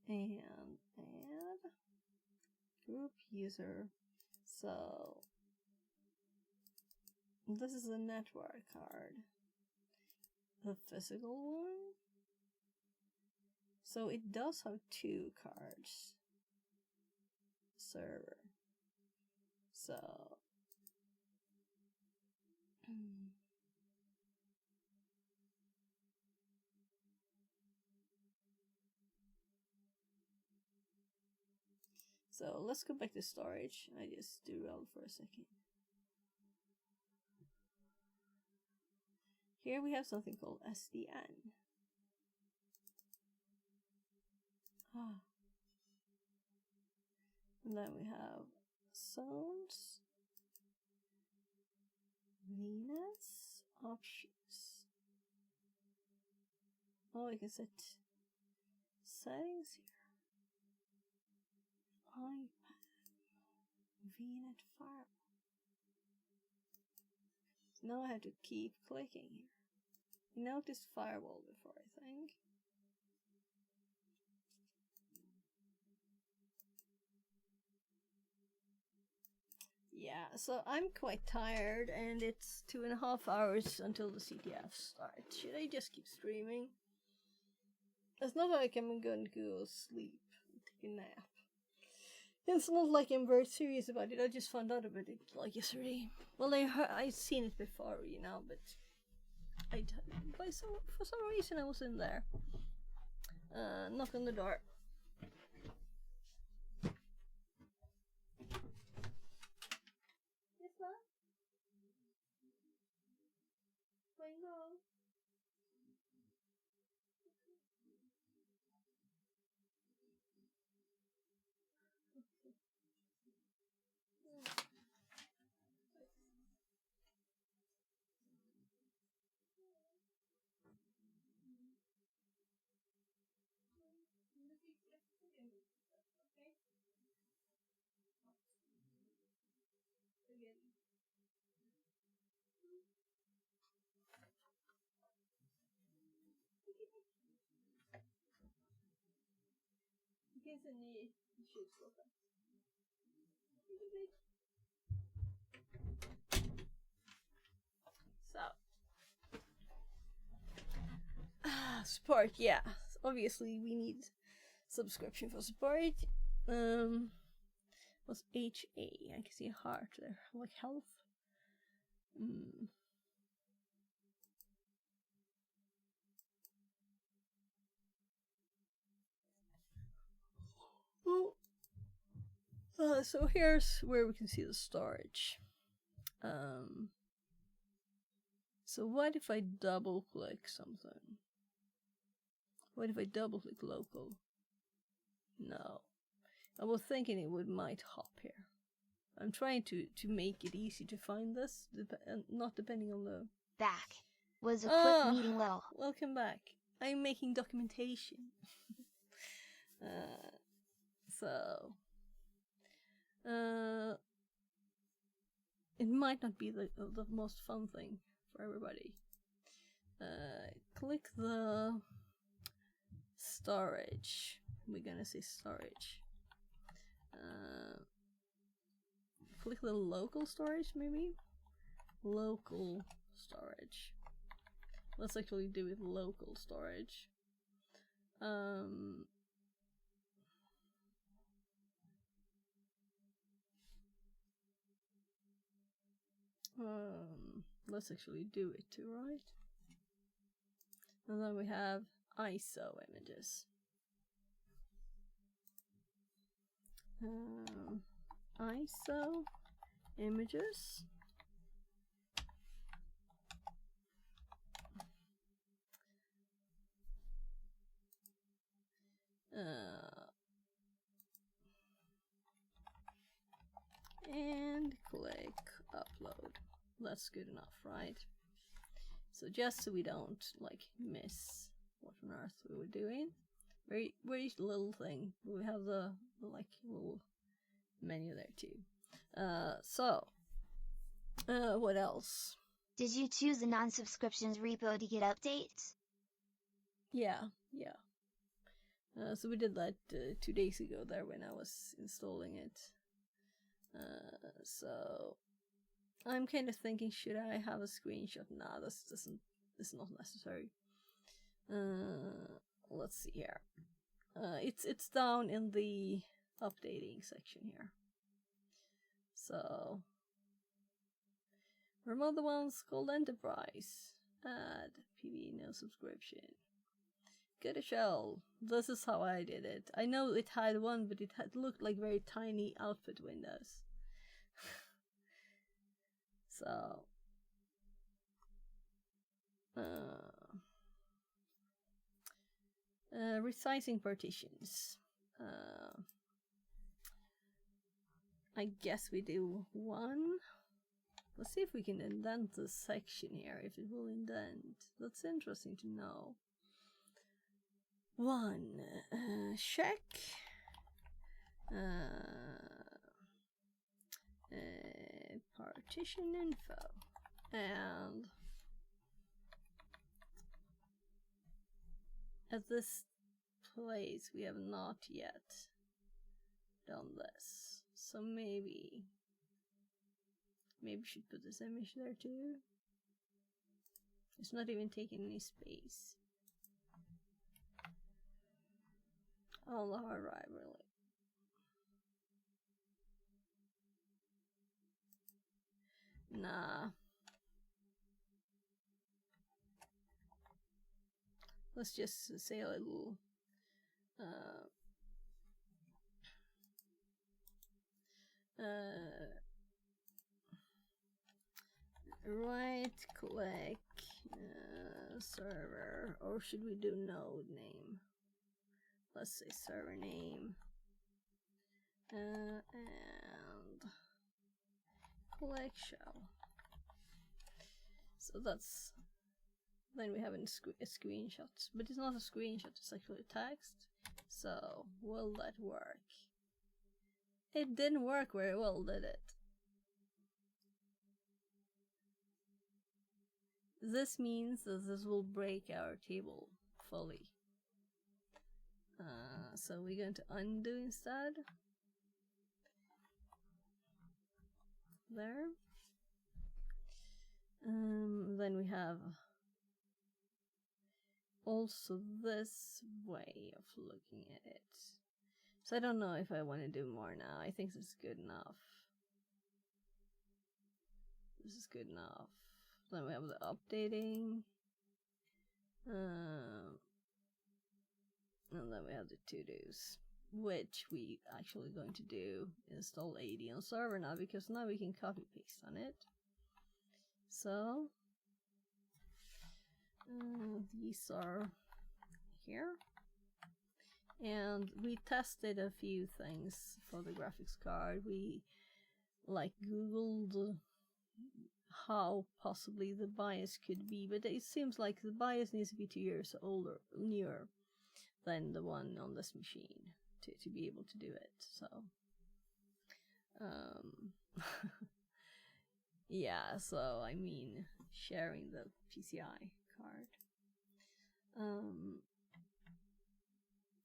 and add group user. So this is a network card, the physical one. So it does have 2 cards. Server. So so let's go back to storage. I just derailed for a second. Here we have something called SDN. And then we have zones, VNets, options. Oh, we can set settings here. iPad, VNet firewall. So now I have to keep clicking here. You noticed firewall before, I think. Yeah, so I'm quite tired, and it's 2.5 hours until the CTF starts. Should I just keep streaming? It's not like I'm going to go sleep and take a nap. It's not like I'm very serious about it. I just found out about it like yesterday. Well, I'd seen it before, you know, but for some reason I was in there. Knock on the door. Yes, ma'am? Bingo. So, support, yeah. Obviously, we need subscription for support. What's HA? I can see a heart there, like health. So here's where we can see the storage. So what if I double click something? What if I double click local? No. I was thinking it might hop here. I'm trying to make it easy to find this, not depending on the... Back. Was a quick meeting little. Welcome back. I'm making documentation. It might not be the most fun thing for everybody. Click the storage. We're gonna say storage. Click the local storage, maybe? Local storage. Let's actually do it local storage. Let's actually do it too, right? And then we have ISO images. ISO images. And click upload. That's good enough, right? So just so we don't like miss what on earth we were doing. Very little thing. We have the like little menu there too. What else? Did you choose the non-subscriptions repo to get updates? Yeah. So we did that 2 days ago there when I was installing it. So I'm kind of thinking, should I have a screenshot? Nah, this is not necessary. Let's see here. It's down in the updating section here. So remove the ones called Enterprise. Add PV, no subscription. Get a shell. This is how I did it. I know it had one, but it looked like very tiny output windows. So resizing partitions. I guess we do 1. Let's see if we can indent this section here, if it will indent. That's interesting to know. 1. Check. Partition info. And at this place we have not yet done this. So maybe we should put this image there too. It's not even taking any space. On the hard drive, really. Nah. Let's just say a little right click server, or should we do node name? Let's say server name and click shell. So that's, then we have a screenshot, but it's not a screenshot, it's actually text. So will that work? It didn't work very well, did it? This means that this will break our table fully. So we're going to undo instead. There. Then we have also this way of looking at it. So I don't know if I want to do more now. I think this is good enough. This is good enough. Then we have the updating. And then we have the to-dos, which we actually going to do install AD on server now, because now we can copy paste on it. So these are here, and we tested a few things for the graphics card. We like googled how possibly the BIOS could be, but it seems like the BIOS needs to be 2 years older, newer than the one on this machine to be able to do it. So yeah, so I mean sharing the PCI card.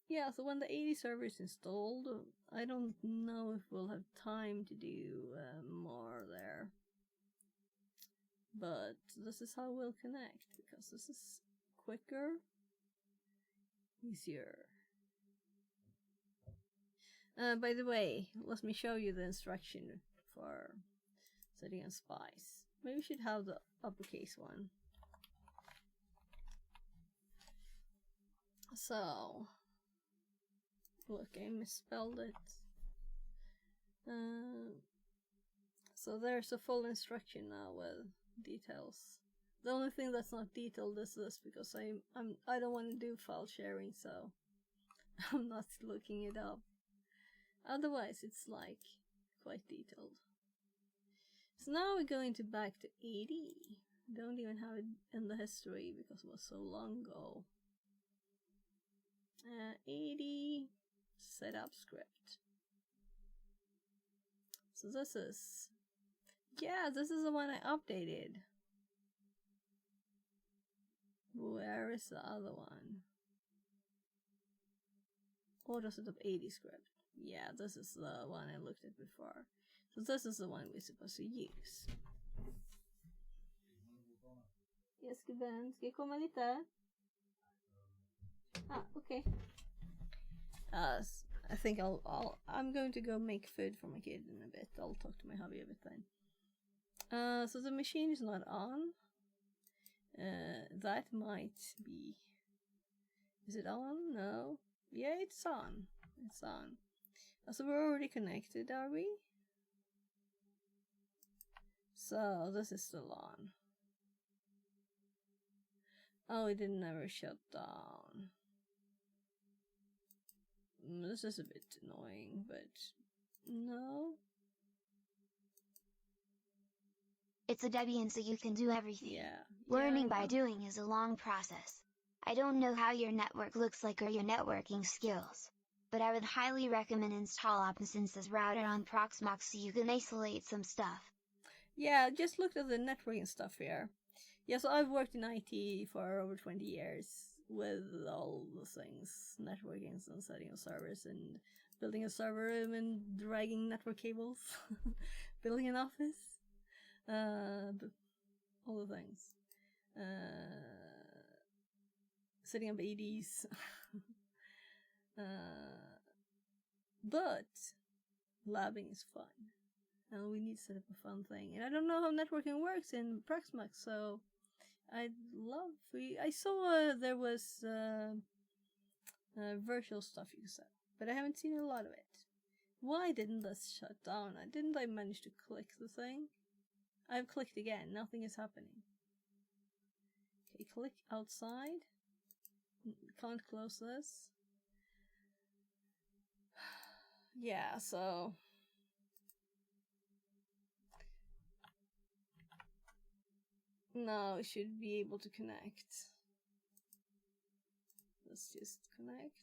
Yeah, so when the 80 server is installed, I don't know if we'll have time to do more there. But this is how we'll connect, because this is quicker, easier. By the way, let me show you the instruction for setting on Spice. Maybe we should have the uppercase one. So, look, I misspelled it. So there's a full instruction now with details. The only thing that's not detailed is this, because I don't want to do file sharing, so I'm not looking it up. Otherwise, it's like quite detailed. So now we're going to back to 80. Don't even have it in the history because it was so long ago. 80 setup script. So this is, yeah, this is the one I updated. Where is the other one? Auto setup 80 script. Yeah, this is the one I looked at before. So this is the one we're supposed to use. Yes, Ben. Ska jag komma lite? Ah, okay. I think I'm going to go make food for my kid in a bit. I'll talk to my hubby a bit then. So the machine is not on. That might be... Is it on? No. Yeah, it's on. It's on. So we're already connected, are we? So this is still on. Oh, it didn't ever shut down. This is a bit annoying, but no. It's a Debian, so you can do everything. Yeah. Learning by doing is a long process. I don't know how your network looks like or your networking skills, but I would highly recommend install OptiSense's router on Proxmox so you can isolate some stuff. Yeah, just looked at the networking stuff here. Yeah, so I've worked in IT for over 20 years with all the things, networking and setting up servers and building a server room and dragging network cables, building an office, all the things. Setting up ADs. But labbing is fun. And we need to set up a fun thing. And I don't know how networking works in Proxmox, so I'd love... I saw there was virtual stuff you can set, but I haven't seen a lot of it. Why didn't this shut down? Didn't I manage to click the thing? I've clicked again. Nothing is happening. Okay, click outside. Can't close this. Yeah, so... Now it should be able to connect. Let's just connect.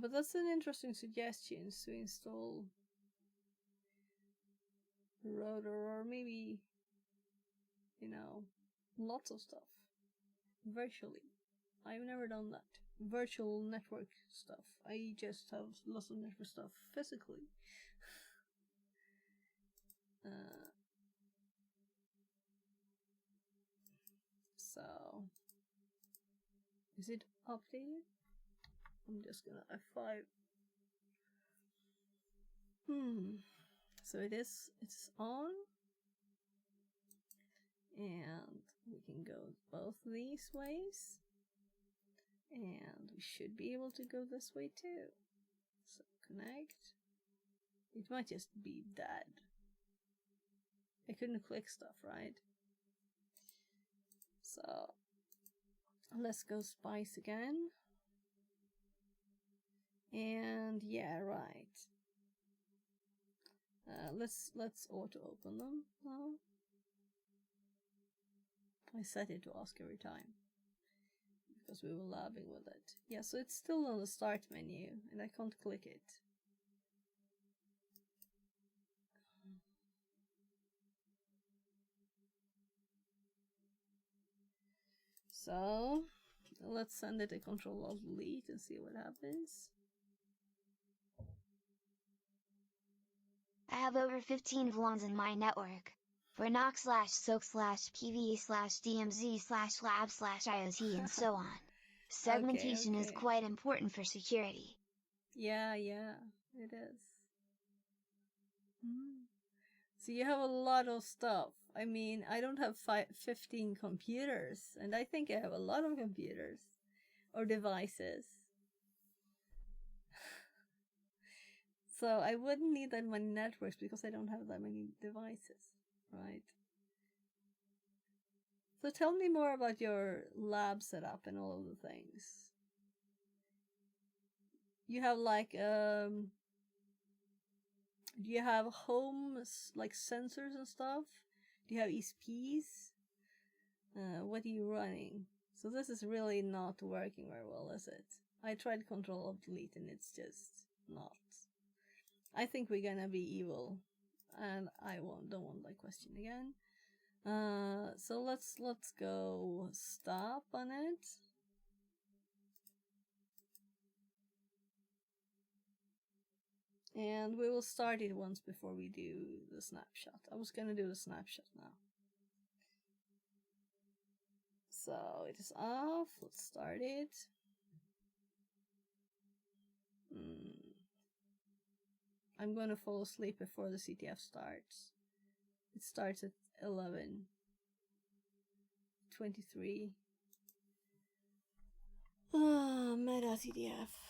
But that's an interesting suggestion to install router or maybe, you know, lots of stuff virtually. I've never done that. Virtual network stuff. I just have lots of network stuff physically. So, is it updated? I'm just gonna F5. So it's on. And we can go both these ways. And we should be able to go this way too. So connect. It might just be dead. I couldn't click stuff, right? So let's go Spice again. And yeah, right. Let's auto open them now. I set it to ask every time because we were labbing with it. Yeah, so it's still on the start menu and I can't click it. So let's send it a Control-Alt-Delete and see what happens. I have over 15 VLANs in my network. For NOC/SOAK/PV/DMZ/lab/IoT and so on. Segmentation is quite important for security. Yeah, it is. So you have a lot of stuff. I mean, I don't have 15 computers, and I think I have a lot of computers or devices. So I wouldn't need that many networks because I don't have that many devices, right? So tell me more about your lab setup and all of the things. You have like, do you have home, like sensors and stuff? Do you have ESPs? What are you running? So this is really not working very well, is it? I tried Control-Alt-Delete and it's just not. I think we're gonna be evil, and I don't want that question again. So let's go stop on it. And we will start it once before we do the snapshot. I was gonna do the snapshot now. So it is off. Let's start it. I'm gonna fall asleep before the CTF starts. It starts at 11:23. Ah, meta CTF.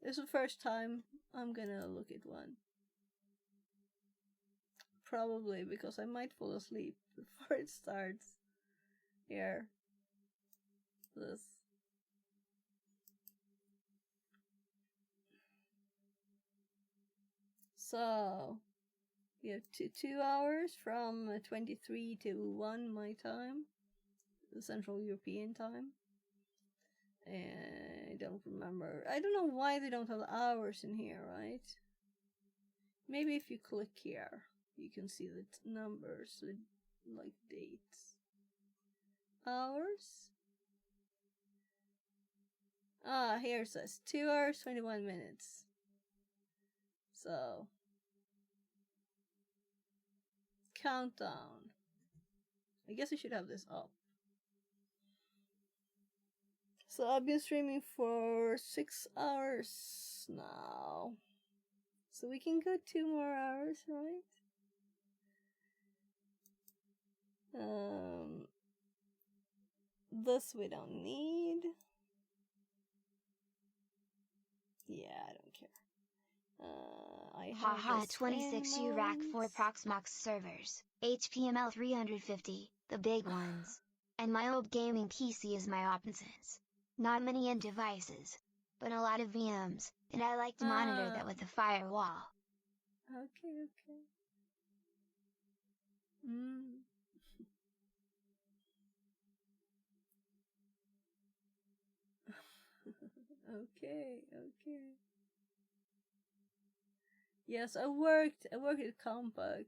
This is the first time I'm gonna look at one. Probably because I might fall asleep before it starts. Here. This. So, we have 2 hours from 23 to 1 my time, the Central European time. And I don't remember. I don't know why they don't have the hours in here, right? Maybe if you click here, you can see the numbers, like dates. Hours? Ah, here it says 2 hours, 21 minutes. So, countdown. I guess I should have this up. So I've been streaming for 6 hours now. So we can go 2 more hours, right? This we don't need. Yeah, I don't care. Haha 26U rack for Proxmox servers, HPML 350, the big ones. And my old gaming PC is my options. Not many end devices, but a lot of VMs, and I like to monitor that with a firewall. Okay. Okay. Yes, I worked at Compaq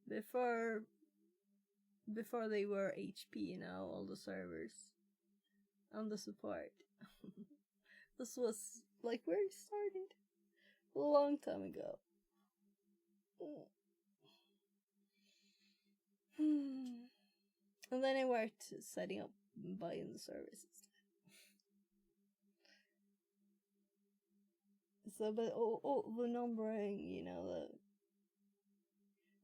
before they were HP, all the servers and the support. This was like where it started a long time ago. And then I worked setting up and buying the services. So, but all the numbering, the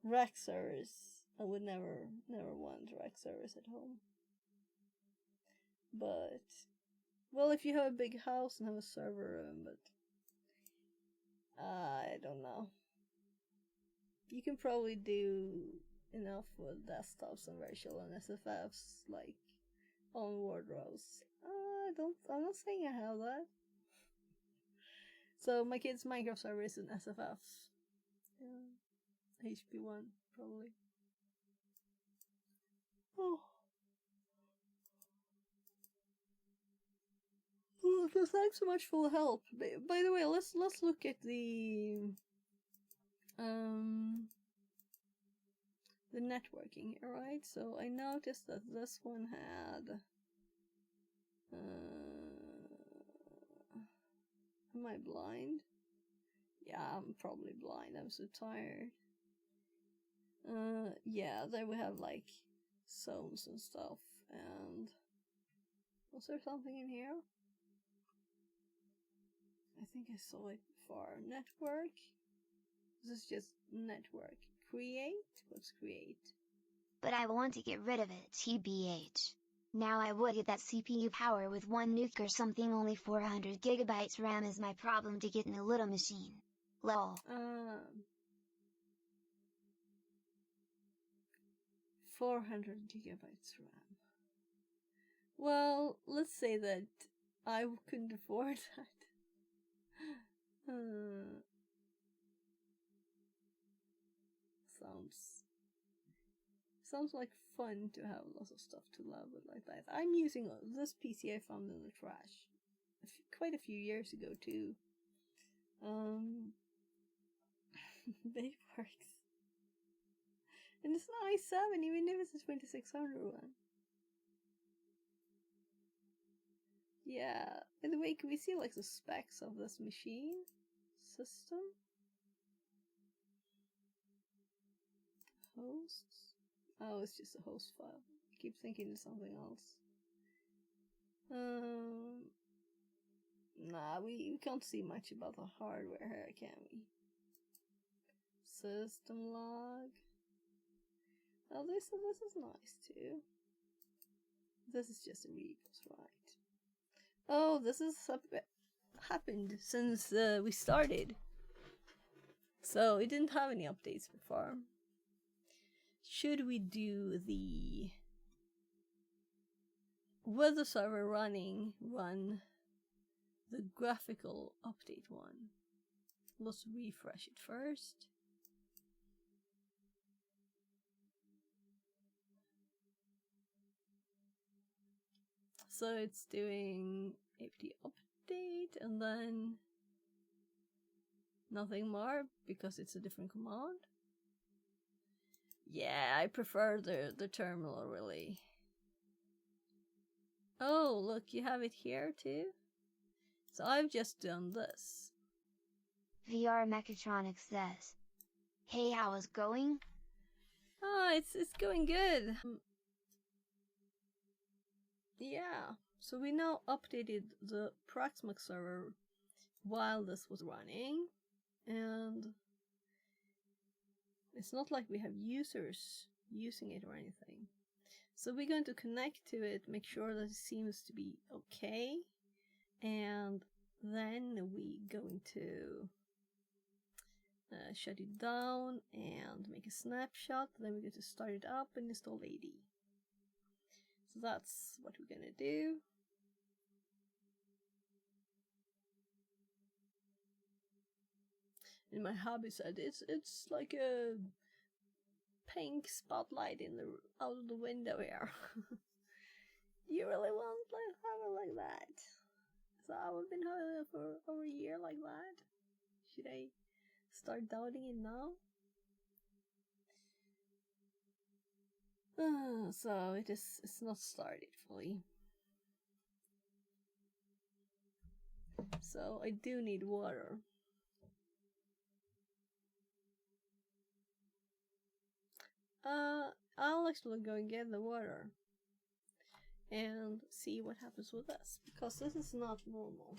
rack servers, I would never want rack servers at home. But, well, if you have a big house and have a server room, but I don't know. You can probably do enough with desktops and virtual and SFFs, like on wardrobes. I'm not saying I have that. So my kids' Minecraft server is in SFFs. Yeah. HP1, probably. Oh. Well, thanks so much for the help. By the way, let's look at the networking here, right? So I noticed that this one had am I blind? Yeah, I'm probably blind. I'm so tired. Yeah, there we have like zones and stuff. And was there something in here? I think I saw it before. Network. This is just network. Create? What's create? But I want to get rid of it, TBH. Now I would get that CPU power with one nuke or something. Only 400 gigabytes RAM is my problem to get in a little machine. Lol. 400 gigabytes RAM. Well, let's say that I couldn't afford that. Sounds like fun to have lots of stuff to love with like that. I'm using this PC I found in the trash quite a few years ago too. But it works. And it's an i7, even if it's a 2600 one. Yeah. By the way, can we see like the specs of this machine system? Hosts? Oh, it's just a host file. I keep thinking it's something else. Nah, we can't see much about the hardware here, can we? System log. Oh, this is nice too. This is just a rebus, right? Oh, this has happened since we started. So it didn't have any updates before. Should we do the with the server run the graphical update one? Let's refresh it first. So it's doing apt update and then nothing more because it's a different command. Yeah, I prefer the terminal really. Oh, look, you have it here too. So I've just done this. VR Mechatronics says, "Hey, how is going?" Ah, it's going good. Yeah, so we now updated the Proxmox server while this was running, and it's not like we have users using it or anything. So we're going to connect to it, make sure that it seems to be okay, and then we're going to shut it down and make a snapshot. Then we're going to start it up and install AD. So that's what we're gonna do. And my hubby said it's like a pink spotlight in the out of the window here. You really want to have it like that? So I've been having it for over a year like that. Should I start doubting it now? So it's not started fully. So I do need water. I'll actually go and get the water and see what happens with this, because this is not normal.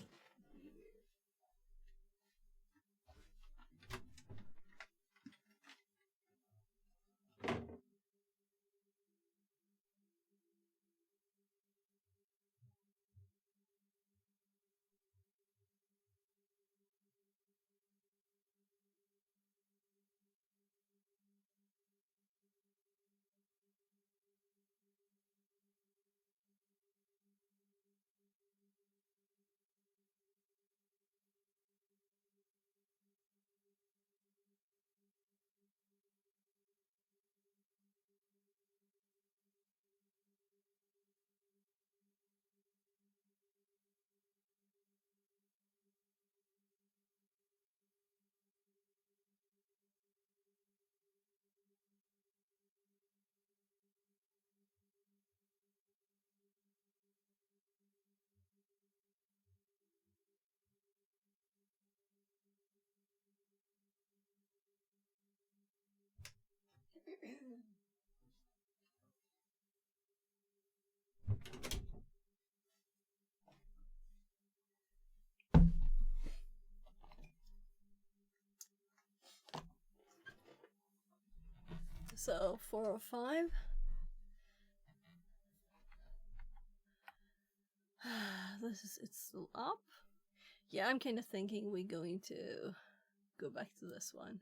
So 405. It's still up. Yeah, I'm kind of thinking we're going to go back to this one.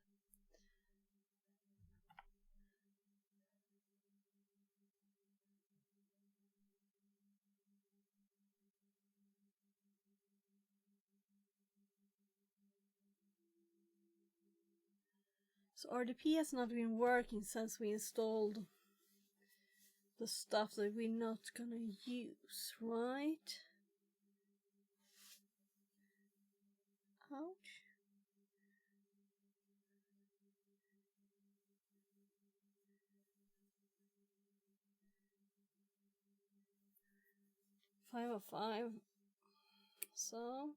So RDP has not been working since we installed the stuff that we're not gonna use, right? Ouch. 505. So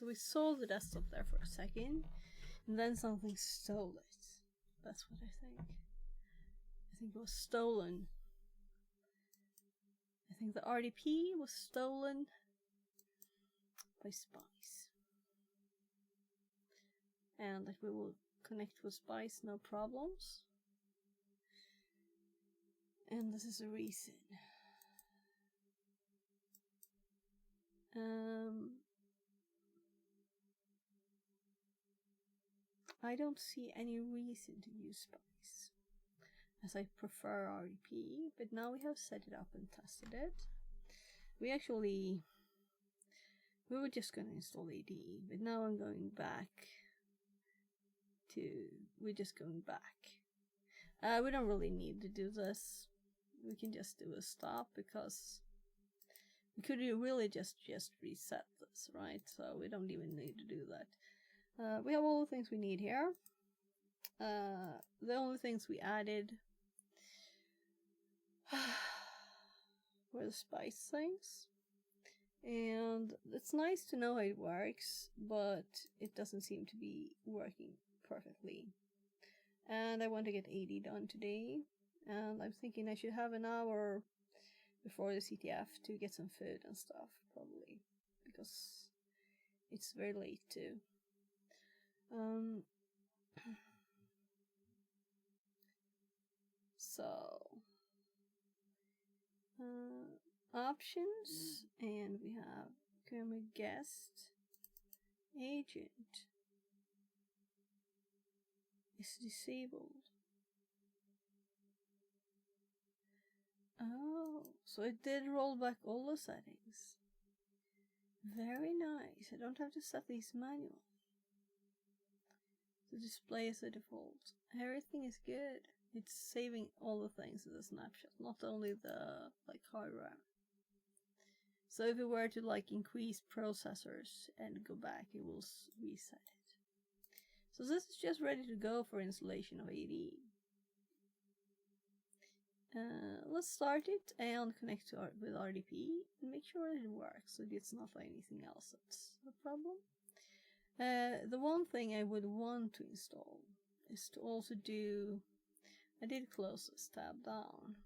we saw the desktop there for a second, and then something stole it. That's what I think. I think it was stolen. I think the RDP was stolen by spies. And that we will connect with spies, no problems. And this is the reason. I don't see any reason to use spice, as I prefer RDP, but now we have set it up and tested it. We were just gonna install AD, but now I'm going back to, we're just going back. We don't really need to do this. We can just do a stop, because we could really just reset this, right? So we don't even need to do that. We have all the things we need here. The only things we added were the spice things. And it's nice to know how it works, but it doesn't seem to be working perfectly. And I want to get 80 done today. And I'm thinking I should have an hour before the CTF to get some food and stuff, probably. Because it's very late too. Options, and we have camera guest agent is disabled. Oh, so it did roll back all the settings. Very nice. I don't have to set these manual. The display is the default. Everything is good. It's saving all the things in the snapshot, not only the hardware. So if we were to increase processors and go back, it will reset it. So this is just ready to go for installation of AD. Let's start it and connect with RDP and make sure it works, so it's not anything else that's a problem. The one thing I would want to install is to also do, I did close this tab down.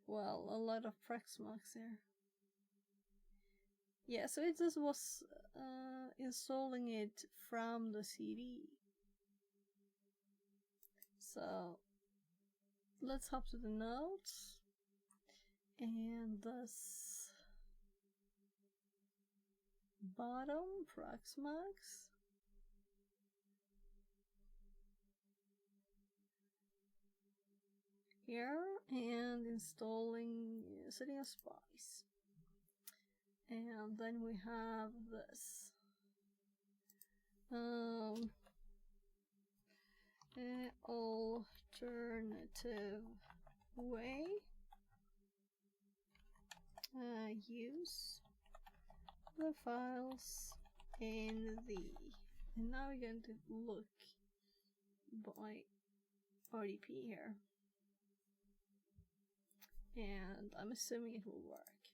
Well, a lot of Proxmox here. Yeah, so it just was installing it from the CD. So let's hop to the notes, and this bottom Proxmox. Here, and installing, setting a spice. And then we have this. Alternative way. Use the files in the. And now we're going to look by RDP here. And I'm assuming it will work.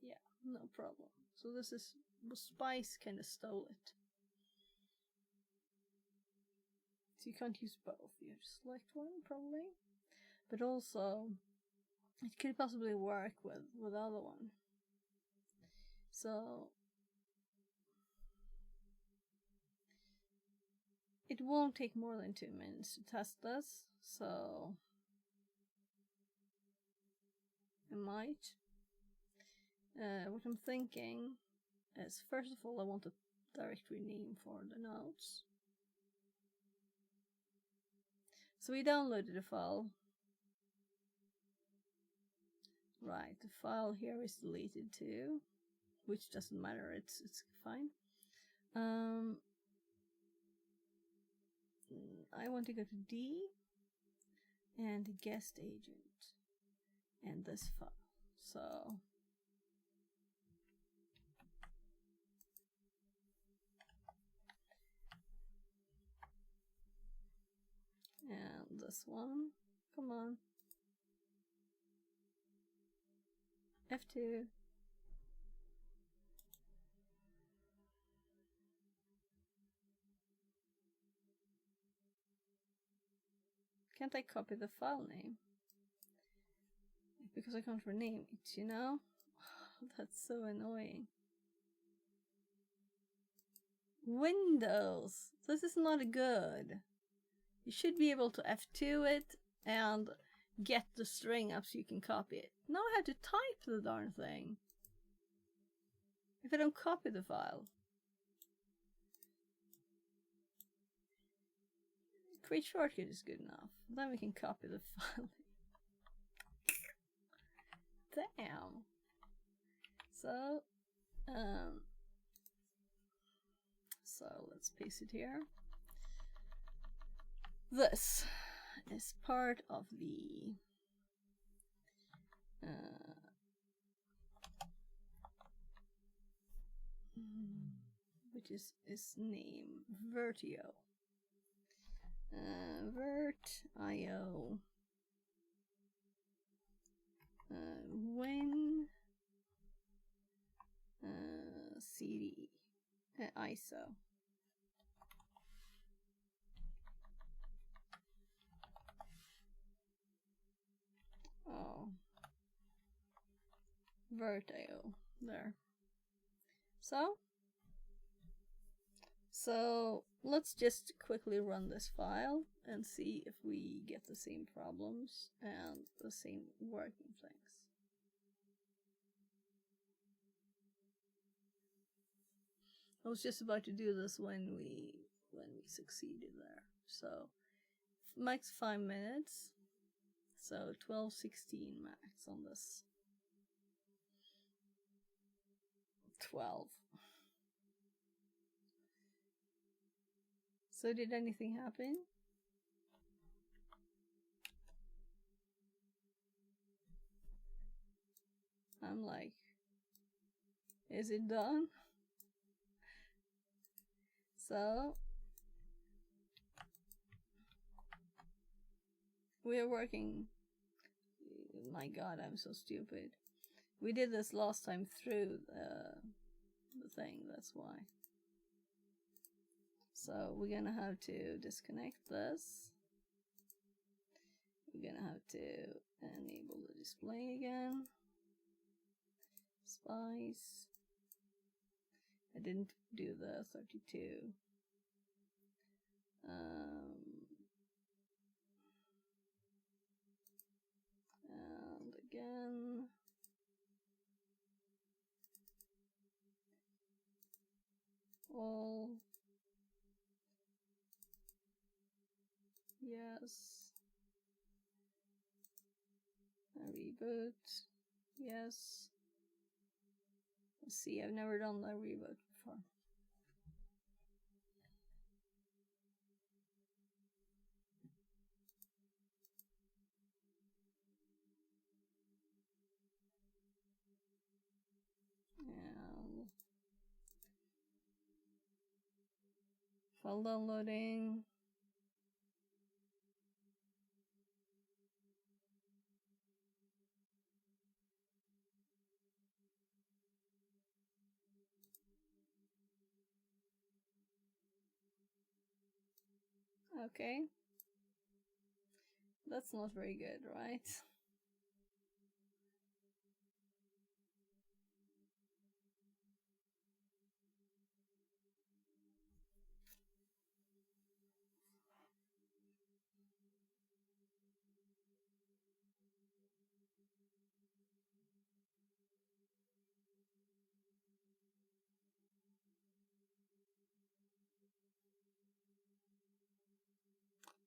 Yeah, no problem. So this is, Spice kind of stole it. So you can't use both, you just select one probably. But also, it could possibly work with the other one. So it won't take more than 2 minutes to test this, so I might. What I'm thinking is, first of all, I want a directory name for the nodes. So we downloaded the file. Right, the file here is deleted too, which doesn't matter, it's fine. I want to go to D and guest agent and this file. So this one. Come on. F2. Can't I copy the file name? Because I can't rename it, you know? That's so annoying. Windows! This is not good. You should be able to F2 it and get the string up so you can copy it. Now I have to type the darn thing. If I don't copy the file. Create shortcut is good enough. Then we can copy the file. Damn. So let's paste it here. This is part of the which is name Vertio. Vert.io Win CD ISO. Oh, Vert.io there. So let's just quickly run this file and see if we get the same problems and the same working things. I was just about to do this when we succeeded there. So max 5 minutes. So 12:16 max on this. 12. So did anything happen? I'm like, is it done? So we are working. My god, I'm so stupid. We did this last time through the thing, that's why. So we're gonna have to disconnect this. We're gonna have to enable the display again. Spice. I didn't do the 32. And again. All. Yes. A reboot. Yes. Let's see, I've never done the reboot before. And file downloading. Okay. That's not very good, right?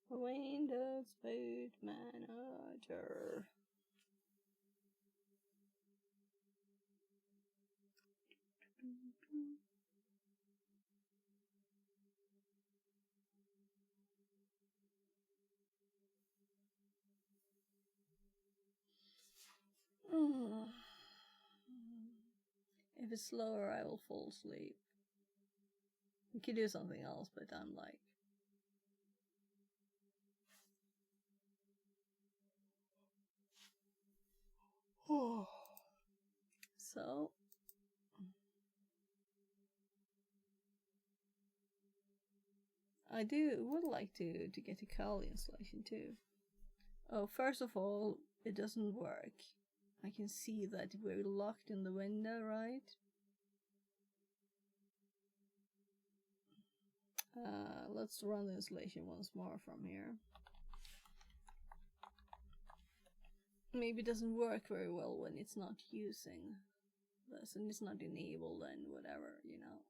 Windows Boot Manager. If it's slower, I will fall asleep. We could do something else, but I'm like... So I would like to get a Kali installation too. Oh, first of all, it doesn't work. I can see that we're locked in the window, right? Let's run the installation once more from here. Maybe it doesn't work very well when it's not using this and it's not enabled and whatever, you know.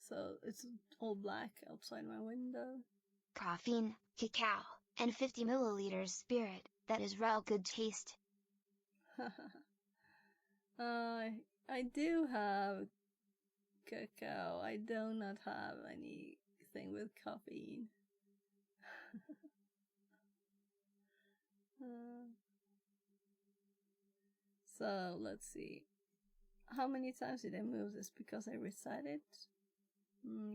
So it's all black outside my window. Caffeine, cacao, and 50 milliliters spirit, that is real good taste. I do have cacao. I do not have anything with caffeine. So let's see. How many times did I move this? Because I reset it?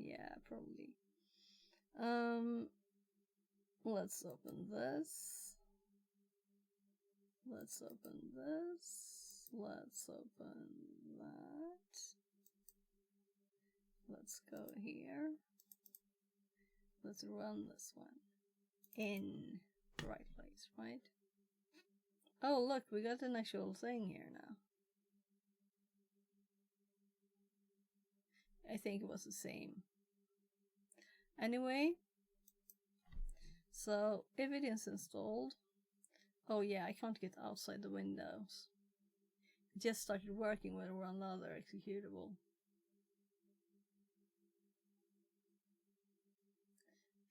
Yeah, probably. Let's open this. Let's open this. Let's open that. Let's go here. Let's run this one in the right place, right? Oh, look, we got an actual thing here now. I think it was the same. Anyway, so if it is installed, oh yeah, I can't get outside the windows. It just started working when we run another executable.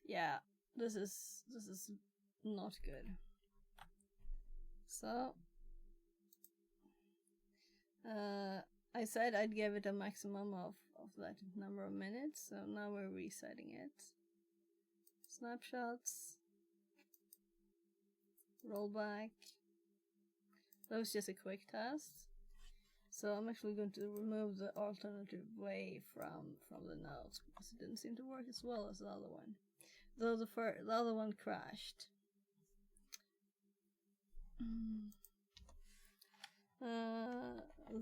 Yeah, this is not good. So I said I'd give it a maximum of that number of minutes, so now we're resetting it. Snapshots, rollback. That was just a quick test. So I'm actually going to remove the alternative way from the notes because it didn't seem to work as well as the other one. Though the other one crashed.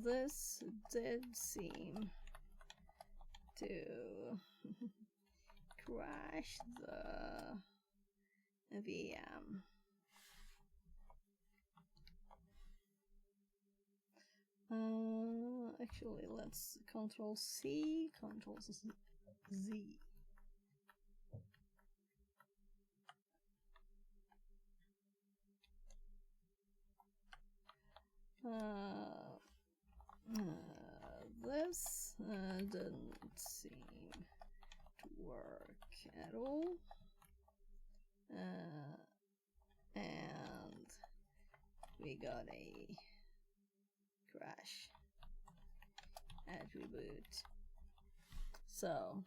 This did seem to crash the VM. Actually, let's Control C, Control Z. This didn't seem to work at all. And we got a crash at reboot. So,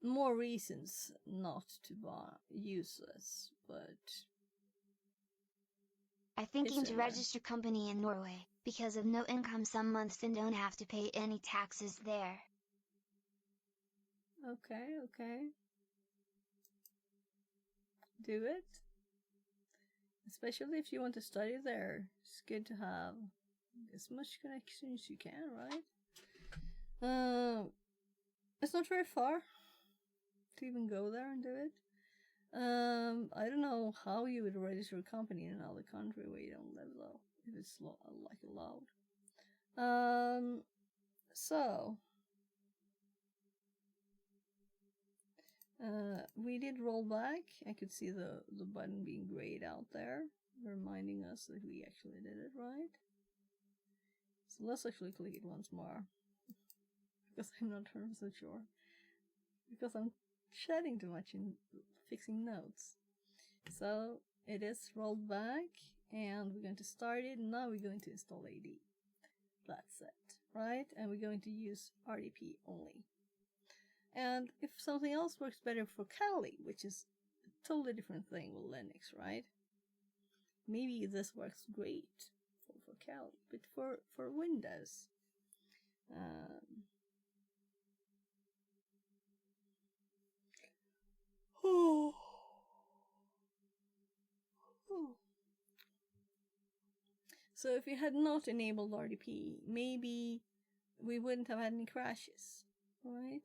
more reasons not to use this, but I'm thinking to register company in Norway, because of no income some months and don't have to pay any taxes there. Okay. Do it. Especially if you want to study there. It's good to have as much connection as you can, right? It's not very far to even go there and do it. I don't know how you would register a company in another country where you don't live though, if it's like allowed. So we did roll back. I could see the button being grayed out there, reminding us that we actually did it right. So let's actually click it once more, because I'm not 100% sure. Because I'm chatting too much and fixing notes. So it is rolled back, and we're going to start it. Now we're going to install AD. That's it, right? And we're going to use RDP only. And if something else works better for Kali, which is a totally different thing with Linux, right? Maybe this works great locality, but for Windows. So if we had not enabled RDP, maybe we wouldn't have had any crashes, right?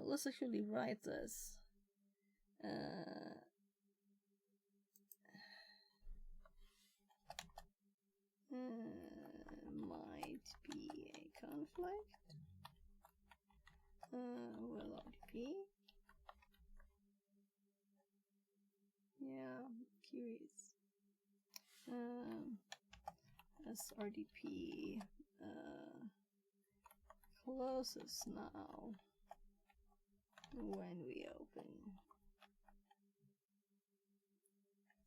Let's actually write this. Might be a conflict with RDP. Yeah, I'm curious. As RDP closes now when we open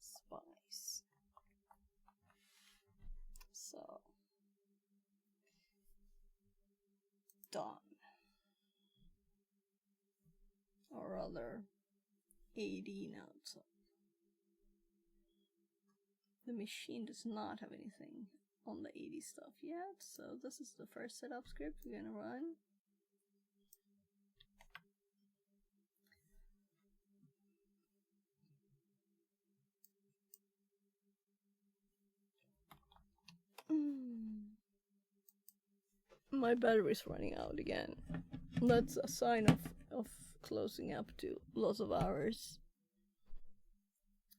Spice. So done. Or rather 80 now. So the machine does not have anything on the 80 stuff yet, so this is the first setup script we're gonna run. My battery's running out again. That's a sign of closing up to lots of hours.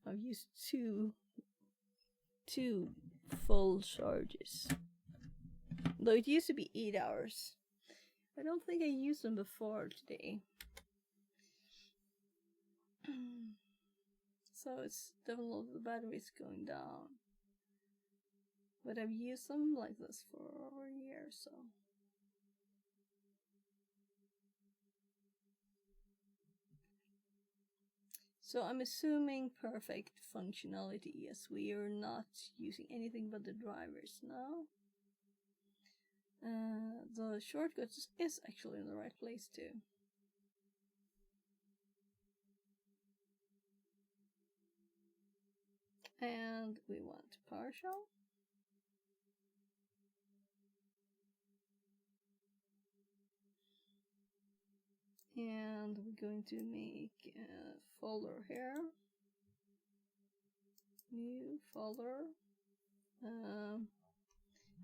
I've used two full charges. Though it used to be 8 hours. I don't think I used them before today. So it's definitely the battery's going down. But I've used them like this for over a year or so. So I'm assuming perfect functionality. Yes, we are not using anything but the drivers now. The shortcuts is actually in the right place too. And we want PowerShell. And we're going to make a folder here. New folder.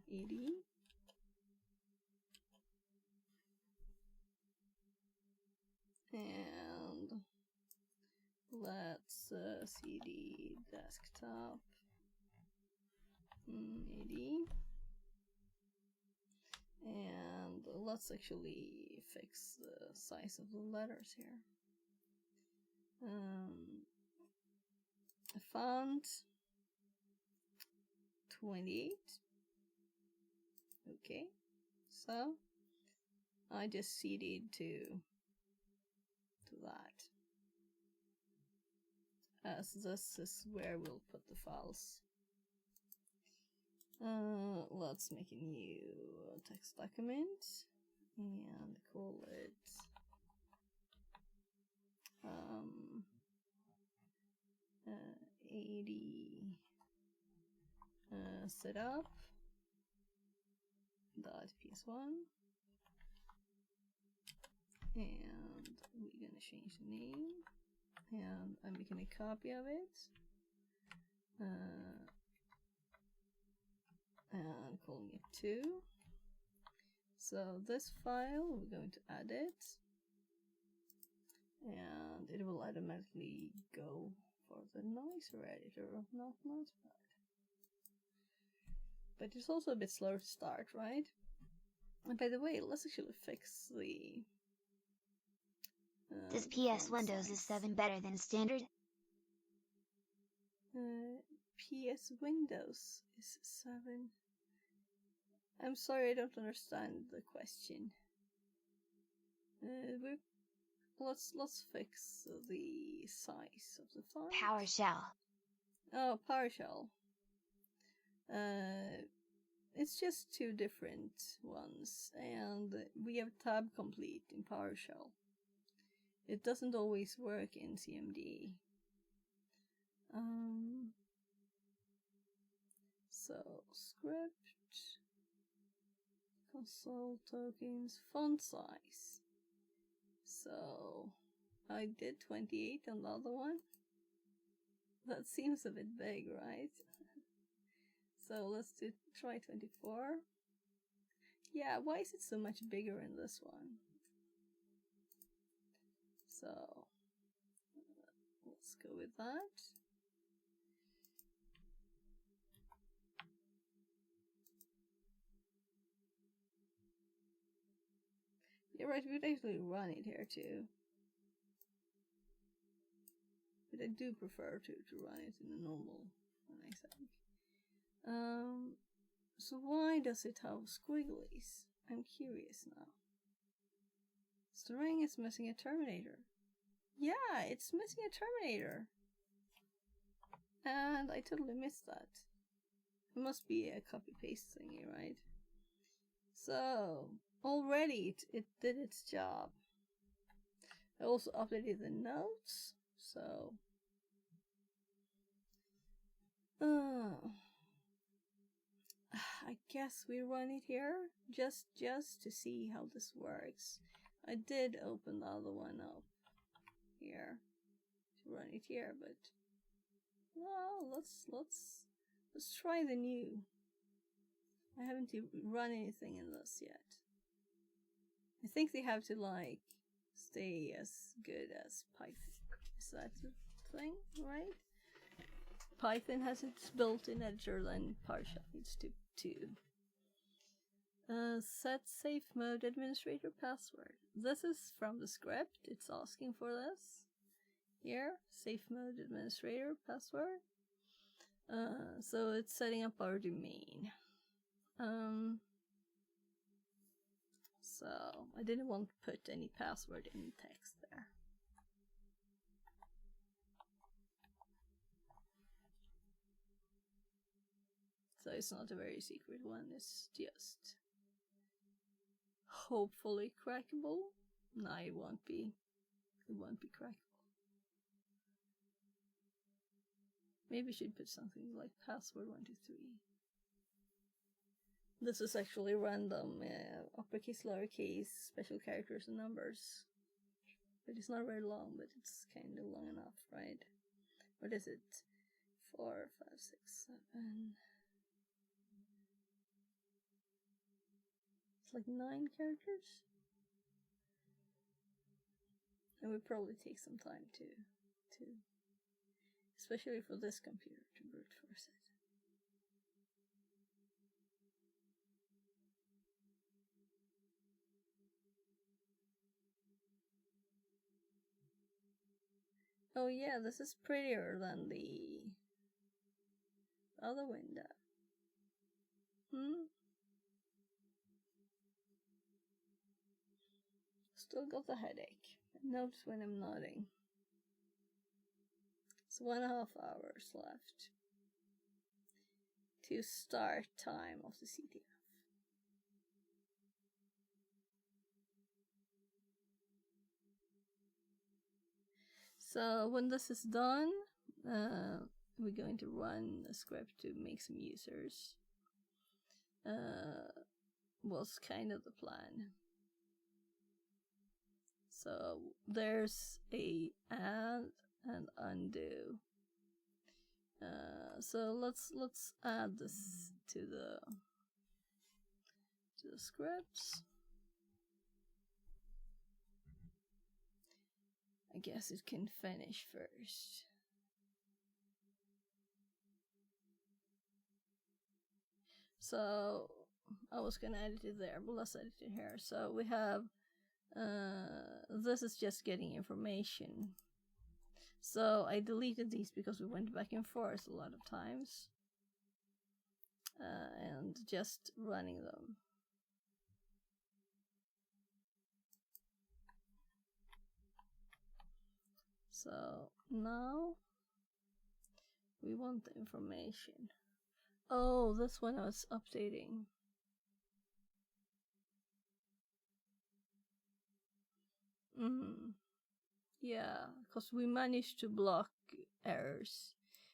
80. And let's cd desktop 80. And let's actually fix the size of the letters here. Font 28. Okay, so I just cd'd to that, as this is where we'll put the files. Let's make a new text document and call it 80 setup .ps1, and we're gonna change the name, and I'm making a copy of it, and calling it 2. So this file, we're going to add it, and it will automatically go for the noise editor, not Notepad. But it's also a bit slow to start, right? And by the way, let's actually fix the... Does PS Windows is 7 better than standard? PS Windows is 7. I'm sorry, I don't understand the question. Let's fix the size of the font. PowerShell. Oh, PowerShell. It's just 2 different ones, and we have tab complete in PowerShell. It doesn't always work in CMD. So script, console tokens, font size. So I did 28 on the other one. That seems a bit big, right? So let's try 24. Yeah, why is it so much bigger in this one? So let's go with that. You're right, we could actually run it here too. But I do prefer to run it in a normal one, I think. So why does it have squigglies? I'm curious now. String is missing a terminator. Yeah, it's missing a terminator. And I totally missed that. It must be a copy-paste thingy, right? So, already it did its job. I also updated the notes, so... I guess we run it here, just to see how this works. I did open the other one up here to run it here, but well, let's try the new. I haven't run anything in this yet. I think they have to like stay as good as Python. Is that the thing, right? Python has its built-in editor, then PowerShell needs to too. Set safe mode administrator password. This is from the script. It's asking for this. Here, safe mode administrator password. So it's setting up our domain. So I didn't want to put any password in text there. So it's not a very secret one, it's just hopefully crackable. No, it won't be. It won't be crackable. Maybe I should put something like password 123. This is actually random, uppercase, lowercase, special characters and numbers. But it's not very long, but it's kind of long enough, right? What is it? 4, 5, 6, 7. It's like 9 characters. It would probably take some time to especially for this computer to brute force it. Oh yeah, this is prettier than the other window. Still got the headache. Notice when I'm nodding. It's 1.5 hours left to start time of the CTF. So when this is done, we're going to run a script to make some users. Was kind of the plan. So there's a add and undo. So let's add this to the scripts. I guess it can finish first. So I was gonna edit it there, but let's edit it here. So we have this is just getting information. So I deleted these because we went back and forth a lot of times. And just running them. So now we want the information. Oh, this one I was updating. Yeah, because we managed to block errors,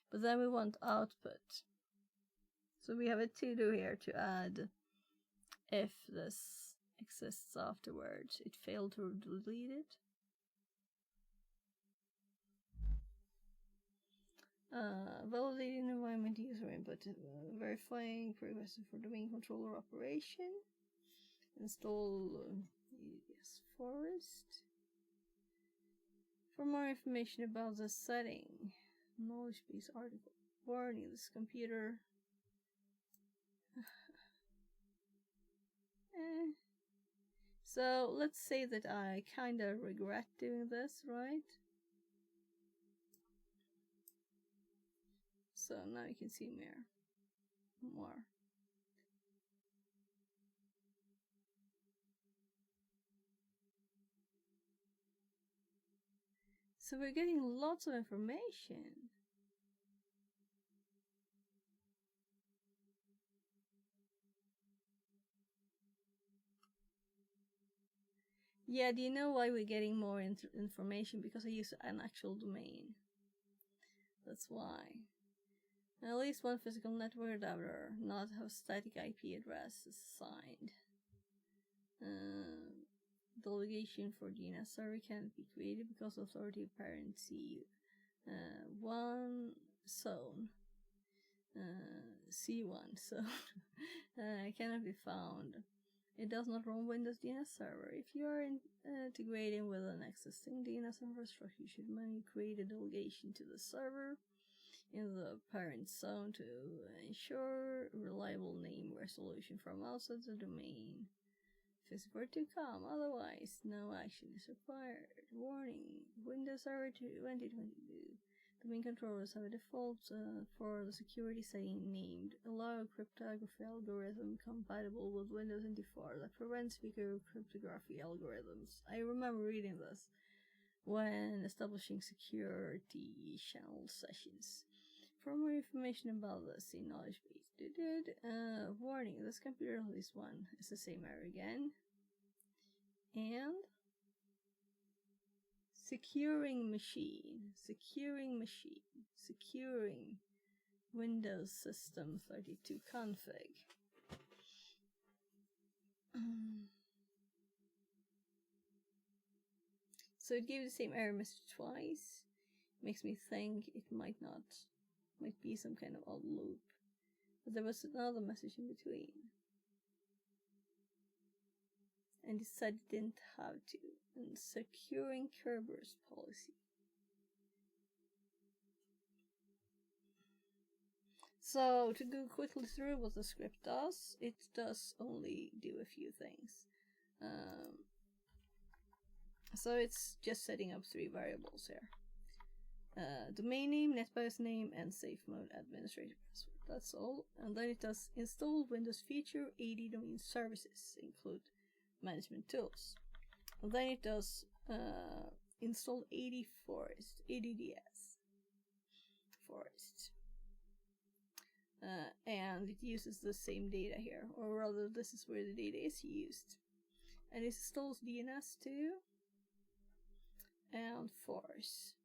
but then we want output. So we have a to-do here to add if this exists afterwards. It failed to delete it. Validating environment user input, verifying prerequisite for domain controller operation. Install EDS Forest. For more information about the setting, knowledge base article. Warning, this computer. So let's say that I kinda regret doing this, right? So now you can see more. So we're getting lots of information. Yeah, do you know why we're getting more information? Because I use an actual domain. That's why. At least one physical network adapter, not have static IP address assigned. Delegation for DNS server can't be created because authority parent CU. One zone. C1 zone cannot be found. It does not run Windows DNS server. If you are integrating with an existing DNS infrastructure, you should manually create a delegation to the server in the parent zone to ensure reliable name resolution from outside the domain. Fix for to come, otherwise no action is required. Warning, Windows Server 2022. Domain controllers have a default for the security setting named Allow Cryptography Algorithm compatible with Windows NT4 that prevents weaker cryptography algorithms. I remember reading this when establishing security channel sessions. For more information about this, see knowledge base. Warning, this computer, at least one, is the same error again. And securing Windows System 32 config. So it gave the same error message twice. Makes me think it might be some kind of odd loop. But there was another message in between. And it said it didn't have to. And securing Kerberos policy. So to go quickly through what the script does, it does only do a few things. So it's just setting up 3 variables here. Domain name, NetBIOS name, and safe mode administrator password. That's all. And then it does install Windows feature 80 domain services, include management tools. And then it does install 80 Forest, ADDS Forest. And it uses the same data here, or rather this is where the data is used. And it installs DNS too, and Force.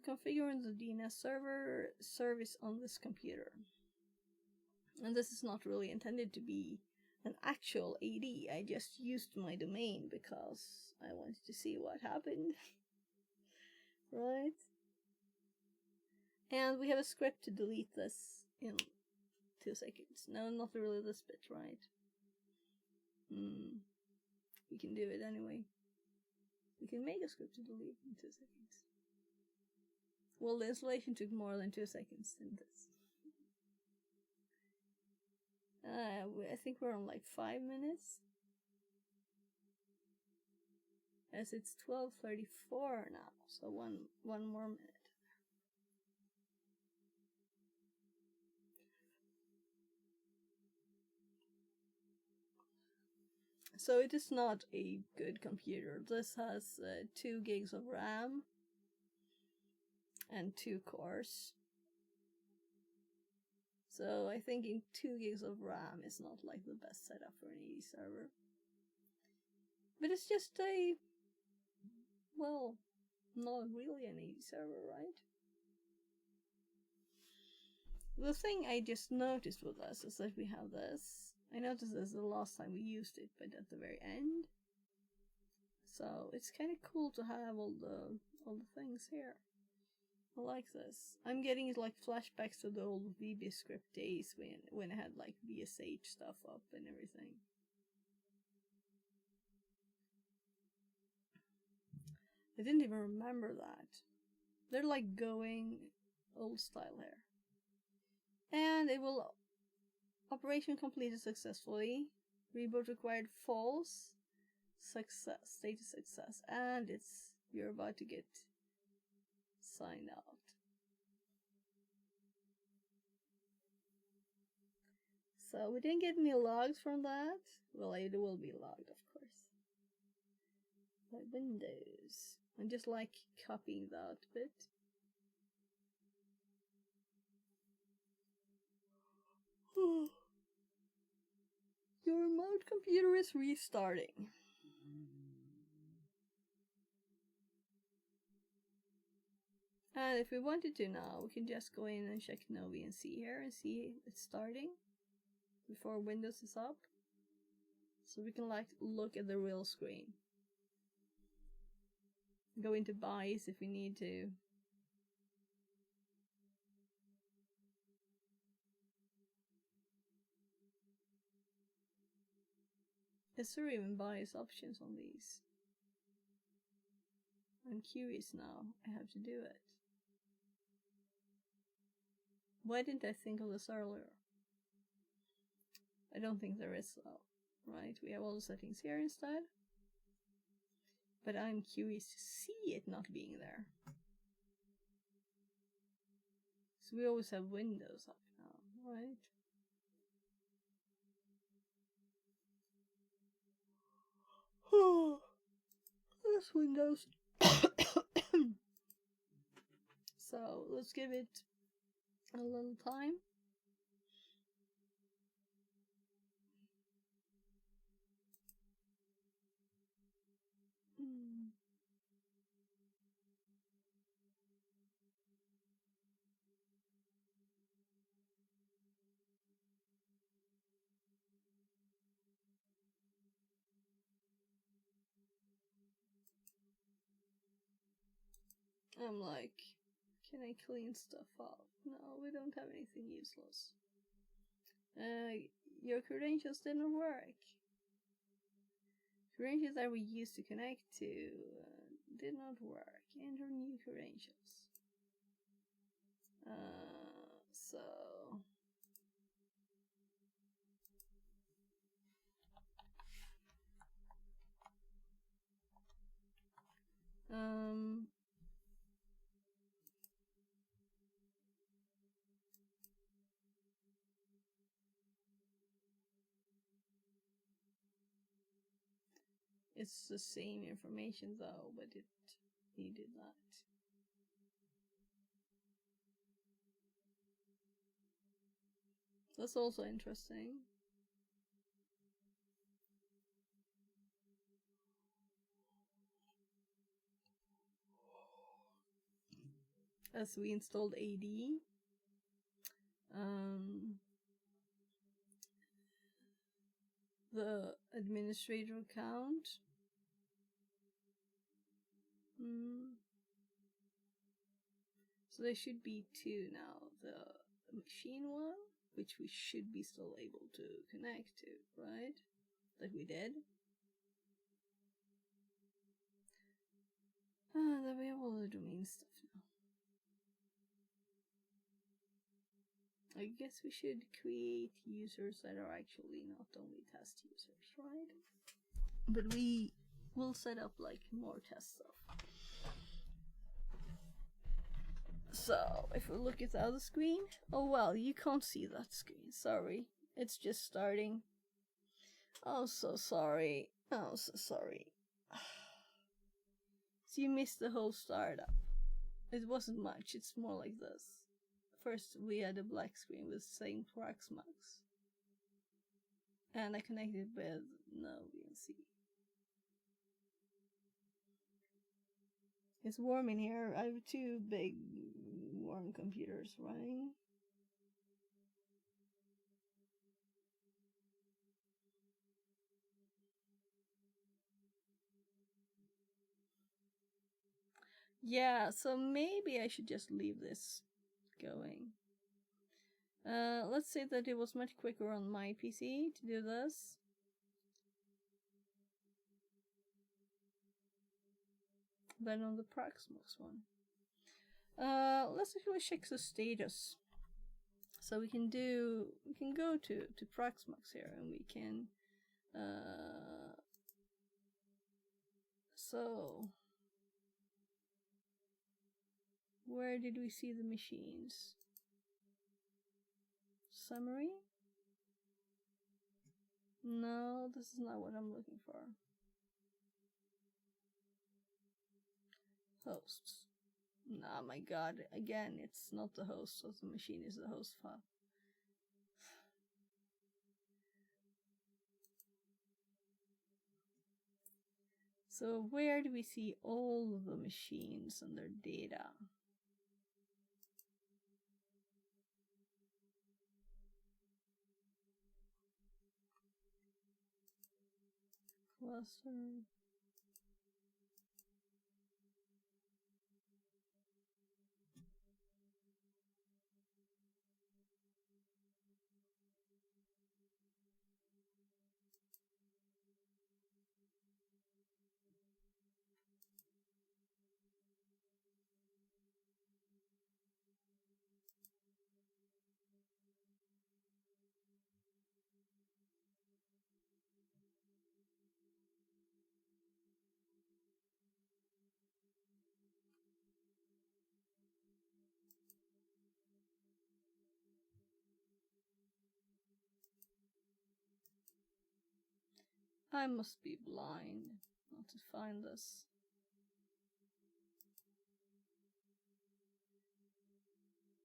Configuring the DNS server service on this computer. And this is not really intended to be an actual AD, I just used my domain because I wanted to see what happened. Right? And we have a script to delete this in 2 seconds. No, not really this bit, right? We can do it anyway. We can make a script to delete in 2 seconds. Well, the installation took more than 2 seconds than this. I think we're on like 5 minutes. As it's 12:34 now, so one more minute. So it is not a good computer. This has 2 gigs of RAM and 2 cores. So I think 2 gigs of RAM is not like the best setup for an AD server. But it's just well, not really an AD server, right? The thing I just noticed with us is that we have this. I noticed this the last time we used it, but at the very end. So it's kind of cool to have all the things here. I like this. I'm getting like flashbacks to the old VB script days when I had like VSH stuff up and everything. I didn't even remember that. They're like going old style here. And it will operation completed successfully. Reboot required false. Success, status success, and you're about to get signed out. So we didn't get any logs from that. Well, it will be logged, of course. By Windows. I'm just like copying that bit. Your remote computer is restarting. And if we wanted to now, we can just go in and check no VNC here and see it's starting before Windows is up. So we can like look at the real screen. Go into buys if we need to. Is there even bias options on these? I'm curious now. I have to do it. Why didn't I think of this earlier? I don't think there is though. Right, we have all the settings here instead. But I'm curious to see it not being there. So we always have Windows up now, right? Oh, this Windows. So let's give it a little time. I'm like, can I clean stuff up? No, we don't have anything useless. Your credentials didn't work. Credentials that we used to connect to did not work. Enter new credentials. So it's the same information though, but it needed that. That's also interesting. As we installed AD, the administrator account. So there should be two now. The machine one, which we should be still able to connect to, right? That we did. Then we have all the domain stuff now. I guess we should create users that are actually not only test users, right? But we will set up like more test stuff. So if we look at the other screen, oh well, you can't see that screen, sorry. It's just starting. Oh, so sorry. Oh, so sorry. So you missed the whole startup. It wasn't much, it's more like this. First we had a black screen with saying Proxmox. And I connected with no VNC. It's warm in here. I have two big warm computers running. Yeah, so maybe I should just leave this going. Let's say that it was much quicker on my PC to do this. Than on the Proxmox one. Let's actually check the status. So we can go to Proxmox here, and we can so where did we see the machines? Summary? No, this is not what I'm looking for. Hosts. Oh my god, again, it's not the host of the machine, it's the host file. So where do we see all the machines and their data? Cluster. I must be blind not to find this.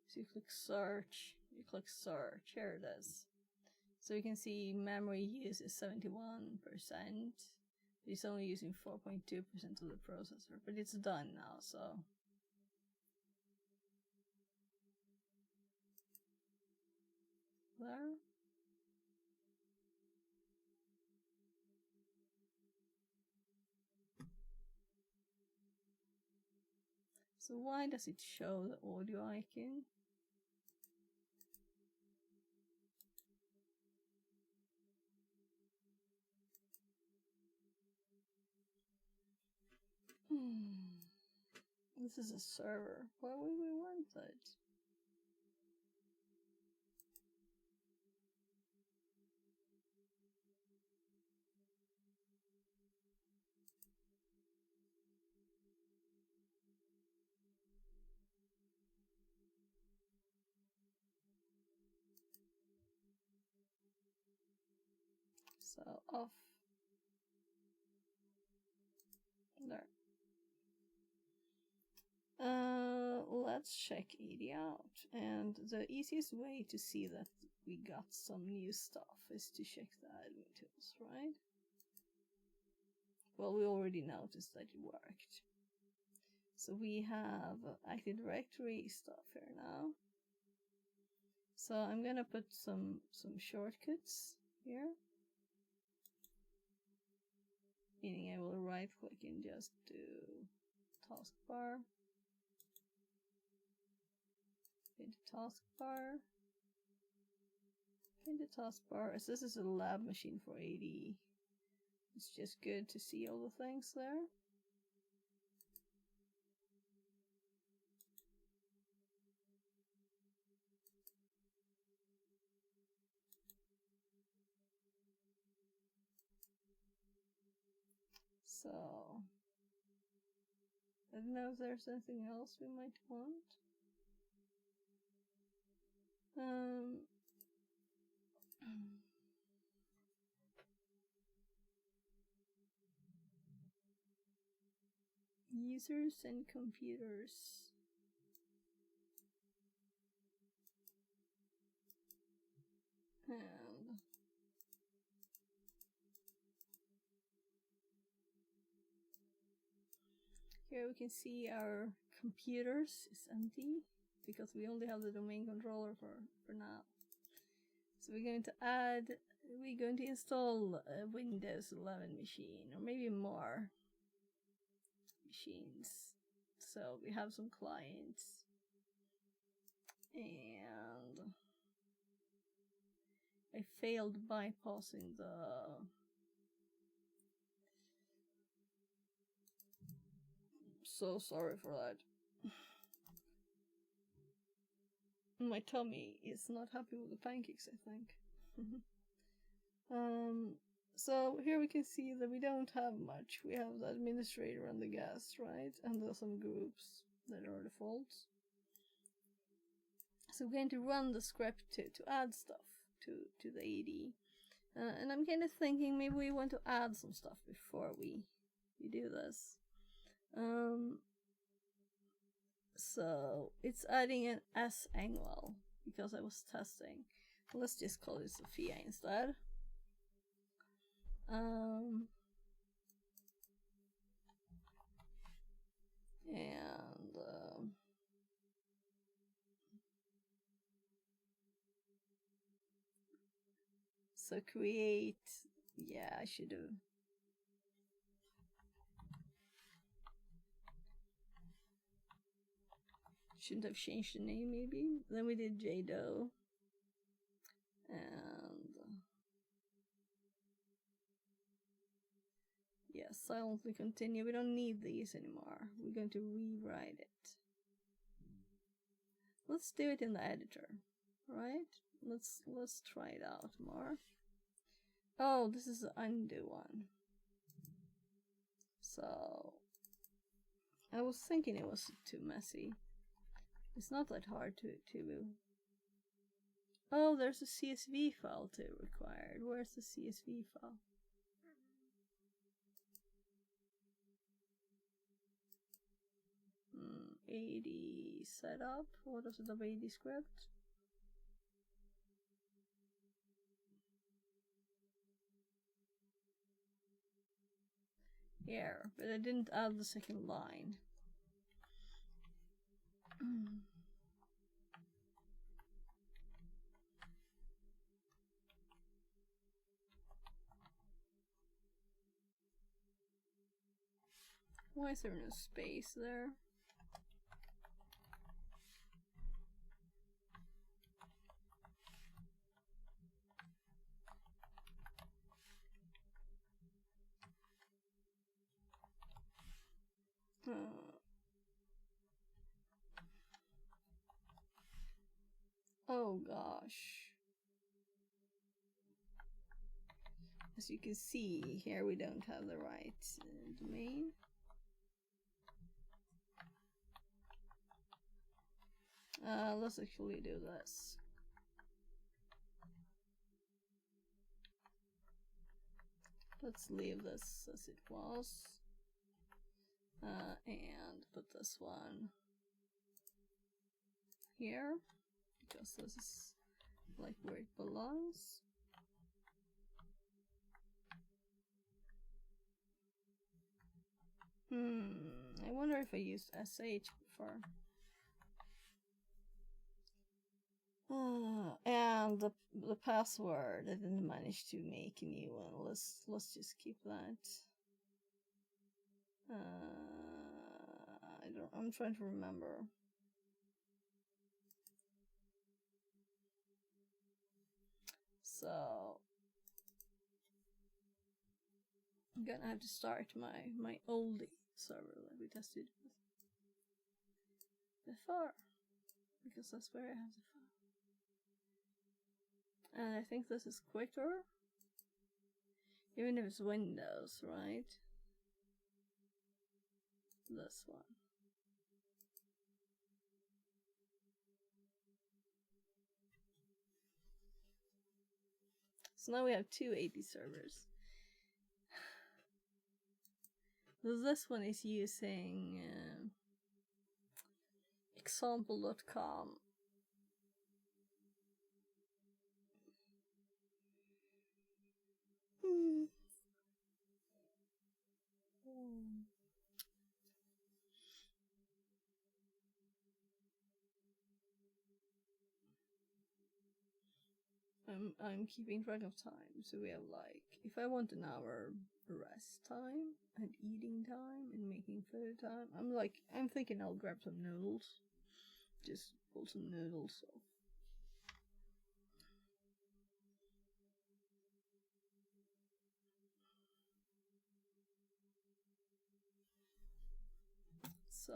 So you click search, here it is. So you can see memory use is 71%. It's only using 4.2% of the processor, but it's done now, so. There. So why does it show the audio icon? This is a server. Why would we want that? So off. There. Let's check 80 out. And the easiest way to see that we got some new stuff is to check the admin tools, right? Well, we already noticed that it worked. So we have Active Directory stuff here now. So I'm gonna put some shortcuts here. Meaning I will right click and just do taskbar. Into taskbar. Into taskbar. As this is a lab machine for 80. It's just good to see all the things there. So, I don't know if there's anything else we might want. Users and computers. And here we can see our computers is empty because we only have the domain controller for now. So we're going to install a Windows 11 machine, or maybe more machines. So we have some clients, and I failed bypassing the so sorry for that. My tummy is not happy with the pancakes, I think. So here we can see that we don't have much. We have the administrator and the guest, right? And there's some groups that are defaults. So we're going to run the script to add stuff to the AD. And I'm kind of thinking maybe we want to add some stuff before we do this. So it's adding an S angle because I was testing. Let's just call it Sophia instead. So create, yeah, I should have. Shouldn't have changed the name maybe. Then we did JDo. And yeah, silently continue. We don't need these anymore. We're going to rewrite it. Let's do it in the editor, right? Let's try it out more. Oh, this is the undo one. So I was thinking it was too messy. It's not that hard to Oh, there's a CSV file too required. Where's the CSV file? AD setup. What is the AD script? Here, but I didn't add the second line. Why is there no space there? Oh gosh. As you can see, here we don't have the right domain. Let's actually do this. Let's leave this as it was. And put this one here, because this is like where it belongs. I wonder if I used SH before. And the password, I didn't manage to make a new one. Let's just keep that. I'm trying to remember. So I'm gonna have to start my oldie server that we tested before, because that's where I have the file. And I think this is quicker, even if it's Windows, right? This one. So now we have two AD servers. This one is using example.com. I'm keeping track of time. So we have like, if I want an hour rest time and eating time and making food time, I'm thinking I'll grab some noodles. Just pull some noodles off. So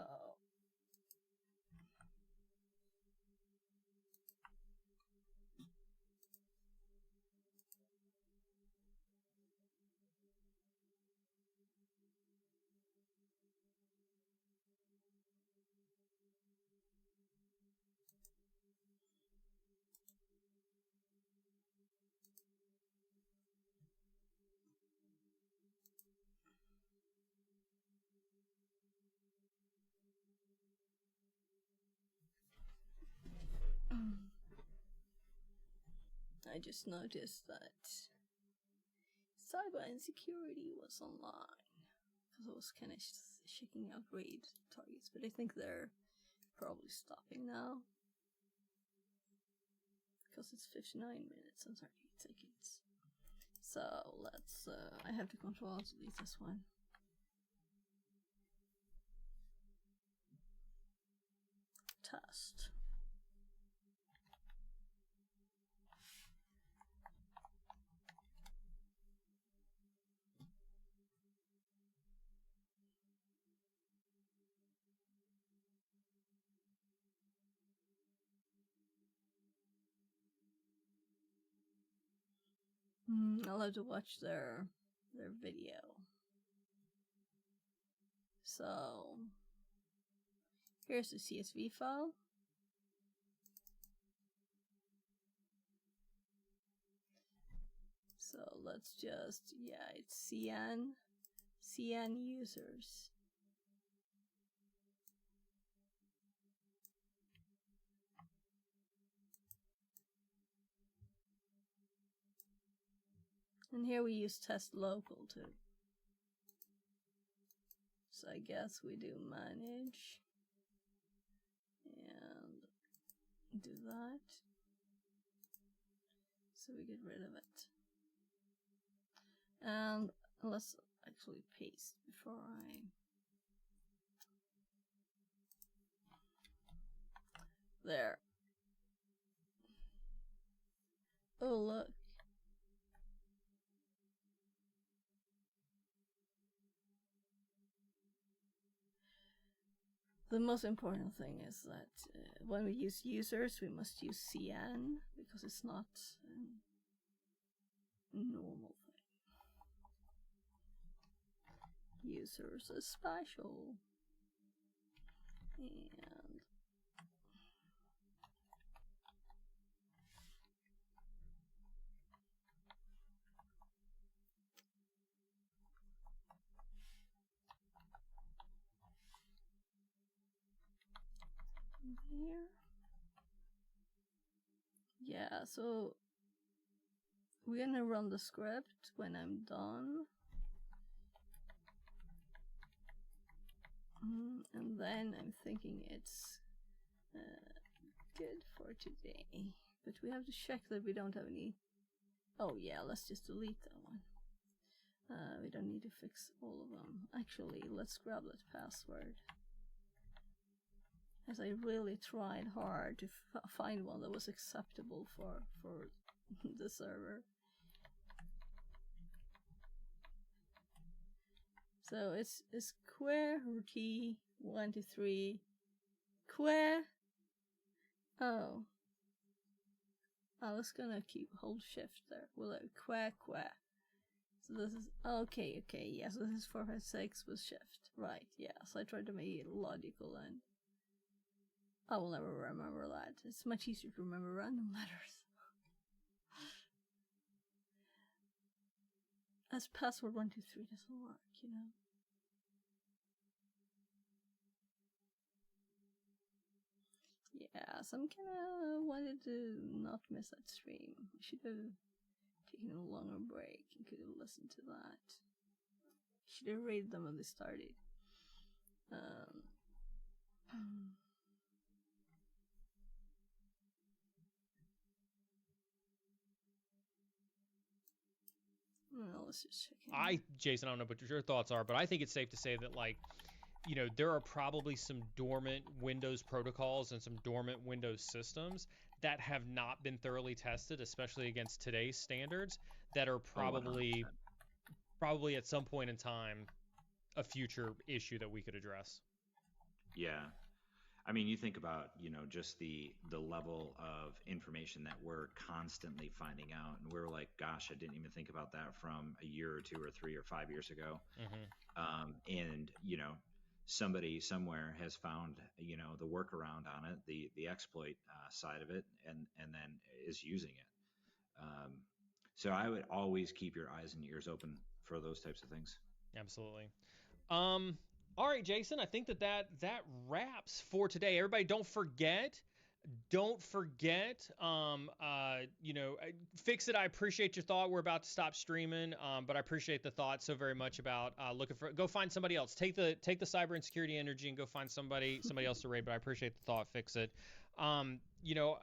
I just noticed that cyber insecurity was online because I was kind of checking out raid targets, but I think they're probably stopping now because it's 59 minutes and 38 seconds. So let's, I have to control delete this one. Test. I'll have to watch their video. So here's the CSV file. So let's just, yeah, it's CN users. And here we use test local too. So I guess we do manage and do that. So we get rid of it. And let's actually paste before I... There. Oh, look. The most important thing is that when we use users, we must use CN because it's not a normal thing. Users is special. And here. Yeah, so we're gonna run the script when I'm done. And then I'm thinking it's good for today. But we have to check that we don't have any... Oh yeah, let's just delete that one. We don't need to fix all of them. Actually, let's grab that password. As I really tried hard to find one that was acceptable for the server. So it's QWERTY123 Oh, I was gonna hold shift there. Well, que. So this is okay. Yeah, so this is 456 with shift, right? Yeah. So I tried to make it logical, and I will never remember that. It's much easier to remember random letters. As password 123 doesn't work, you know. Yeah, so I'm kinda wanted to not miss that stream. I should have taken a longer break and could have listened to that. Should have rated them when they started. Well, let's just check. Jason, I don't know what your thoughts are, but I think it's safe to say that, like, you know, there are probably some dormant Windows protocols and some dormant Windows systems that have not been thoroughly tested, especially against today's standards, that are probably at some point in time a future issue that we could address. Yeah. I mean, you think about, you know, just the level of information that we're constantly finding out, and we're like, gosh, I didn't even think about that from a year or 2 or 3 or 5 years ago. And, you know, somebody somewhere has found, you know, the workaround on it, the exploit side of it, and then is using it. So I would always keep your eyes and ears open for those types of things. Absolutely. All right, Jason, I think that wraps for today. Everybody, don't forget, you know, Fix It. I appreciate your thought. We're about to stop streaming, but I appreciate the thought so very much about go find somebody else. Take the cyber and security energy and go find somebody else to raid, but I appreciate the thought, Fix It. You know,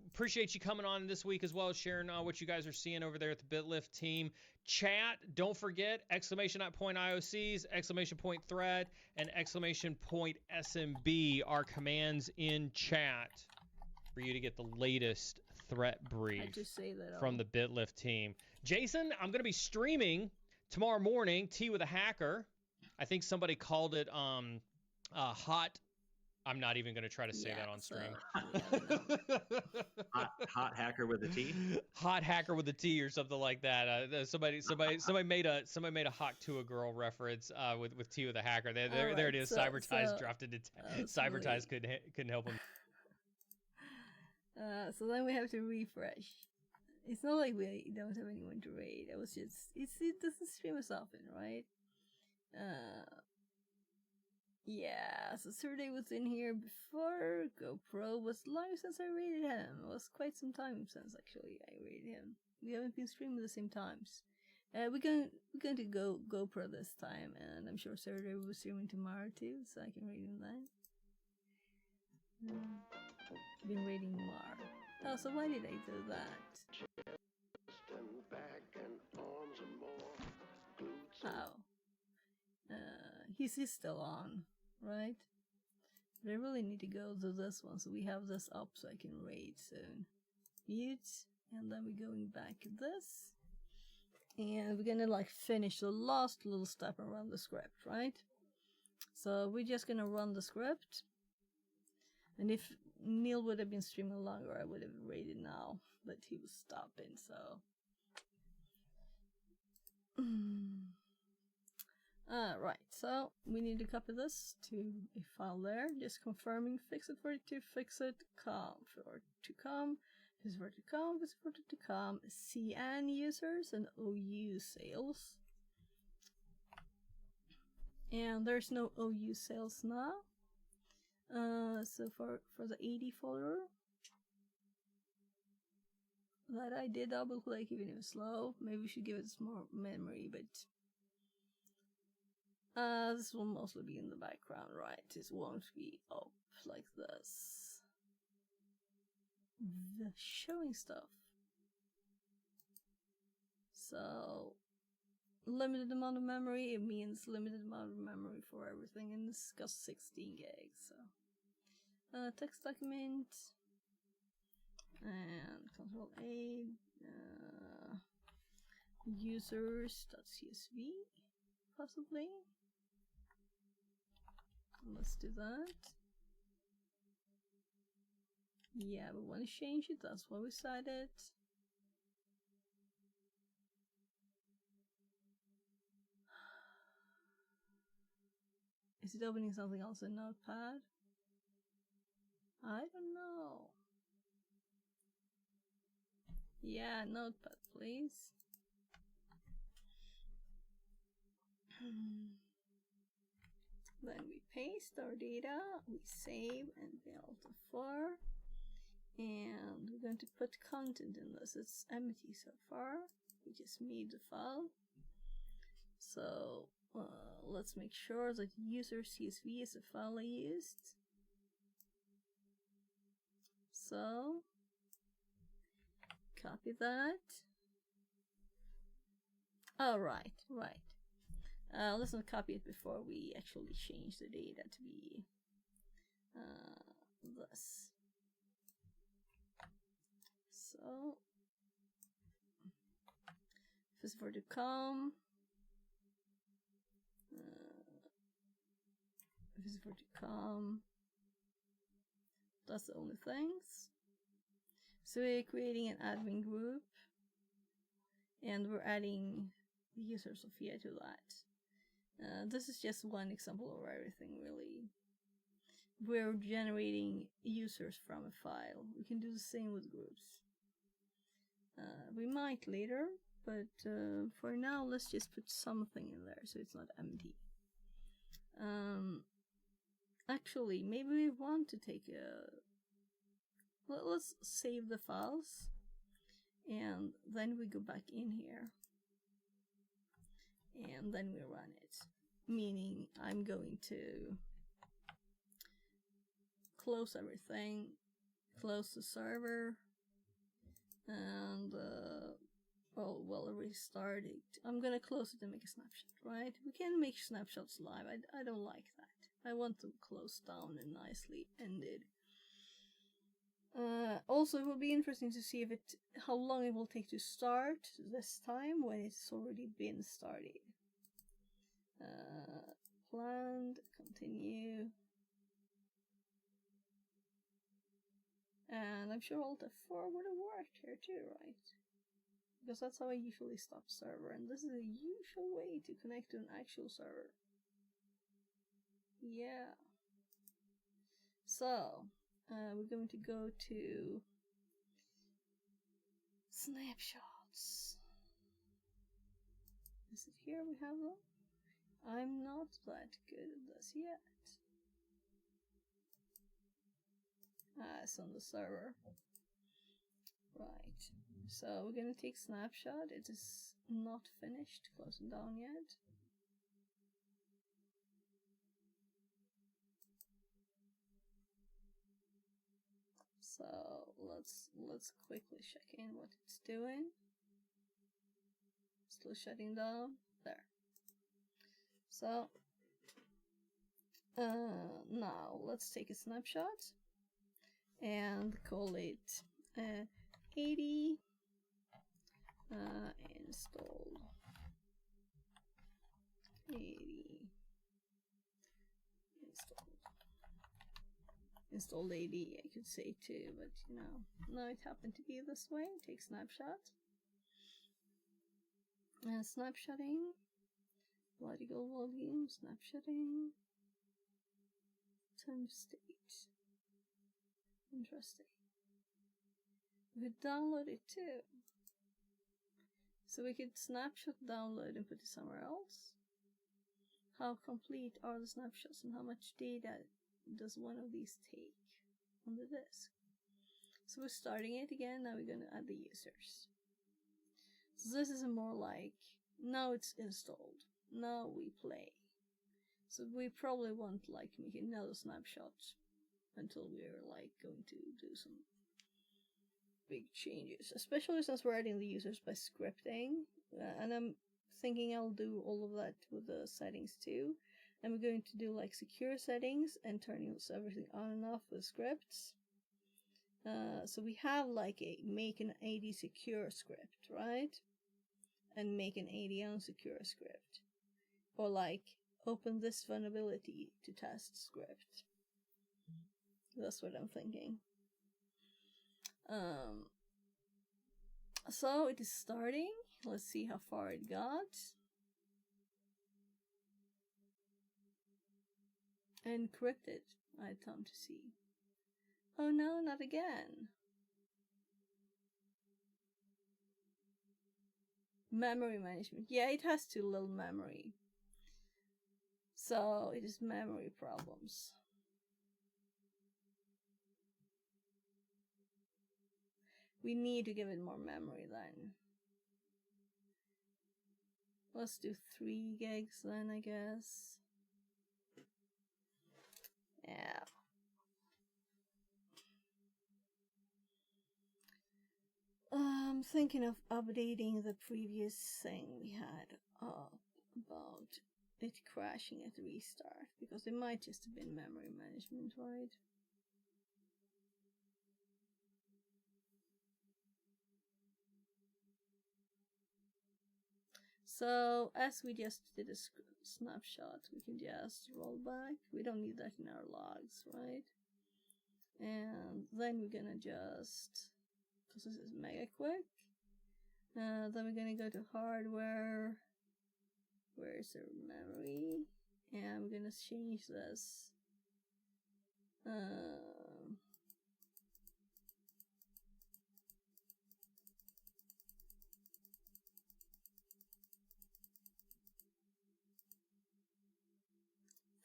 appreciate you coming on this week as well as sharing what you guys are seeing over there at the BitLift team. Chat, don't forget, exclamation.point IOCs, exclamation point threat, and exclamation point SMB are commands in chat for you to get the latest threat brief from the BitLift team. Jason, I'm going to be streaming tomorrow morning, Tea with a Hacker. I think somebody called it hot. I'm not even going to try to say that on stream. Hot hacker with a T. Hot hacker with a T or something like that. Somebody made a hot to a girl reference with T with a hacker. There it is. Cybertize dropped into Cybertize couldn't help him. So then we have to refresh. It's not like we don't have anyone to raid. It doesn't stream as often, right? Yeah, so Surday was in here before GoPro was live since I raided him. It was quite some time since actually I raided him. We haven't been streaming at the same times. We're going to go GoPro this time, and I'm sure Surday will be streaming tomorrow too, so I can raid him then. Been raiding Mar. Oh, so why did I do that? How? He's still on, right? But I really need to go to this one, so we have this up so I can raid soon. Mute, and then we're going back to this. And we're gonna like finish the last little step and run the script, right? So we're just gonna run the script. And if Neil would have been streaming longer, I would have raided now, but he was stopping, so. Right, so we need to copy this to a file there, just confirming fixit42, fixit.com for to come, fixit42, fixit42, CN users and OU sales. And there's no OU sales now. So for the 80 folder that I did double click, even if it's slow, maybe we should give it some more memory, but this will mostly be in the background, right? It won't be up like this. The showing stuff. So, limited amount of memory, it means limited amount of memory for everything, and this got 16 gigs, so. Text document, and Control A, users.csv, possibly. Let's do that. Yeah, we want to change it, that's why we decided. Is it opening something else in Notepad? I don't know. Yeah, Notepad, please. Then we paste our data, we save and build a far. And we're going to put content in this. It's empty so far. We just made the file. So let's make sure that user CSV is the file I used. So copy that. Oh, right. Let's not copy it before we actually change the data to be this. So, if it's for to come, that's the only things. So we're creating an admin group, and we're adding the user Sophia to that. This is just one example of everything, really. We're generating users from a file. We can do the same with groups. We might later, but for now, let's just put something in there so it's not empty. Actually, maybe we want to take let's save the files, and then we go back in here, and then we run it. Meaning, I'm going to close everything, close the server, and we'll restart it. I'm gonna close it and make a snapshot, right? We can make snapshots live. I don't like that. I want them closed down and nicely ended. Also, it will be interesting to see how long it will take to start this time when it's already been started. Planned, continue. And I'm sure Alt F4 would have worked here too, right? Because that's how I usually stop server, and this is a usual way to connect to an actual server. Yeah. So, we're going to go to snapshots. Is it here we have them? I'm not that good at this yet. It's on the server. Right. So we're gonna take snapshot. It is not finished closing down yet. So let's quickly check in what it's doing. Still shutting down. There. So now let's take a snapshot and call it 80 installed 80, I could say too, but you know, no, it happened to be this way. Take snapshot and snapshotting, vertical volume, snapshotting, time state. Interesting. We could download it too. So we could snapshot, download, and put it somewhere else. How complete are the snapshots and how much data does one of these take on the disk? So we're starting it again. Now we're going to add the users. So this is more like, now it's installed. Now we play. So we probably won't like make another snapshot until we're like going to do some big changes, especially since we're adding the users by scripting, and I'm thinking I'll do all of that with the settings too. And we're going to do like secure settings and turning everything on and off with scripts. So we have like a make an AD secure script, right? And make an AD unsecure script, or like open this vulnerability to test script. That's what I'm thinking. So it is starting. Let's see how far it got. Encrypted. I had time to see. Oh no, not again. Memory management. Yeah, it has too little memory. So it is memory problems. We need to give it more memory then. Let's do 3 gigs then, I guess. Yeah. I'm thinking of updating the previous thing we had about it crashing at restart, because it might just have been memory management, right? So, as we just did a snapshot, we can just roll back. We don't need that in our logs, right? And then we're gonna just, because this is mega quick, then we're gonna go to hardware. Where's our memory? And we're gonna change this.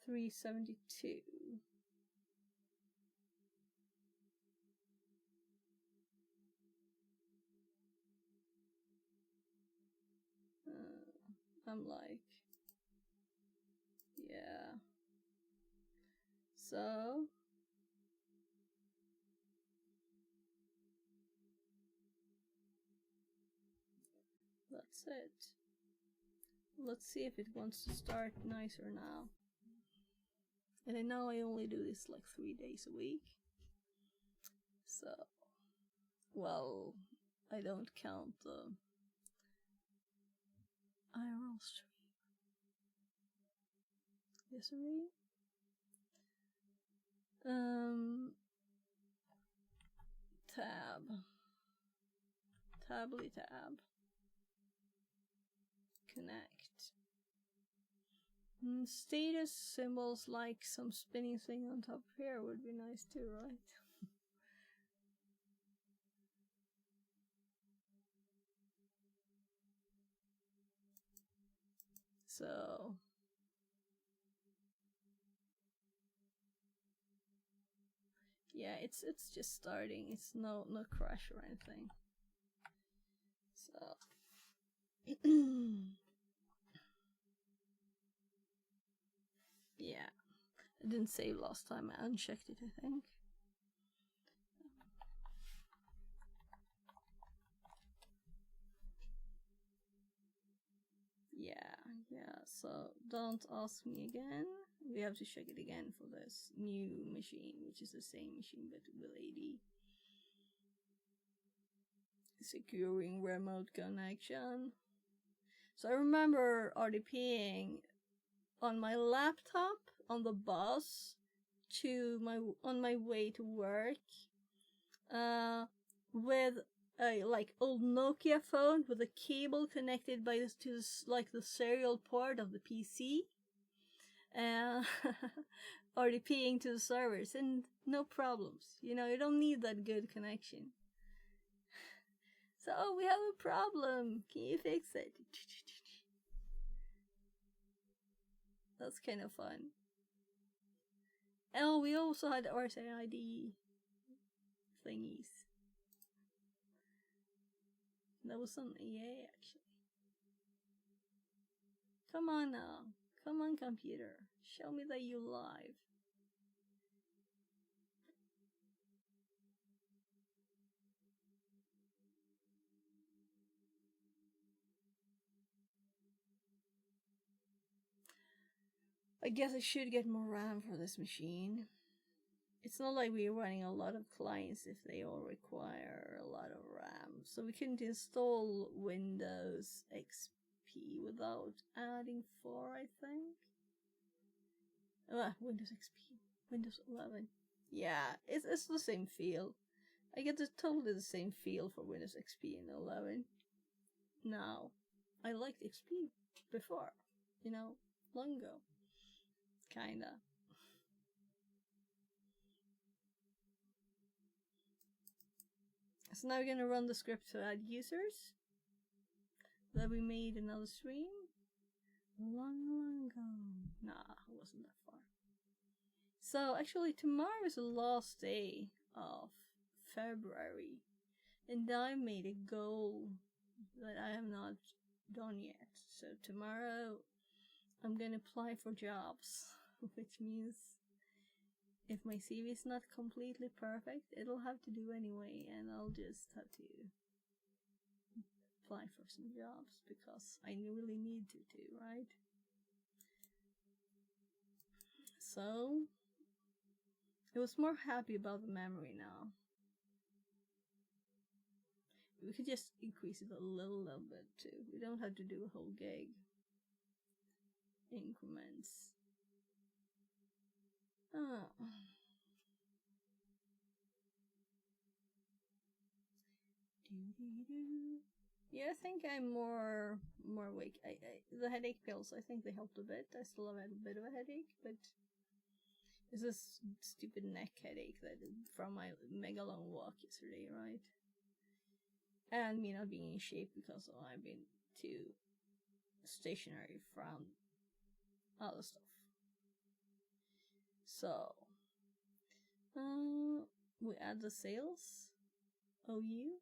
372. I'm like, yeah. So that's it. Let's see if it wants to start nicer now. And I know I only do this like 3 days a week. So, well, I don't count the IRL stream. Yesterday. Tably tab. Connect. Status symbols like some spinning thing on top here would be nice too, right? So yeah, it's just starting. It's no crash or anything. So yeah, I didn't save last time. I unchecked it, I think. Yeah, so don't ask me again. We have to check it again for this new machine, which is the same machine but with AD. Securing remote connection. So I remember RDPing on my laptop on the bus on my way to work with a like old Nokia phone with a cable connected to like the serial port of the PC, and RDPing to the servers, and no problems. You don't need that good connection. So, we have a problem. Can you fix it? That's kind of fun. Oh, we also had RSID thingies. That was on EA, actually. Come on now. Come on, computer. Show me that you're live. I guess I should get more RAM for this machine. It's not like we're running a lot of clients if they all require a lot of RAM. So we couldn't install Windows XP without adding 4, I think. Windows XP. Windows 11. Yeah, it's the same feel. I get totally the same feel for Windows XP and 11. Now, I liked XP before, long ago. Kinda. So now we're gonna run the script to add users that we made another stream long ago. Nah, it wasn't that far. So actually tomorrow is the last day of February, and I made a goal that I have not done yet. So tomorrow I'm gonna apply for jobs, which means if my CV is not completely perfect, it'll have to do anyway, and I'll just have to apply for some jobs because I really need to, right? So I was more happy about the memory now. We could just increase it a little bit too. We don't have to do a whole gig. Increments. Oh. Yeah, I think I'm more awake. The headache pills, I think they helped a bit. I still have a bit of a headache, but it's this stupid neck headache that from my mega long walk yesterday, right? And me not being in shape because I've been too stationary from other stuff. So, we add the sales, OU,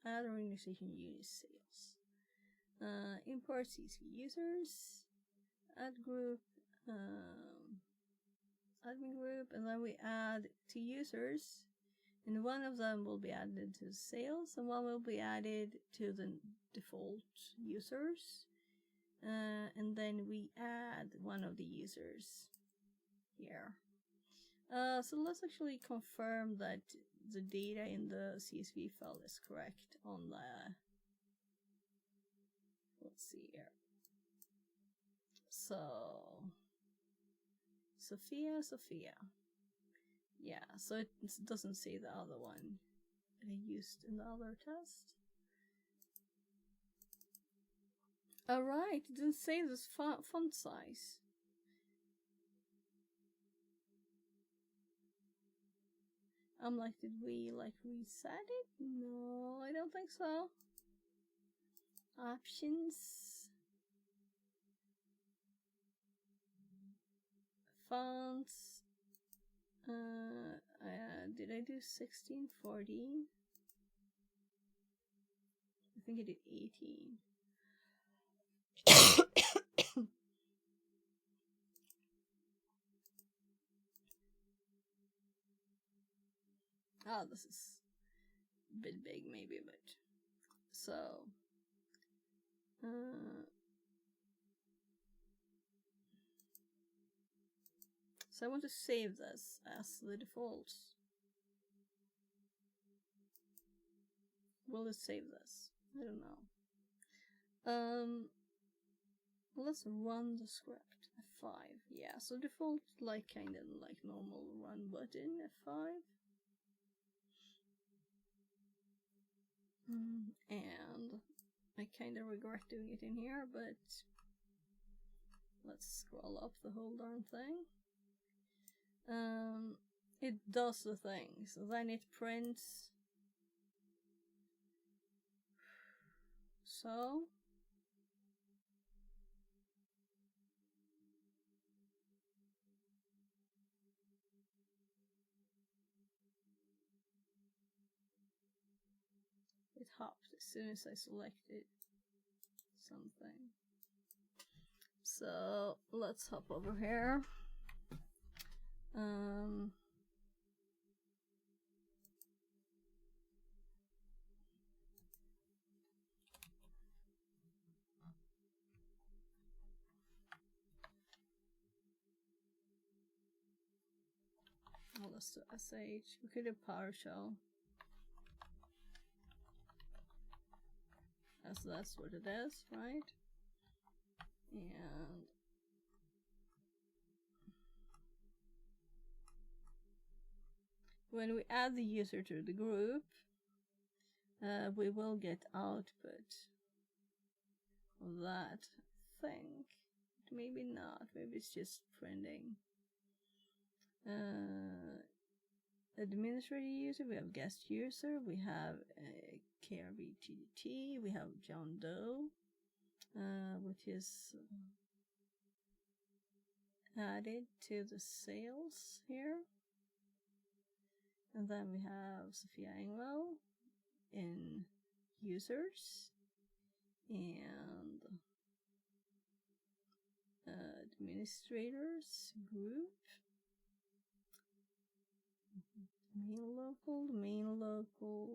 add organization unit sales, import CSV users, add group, admin group, and then we add 2 users, and one of them will be added to sales, and one will be added to the default users, and then we add one of the users here. So let's actually confirm that the data in the CSV file is correct on the, let's see here. So, Sophia. Yeah, so it doesn't say the other one I used in the other test. Alright, it didn't say this font size. I'm like, did we reset it? No, I don't think so. Options. Fonts. Did I do 1640? I think I did 18. Oh, this is a bit big maybe, but so so I want to save this as the default. Will it save this? I don't know. Let's run the script. F5. Yeah, so default kind of like normal run button, F5. And I kind of regret doing it in here, but let's scroll up the whole darn thing. It does the things. Then it prints. So. It hopped as soon as I selected something. So let's hop over here. Well, let's do SH. We could do PowerShell. As that's what it is, right? And when we add the user to the group, we will get output of that, I think. Maybe not, maybe it's just printing. Administrator user, we have guest user, we have KRBTDT, we have John Doe, which is added to the sales here. And then we have Sophia Engwell in users and administrators group. Main local,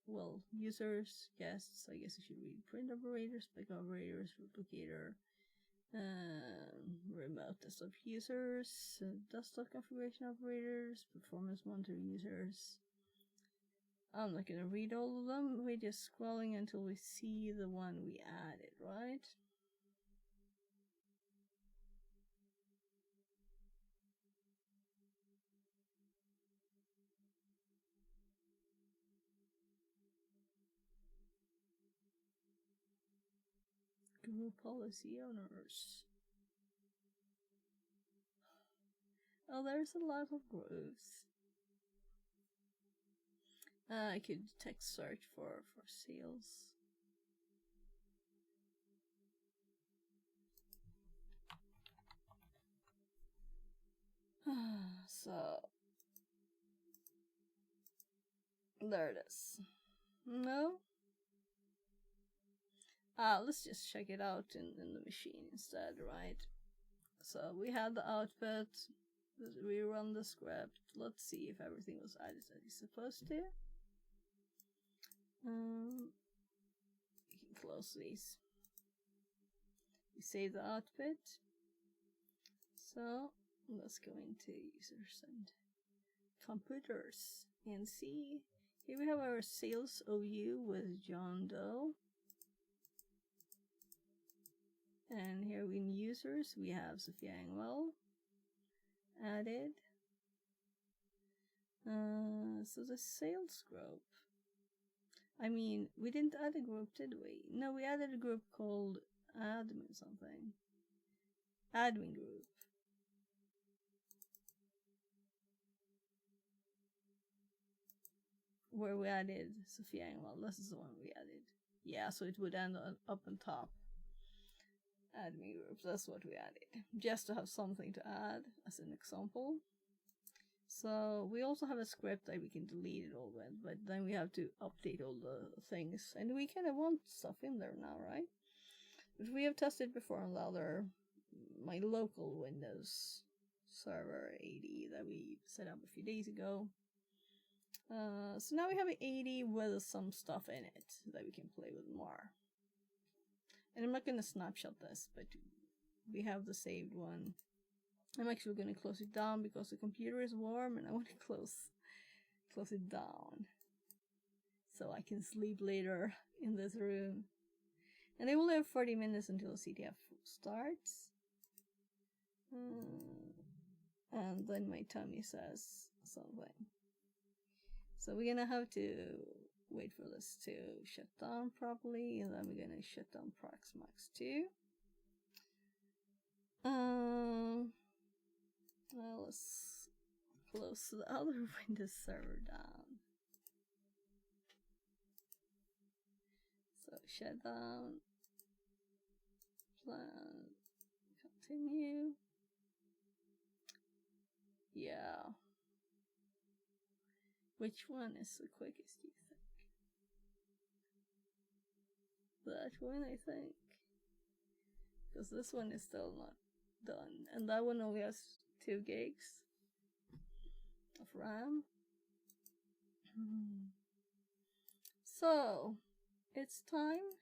well, users, guests, I guess you should read print operators, spec operators, replicator, remote desktop users, desktop configuration operators, performance monitor users. I'm not gonna read all of them, we're just scrolling until we see the one we added, right? Group policy owners. Oh, there's a lot of groups. I could text search for sales. So there it is. No? Let's just check it out in the machine instead, right? So we had the output, we run the script, let's see if everything was added as it's supposed to. We can close these. We save the output. So let's go into users and computers and see. Here we have our sales OU with John Doe. And here in users we have Sophia Engwell added. So the sales group. I mean, we didn't add a group, did we? No, we added a group called admin something. Admin group. Where we added Sophia Engwell. This is the one we added. Yeah, so it would end up on top. Admin groups, that's what we added. Just to have something to add as an example. So we also have a script that we can delete it all with, but then we have to update all the things. And we kind of want stuff in there now, right? But we have tested before on the other, my local Windows server 80 that we set up a few days ago. So now we have an 80 with some stuff in it that we can play with more. And I'm not going to snapshot this, but we have the saved one. I'm actually going to close it down because the computer is warm and I want to close it down so I can sleep later in this room. And I will have 40 minutes until CTF starts. And then my tummy says something. So we're going to have to wait for this to shut down properly, and then we're going to shut down Proxmox too. Well, let's close the other Windows server down. So shut down, plan, continue. Yeah. Which one is the quickest, do you think? That one, I think. Because this one is still not done. And that one only has 2 gigs of RAM. So, it's time